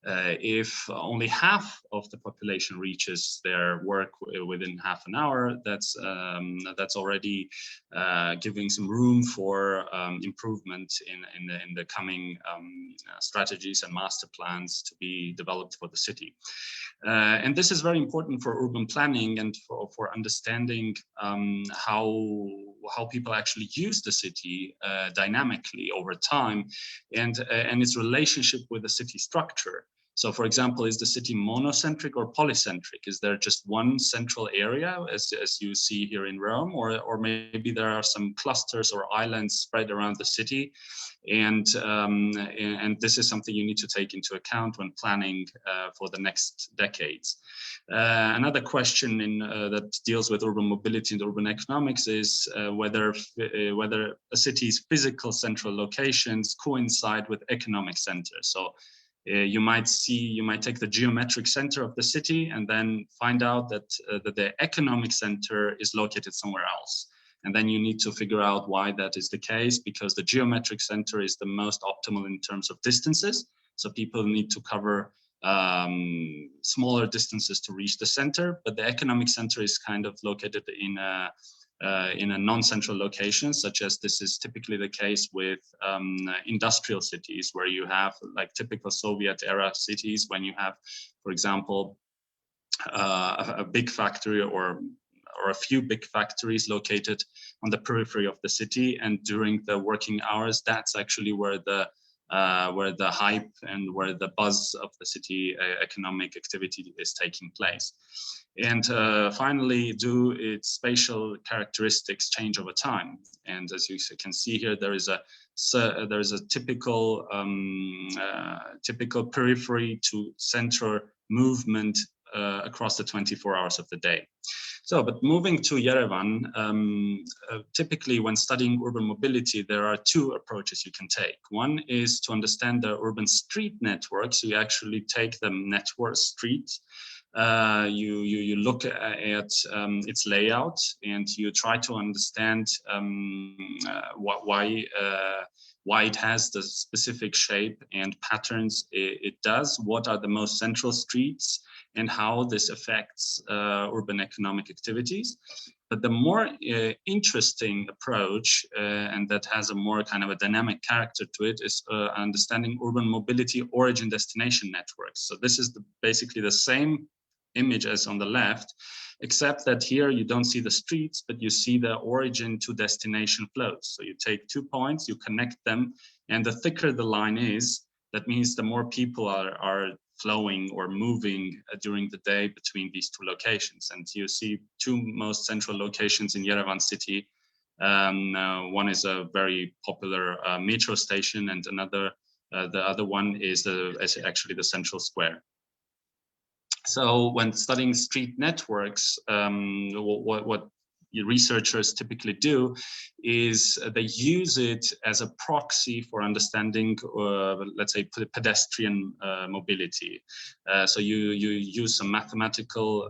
If only half of the population reaches their work within half an hour, that's already giving some room for improvement in the coming strategies and master plans to be developed for the city. And this is very important for urban planning and for understanding how people actually use the city dynamically over time, and its relationship with the city structure. So, for example, is the city monocentric or polycentric? Is there just one central area, as you see here in Rome, or maybe there are some clusters or islands spread around the city? And this is something you need to take into account when planning for the next decades. Another question that deals with urban mobility and urban economics is whether a city's physical central locations coincide with economic centers. So you might take the geometric center of the city and then find out that the economic center is located somewhere else. And then you need to figure out why that is the case, because the geometric center is the most optimal in terms of distances. So people need to cover smaller distances to reach the center, but the economic center is kind of located in a non-central location, such as this is typically the case with industrial cities, where you have like typical Soviet era cities, when you have, for example, a big factory or a few big factories located on the periphery of the city, and during the working hours, that's actually where the hype and where the buzz of the city economic activity is taking place. And finally, do its spatial characteristics change over time? And as you can see here, there is a typical periphery to center movement across the 24 hours of the day. So, but moving to Yerevan, typically when studying urban mobility, there are two approaches you can take. One is to understand the urban street network. So you actually take the network street, you look at its layout, and you try to understand why it has the specific shape and patterns it does, what are the most central streets, and how this affects urban economic activities. But the more interesting approach, and that has a more kind of a dynamic character to it, is understanding urban mobility origin destination networks. So this is basically the same image as on the left, except that here you don't see the streets, but you see the origin to destination flows. So you take 2 points, you connect them, and the thicker the line is, that means the more people are flowing or moving during the day between these two locations. And you see two most central locations in Yerevan city. One is a very popular metro station, and the other one is actually the central square. So when studying street networks, what researchers typically do is they use it as a proxy for understanding, let's say, pedestrian mobility. So you use some mathematical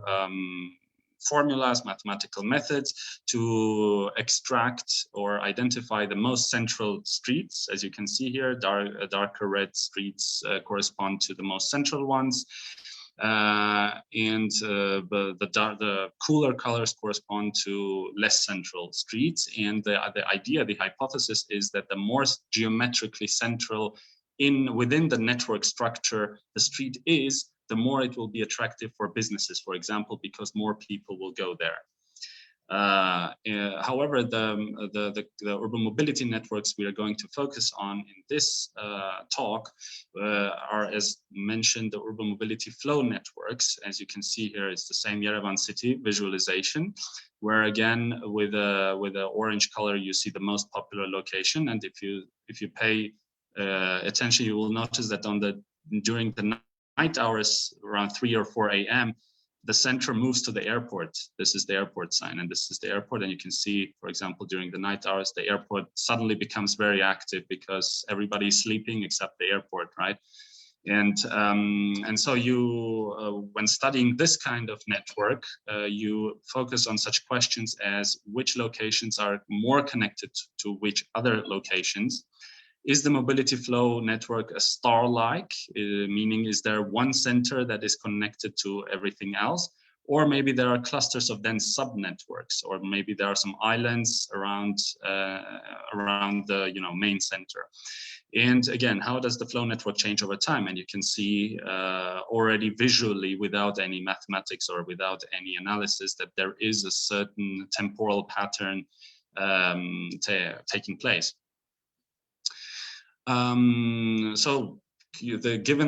formulas, mathematical methods to extract or identify the most central streets. As you can see here, darker red streets correspond to the most central ones. The cooler colors correspond to less central streets. And the idea, the hypothesis is that the more geometrically central within the network structure the street is, the more it will be attractive for businesses, for example, because more people will go there. However, the urban mobility networks we are going to focus on in this talk are, as mentioned, the urban mobility flow networks. As you can see here, it's the same Yerevan city visualization, where again, with the orange color, you see the most popular location. And if you pay attention, you will notice that during the night hours, around 3 or 4 a.m., the center moves to the airport. This is the airport sign, and this is the airport. And you can see, for example, during the night hours, the airport suddenly becomes very active because everybody's sleeping except the airport, right? And so you, when studying this kind of network, you focus on such questions as which locations are more connected to which other locations. Is the mobility flow network a star-like, meaning is there one center that is connected to everything else? Or maybe there are clusters of dense sub-networks, or maybe there are some islands around the main center. And again, how does the flow network change over time? And you can see already visually, without any mathematics or without any analysis, that there is a certain temporal pattern taking place. Given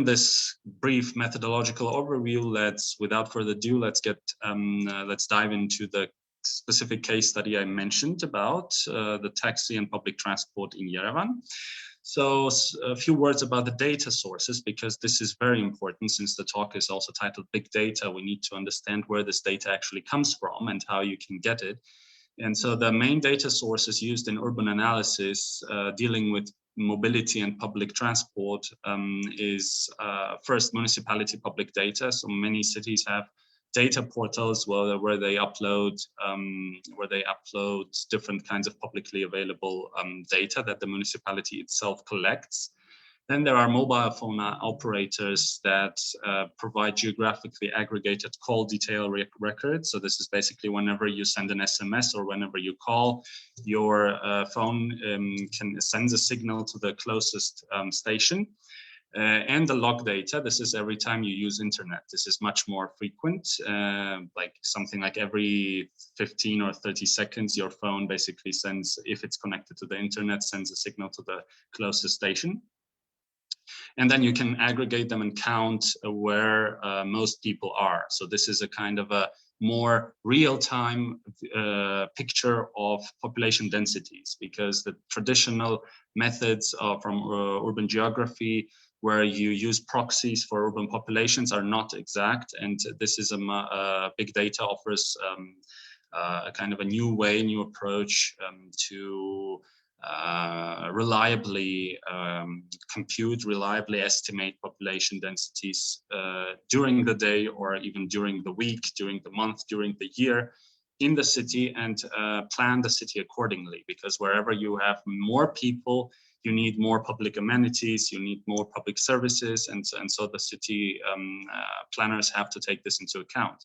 this brief methodological overview, without further ado, let's dive into the specific case study I mentioned about the taxi and public transport in Yerevan. So a few words about the data sources, because this is very important. Since the talk is also titled Big Data, we need to understand where this data actually comes from and how you can get it. And so the main data sources used in urban analysis dealing with mobility and public transport is first municipality public data. So many cities have data portals where they upload different kinds of publicly available data that the municipality itself collects. Then there are mobile phone operators that provide geographically aggregated call detail records. So this is basically whenever you send an SMS or whenever you call, your phone can send a signal to the closest station. And the log data, this is every time you use internet. This is much more frequent, like something like every 15 or 30 seconds, your phone basically sends, if it's connected to the internet, sends a signal to the closest station. And then you can aggregate them and count where most people are. So this is a kind of a more real-time picture of population densities, because the traditional methods from urban geography, where you use proxies for urban populations, are not exact. And this is big data offers a kind of a new way, new approach to reliably compute, reliably estimate population densities during the day, or even during the week, during the month, during the year in the city, and plan the city accordingly. Because wherever you have more people, you need more public amenities, you need more public services, and so the city planners have to take this into account.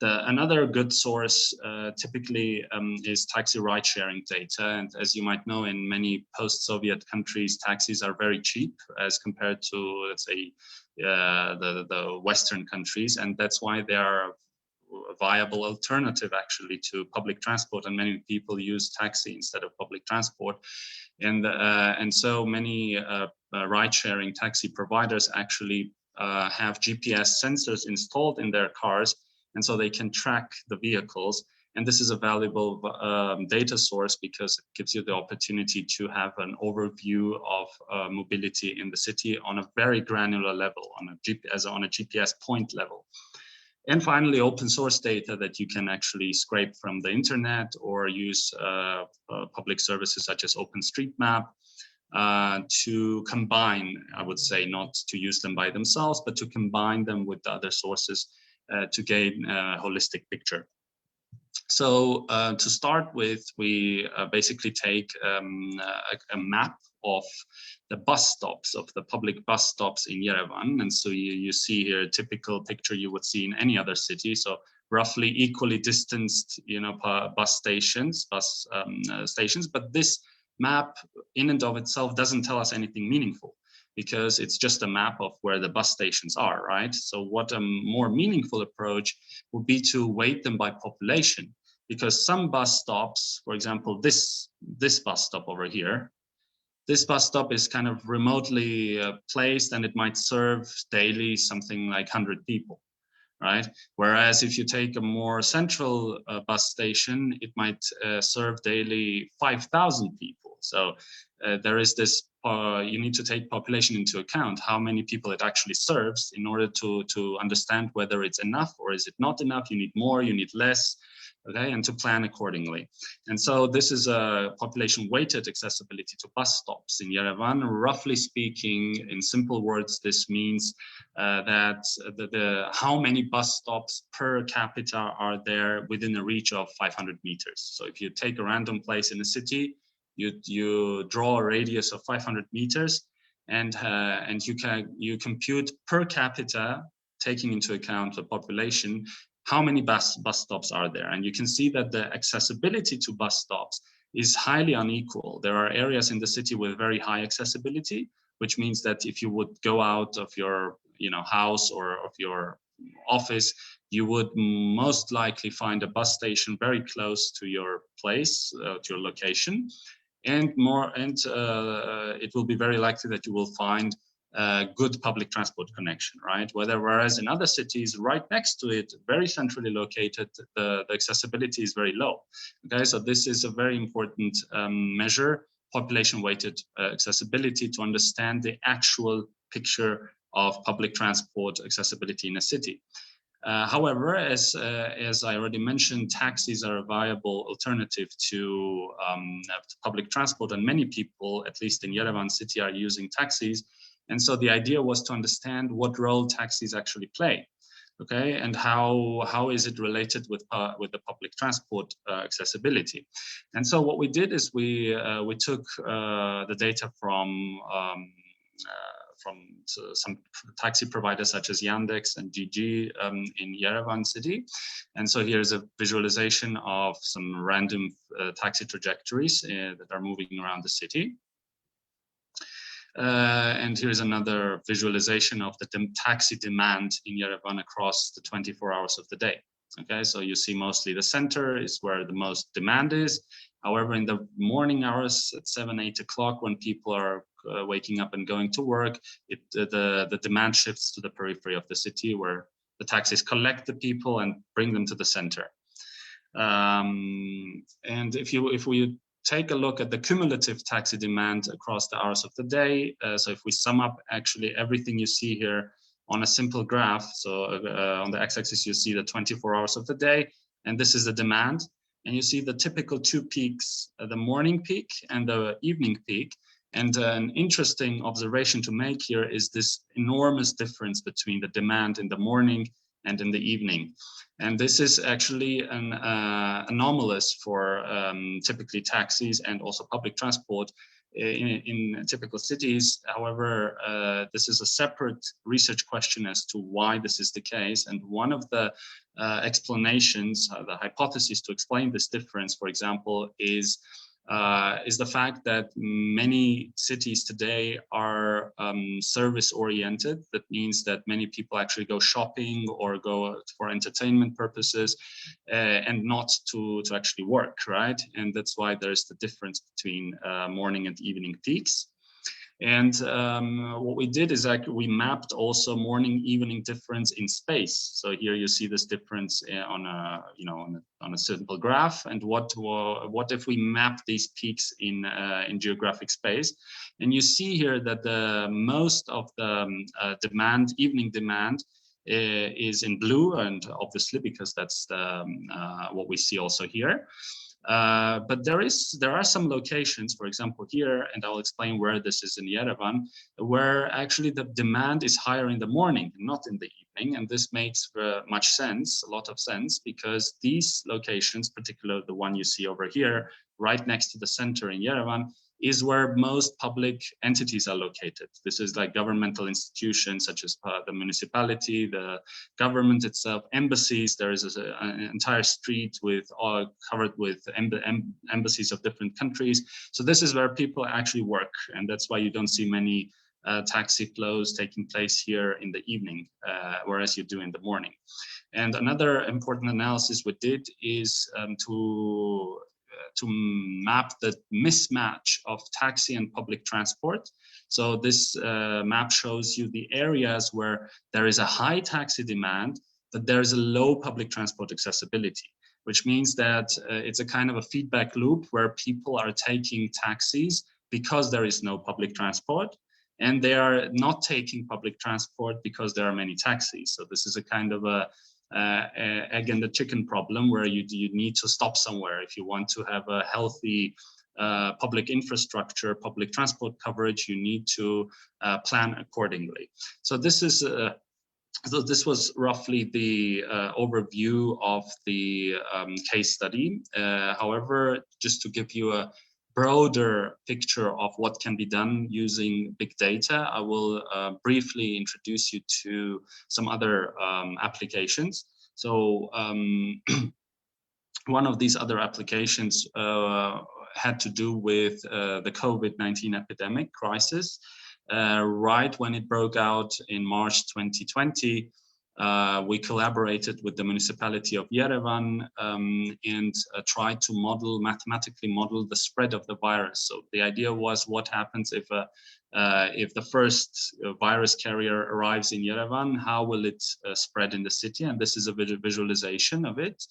Another good source typically is taxi ride-sharing data. And as you might know, in many post-Soviet countries, taxis are very cheap as compared to, let's say, the Western countries. And that's why they are a viable alternative actually to public transport. And many people use taxi instead of public transport. And so many ride-sharing taxi providers actually have GPS sensors installed in their cars, and so they can track the vehicles. And this is a valuable data source because it gives you the opportunity to have an overview of mobility in the city on a very granular level, on a GPS point level. And finally, open source data that you can actually scrape from the internet or use public services such as OpenStreetMap to combine, I would say, not to use them by themselves, but to combine them with the other sources to gain a holistic picture. So to start with, we basically take a map of the bus stops, of the public bus stops in Yerevan. And so you see here a typical picture you would see in any other city. So roughly equally distanced, bus stations, but this map in and of itself doesn't tell us anything meaningful, because it's just a map of where the bus stations are, right? So what a more meaningful approach would be to weight them by population, because some bus stops, for example, this bus stop over here, this bus stop is kind of remotely placed, and it might serve daily something like 100 people, right? Whereas if you take a more central bus station, it might serve daily 5,000 people. So there is this, you need to take population into account, how many people it actually serves, in order to understand whether it's enough or is it not enough. You need more, you need less, okay, and to plan accordingly. And so this is a population weighted accessibility to bus stops in Yerevan. Roughly speaking, in simple words, this means that how many bus stops per capita are there within a reach of 500 meters. So if you take a random place in a city, you draw a radius of 500 meters, and you compute per capita, taking into account the population, how many bus stops are there. And you can see that the accessibility to bus stops is highly unequal. There are areas in the city with very high accessibility, which means that if you would go out of your house or of your office, you would most likely find a bus station very close to your place, to your location, and it will be very likely that you will find good public transport connection, right? Whereas in other cities right next to it, very centrally located, the accessibility is very low. Okay, so this is a very important measure, population weighted accessibility, to understand the actual picture of public transport accessibility in a city. However, as I already mentioned, taxis are a viable alternative to public transport, and many people, at least in Yerevan city, are using taxis. And so the idea was to understand what role taxis actually play, okay, and how is it related with the public transport accessibility. And so what we did is we took the data from some taxi providers such as Yandex and Gigi in Yerevan city. And so here's a visualization of some random taxi trajectories that are moving around the city. And here's another visualization of the taxi demand in Yerevan across the 24 hours of the day. Okay, so you see mostly the center is where the most demand is. However, in the morning hours at 7, 8 o'clock, when people are waking up and going to work, the demand shifts to the periphery of the city, where the taxis collect the people and bring them to the center. And if we take a look at the cumulative taxi demand across the hours of the day, so if we sum up actually everything you see here on a simple graph, so on the x-axis you see the 24 hours of the day, and this is the demand, and you see the typical two peaks, the morning peak and the evening peak. And an interesting observation to make here is this enormous difference between the demand in the morning and in the evening. And this is actually an anomalous for typically taxis and also public transport in typical cities. However, this is a separate research question as to why this is the case. And one of the explanations, the hypothesis to explain this difference, for example, is the fact that many cities today are service-oriented. That means that many people actually go shopping or go for entertainment purposes and not to actually work, right? And that's why there's the difference between morning and evening peaks. And what we did is like we mapped also morning evening difference in space. So here you see this difference on a on a simple graph. And what if we map these peaks in geographic space? And you see here that the most of the demand, evening demand, is in blue, and obviously because that's the, what we see also here. But there are some locations, for example here, and I'll explain where this is in Yerevan, where actually the demand is higher in the morning, not in the evening. And this makes much sense, a lot of sense, because these locations, particularly the one you see over here, right next to the center in Yerevan, is where most public entities are located. This is like governmental institutions such as the municipality, the government itself, embassies. There is an entire street with all covered with embassies of different countries. So this is where people actually work, and that's why you don't see many taxi flows taking place here in the evening, whereas you do in the morning. And another important analysis we did is to map the mismatch of taxi and public transport. So this map shows you the areas where there is a high taxi demand, but there is a low public transport accessibility, which means that it's a kind of a feedback loop where people are taking taxis because there is no public transport, and they are not taking public transport because there are many taxis. So this is a kind of a egg and the chicken problem, where you need to stop somewhere if you want to have a healthy public infrastructure, public transport coverage. You need to plan accordingly. So this is so this was roughly the overview of the case study. However, just to give you a broader picture of what can be done using big data, I will briefly introduce you to some other applications. So one of these other applications had to do with the COVID-19 epidemic crisis. Right when it broke out in March 2020, we collaborated with the municipality of Yerevan and tried to mathematically model the spread of the virus. So the idea was, what happens if the first virus carrier arrives in Yerevan? How will it spread in the city? And this is a visualization of it,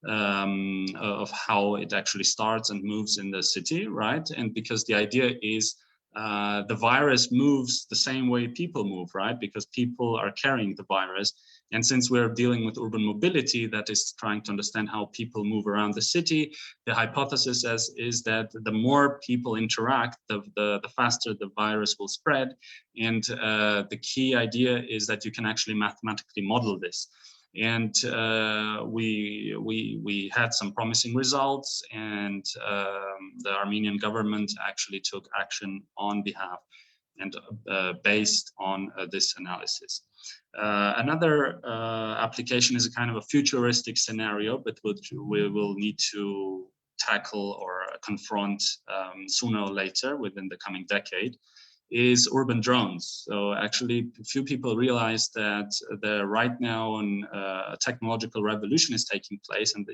of how it actually starts and moves in the city, right? And because the idea is the virus moves the same way people move, right? Because people are carrying the virus. And since we're dealing with urban mobility, that is trying to understand how people move around the city, the hypothesis is that the more people interact, the faster the virus will spread. And the key idea is that you can actually mathematically model this. And we had some promising results, and the Armenian government actually took action on behalf and based on this analysis. Another application is a kind of a futuristic scenario, but which we will need to tackle or confront sooner or later within the coming decade, is urban drones. So actually, few people realize that right now a technological revolution is taking place, and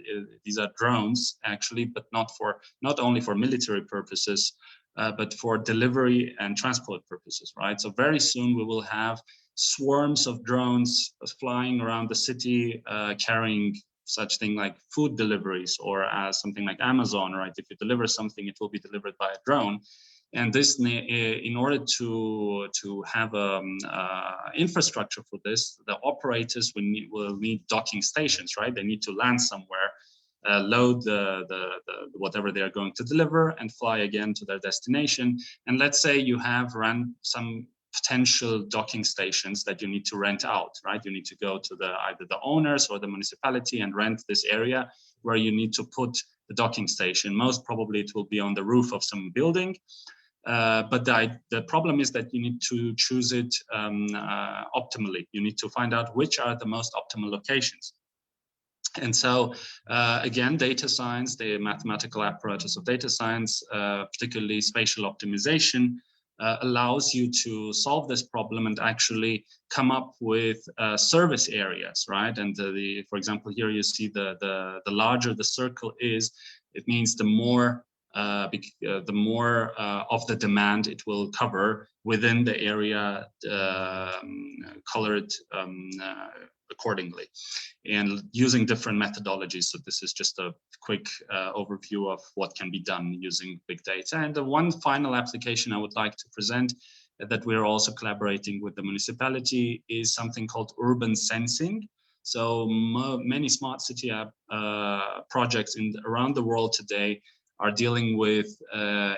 these are drones actually, but not only for military purposes, but for delivery and transport purposes, right? So very soon we will have swarms of drones flying around the city, carrying such thing like food deliveries, or as something like Amazon, right? If you deliver something, it will be delivered by a drone. And this, in order to have infrastructure for this, the operators will need docking stations, right? They need to land somewhere, load the whatever they are going to deliver, and fly again to their destination. And let's say you have some potential docking stations that you need to rent out, right? You need to go to either the owners or the municipality and rent this area where you need to put the docking station. Most probably it will be on the roof of some building. But the problem is that you need to choose it optimally. You need to find out which are the most optimal locations. And so, again, data science, the mathematical apparatus of data science, particularly spatial optimization, allows you to solve this problem and actually come up with service areas, right? And for example, here you see the larger the circle is, it means the more the more of the demand it will cover within the area colored accordingly, and using different methodologies. So this is just a quick overview of what can be done using big data. And the one final application I would like to present that we're also collaborating with the municipality is something called urban sensing. So many smart city projects around the world today are dealing with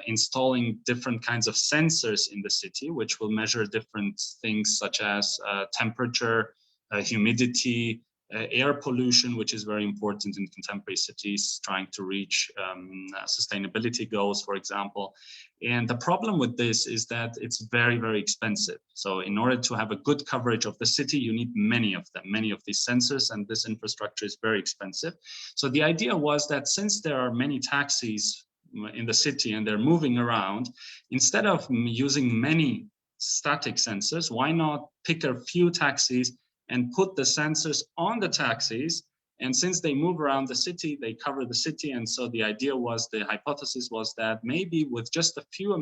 installing different kinds of sensors in the city, which will measure different things such as temperature, humidity, air pollution, which is very important in contemporary cities trying to reach sustainability goals, for example. And the problem with this is that it's very, very expensive. So in order to have a good coverage of the city, you need many of them, many of these sensors, and this infrastructure is very expensive. So the idea was that since there are many taxis in the city and they're moving around, instead of using many static sensors, why not pick a few taxis and put the sensors on the taxis, and since they move around the city, they cover the city. And so the idea was, the hypothesis was that maybe with just a few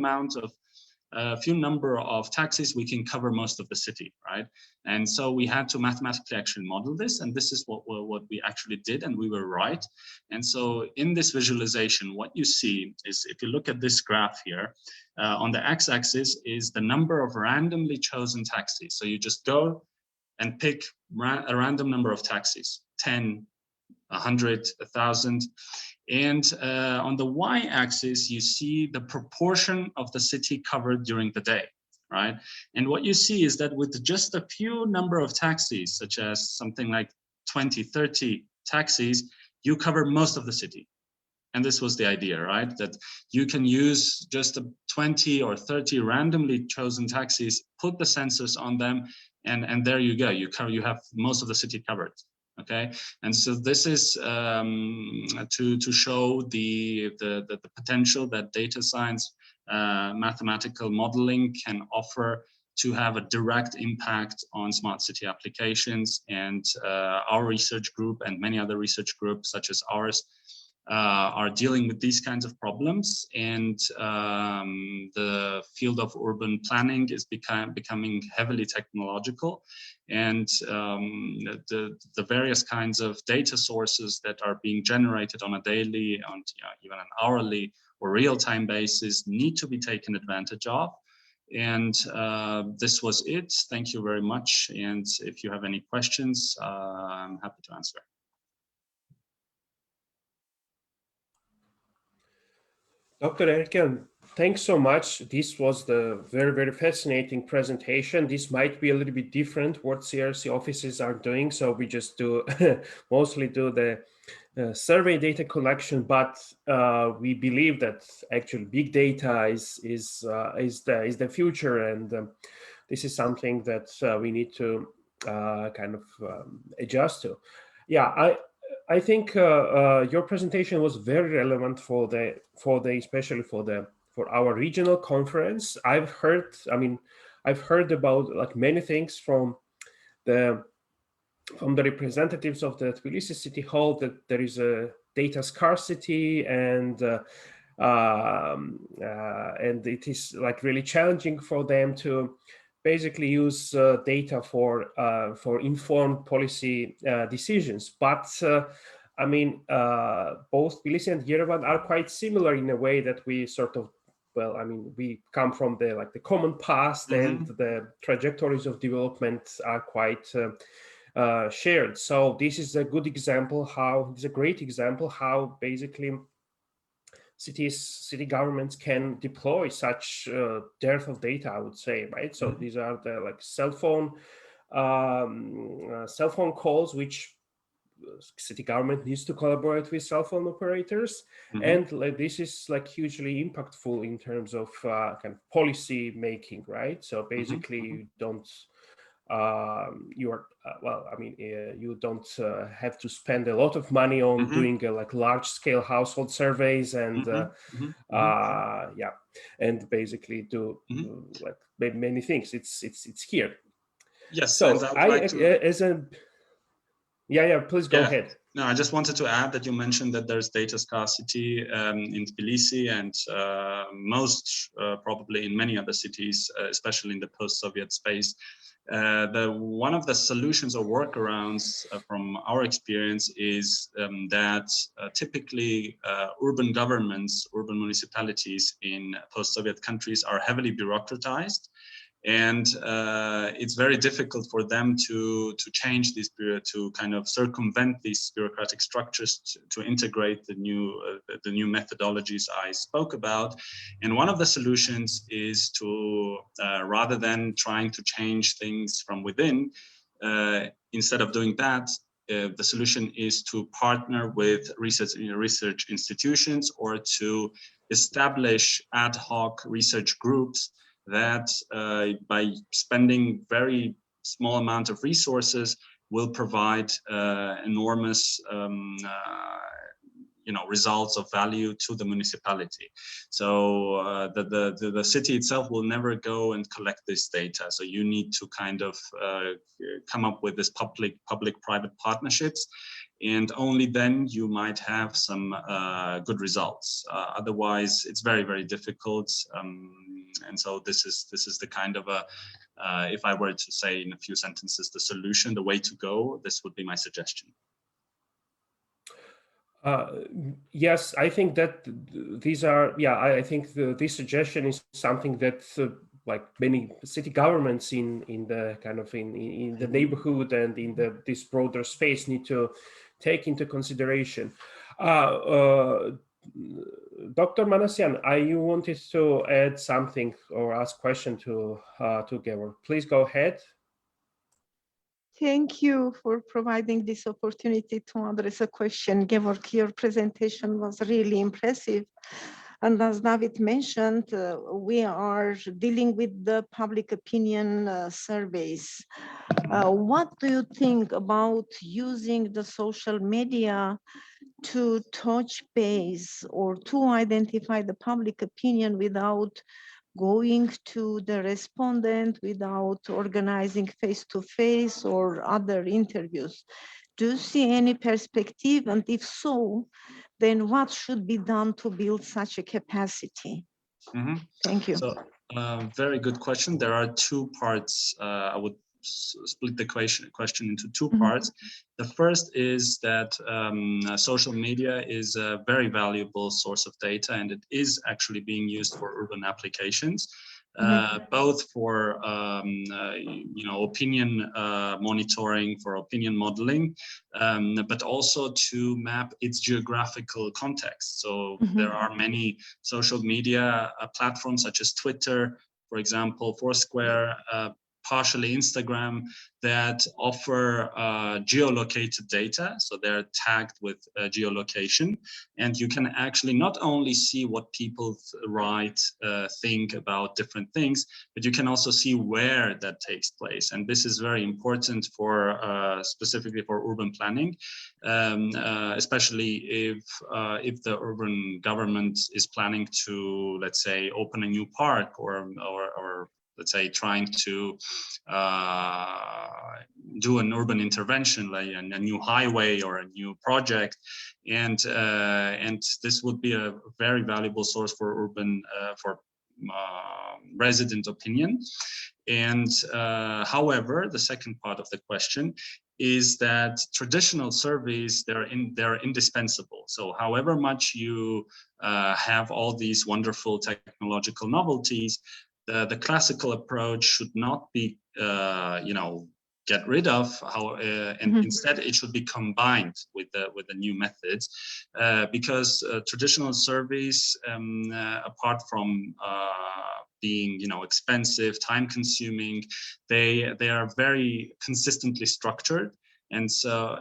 number of taxis, we can cover most of the city, right? And so we had to mathematically actually model this, and this is what we actually did, and we were right. And so in this visualization, what you see is, if you look at this graph here, on the x-axis is the number of randomly chosen taxis. So you just go and pick a random number of taxis, 10, 100, 1,000. And on the y-axis, you see the proportion of the city covered during the day, right? And what you see is that with just a few number of taxis, such as something like 20, 30 taxis, you cover most of the city. And this was the idea, right? That you can use just 20 or 30 randomly chosen taxis, put the sensors on them, and there you go. You have most of the city covered. Okay, and so this is to show the potential that data science, mathematical modeling can offer to have a direct impact on smart city applications. And our research group and many other research groups, such as ours, are dealing with these kinds of problems. And the field of urban planning is becoming heavily technological. And the various kinds of data sources that are being generated on a daily and even an hourly or real-time basis need to be taken advantage of. And this was it. Thank you very much. And if you have any questions, I'm happy to answer. Dr. Yezekyan, thanks so much. This was the very, very fascinating presentation. This might be a little bit different what CRRC offices are doing. So we just do mostly do the survey data collection, but we believe that actually big data is the future, and this is something that we need to kind of adjust to. Yeah, I think your presentation was very relevant especially for our regional conference. I've heard about like many things from the representatives of the Tbilisi City Hall, that there is a data scarcity, and it is like really challenging for them to basically use data for informed policy decisions. But I mean, both Tbilisi and Yerevan are quite similar in a way that we sort of, well, I mean, we come from the common past, and the trajectories of development are quite shared. So this is a good example it's a great example how basically city governments can deploy such dearth of data, I would say, right? So these are the cell phone calls, which city government needs to collaborate with cell phone operators, and this is hugely impactful in terms of kind of policy making, right? So basically, you don't you don't have to spend a lot of money on doing large scale household surveys and yeah, and basically do many things. It's here. Yes. So I Yeah, please go ahead. No, I just wanted to add that you mentioned that there's data scarcity in Tbilisi and most probably in many other cities, especially in the post-Soviet space. One of the solutions or workarounds from our experience is that typically urban governments, urban municipalities in post-Soviet countries are heavily bureaucratized. And it's very difficult for them to change this, to kind of circumvent these bureaucratic structures to integrate the new methodologies I spoke about. And one of the solutions is to rather than trying to change things from within, instead of doing that, the solution is to partner with research institutions or to establish ad hoc research groups that by spending very small amount of resources will provide enormous results of value to the municipality. So the city itself will never go and collect this data. So you need to kind of come up with this public-private partnerships, and only then you might have some good results. Otherwise, it's very, very difficult. And so this is the kind of if I were to say in a few sentences, the solution, the way to go, this would be my suggestion. Yes, I think that these are, I think this suggestion is something that like many city governments in the kind of in the neighborhood and in this broader space need to take into consideration. Dr. Manasyan, you wanted to add something or ask question to Georg. Please go ahead. Thank you for providing this opportunity to address a question. Georg, your presentation was really impressive. And as David mentioned, we are dealing with the public opinion surveys. What do you think about using the social media to touch base or to identify the public opinion without going to the respondent, without organizing face-to-face or other interviews? Do you see any perspective? And if so, then what should be done to build such a capacity? Mm-hmm. Thank you. So, very good question. There are two parts. I would split the question into two parts. The first is that social media is a very valuable source of data, and it is actually being used for urban applications, both for opinion monitoring, for opinion modeling, but also to map its geographical context. So there are many social media platforms such as Twitter, for example, Foursquare, partially Instagram, that offer geolocated data. So they're tagged with geolocation. And you can actually not only see what people write, think about different things, but you can also see where that takes place. And this is very important for specifically for urban planning, especially if the urban government is planning to, let's say, open a new park or let's say trying to do an urban intervention, like a new highway or a new project, and this would be a very valuable source for urban resident opinion. And however, the second part of the question is that traditional surveys, they're indispensable. So however much you have all these wonderful technological novelties, the classical approach should not be, get rid of, and instead it should be combined with the new methods, because traditional surveys, apart from being, expensive, time-consuming, they are very consistently structured. And so,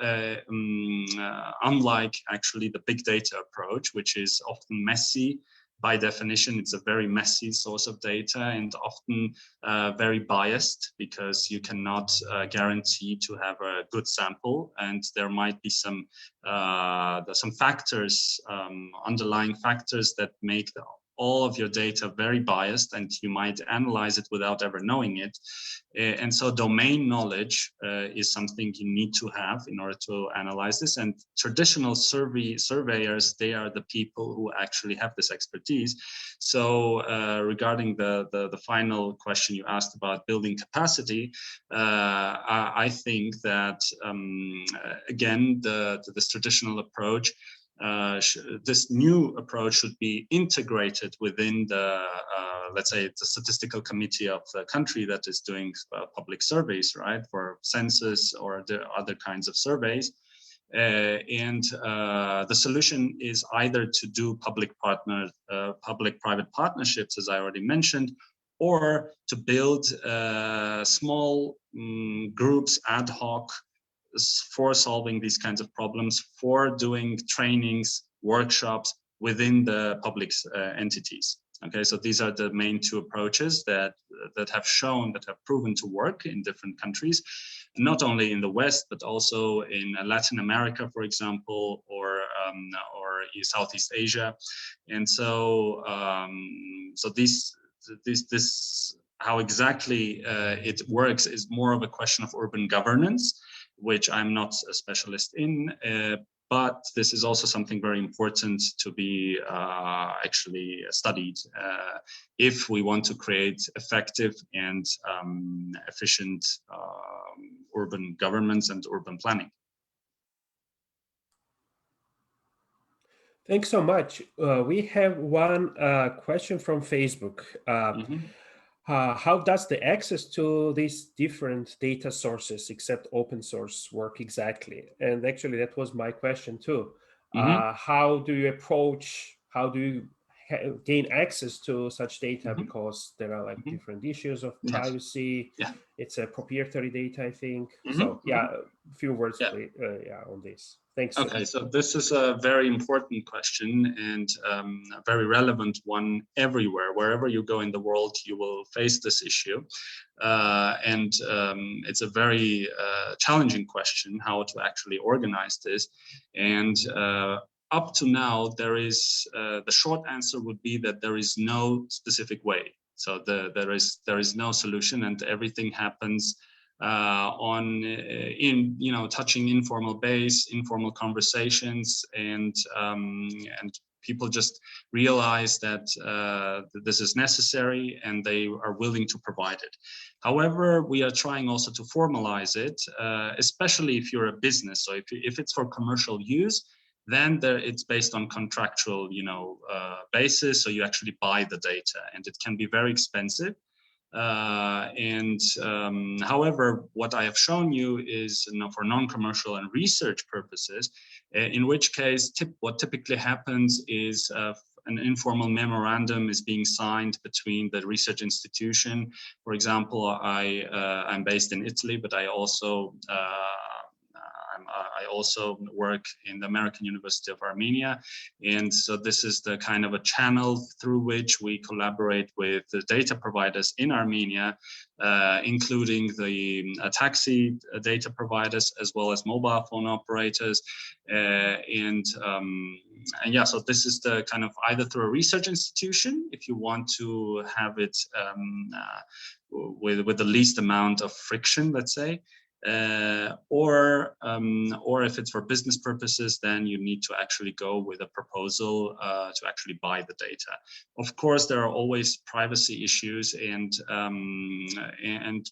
unlike actually the big data approach, which is often messy. By definition, it's a very messy source of data and often very biased, because you cannot guarantee to have a good sample, and there might be some factors, underlying factors that make all of your data very biased, and you might analyze it without ever knowing it. And so domain knowledge is something you need to have in order to analyze this. And traditional surveyors, they are the people who actually have this expertise. So regarding the final question you asked about building capacity, I think that again, this traditional approach, this new approach should be integrated within the, let's say, the statistical committee of the country that is doing public surveys, right, for census or the other kinds of surveys. And the solution is either to do public-private partnerships, as I already mentioned, or to build small groups ad hoc for solving these kinds of problems, for doing trainings, workshops within the public entities. Okay, so these are the main two approaches that have proven to work in different countries, not only in the West, but also in Latin America, for example, or Southeast Asia. And so, this how exactly it works is more of a question of urban governance, which I'm not a specialist in, but this is also something very important to be actually studied if we want to create effective and efficient urban governments and urban planning. Thanks so much. We have one question from Facebook. How does the access to these different data sources, except open source, work exactly? And actually, that was my question too. How do you gain access to such data? Because there are like different issues of privacy. Yeah. It's a proprietary data, I think. So yeah, a few words please, on this. Thanks. Okay, so this is a very important question and a very relevant one everywhere. Wherever you go in the world, you will face this issue. And it's a very challenging question, how to actually organize this. And up to now, there is the short answer would be that there is no specific way. So there is no solution, and everything happens touching informal conversations, and people just realize that this is necessary and they are willing to provide it. However, we are trying also to formalize it, especially if you're a business. So if it's for commercial use, then it's based on contractual, basis. So you actually buy the data, and it can be very expensive. However, what I have shown you is for non-commercial and research purposes, in which case what typically happens is an informal memorandum is being signed between the research institution. For example, I'm based in Italy, but I also work in the American University of Armenia. And so this is the kind of a channel through which we collaborate with the data providers in Armenia, including the taxi data providers, as well as mobile phone operators. Yeah, so this is the kind of either through a research institution, if you want to have it with the least amount of friction, let's say, or if it's for business purposes, then you need to actually go with a proposal to actually buy the data. Of course, there are always privacy issues, and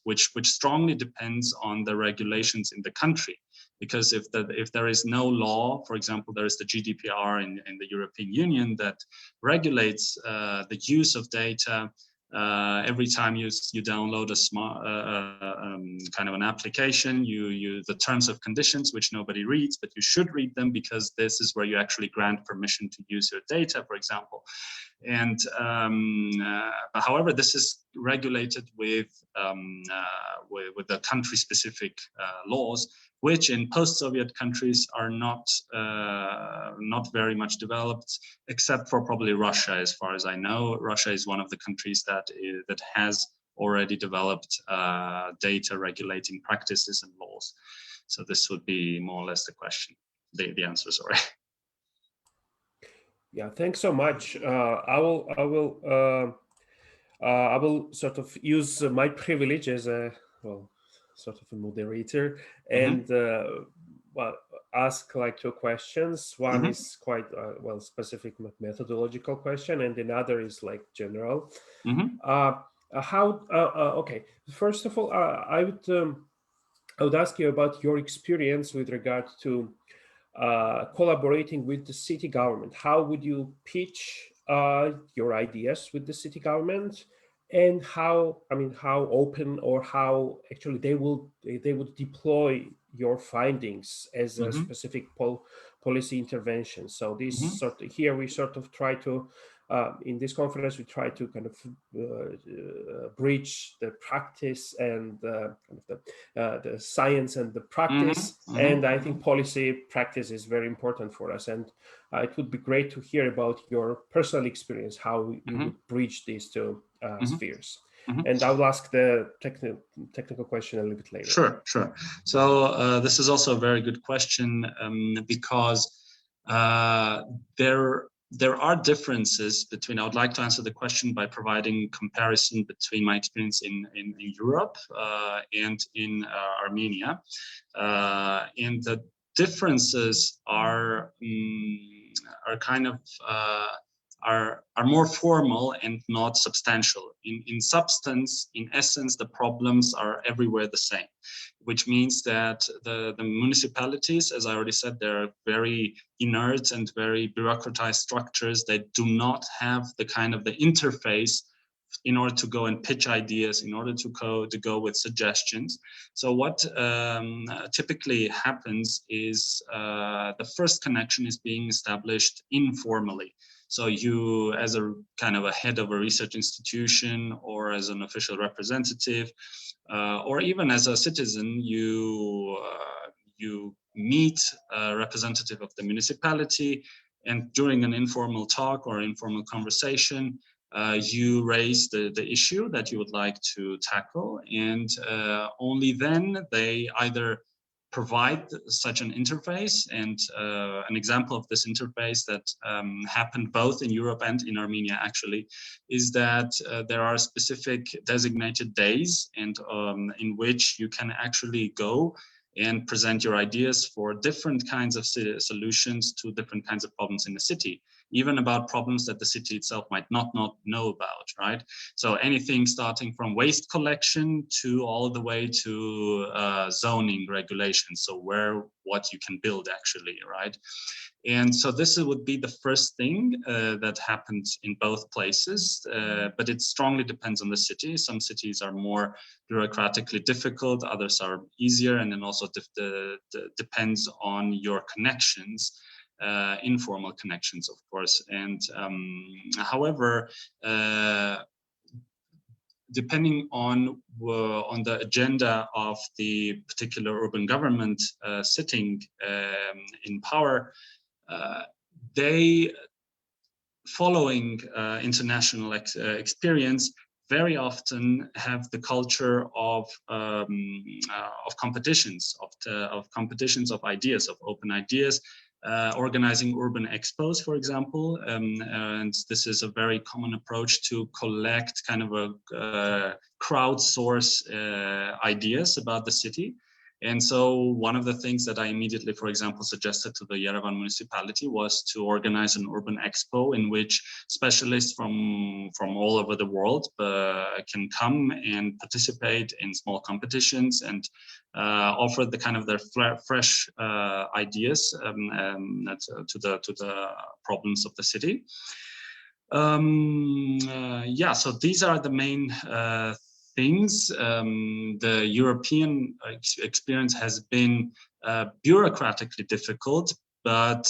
which strongly depends on the regulations in the country. Because if there is no law, for example, there is the GDPR in the European Union that regulates the use of data. Every time you download a smart kind of an application, the terms of conditions, which nobody reads, but you should read them, because this is where you actually grant permission to use your data, for example. And however, this is regulated with the country-specific laws, which in post-Soviet countries are not very much developed, except for probably Russia, as far as I know. Russia is one of the countries that has already developed data regulating practices and laws. So this would be more or less the question, the answer, sorry. Yeah, thanks so much. I will sort of use my privilege as a, well, sort of a moderator, and well, ask like two questions. One is quite well specific methodological question, and another is like general. Okay, first of all, I would ask you about your experience with regard to collaborating with the city government. How would you pitch your ideas with the city government, and how open, or how actually they would deploy your findings as a specific policy intervention? So this here we sort of try to in this conference we try to kind of bridge the practice and the science and the practice, and I think policy practice is very important for us, and it would be great to hear about your personal experience, how you would bridge these two spheres. And I will ask the technical question a little bit later. Sure. So this is also a very good question, because there are differences between. I would like to answer the question by providing comparison between my experience in Europe and in Armenia, and the differences are kind of are more formal and not substantial. In substance, in essence, the problems are everywhere the same, which means that the municipalities, as I already said, they're very inert and very bureaucratized structures. They do not have the kind of the interface in order to go and pitch ideas, in order to go with suggestions. So what typically happens is the first connection is being established informally. So you, as a kind of a head of a research institution, or as an official representative, or even as a citizen, you meet a representative of the municipality, and during an informal talk or informal conversation, you raise the issue that you would like to tackle, and only then they either provide such an interface. And an example of this interface that happened both in Europe and in Armenia actually is that there are specific designated days, and in which you can actually go and present your ideas for different kinds of solutions to different kinds of problems in the city, even about problems that the city itself might not know about, right? So anything starting from waste collection to all the way to zoning regulations, so what you can build actually, right? And so this would be the first thing that happens in both places, but it strongly depends on the city. Some cities are more bureaucratically difficult, others are easier, and then also depends on your connections, informal connections, of course. And however, depending on the agenda of the particular urban government sitting in power, they, following international experience, very often have the culture of competitions, of ideas, of open ideas, organizing urban expos, for example, and this is a very common approach to collect kind of a crowdsource ideas about the city. And so one of the things that I immediately, for example, suggested to the Yerevan municipality was to organize an urban expo in which specialists from all over the world can come and participate in small competitions and offer the kind of their fresh ideas to the problems of the city. Yeah, so these are the main things. The European experience has been bureaucratically difficult, but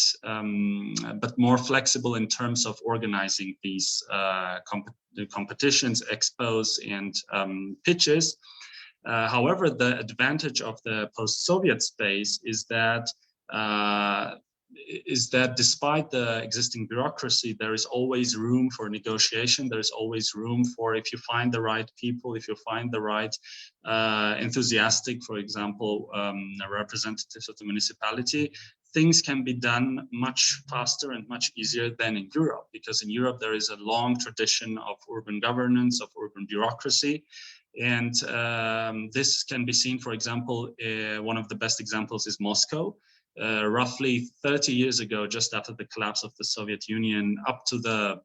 more flexible in terms of organizing these competitions, expos, and pitches. However, the advantage of the post-Soviet space is that despite the existing bureaucracy, there is always room for negotiation. There's always room for, if you find the right people, if you find the right enthusiastic, for example, representatives of the municipality, things can be done much faster and much easier than in Europe, because in Europe there is a long tradition of urban governance, of urban bureaucracy. And this can be seen, for example, one of the best examples is Moscow. Roughly 30 years ago, just after the collapse of the Soviet Union, up to the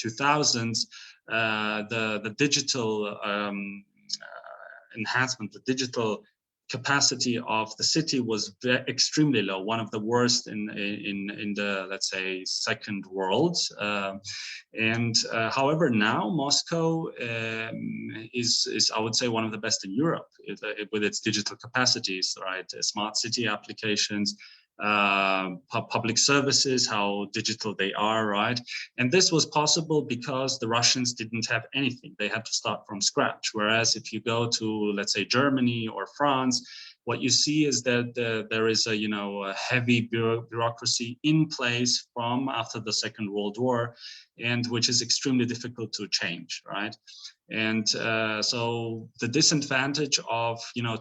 2000s, the digital enhancement, the digital capacity of the city was extremely low, one of the worst in the, let's say, second world. However, now Moscow is, I would say, one of the best in Europe with its digital capacities, right? Smart city applications, public services, how digital they are, right? And this was possible because the Russians didn't have anything. They had to start from scratch. Whereas if you go to, let's say, Germany or France, what you see is that there is a, a heavy bureaucracy in place from after the Second World War, and which is extremely difficult to change, right? And so the disadvantage of,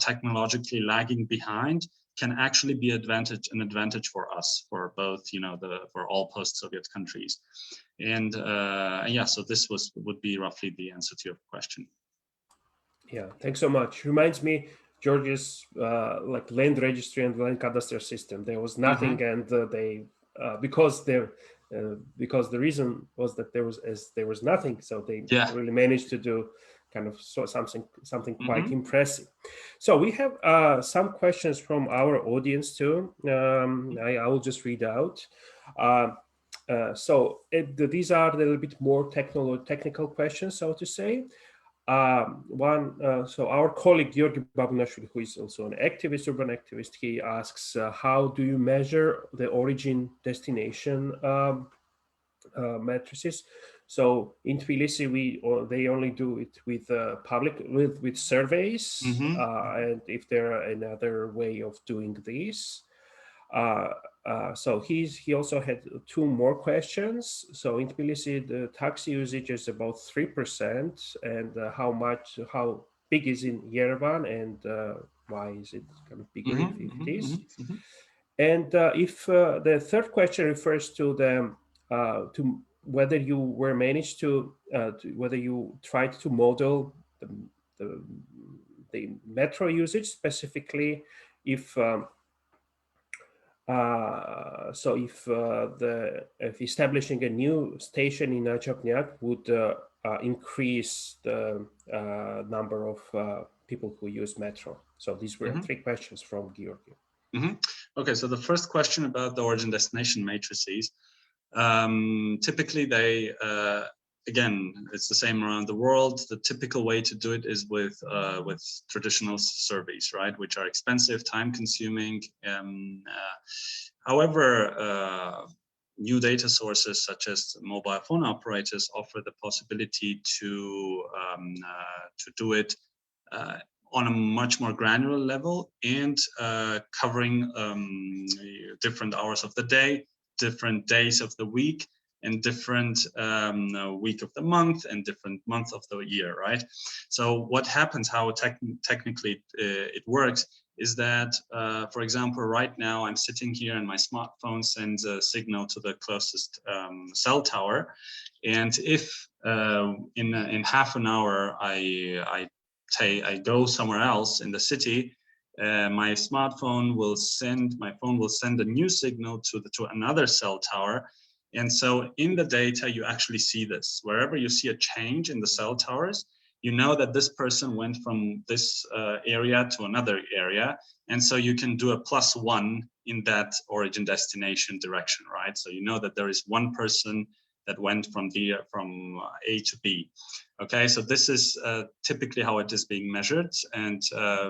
technologically lagging behind can actually be an advantage for us, for both, for all post-Soviet countries. And yeah, so this would be roughly the answer to your question. Yeah, thanks so much. Reminds me, Georgia's like land registry and land cadastre system. There was nothing, and they because the reason was that there was nothing, so they really managed to do kind of something quite impressive. So we have some questions from our audience too. I will just read out. These are a little bit more technical questions, so to say. So our colleague Georgi Babunashvili, who is also an activist, urban activist, he asks, how do you measure the origin destination matrices? So in Tbilisi, they only do it with with surveys, and if there are another way of doing this. So he also had two more questions. So in Tbilisi, the taxi usage is about 3%, and how big is in Yerevan, and why is it kind of bigger if it is? And if the third question refers to to whether you were managed whether you tried to model the metro usage, specifically if if establishing a new station in Achapnyak would increase the number of people who use metro. So these were three questions from Georgi. Okay, so the first question about the origin destination matrices. Typically they, again, it's the same around the world. The typical way to do it is with traditional surveys, right, which are expensive, time-consuming. However, new data sources such as mobile phone operators offer the possibility to do it on a much more granular level and covering different hours of the day, different days of the week, and different week of the month and different month of the year, right? So what happens, how technically it works, is that, for example, right now I'm sitting here and my smartphone sends a signal to the closest cell tower. And if in half an hour I go somewhere else in the city, my phone will send a new signal to another cell tower. And so in the data, you actually see this. Wherever you see a change in the cell towers, you know that this person went from this area to another area. And so you can do a +1 in that origin destination direction, right? So you know that there is one person that went from A to B. Okay, so this is typically how it is being measured. And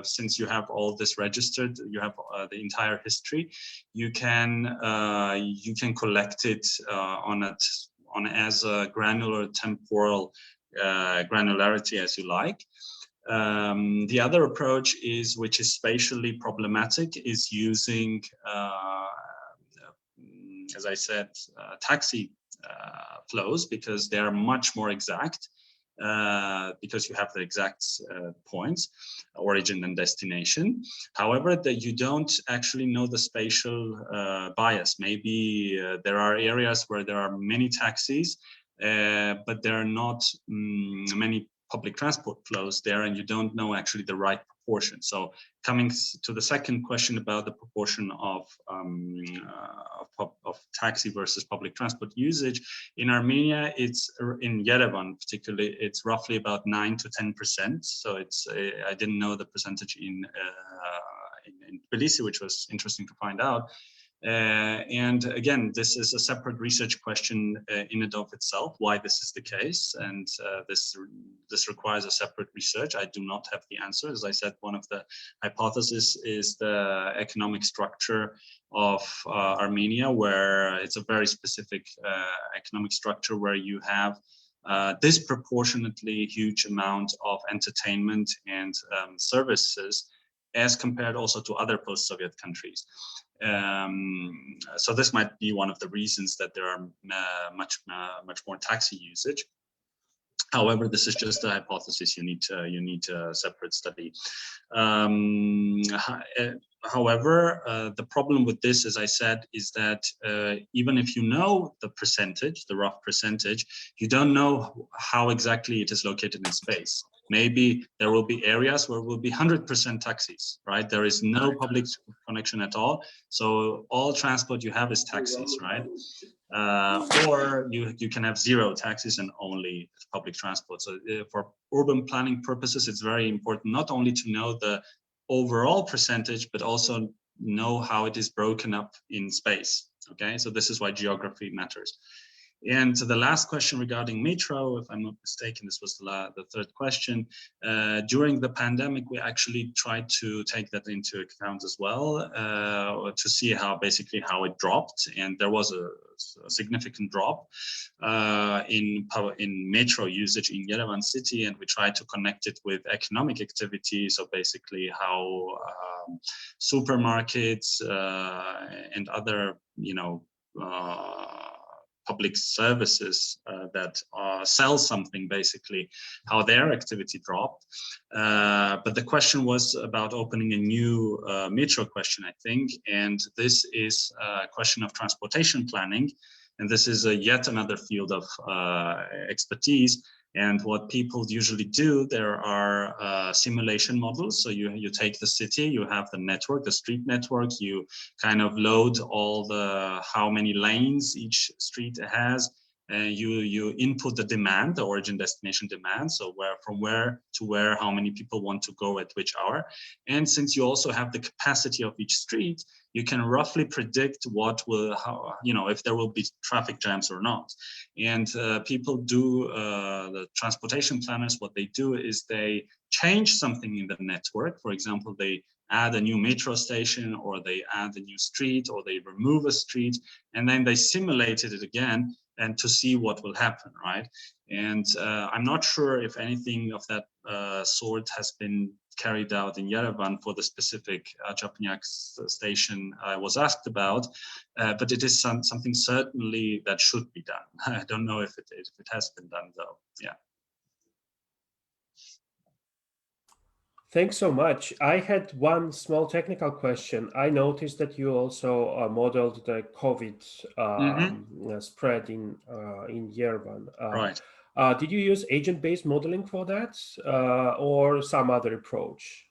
since you have all this registered, you have the entire history, you can collect it on as a granular temporal granularity as you like. The other approach which is spatially problematic, is using, as I said, taxi flows, because they are much more exact. because you have the exact points, origin and destination. However, that you don't actually know the spatial bias. Maybe there are areas where there are many taxis, but there are not many public transport flows there, and you don't know actually the right proportion. So coming to the second question about the proportion of taxi versus public transport usage, in Armenia, it's in Yerevan particularly, it's roughly about 9 to 10%. So it's I didn't know the percentage in Tbilisi, which was interesting to find out. And again, this is a separate research question in and of itself, why this is the case. And this requires a separate research. I do not have the answer. As I said, one of the hypotheses is the economic structure of Armenia, where it's a very specific economic structure where you have disproportionately huge amount of entertainment and services as compared also to other post-Soviet countries. So this might be one of the reasons that there are much more taxi usage. However, this is just a hypothesis. You need a separate study. However, the problem with this, as I said, is that even if you know the percentage, the rough percentage, you don't know how exactly it is located in space. Maybe there will be areas where it will be 100% taxis, right? There is no public connection at all. So all transport you have is taxis, right? Or you can have zero taxis and only public transport. So for urban planning purposes, it's very important not only to know the overall percentage, but also know how it is broken up in space, okay? So this is why geography matters. And the last question regarding metro, if I'm not mistaken, this was the third question. During the pandemic, we actually tried to take that into account as well, to see how it dropped. And there was a significant drop in metro usage in Yerevan city, and we tried to connect it with economic activity. So basically how supermarkets and other, public services that sell something, basically, how their activity dropped. But the question was about opening a new metro question, I think, and this is a question of transportation planning, and this is yet another field of expertise. And what people usually do, there are simulation models. So you take the city, you have the network, the street network, you kind of load all how many lanes each street has, and you input the demand, the origin destination demand. So from where to where, how many people want to go at which hour. And since you also have the capacity of each street, you can roughly predict if there will be traffic jams or not. And people do, the transportation planners, what they do is they change something in the network. For example, they add a new metro station, or they add a new street, or they remove a street, and then they simulated it again and to see what will happen, right? And I'm not sure if anything of that sort has been carried out in Yerevan for the specific Chapnyak station I was asked about, but it is something certainly that should be done. I don't know if it has been done though, yeah. Thanks so much. I had one small technical question. I noticed that you also modeled the COVID spread in Yerevan. Right. Did you use agent-based modeling for that, or some other approach?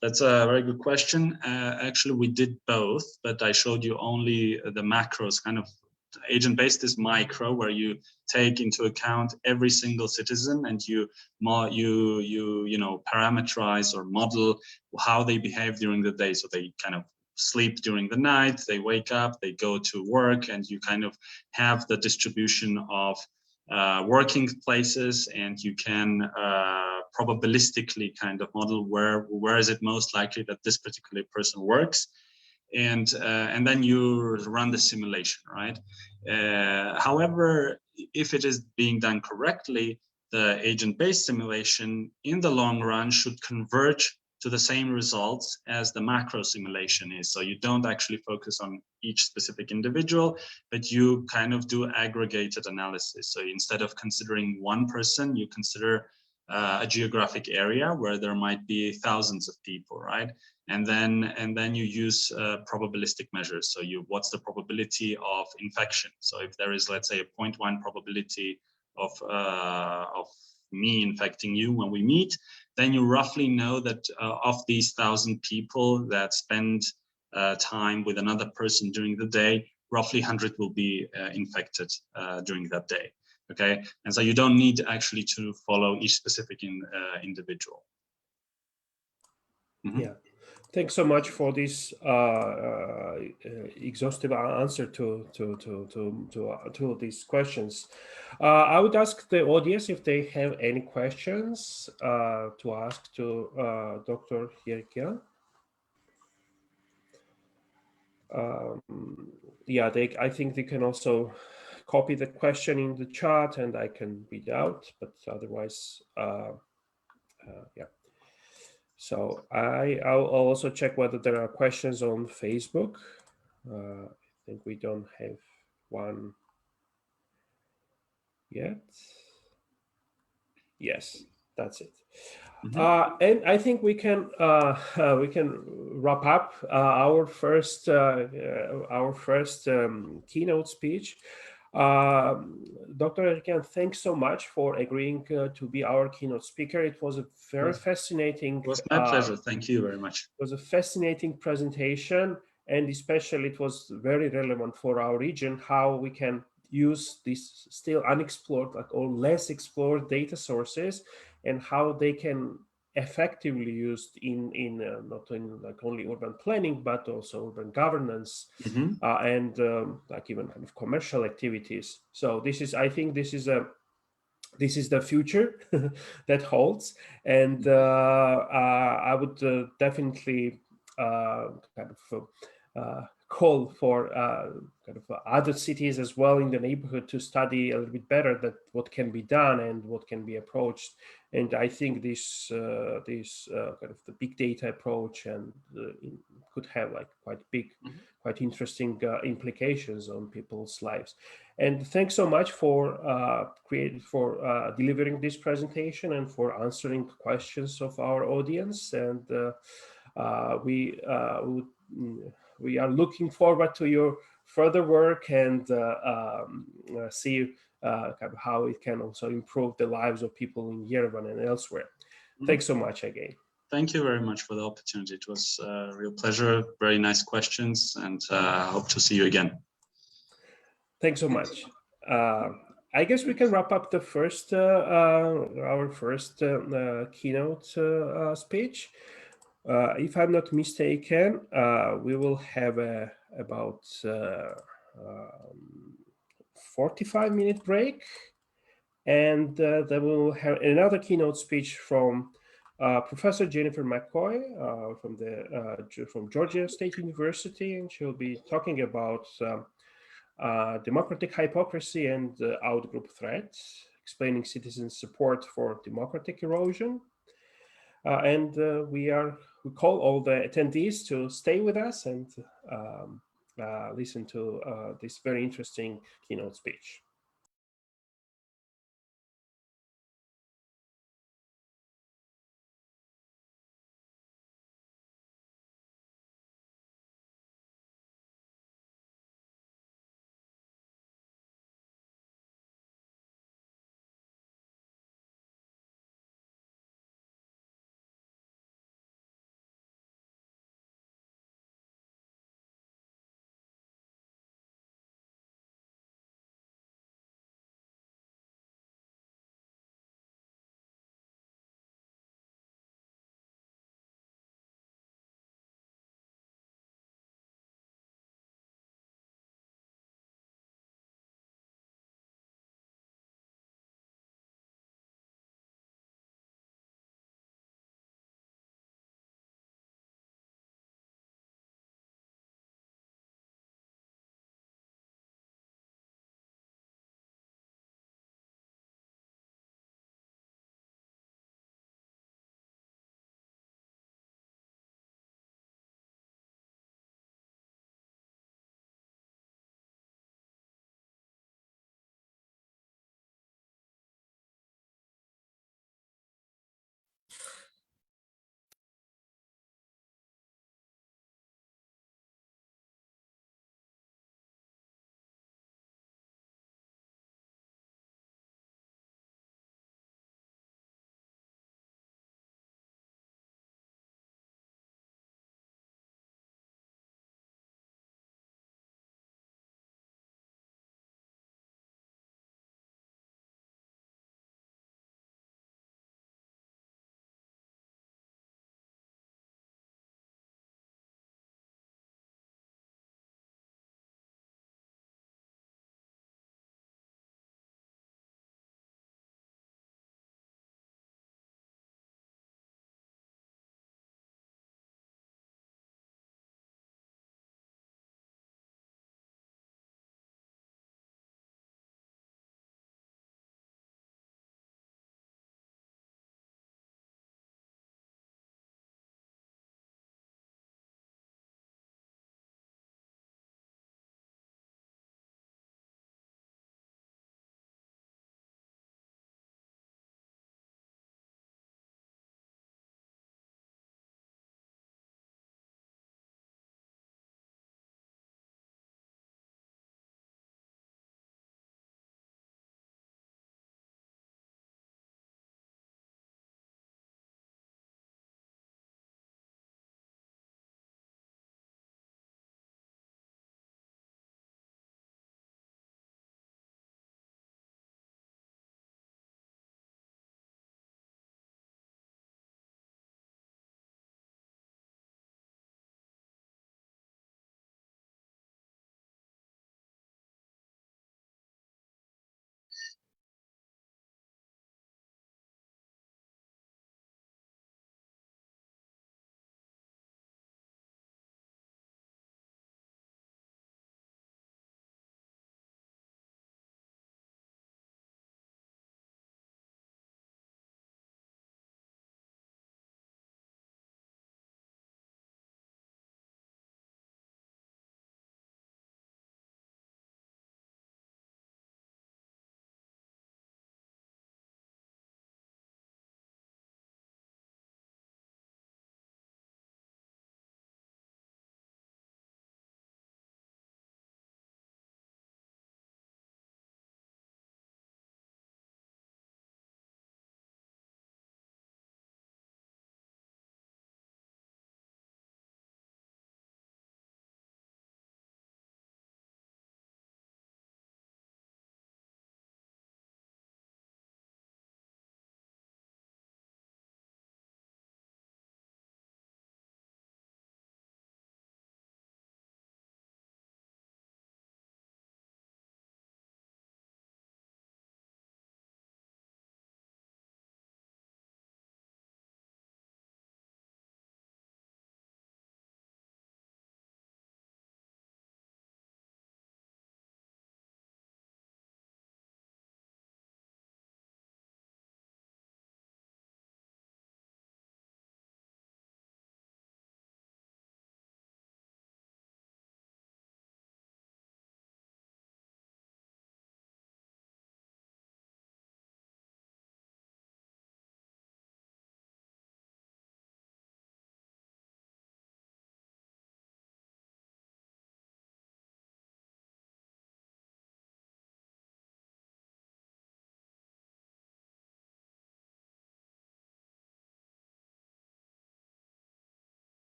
That's a very good question. Actually, we did both, but I showed you only the macros. Kind of agent-based is micro, where you take into account every single citizen and you parameterize or model how they behave during the day. So they kind of sleep during the night, they wake up, they go to work, and you kind of have the distribution of working places, and you can probabilistically kind of model where is it most likely that this particular person works, and then you run the simulation, right? However, if it is being done correctly, the agent-based simulation in the long run should converge to the same results as the macro simulation is. So you don't actually focus on each specific individual, but you kind of do aggregated analysis. So instead of considering one person, you consider a geographic area where there might be thousands of people, right? And then you use probabilistic measures. So what's the probability of infection? So if there is, let's say, a 0.1 probability of me infecting you when we meet, then you roughly know that of these 1,000 people that spend time with another person during the day, roughly 100 will be infected during that day. Okay, and so you don't need actually to follow each specific individual. Mm-hmm. Yeah, thanks so much for this exhaustive answer to these questions. I would ask the audience if they have any questions to ask to Dr. Yezekyan. Yeah, I think they can also copy the question in the chat and I can read out, but otherwise, yeah. So I'll also check whether there are questions on Facebook. I think we don't have one yet. Yes, that's it. Mm-hmm. And I think we can wrap up our first keynote speech. Dr. Yezekyan, thanks so much for agreeing to be our keynote speaker. It was a very fascinating. It was my pleasure. Thank you very much. It was a fascinating presentation, and especially it was very relevant for our region, how we can use these still unexplored or less explored data sources and how they can effectively used in not in like only urban planning but also urban governance, mm-hmm. And like even kind of commercial activities. So I think this is the future that holds, and I would definitely call for kind of other cities as well in the neighborhood to study a little bit better that what can be done and what can be approached. And I think this kind of the big data approach and could have like quite big, mm-hmm. quite interesting implications on people's lives. And thanks so much for delivering this presentation and for answering questions of our audience. And we are looking forward to your further work and see kind of how it can also improve the lives of people in Yerevan and elsewhere. Mm-hmm. Thanks so much again. Thank you very much for the opportunity. It was a real pleasure. Very nice questions, and hope to see you again. Thanks so much. I guess we can wrap up the first our first keynote speech. If I'm not mistaken, we will have about 45-minute break, and then we will have another keynote speech from Professor Jennifer McCoy from Georgia State University, and she'll be talking about democratic hypocrisy and outgroup threats, explaining citizen support for democratic erosion. And we call all the attendees to stay with us and listen to this very interesting keynote speech.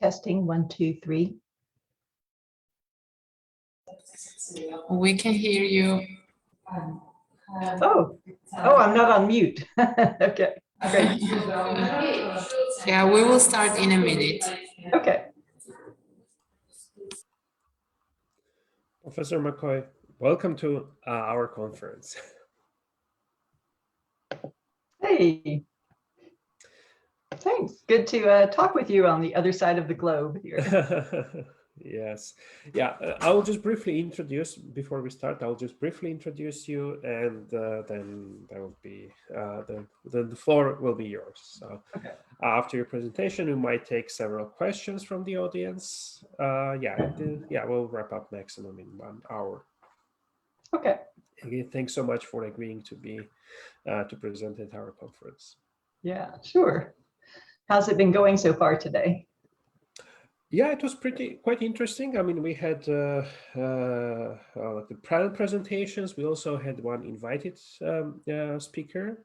Testing 1, 2, 3. We can hear you. Oh, I'm not on mute. Okay, great. Yeah, we will start in a minute. Okay. Professor McCoy, welcome to our conference. Hey. Thanks. Good to talk with you on the other side of the globe here. Yes. Yeah, I'll just briefly introduce, before we start, I'll just briefly introduce you, and then there will be, the floor will be yours. So okay. After your presentation, we might take several questions from the audience. Yeah, we'll wrap up maximum in 1 hour. Okay. Again, thanks so much for agreeing to be, to present at our conference. Yeah, sure. How's it been going so far today? Yeah, it was quite interesting. I mean, we had the panel presentations. We also had one invited speaker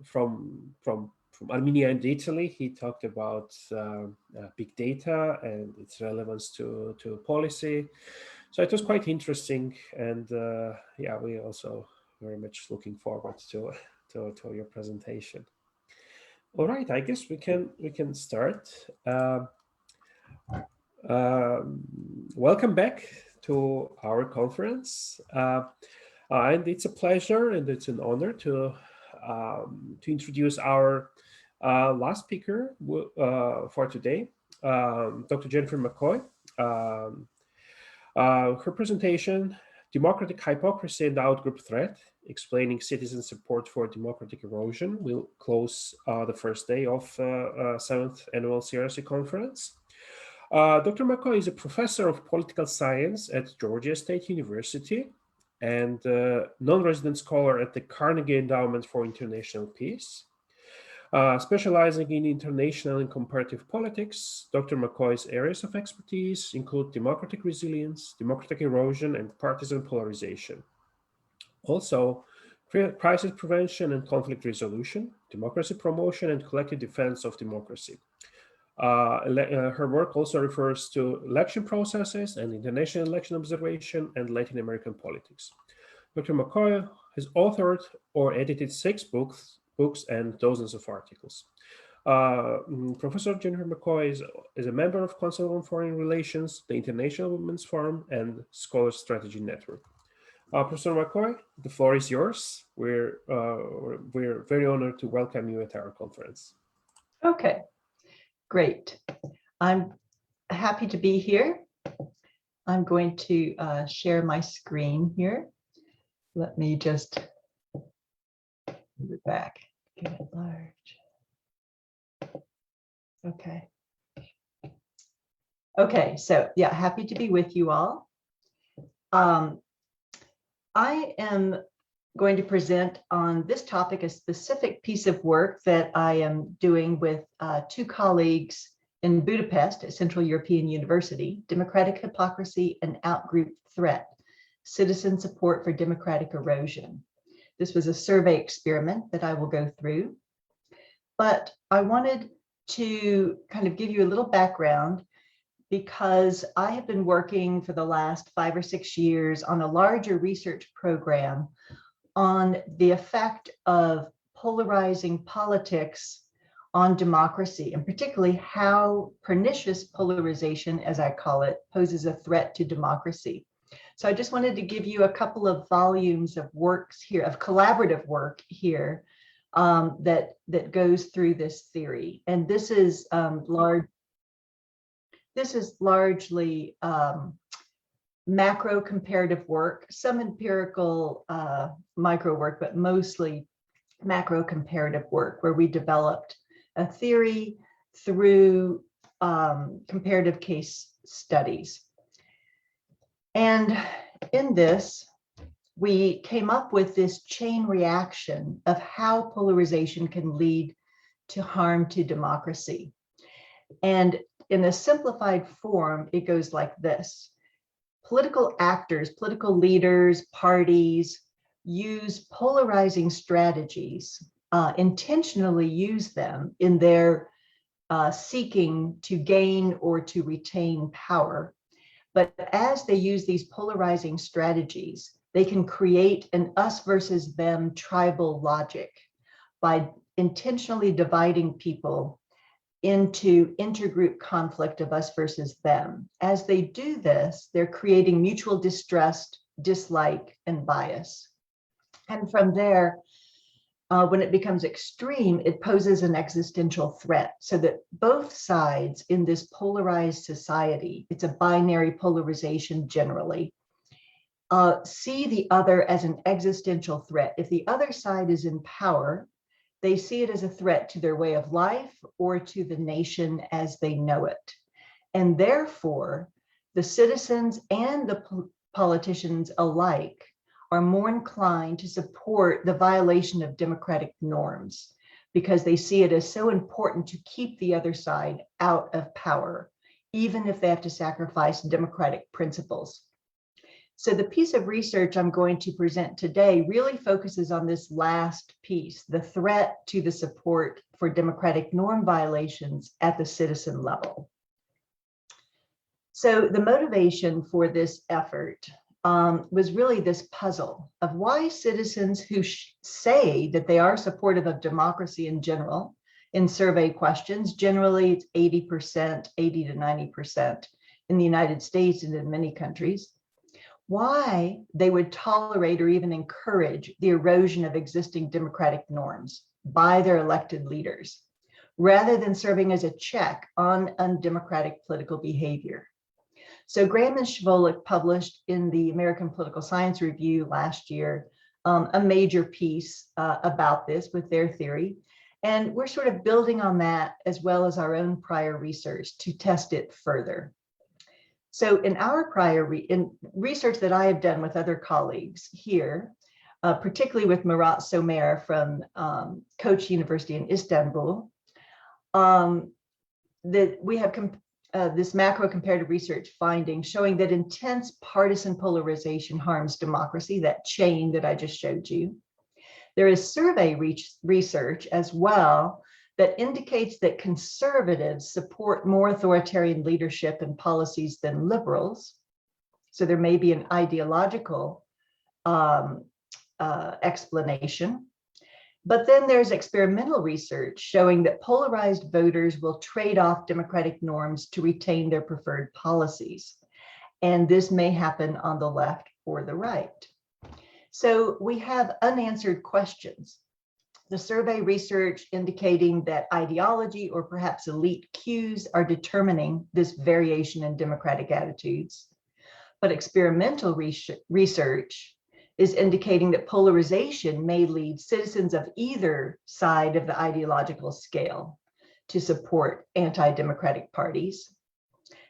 from Armenia and Italy. He talked about big data and its relevance to policy. So it was quite interesting, and yeah, we also very much looking forward to your presentation. All right, I guess we can start. Welcome back to our conference, and it's a pleasure and it's an honor to introduce our last speaker for today, Dr. Jennifer McCoy. Her presentation, Democratic Hypocrisy and Outgroup Threat, Explaining Citizen Support for Democratic Erosion, will close the first day of 7th Annual CRRC Conference. Dr. McCoy is a professor of political science at Georgia State University and non-resident scholar at the Carnegie Endowment for International Peace. Specializing in international and comparative politics, Dr. McCoy's areas of expertise include democratic resilience, democratic erosion, and partisan polarization. Also, crisis prevention and conflict resolution, democracy promotion, and collective defense of democracy. Her work also refers to election processes and international election observation and Latin American politics. Dr. McCoy has authored or edited 6 books and dozens of articles. Professor Jennifer McCoy is a member of Council on Foreign Relations, the International Women's Forum, and Scholars Strategy Network. Professor McCoy, the floor is yours. We're very honored to welcome you at our conference. Okay, great. I'm happy to be here. I'm going to share my screen here. Let me just move it back, get it large. Okay. Okay, so yeah, happy to be with you all. I am going to present on this topic a specific piece of work that I am doing with 2 colleagues in Budapest at Central European University, Democratic Hypocrisy and Outgroup Threat, Citizen Support for Democratic Erosion. This was a survey experiment that I will go through, but I wanted to kind of give you a little background because I have been working for the last 5 or 6 years on a larger research program on the effect of polarizing politics on democracy, and particularly how pernicious polarization, as I call it, poses a threat to democracy. So I just wanted to give you a couple of volumes of works here, of collaborative work here, that goes through this theory. And this is largely macro comparative work, some empirical micro work, but mostly macro comparative work, where we developed a theory through comparative case studies. And in this, we came up with this chain reaction of how polarization can lead to harm to democracy. And in a simplified form, it goes like this. Political actors, political leaders, parties use polarizing strategies, intentionally use them in their seeking to gain or to retain power. But as they use these polarizing strategies, they can create an us versus them tribal logic by intentionally dividing people into intergroup conflict of us versus them. As they do this, they're creating mutual distrust, dislike, and bias. And from there, when it becomes extreme, it poses an existential threat, so that both sides in this polarized society, it's a binary polarization generally, see the other as an existential threat. If the other side is in power, they see it as a threat to their way of life or to the nation as they know it. And therefore, the citizens and the politicians alike are more inclined to support the violation of democratic norms because they see it as so important to keep the other side out of power, even if they have to sacrifice democratic principles. So the piece of research I'm going to present today really focuses on this last piece, the threat to the support for democratic norm violations at the citizen level. So the motivation for this effort was really this puzzle of why citizens who say that they are supportive of democracy in general, in survey questions, generally it's 80%, 80 to 90% in the United States and in many countries, why they would tolerate or even encourage the erosion of existing democratic norms by their elected leaders, rather than serving as a check on undemocratic political behavior. So Graham and Shvolik published in the American Political Science Review last year a major piece about this with their theory. And we're sort of building on that as well as our own prior research to test it further. So in our prior research that I have done with other colleagues here, particularly with Murat Somer from Koç University in Istanbul, that we have this macro comparative research finding showing that intense partisan polarization harms democracy, that chain that I just showed you. There is survey research as well that indicates that conservatives support more authoritarian leadership and policies than liberals. So there may be an ideological explanation. But then there's experimental research showing that polarized voters will trade off democratic norms to retain their preferred policies. And this may happen on the left or the right. So we have unanswered questions. The survey research indicating that ideology or perhaps elite cues are determining this variation in democratic attitudes. But experimental research is indicating that polarization may lead citizens of either side of the ideological scale to support anti-democratic parties.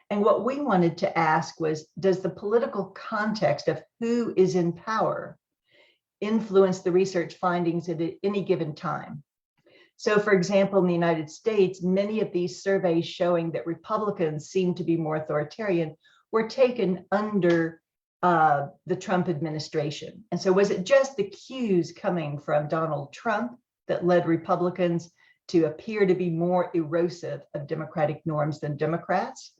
And what we wanted to ask was, does the political context of who is in power influence the research findings at any given time? So for example, in the United States, many of these surveys showing that Republicans seem to be more authoritarian were taken under the Trump administration. And so was it just the cues coming from Donald Trump that led Republicans to appear to be more erosive of democratic norms than Democrats?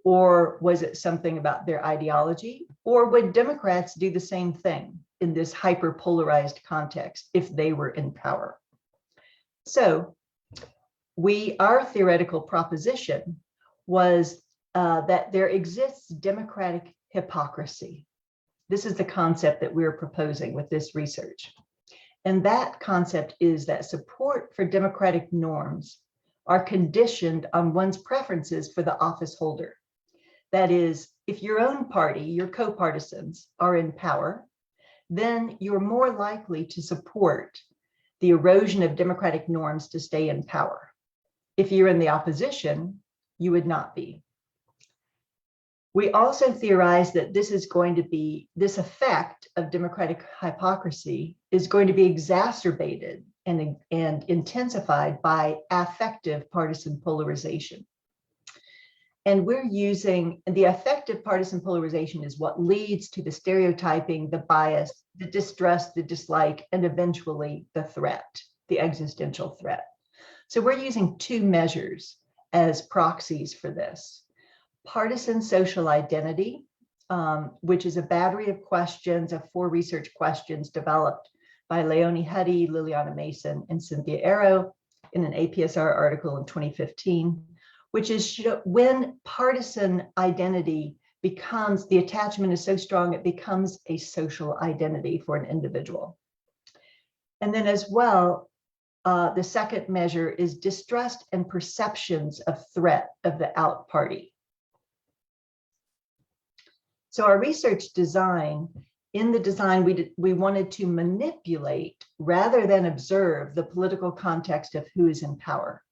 Or was it something about their ideology? Or would Democrats do the same thing in this hyper-polarized context if they were in power? So our theoretical proposition was that there exists democratic hypocrisy. This is the concept that we're proposing with this research. And that concept is that support for democratic norms are conditioned on one's preferences for the office holder. That is, if your own party, your co-partisans are in power, then you're more likely to support the erosion of democratic norms to stay in power. If you're in the opposition, you would not be. We also theorize that this effect of democratic hypocrisy is going to be exacerbated and intensified by affective partisan polarization. And we're using the affective partisan polarization is what leads to the stereotyping, the bias, the distrust, the dislike, and eventually the threat, the existential threat. So we're using two measures as proxies for this. Partisan social identity, which is a battery of questions, of 4 research questions developed by Leonie Huddy, Liliana Mason, and Cynthia Arrow in an APSR article in 2015, which is when partisan identity becomes, the attachment is so strong, it becomes a social identity for an individual. And then as well, the second measure is distrust and perceptions of threat of the out party. So our research design, in the design, we wanted to manipulate rather than observe the political context of who is in power.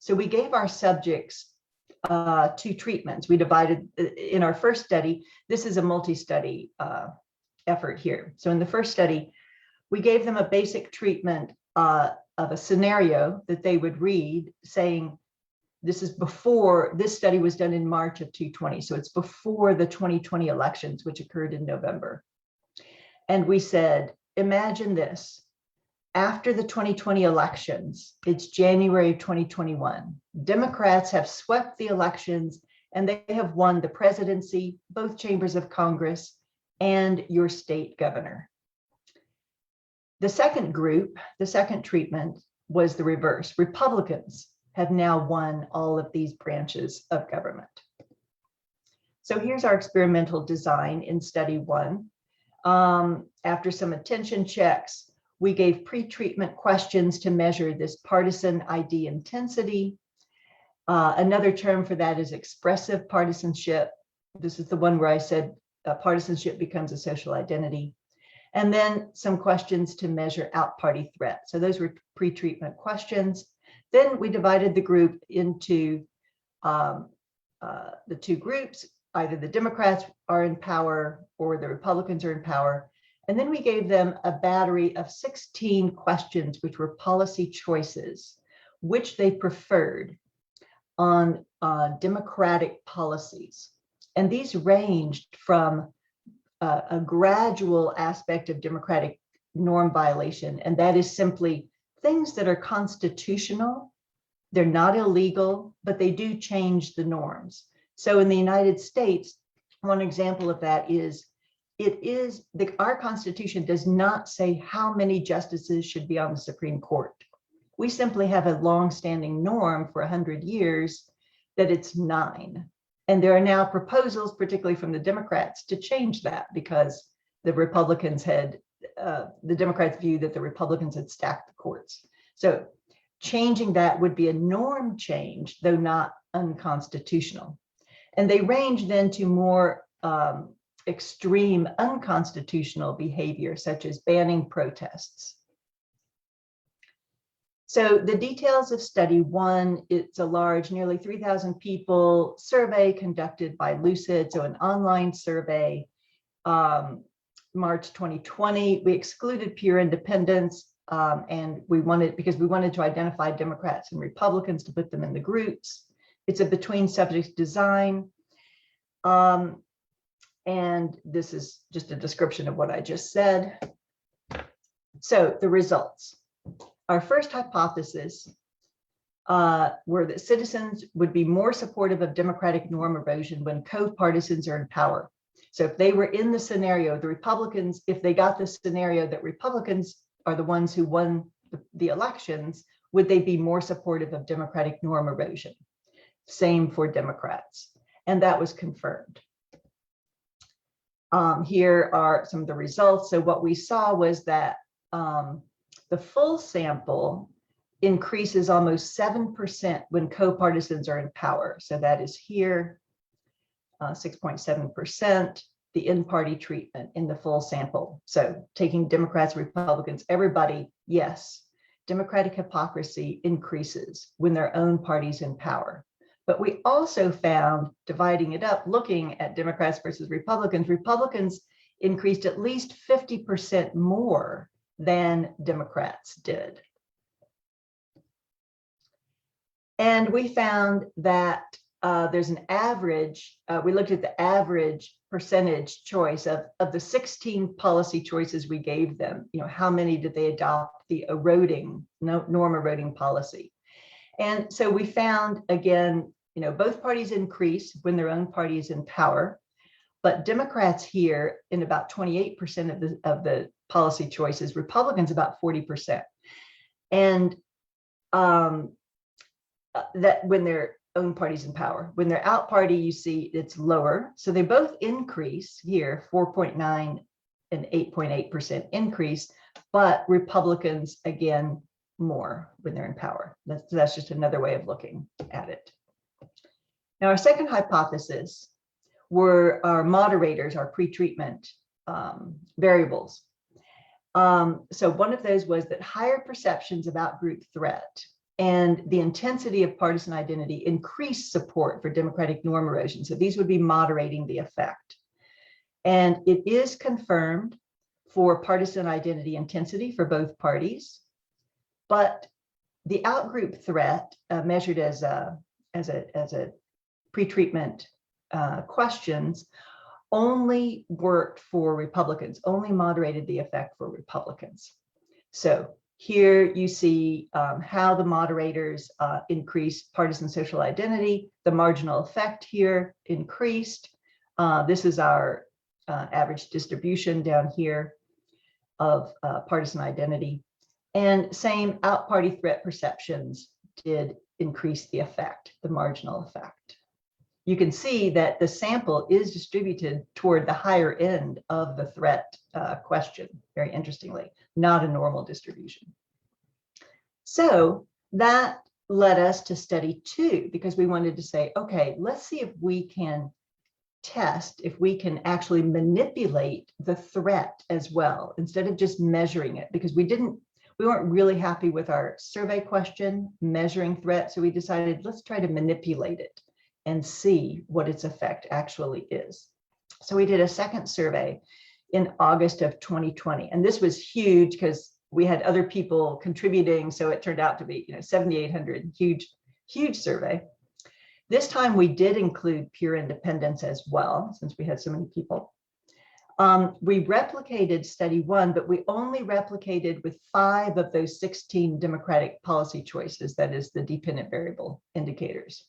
So we gave our subjects 2 treatments. We divided in our first study, this is a multi-study effort here. So in the first study, we gave them a basic treatment of a scenario that they would read saying, this is before, this study was done in March of 2020. So it's before the 2020 elections, which occurred in November. And we said, imagine this. After the 2020 elections, it's January of 2021. Democrats have swept the elections and they have won the presidency, both chambers of Congress, and your state governor. The second group, the second treatment, was the reverse. Republicans have now won all of these branches of government. So here's our experimental design in study 1. After some attention checks, we gave pre-treatment questions to measure this partisan ID intensity. Another term for that is expressive partisanship. This is the one where I said partisanship becomes a social identity. And then some questions to measure out-party threat. So those were pre-treatment questions. Then we divided the group into the 2 groups. Either the Democrats are in power or the Republicans are in power. And then we gave them a battery of 16 questions, which were policy choices, which they preferred on democratic policies. And these ranged from a gradual aspect of democratic norm violation, and that is simply things that are constitutional. They're not illegal, but they do change the norms. So in the United States, one example of that is, our Constitution does not say how many justices should be on the Supreme Court. We simply have a long-standing norm for 100 years that it's 9. And there are now proposals, particularly from the Democrats, to change that because the Republicans had, the Democrats view that the Republicans had stacked the courts. So changing that would be a norm change, though not unconstitutional. And they range then to more extreme unconstitutional behavior, such as banning protests. So the details of study 1, it's a large, nearly 3,000 people survey conducted by Lucid, so an online survey, March 2020. We excluded peer independence And we wanted to identify Democrats and Republicans to put them in the groups. It's a between subjects design. And this is just a description of what I just said. So the results. Our first hypothesis were that citizens would be more supportive of democratic norm erosion when co-partisans are in power. So if they were in the scenario, the Republicans, if they got the scenario that Republicans are the ones who won the elections, would they be more supportive of democratic norm erosion? Same for Democrats. And that was confirmed. Here are some of the results. So what we saw was that the full sample increases almost 7% when co-partisans are in power. So that is here, 6.7%, the in-party treatment in the full sample. So taking Democrats, Republicans, everybody, yes, democratic hypocrisy increases when their own party's in power. But we also found, dividing it up, looking at Democrats versus Republicans, Republicans increased at least 50% more than Democrats did. And we found that there's an average, we looked at the average percentage choice of the 16 policy choices we gave them. How many did they adopt the eroding, norm eroding policy? And so we found, again, both parties increase when their own party is in power, but Democrats here in about 28% of the policy choices, Republicans about 40%. And that when their own party's in power. When they're out party, you see it's lower. So they both increase here, 4.9 and 8.8% increase, but Republicans, again, more when they're in power. That's just another way of looking at it. Now, our second hypothesis were our moderators, our pre-treatment variables. So one of those was that higher perceptions about group threat and the intensity of partisan identity increased support for democratic norm erosion. So these would be moderating the effect. And it is confirmed for partisan identity intensity for both parties, but the outgroup threat measured as a pre-treatment questions only worked for Republicans, only moderated the effect for Republicans. So here you see how the moderators increased partisan social identity. The marginal effect here increased. This is our average distribution down here of partisan identity. And same out-party threat perceptions did increase the effect, the marginal effect. You can see that the sample is distributed toward the higher end of the threat question, very interestingly, not a normal distribution. So that led us to study 2, because we wanted to say, okay, let's see if we can test, if we can actually manipulate the threat as well, instead of just measuring it, because we weren't really happy with our survey question, measuring threat. So we decided, let's try to manipulate it and see what its effect actually is. So we did a second survey in August of 2020. And this was huge because we had other people contributing. So it turned out to be 7,800, huge survey. This time we did include peer independence as well, since we had so many people. We replicated study 1, but we only replicated with 5 of those 16 democratic policy choices, that is the dependent variable indicators.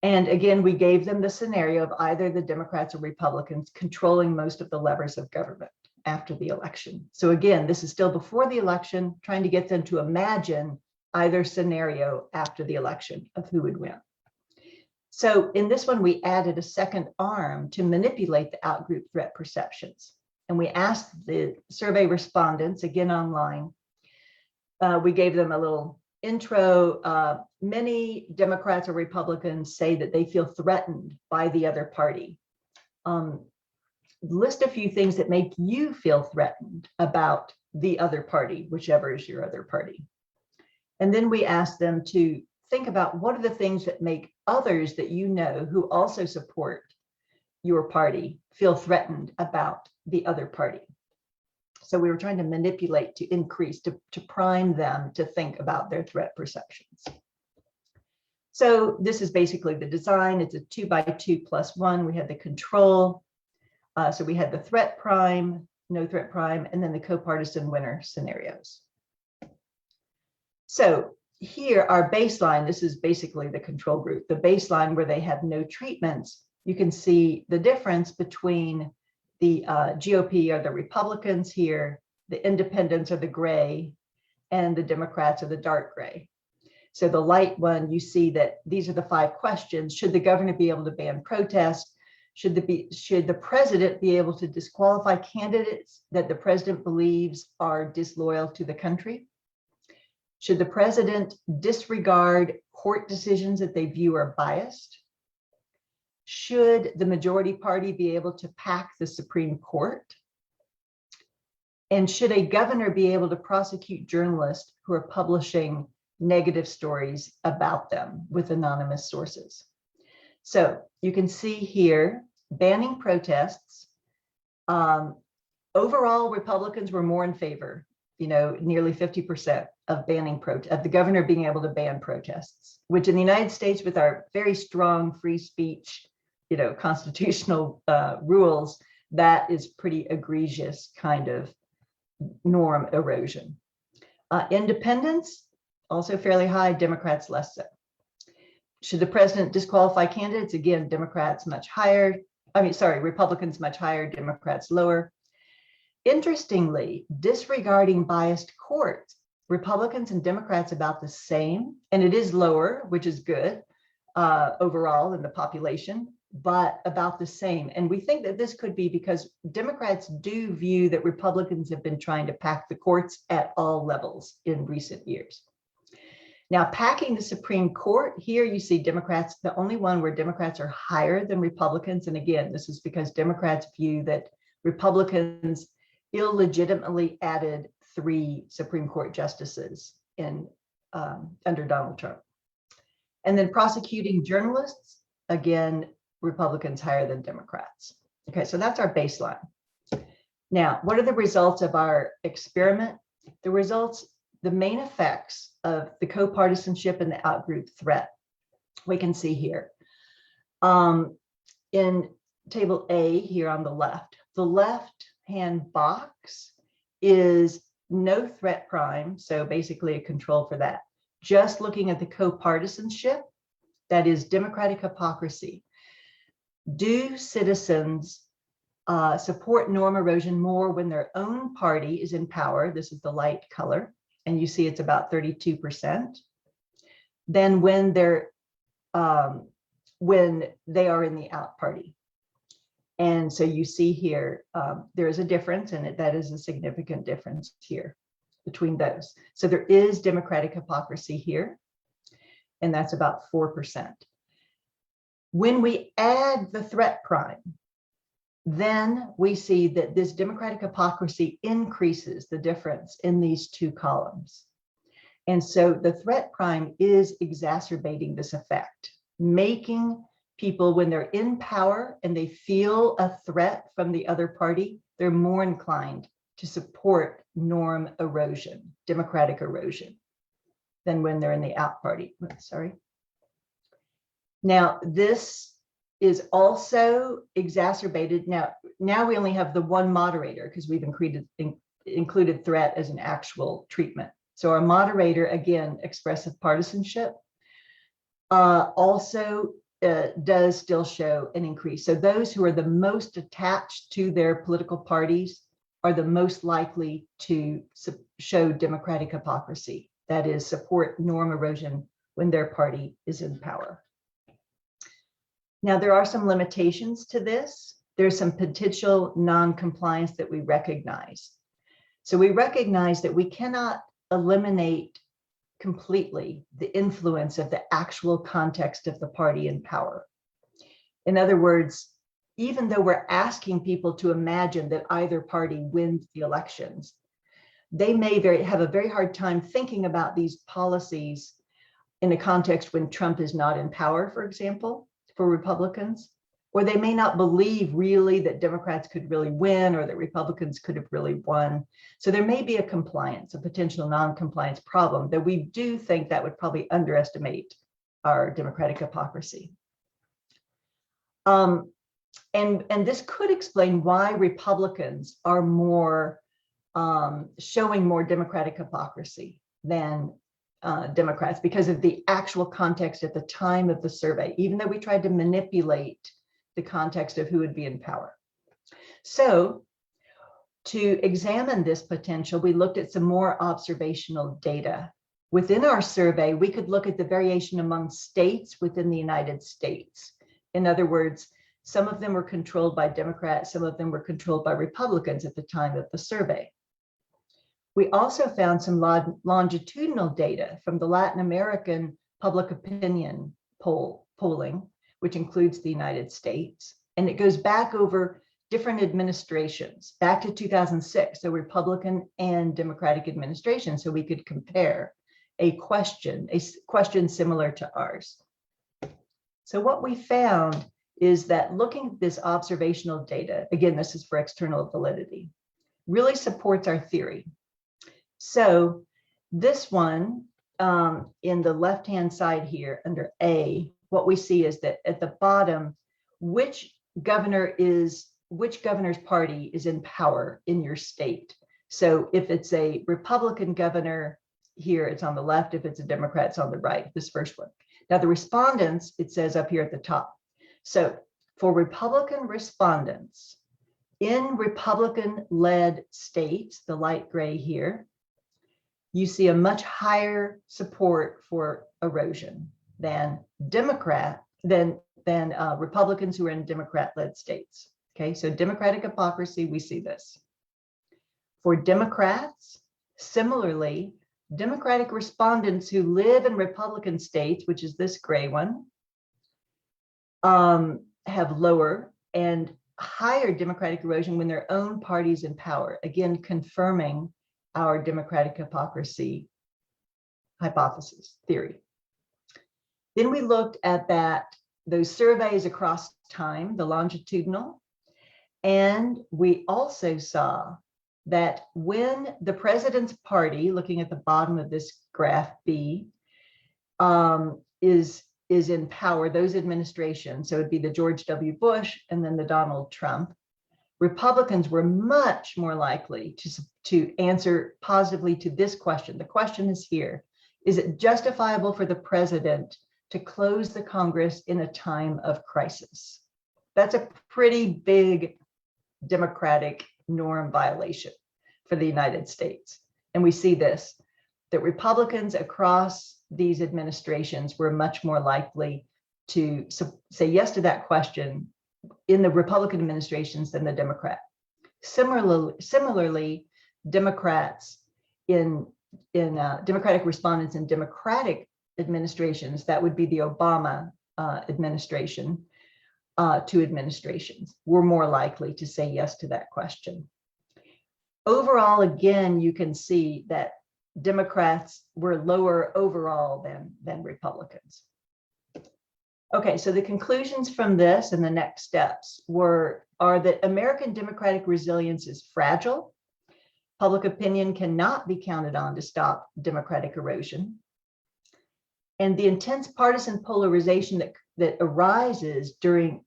And again, we gave them the scenario of either the Democrats or Republicans controlling most of the levers of government after the election. So again, this is still before the election, trying to get them to imagine either scenario after the election of who would win. So in this one, we added a second arm to manipulate the outgroup threat perceptions. And we asked the survey respondents, again online, we gave them a little intro. Many Democrats or Republicans say that they feel threatened by the other party. List a few things that make you feel threatened about the other party, whichever is your other party. And then we asked them to think about what are the things that make others that you know who also support your party feel threatened about the other party. So we were trying to manipulate to increase, to prime them to think about their threat perceptions. So this is basically the design. It's a 2x2 plus 1. We had the control. So we had the threat prime, no threat prime, and then the co-partisan winner scenarios. So here, our baseline, this is basically the control group, the baseline where they have no treatments. You can see the difference between the GOP or the Republicans here, the independents are the gray, and the Democrats are the dark gray. So the light one, you see that these are the 5 questions. Should the governor be able to ban protest? Should the president be able to disqualify candidates that the president believes are disloyal to the country? Should the president disregard court decisions that they view are biased? Should the majority party be able to pack the Supreme Court? And should a governor be able to prosecute journalists who are publishing negative stories about them with anonymous sources? So you can see here, banning protests. Overall, Republicans were more in favor, nearly 50% of banning of the governor being able to ban protests, which in the United States, with our very strong free speech, constitutional rules, that is pretty egregious kind of norm erosion. Independents, also fairly high, Democrats less so. Should the president disqualify candidates? Again, Democrats much higher. Republicans much higher, Democrats lower. Interestingly, disregarding biased courts, Republicans and Democrats about the same, and it is lower, which is good overall in the population, but about the same. And we think that this could be because Democrats do view that Republicans have been trying to pack the courts at all levels in recent years. Now, packing the Supreme Court, here you see Democrats, the only one where Democrats are higher than Republicans. And again, this is because Democrats view that Republicans illegitimately added 3 Supreme Court justices under Donald Trump. And then prosecuting journalists, again, Republicans higher than Democrats. Okay, so that's our baseline. Now, what are the results of our experiment? The results, the main effects of the co-partisanship and the outgroup threat, we can see here. In table A here on the left-hand box is no threat prime, so basically a control for that. Just looking at the co-partisanship, that is democratic hypocrisy. Do citizens support norm erosion more when their own party is in power? This is the light color, and you see it's about 32%. Then when they are in the out party. And so you see here, there is a difference, and that is a significant difference here between those. So there is democratic hypocrisy here, and that's about 4%. When we add the threat prime, then we see that this democratic hypocrisy increases the difference in these 2 columns. And so the threat prime is exacerbating this effect, making people, when they're in power and they feel a threat from the other party, they're more inclined to support norm erosion, democratic erosion, than when they're in the out party. Sorry. Now, this is also exacerbated. Now we only have the 1 moderator because we've included threat as an actual treatment. So our moderator, again, expressive partisanship, also does still show an increase. So those who are the most attached to their political parties are the most likely to show democratic hypocrisy, that is, support norm erosion when their party is in power. Now, there are some limitations to this. There's some potential non-compliance that we recognize. So we recognize that we cannot eliminate completely the influence of the actual context of the party in power. In other words, even though we're asking people to imagine that either party wins the elections, they may have a very hard time thinking about these policies in a context when Trump is not in power, for example, for Republicans, or they may not believe really that Democrats could really win or that Republicans could have really won. So there may be a potential non-compliance problem that we do think that would probably underestimate our democratic hypocrisy. And this could explain why Republicans are more showing more democratic hypocrisy than Democrats, because of the actual context at the time of the survey, even though we tried to manipulate the context of who would be in power. So to examine this potential, we looked at some more observational data. Within our survey, we could look at the variation among states within the United States. In other words, some of them were controlled by Democrats, some of them were controlled by Republicans at the time of the survey. We also found some longitudinal data from the Latin American public opinion polling, which includes the United States, and it goes back over different administrations, back to 2006, so Republican and Democratic administration, so we could compare a question similar to ours. So what we found is that looking at this observational data, again, this is for external validity, really supports our theory. So this one, in the left-hand side here under A, what we see is that at the bottom, which governor's party is in power in your state. So if it's a Republican governor here, it's on the left. If it's a Democrat, it's on the right, this first one. Now the respondents, it says up here at the top. So for Republican respondents in Republican-led states, the light gray here, you see a much higher support for erosion than Republicans who are in Democrat-led states. Okay, so democratic hypocrisy, we see this. For Democrats, similarly, Democratic respondents who live in Republican states, which is this gray one, have lower and higher democratic erosion when their own party's in power, again, confirming our democratic hypocrisy hypothesis theory. Then we looked at those surveys across time, the longitudinal, and we also saw that when the president's party, looking at the bottom of this graph B, is in power, those administrations, so it'd be the George W. Bush and then the Donald Trump, Republicans were much more likely to answer positively to this question. The question is here: is it justifiable for the president to close the Congress in a time of crisis? That's a pretty big democratic norm violation for the United States. And we see this, that Republicans across these administrations were much more likely to say yes to that question in the Republican administrations than the Democrat. Similarly, Democrats in Democratic respondents in Democratic administrations, that would be the Obama administration, two administrations, were more likely to say yes to that question. Overall, again, you can see that Democrats were lower overall than Republicans. Okay, so the conclusions from this and the next steps are that American democratic resilience is fragile. Public opinion cannot be counted on to stop democratic erosion. And the intense partisan polarization that arises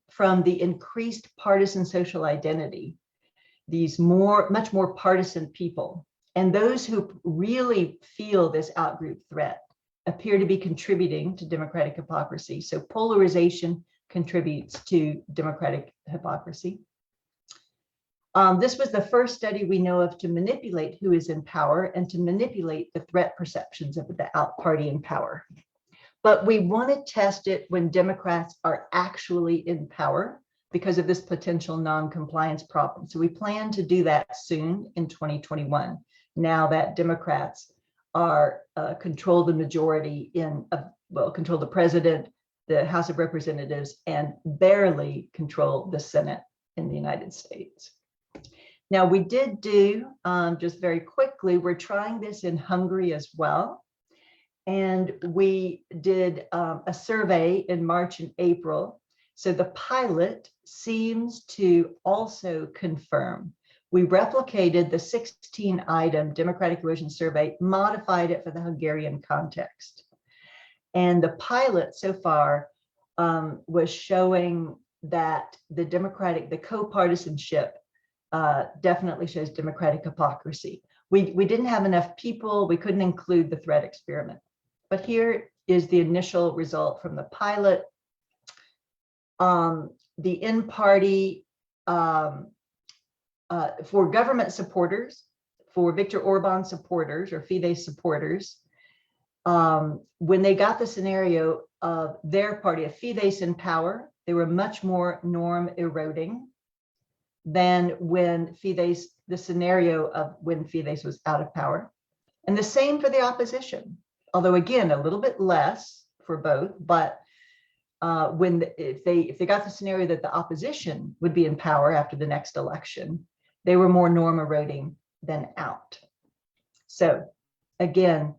from the increased partisan social identity, these much more partisan people, and those who really feel this outgroup threat appear to be contributing to democratic hypocrisy. So polarization contributes to democratic hypocrisy. This was the first study we know of to manipulate who is in power and to manipulate the threat perceptions of the out party in power. But we want to test it when Democrats are actually in power because of this potential non-compliance problem. So we plan to do that soon in 2021, now that Democrats are control the majority control the president, the House of Representatives, and barely control the Senate in the United States. Now we did do, just very quickly, we're trying this in Hungary as well. And we did a survey in March and April. So the pilot seems to also confirm. We replicated the 16-item democratic erosion survey, modified it for the Hungarian context. And the pilot so far was showing that the co-partisanship definitely shows democratic hypocrisy. We didn't have enough people, we couldn't include the threat experiment. But here is the initial result from the pilot. The in-party for government supporters, for Viktor Orban supporters or Fidesz supporters, when they got the scenario of their party, of Fidesz in power, they were much more norm eroding than when Fidesz, the scenario of when Fidesz was out of power. And the same for the opposition, although again, a little bit less for both, but if they got the scenario that the opposition would be in power after the next election, they were more norm eroding than out. So again,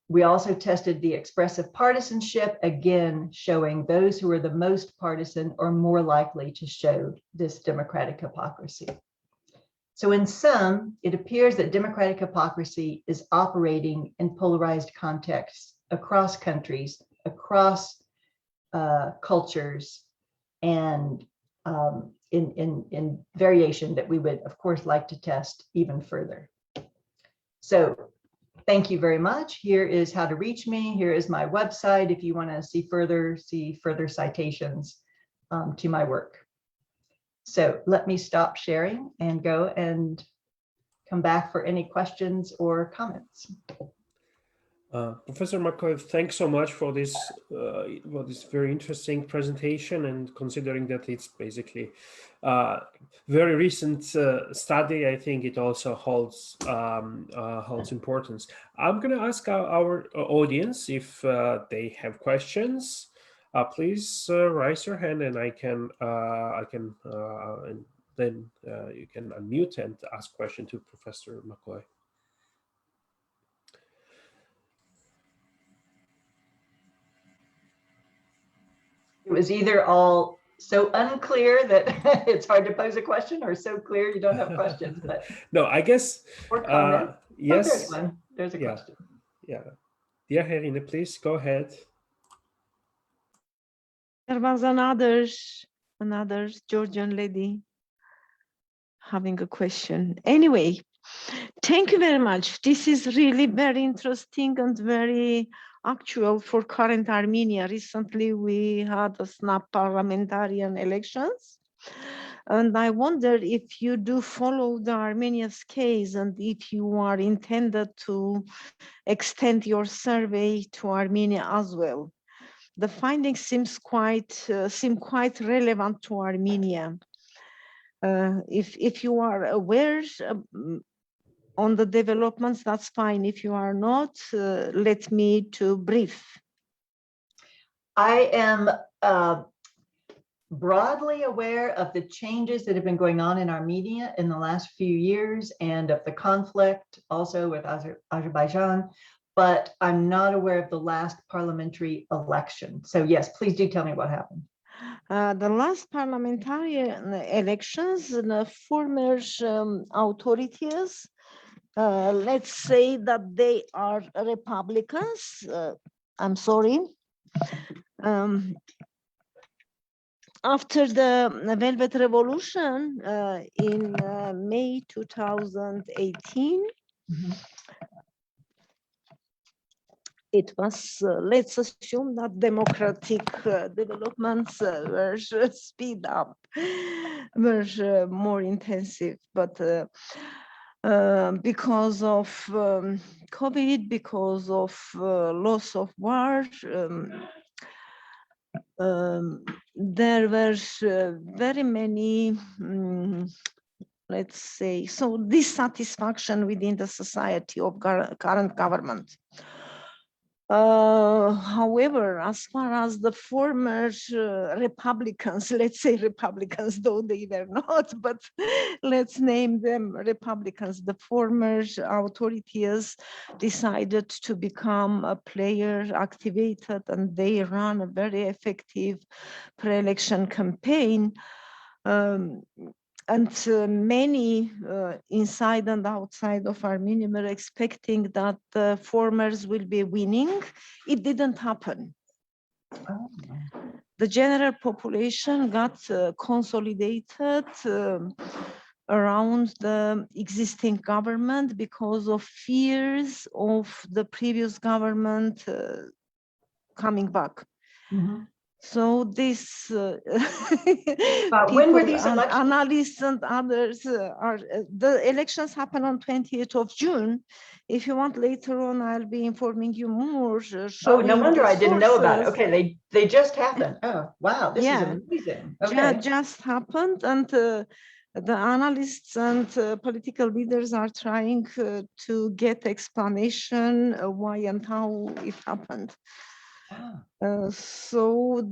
we also tested the expressive partisanship, again, showing those who are the most partisan are more likely to show this democratic hypocrisy. So in sum, it appears that democratic hypocrisy is operating in polarized contexts across countries, across cultures, and in variation that we would, of course, like to test even further. So thank you very much. Here is how to reach me. Here is my website if you want to see further citations to my work. So let me stop sharing and go and come back for any questions or comments. Professor McCoy, thanks so much for this very interesting presentation, and considering that it's basically very recent study, I think it also holds importance. I'm going to ask our audience if they have questions. Please raise your hand, and and then you can unmute and ask question to Professor McCoy. It was either all so unclear that it's hard to pose a question, or so clear you don't have questions. But no, I guess or comment. yes. Oh, there's one. There's a question. Yeah, dear Heghine, please go ahead. There was another Georgian lady having a question. Anyway, thank you very much. This is really very interesting and very actual for current Armenia. Recently, we had a snap parliamentarian elections. And I wonder if you do follow the Armenia's case, and if you are intended to extend your survey to Armenia as well. The findings seem quite relevant to Armenia. If you are aware on the developments, that's fine. If you are not, let me to brief. I am broadly aware of the changes that have been going on in Armenia in the last few years, and of the conflict also with Azerbaijan, but I'm not aware of the last parliamentary election. So yes, please do tell me what happened. The last parliamentary elections, the former authorities, let's say that they are Republicans. I'm sorry. After the Velvet Revolution in May 2018, it was, let's assume that democratic developments were speed up, were more intensive, but because of COVID, because of loss of war, there were very many, let's say, so dissatisfaction within the society of current government. However, as far as the former Republicans, let's say Republicans, though they were not, but let's name them Republicans, the former authorities decided to become a player, activated, and they ran a very effective pre-election campaign. And many inside and outside of Armenia were expecting that the formers will be winning. It didn't happen. Oh. The general population got consolidated around the existing government because of fears of the previous government coming back. Mm-hmm. So this when were these elections? Analysts and others are, the elections happen on 20th of June. If you want later on, I'll be informing you more. Oh, no wonder I didn't know about it. Okay, they just happened. Oh, wow, this is amazing. Okay. Just happened, and the analysts and political leaders are trying to get explanation why and how it happened. So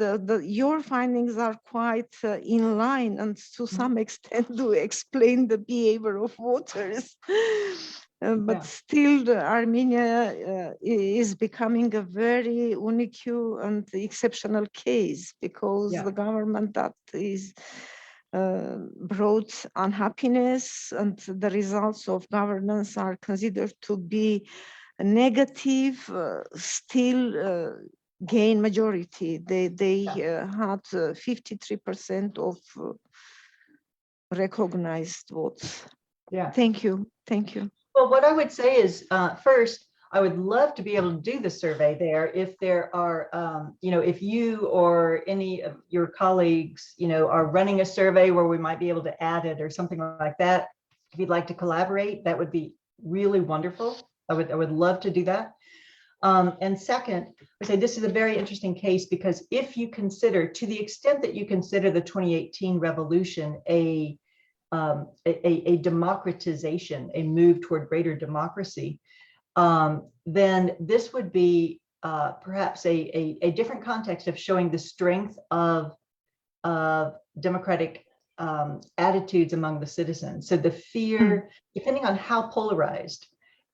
your findings are quite in line, and to some extent do explain the behavior of voters. But still, Armenia is becoming a very unique and exceptional case, because the government that is brought unhappiness, and the results of governance are considered to be negative, still gain majority. They had 53% of recognized votes. Yeah. Thank you. Thank you. Well, what I would say is, first, I would love to be able to do the survey there. If there are, if you or any of your colleagues, are running a survey where we might be able to add it or something like that, if you'd like to collaborate, that would be really wonderful. I would love to do that. And second, I say this is a very interesting case, because if you consider, to the extent that you consider the 2018 revolution a democratization, a move toward greater democracy, then this would be perhaps a different context of showing the strength of democratic attitudes among the citizens. So the fear, depending on how polarized,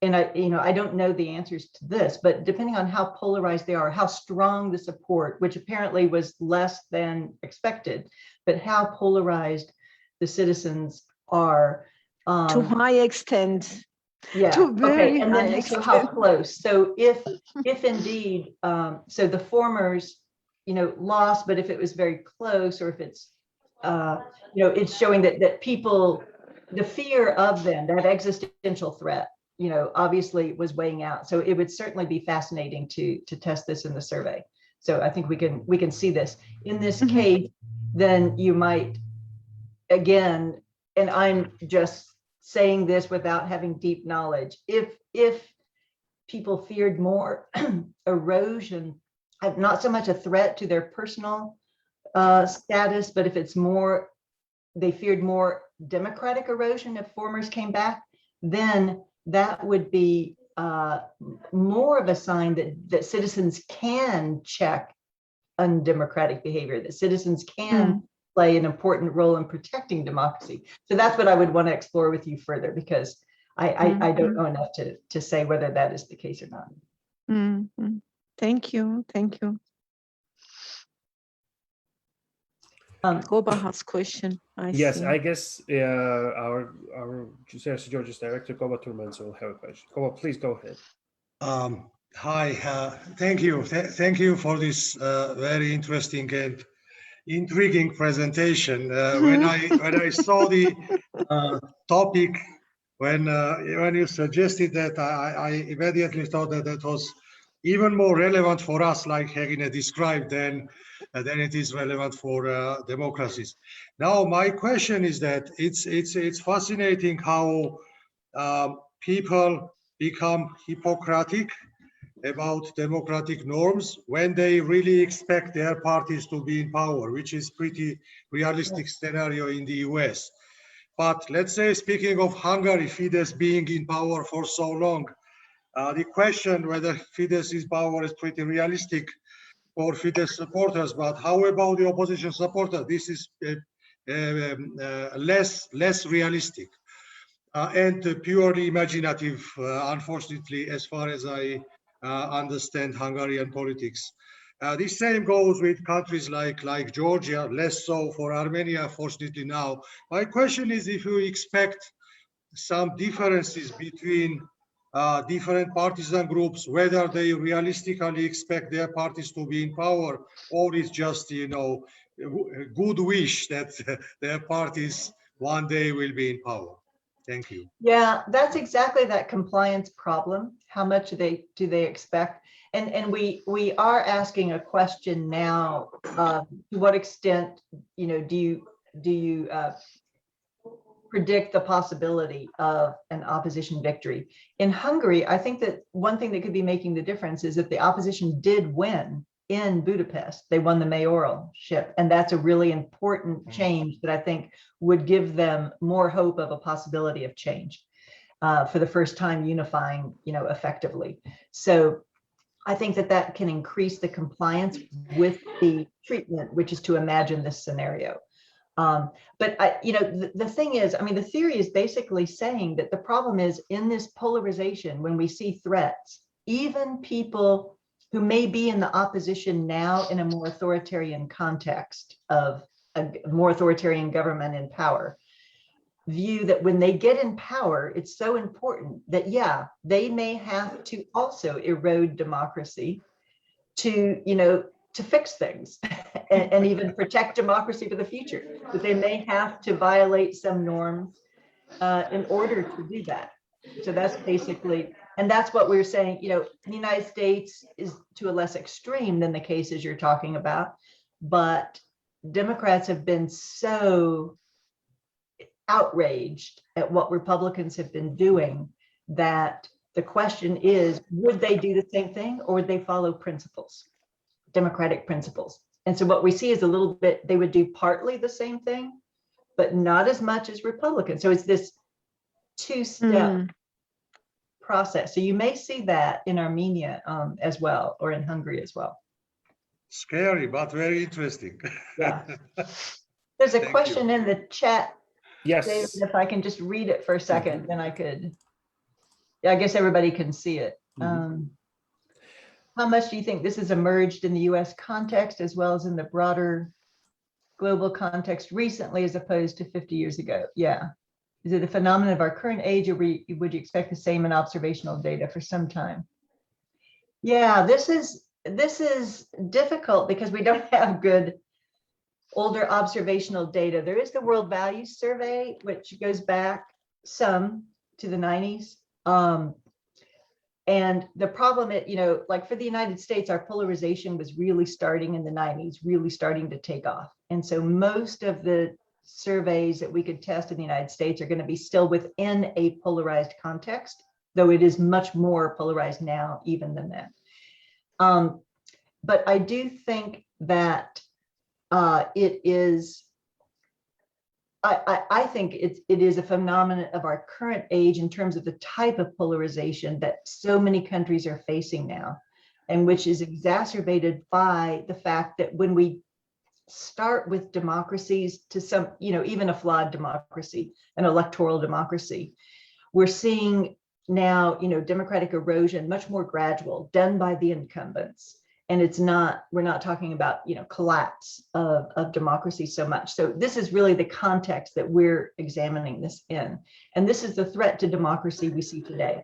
and I don't know the answers to this, but depending on how polarized they are, how strong the support, which apparently was less than expected, but how polarized the citizens are. To high extent. Yeah. To very okay. And then high so how extent. close? So if indeed, so the formers, lost, but if it was very close, or if it's, it's showing that people, the fear of them, that existential threat, obviously was weighing out. So it would certainly be fascinating to test this in the survey. So I think we can see this in this case. Then you might, again, and I'm just saying this without having deep knowledge, if people feared more erosion, not so much a threat to their personal status, but if it's more, they feared more democratic erosion if formers came back, then that would be more of a sign that citizens can check undemocratic behavior, that citizens can play an important role in protecting democracy. So that's what I would want to explore with you further, because I don't know enough to say whether that is the case or not. Thank you. Thank you. Koba has question. Yes, I guess our CRRC-Georgia's director, Koba Turmanidze, will have a question. Koba, please go ahead. Hi, thank you. Thank you for this very interesting and intriguing presentation. When I saw the topic, when you suggested that, I immediately thought that was even more relevant for us, like Heghine described, than it is relevant for democracies. Now, my question is that it's fascinating how people become Hippocratic about democratic norms when they really expect their parties to be in power, which is pretty realistic scenario in the US. But let's say, speaking of Hungary, Fidesz being in power for so long, The question whether Fidesz's power is pretty realistic for Fidesz supporters, but how about the opposition supporters? This is less realistic and purely imaginative, unfortunately, as far as I understand Hungarian politics. The same goes with countries like Georgia, less so for Armenia, fortunately now. My question is if you expect some differences between different partisan groups, whether they realistically expect their parties to be in power, or it's just, you know, a good wish that their parties one day will be in power. Thank you. Yeah, that's exactly that compliance problem. How much do they expect? And we are asking a question now, to what extent, you know, do you predict the possibility of an opposition victory? In Hungary, I think that one thing that could be making the difference is if the opposition did win in Budapest, they won the mayoralship, and that's a really important change that I think would give them more hope of a possibility of change for the first time unifying, you know, effectively. So I think that that can increase the compliance with the treatment, which is to imagine this scenario. But you know, the thing is, I mean, the theory is basically saying that the problem is in this polarization, when we see threats, even people who may be in the opposition now in a more authoritarian context of a more authoritarian government in power, view that when they get in power, it's so important that, yeah, they may have to also erode democracy to, you know, to fix things and even protect democracy for the future, that they may have to violate some norms in order to do that. So that's basically, and that's what we're saying, you know, the United States is to a less extreme than the cases you're talking about, but Democrats have been so outraged at what Republicans have been doing that the question is, would they do the same thing or would they follow principles, democratic principles? And so what we see is a little bit, they would do partly the same thing, but not as much as Republicans. So it's this two-step process. So you may see that in Armenia as well, or in Hungary as well. Scary, but very interesting. Yeah. There's a question in the chat. Yes. David, if I can just read it for a second, then I could, yeah, I guess everybody can see it. How much do you think this has emerged in the US context as well as in the broader global context recently as opposed to 50 years ago? Yeah. Is it a phenomenon of our current age, or would you expect the same in observational data for some time? Yeah, this is difficult because we don't have good older observational data. There is the World Values Survey, which goes back some to the 90s. And the problem, you know, like for the United States, our polarization was really starting in the 90s, really starting to take off. And so most of the surveys that we could test in the United States are going to be still within a polarized context, though it is much more polarized now even than that. But I do think that it is, I think it is a phenomenon of our current age in terms of the type of polarization that so many countries are facing now, and which is exacerbated by the fact that when we start with democracies to some, you know, even a flawed democracy, an electoral democracy, we're seeing now, you know, democratic erosion much more gradual, done by the incumbents. And it's not, we're not talking about, you know, collapse of democracy so much. So this is really the context that we're examining this in. And this is the threat to democracy we see today.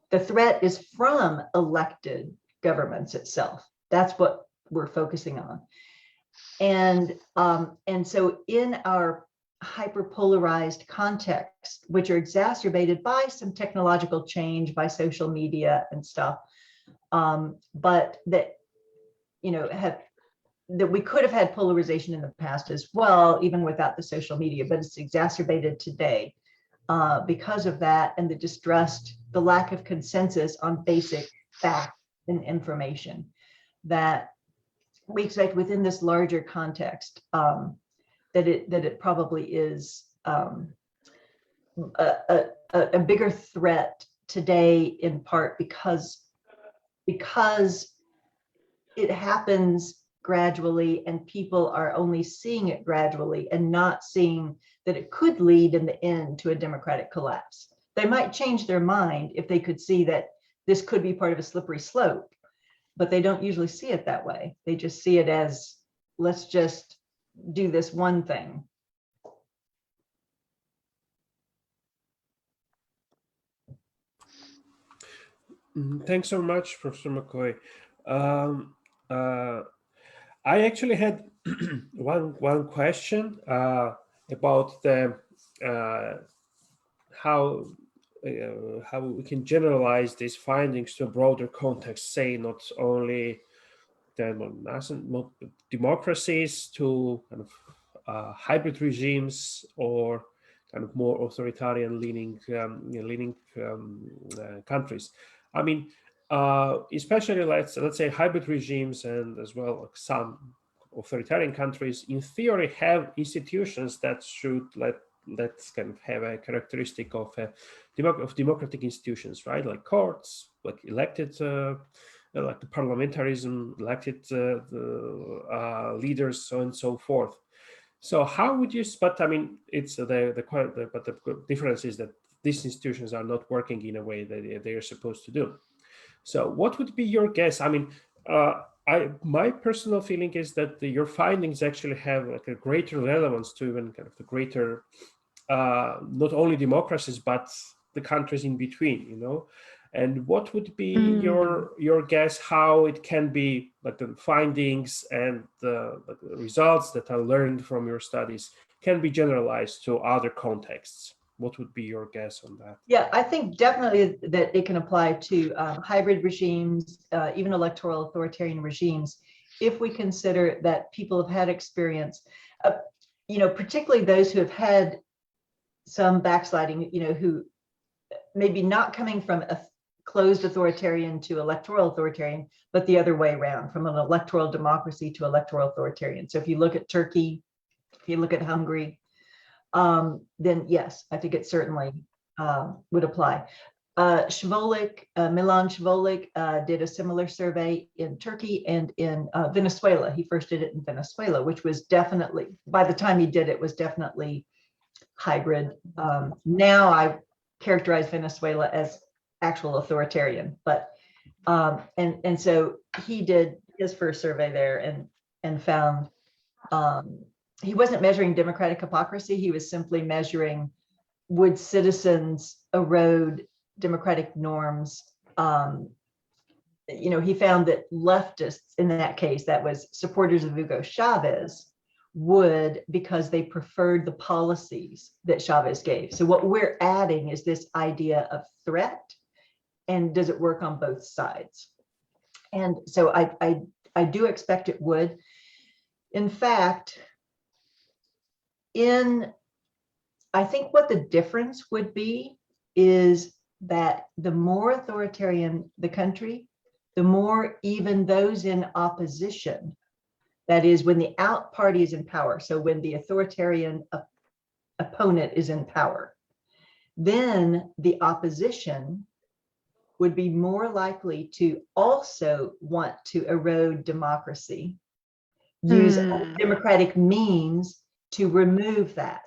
The threat is from elected governments itself. That's what we're focusing on. And so in our hyperpolarized context, which are exacerbated by some technological change, by social media and stuff, but that, you know, that we could have had polarization in the past as well, even without the social media, but it's exacerbated today because of that and the distrust, the lack of consensus on basic facts and information that we expect within this larger context, that it probably is a bigger threat today in part because it happens gradually and people are only seeing it gradually and not seeing that it could lead in the end to a democratic collapse. They might change their mind if they could see that this could be part of a slippery slope, but they don't usually see it that way. They just see it as, let's just do this one thing. Thanks so much, Professor McCoy. I actually had one question about the how we can generalize these findings to a broader context, say not only the democracies to kind of hybrid regimes or kind of more authoritarian leaning countries. I mean, especially let's say hybrid regimes and as well like some authoritarian countries in theory have institutions that should let's kind of have a characteristic of democratic institutions, right? Like courts, like elected, like the parliamentarism, elected leaders, so on and so forth. So how would you? But I mean, it's but the difference is that these institutions are not working in a way that they are supposed to do. So what would be your guess? I mean, my personal feeling is that your findings actually have like a greater relevance to even kind of the greater, not only democracies, but the countries in between, you know? And what would be your guess how it can be like the findings and the results that are learned from your studies can be generalized to other contexts? What would be your guess on that? Yeah, I think definitely that it can apply to hybrid regimes, even electoral authoritarian regimes, if we consider that people have had experience, you know, particularly those who have had some backsliding, you know, who maybe not coming from a closed authoritarian to electoral authoritarian, but the other way around, from an electoral democracy to electoral authoritarian. So if you look at Turkey, if you look at Hungary, then yes, I think it certainly would apply. Milan Shvolik did a similar survey in Turkey and in Venezuela. He first did it in Venezuela, which was definitely, by the time he did it, was definitely hybrid. Now I characterize Venezuela as actual authoritarian, but and so he did his first survey there and found he wasn't measuring democratic hypocrisy. He was simply measuring, would citizens erode democratic norms? You know, he found that leftists in that case, that was supporters of Hugo Chavez, would, because they preferred the policies that Chavez gave. So what we're adding is this idea of threat, and does it work on both sides? And so I do expect it would. In fact, I think what the difference would be is that the more authoritarian the country, the more even those in opposition, that is when the out party is in power, so when the authoritarian opponent is in power, then the opposition would be more likely to also want to erode democracy, use democratic means to remove that.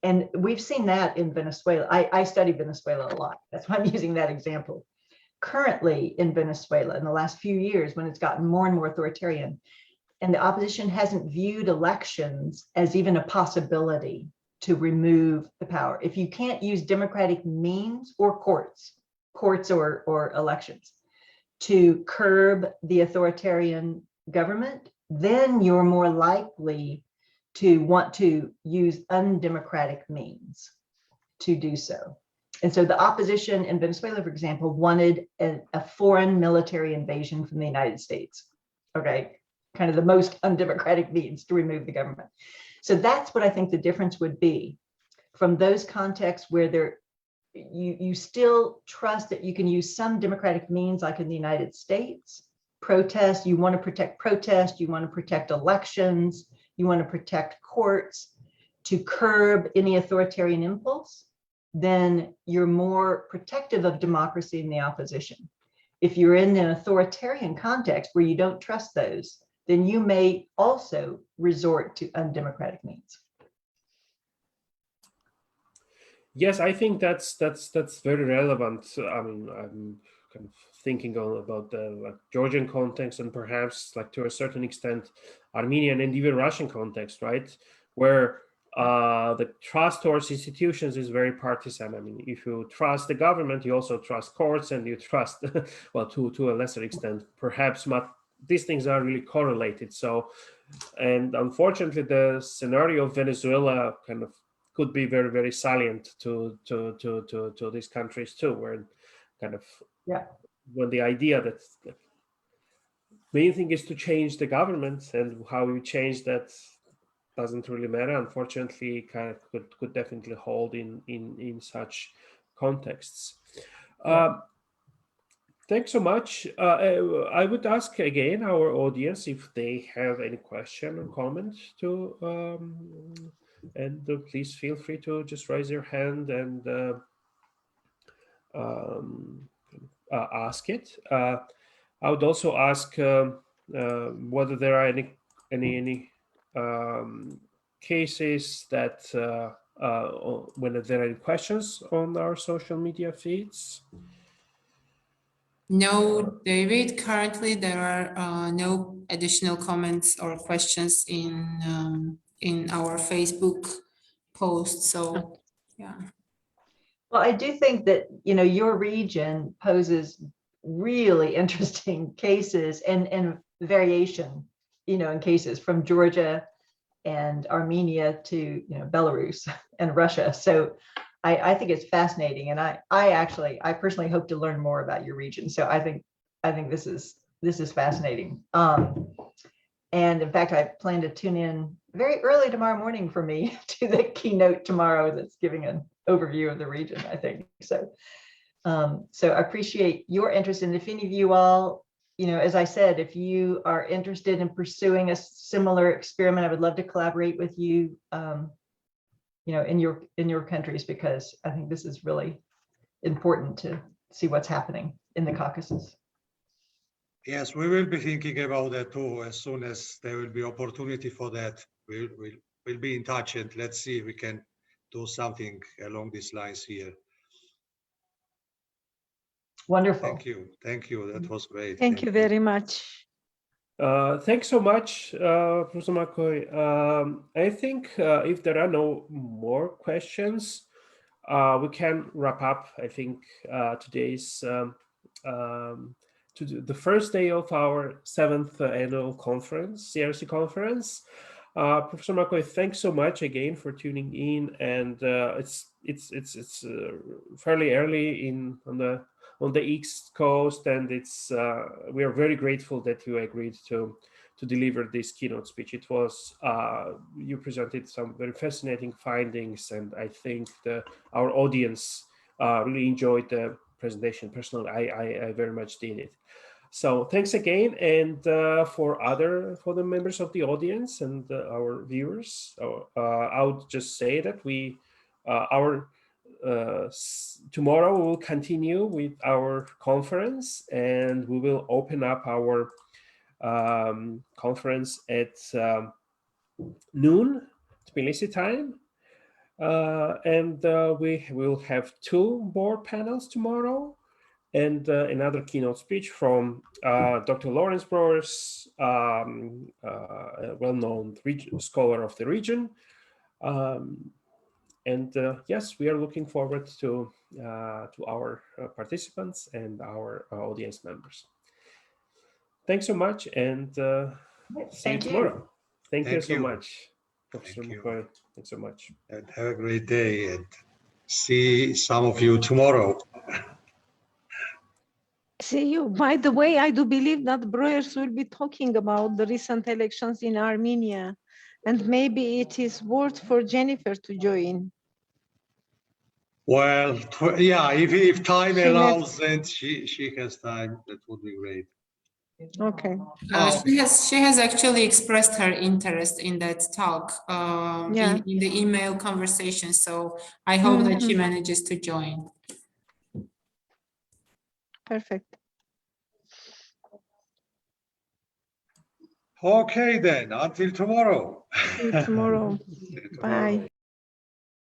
And we've seen that in Venezuela. I study Venezuela a lot. That's why I'm using that example. Currently in Venezuela, in the last few years, when it's gotten more and more authoritarian, and the opposition hasn't viewed elections as even a possibility to remove the power. If you can't use democratic means or courts or elections to curb the authoritarian government, then you're more likely to want to use undemocratic means to do so. And so the opposition in Venezuela, for example, wanted a foreign military invasion from the United States. Okay, kind of the most undemocratic means to remove the government. So that's what I think the difference would be from those contexts where you still trust that you can use some democratic means, like in the United States, protest, you want to protect protest, you want to protect elections, you want to protect courts to curb any authoritarian impulse. then you're more protective of democracy in the opposition. If you're in an authoritarian context where you don't trust those, then you may also resort to undemocratic means. Yes, I think that's very relevant. I mean, I'm kind of thinking about the Georgian context and perhaps to a certain extent Armenian and even Russian context, right? Where the trust towards institutions is very partisan. I mean, if you trust the government, you also trust courts, and you trust, well, to a lesser extent, perhaps not. These things are really correlated. So, and unfortunately, the scenario of Venezuela kind of could be very, very salient to these countries too, where kind of when the idea that the main thing is to change the government, and how you change that doesn't really matter, unfortunately, kind of could definitely hold in such contexts. Thanks so much. I would ask again our audience if they have any question or comment to, and please feel free to just raise your hand and ask it. I would also ask whether there are any cases that when there are any questions on our social media feeds. No, David, currently there are no additional comments or questions in our Facebook post. So, yeah. Well, I do think that, your region poses really interesting cases and variation, in cases from Georgia and Armenia to, Belarus and Russia. So I think it's fascinating. And I personally hope to learn more about your region. So I think this is fascinating. And in fact, I plan to tune in very early tomorrow morning for me to the keynote tomorrow that's giving an overview of the region, I think. So I appreciate your interest. And if any of you all, as I said, if you are interested in pursuing a similar experiment, I would love to collaborate with you, in your countries, because I think this is really important to see what's happening in the Caucasus. Yes, we will be thinking about that too. As soon as there will be opportunity for that, we'll be in touch, and let's see if we can do something along these lines here. Wonderful. Thank you. That was great. Thank you very much. Thanks so much, Professor McCoy. I think if there are no more questions, we can wrap up, I think, today's to the first day of our 7th annual conference, CRRC conference. Professor McCoy, thanks so much again for tuning in. And it's fairly early on the East Coast, and we are very grateful that you agreed to deliver this keynote speech. It was you presented some very fascinating findings, and I think our audience really enjoyed the presentation. Personally, I very much did it. So thanks again, and for the members of the audience and our viewers, I would just say that tomorrow we will continue with our conference, and we will open up our conference at noon Tbilisi time, and we will have 2 more panels tomorrow, and another keynote speech from Dr. Lawrence Browers, a well-known scholar of the region. And yes, we are looking forward to our participants and our audience members. Thanks so much, and see you tomorrow. Thank you so much, Professor McCoy. Thanks so much. And have a great day, and see some of you tomorrow. See you. By the way, I do believe that Browers will be talking about the recent elections in Armenia, and maybe it is worth for Jennifer to join. Well, yeah, if time allows and she has time, that would be great. Okay. She has actually expressed her interest in that talk Yeah. in the email conversation. So I hope that she manages to join. Perfect. Okay then, until tomorrow. See you tomorrow. Bye.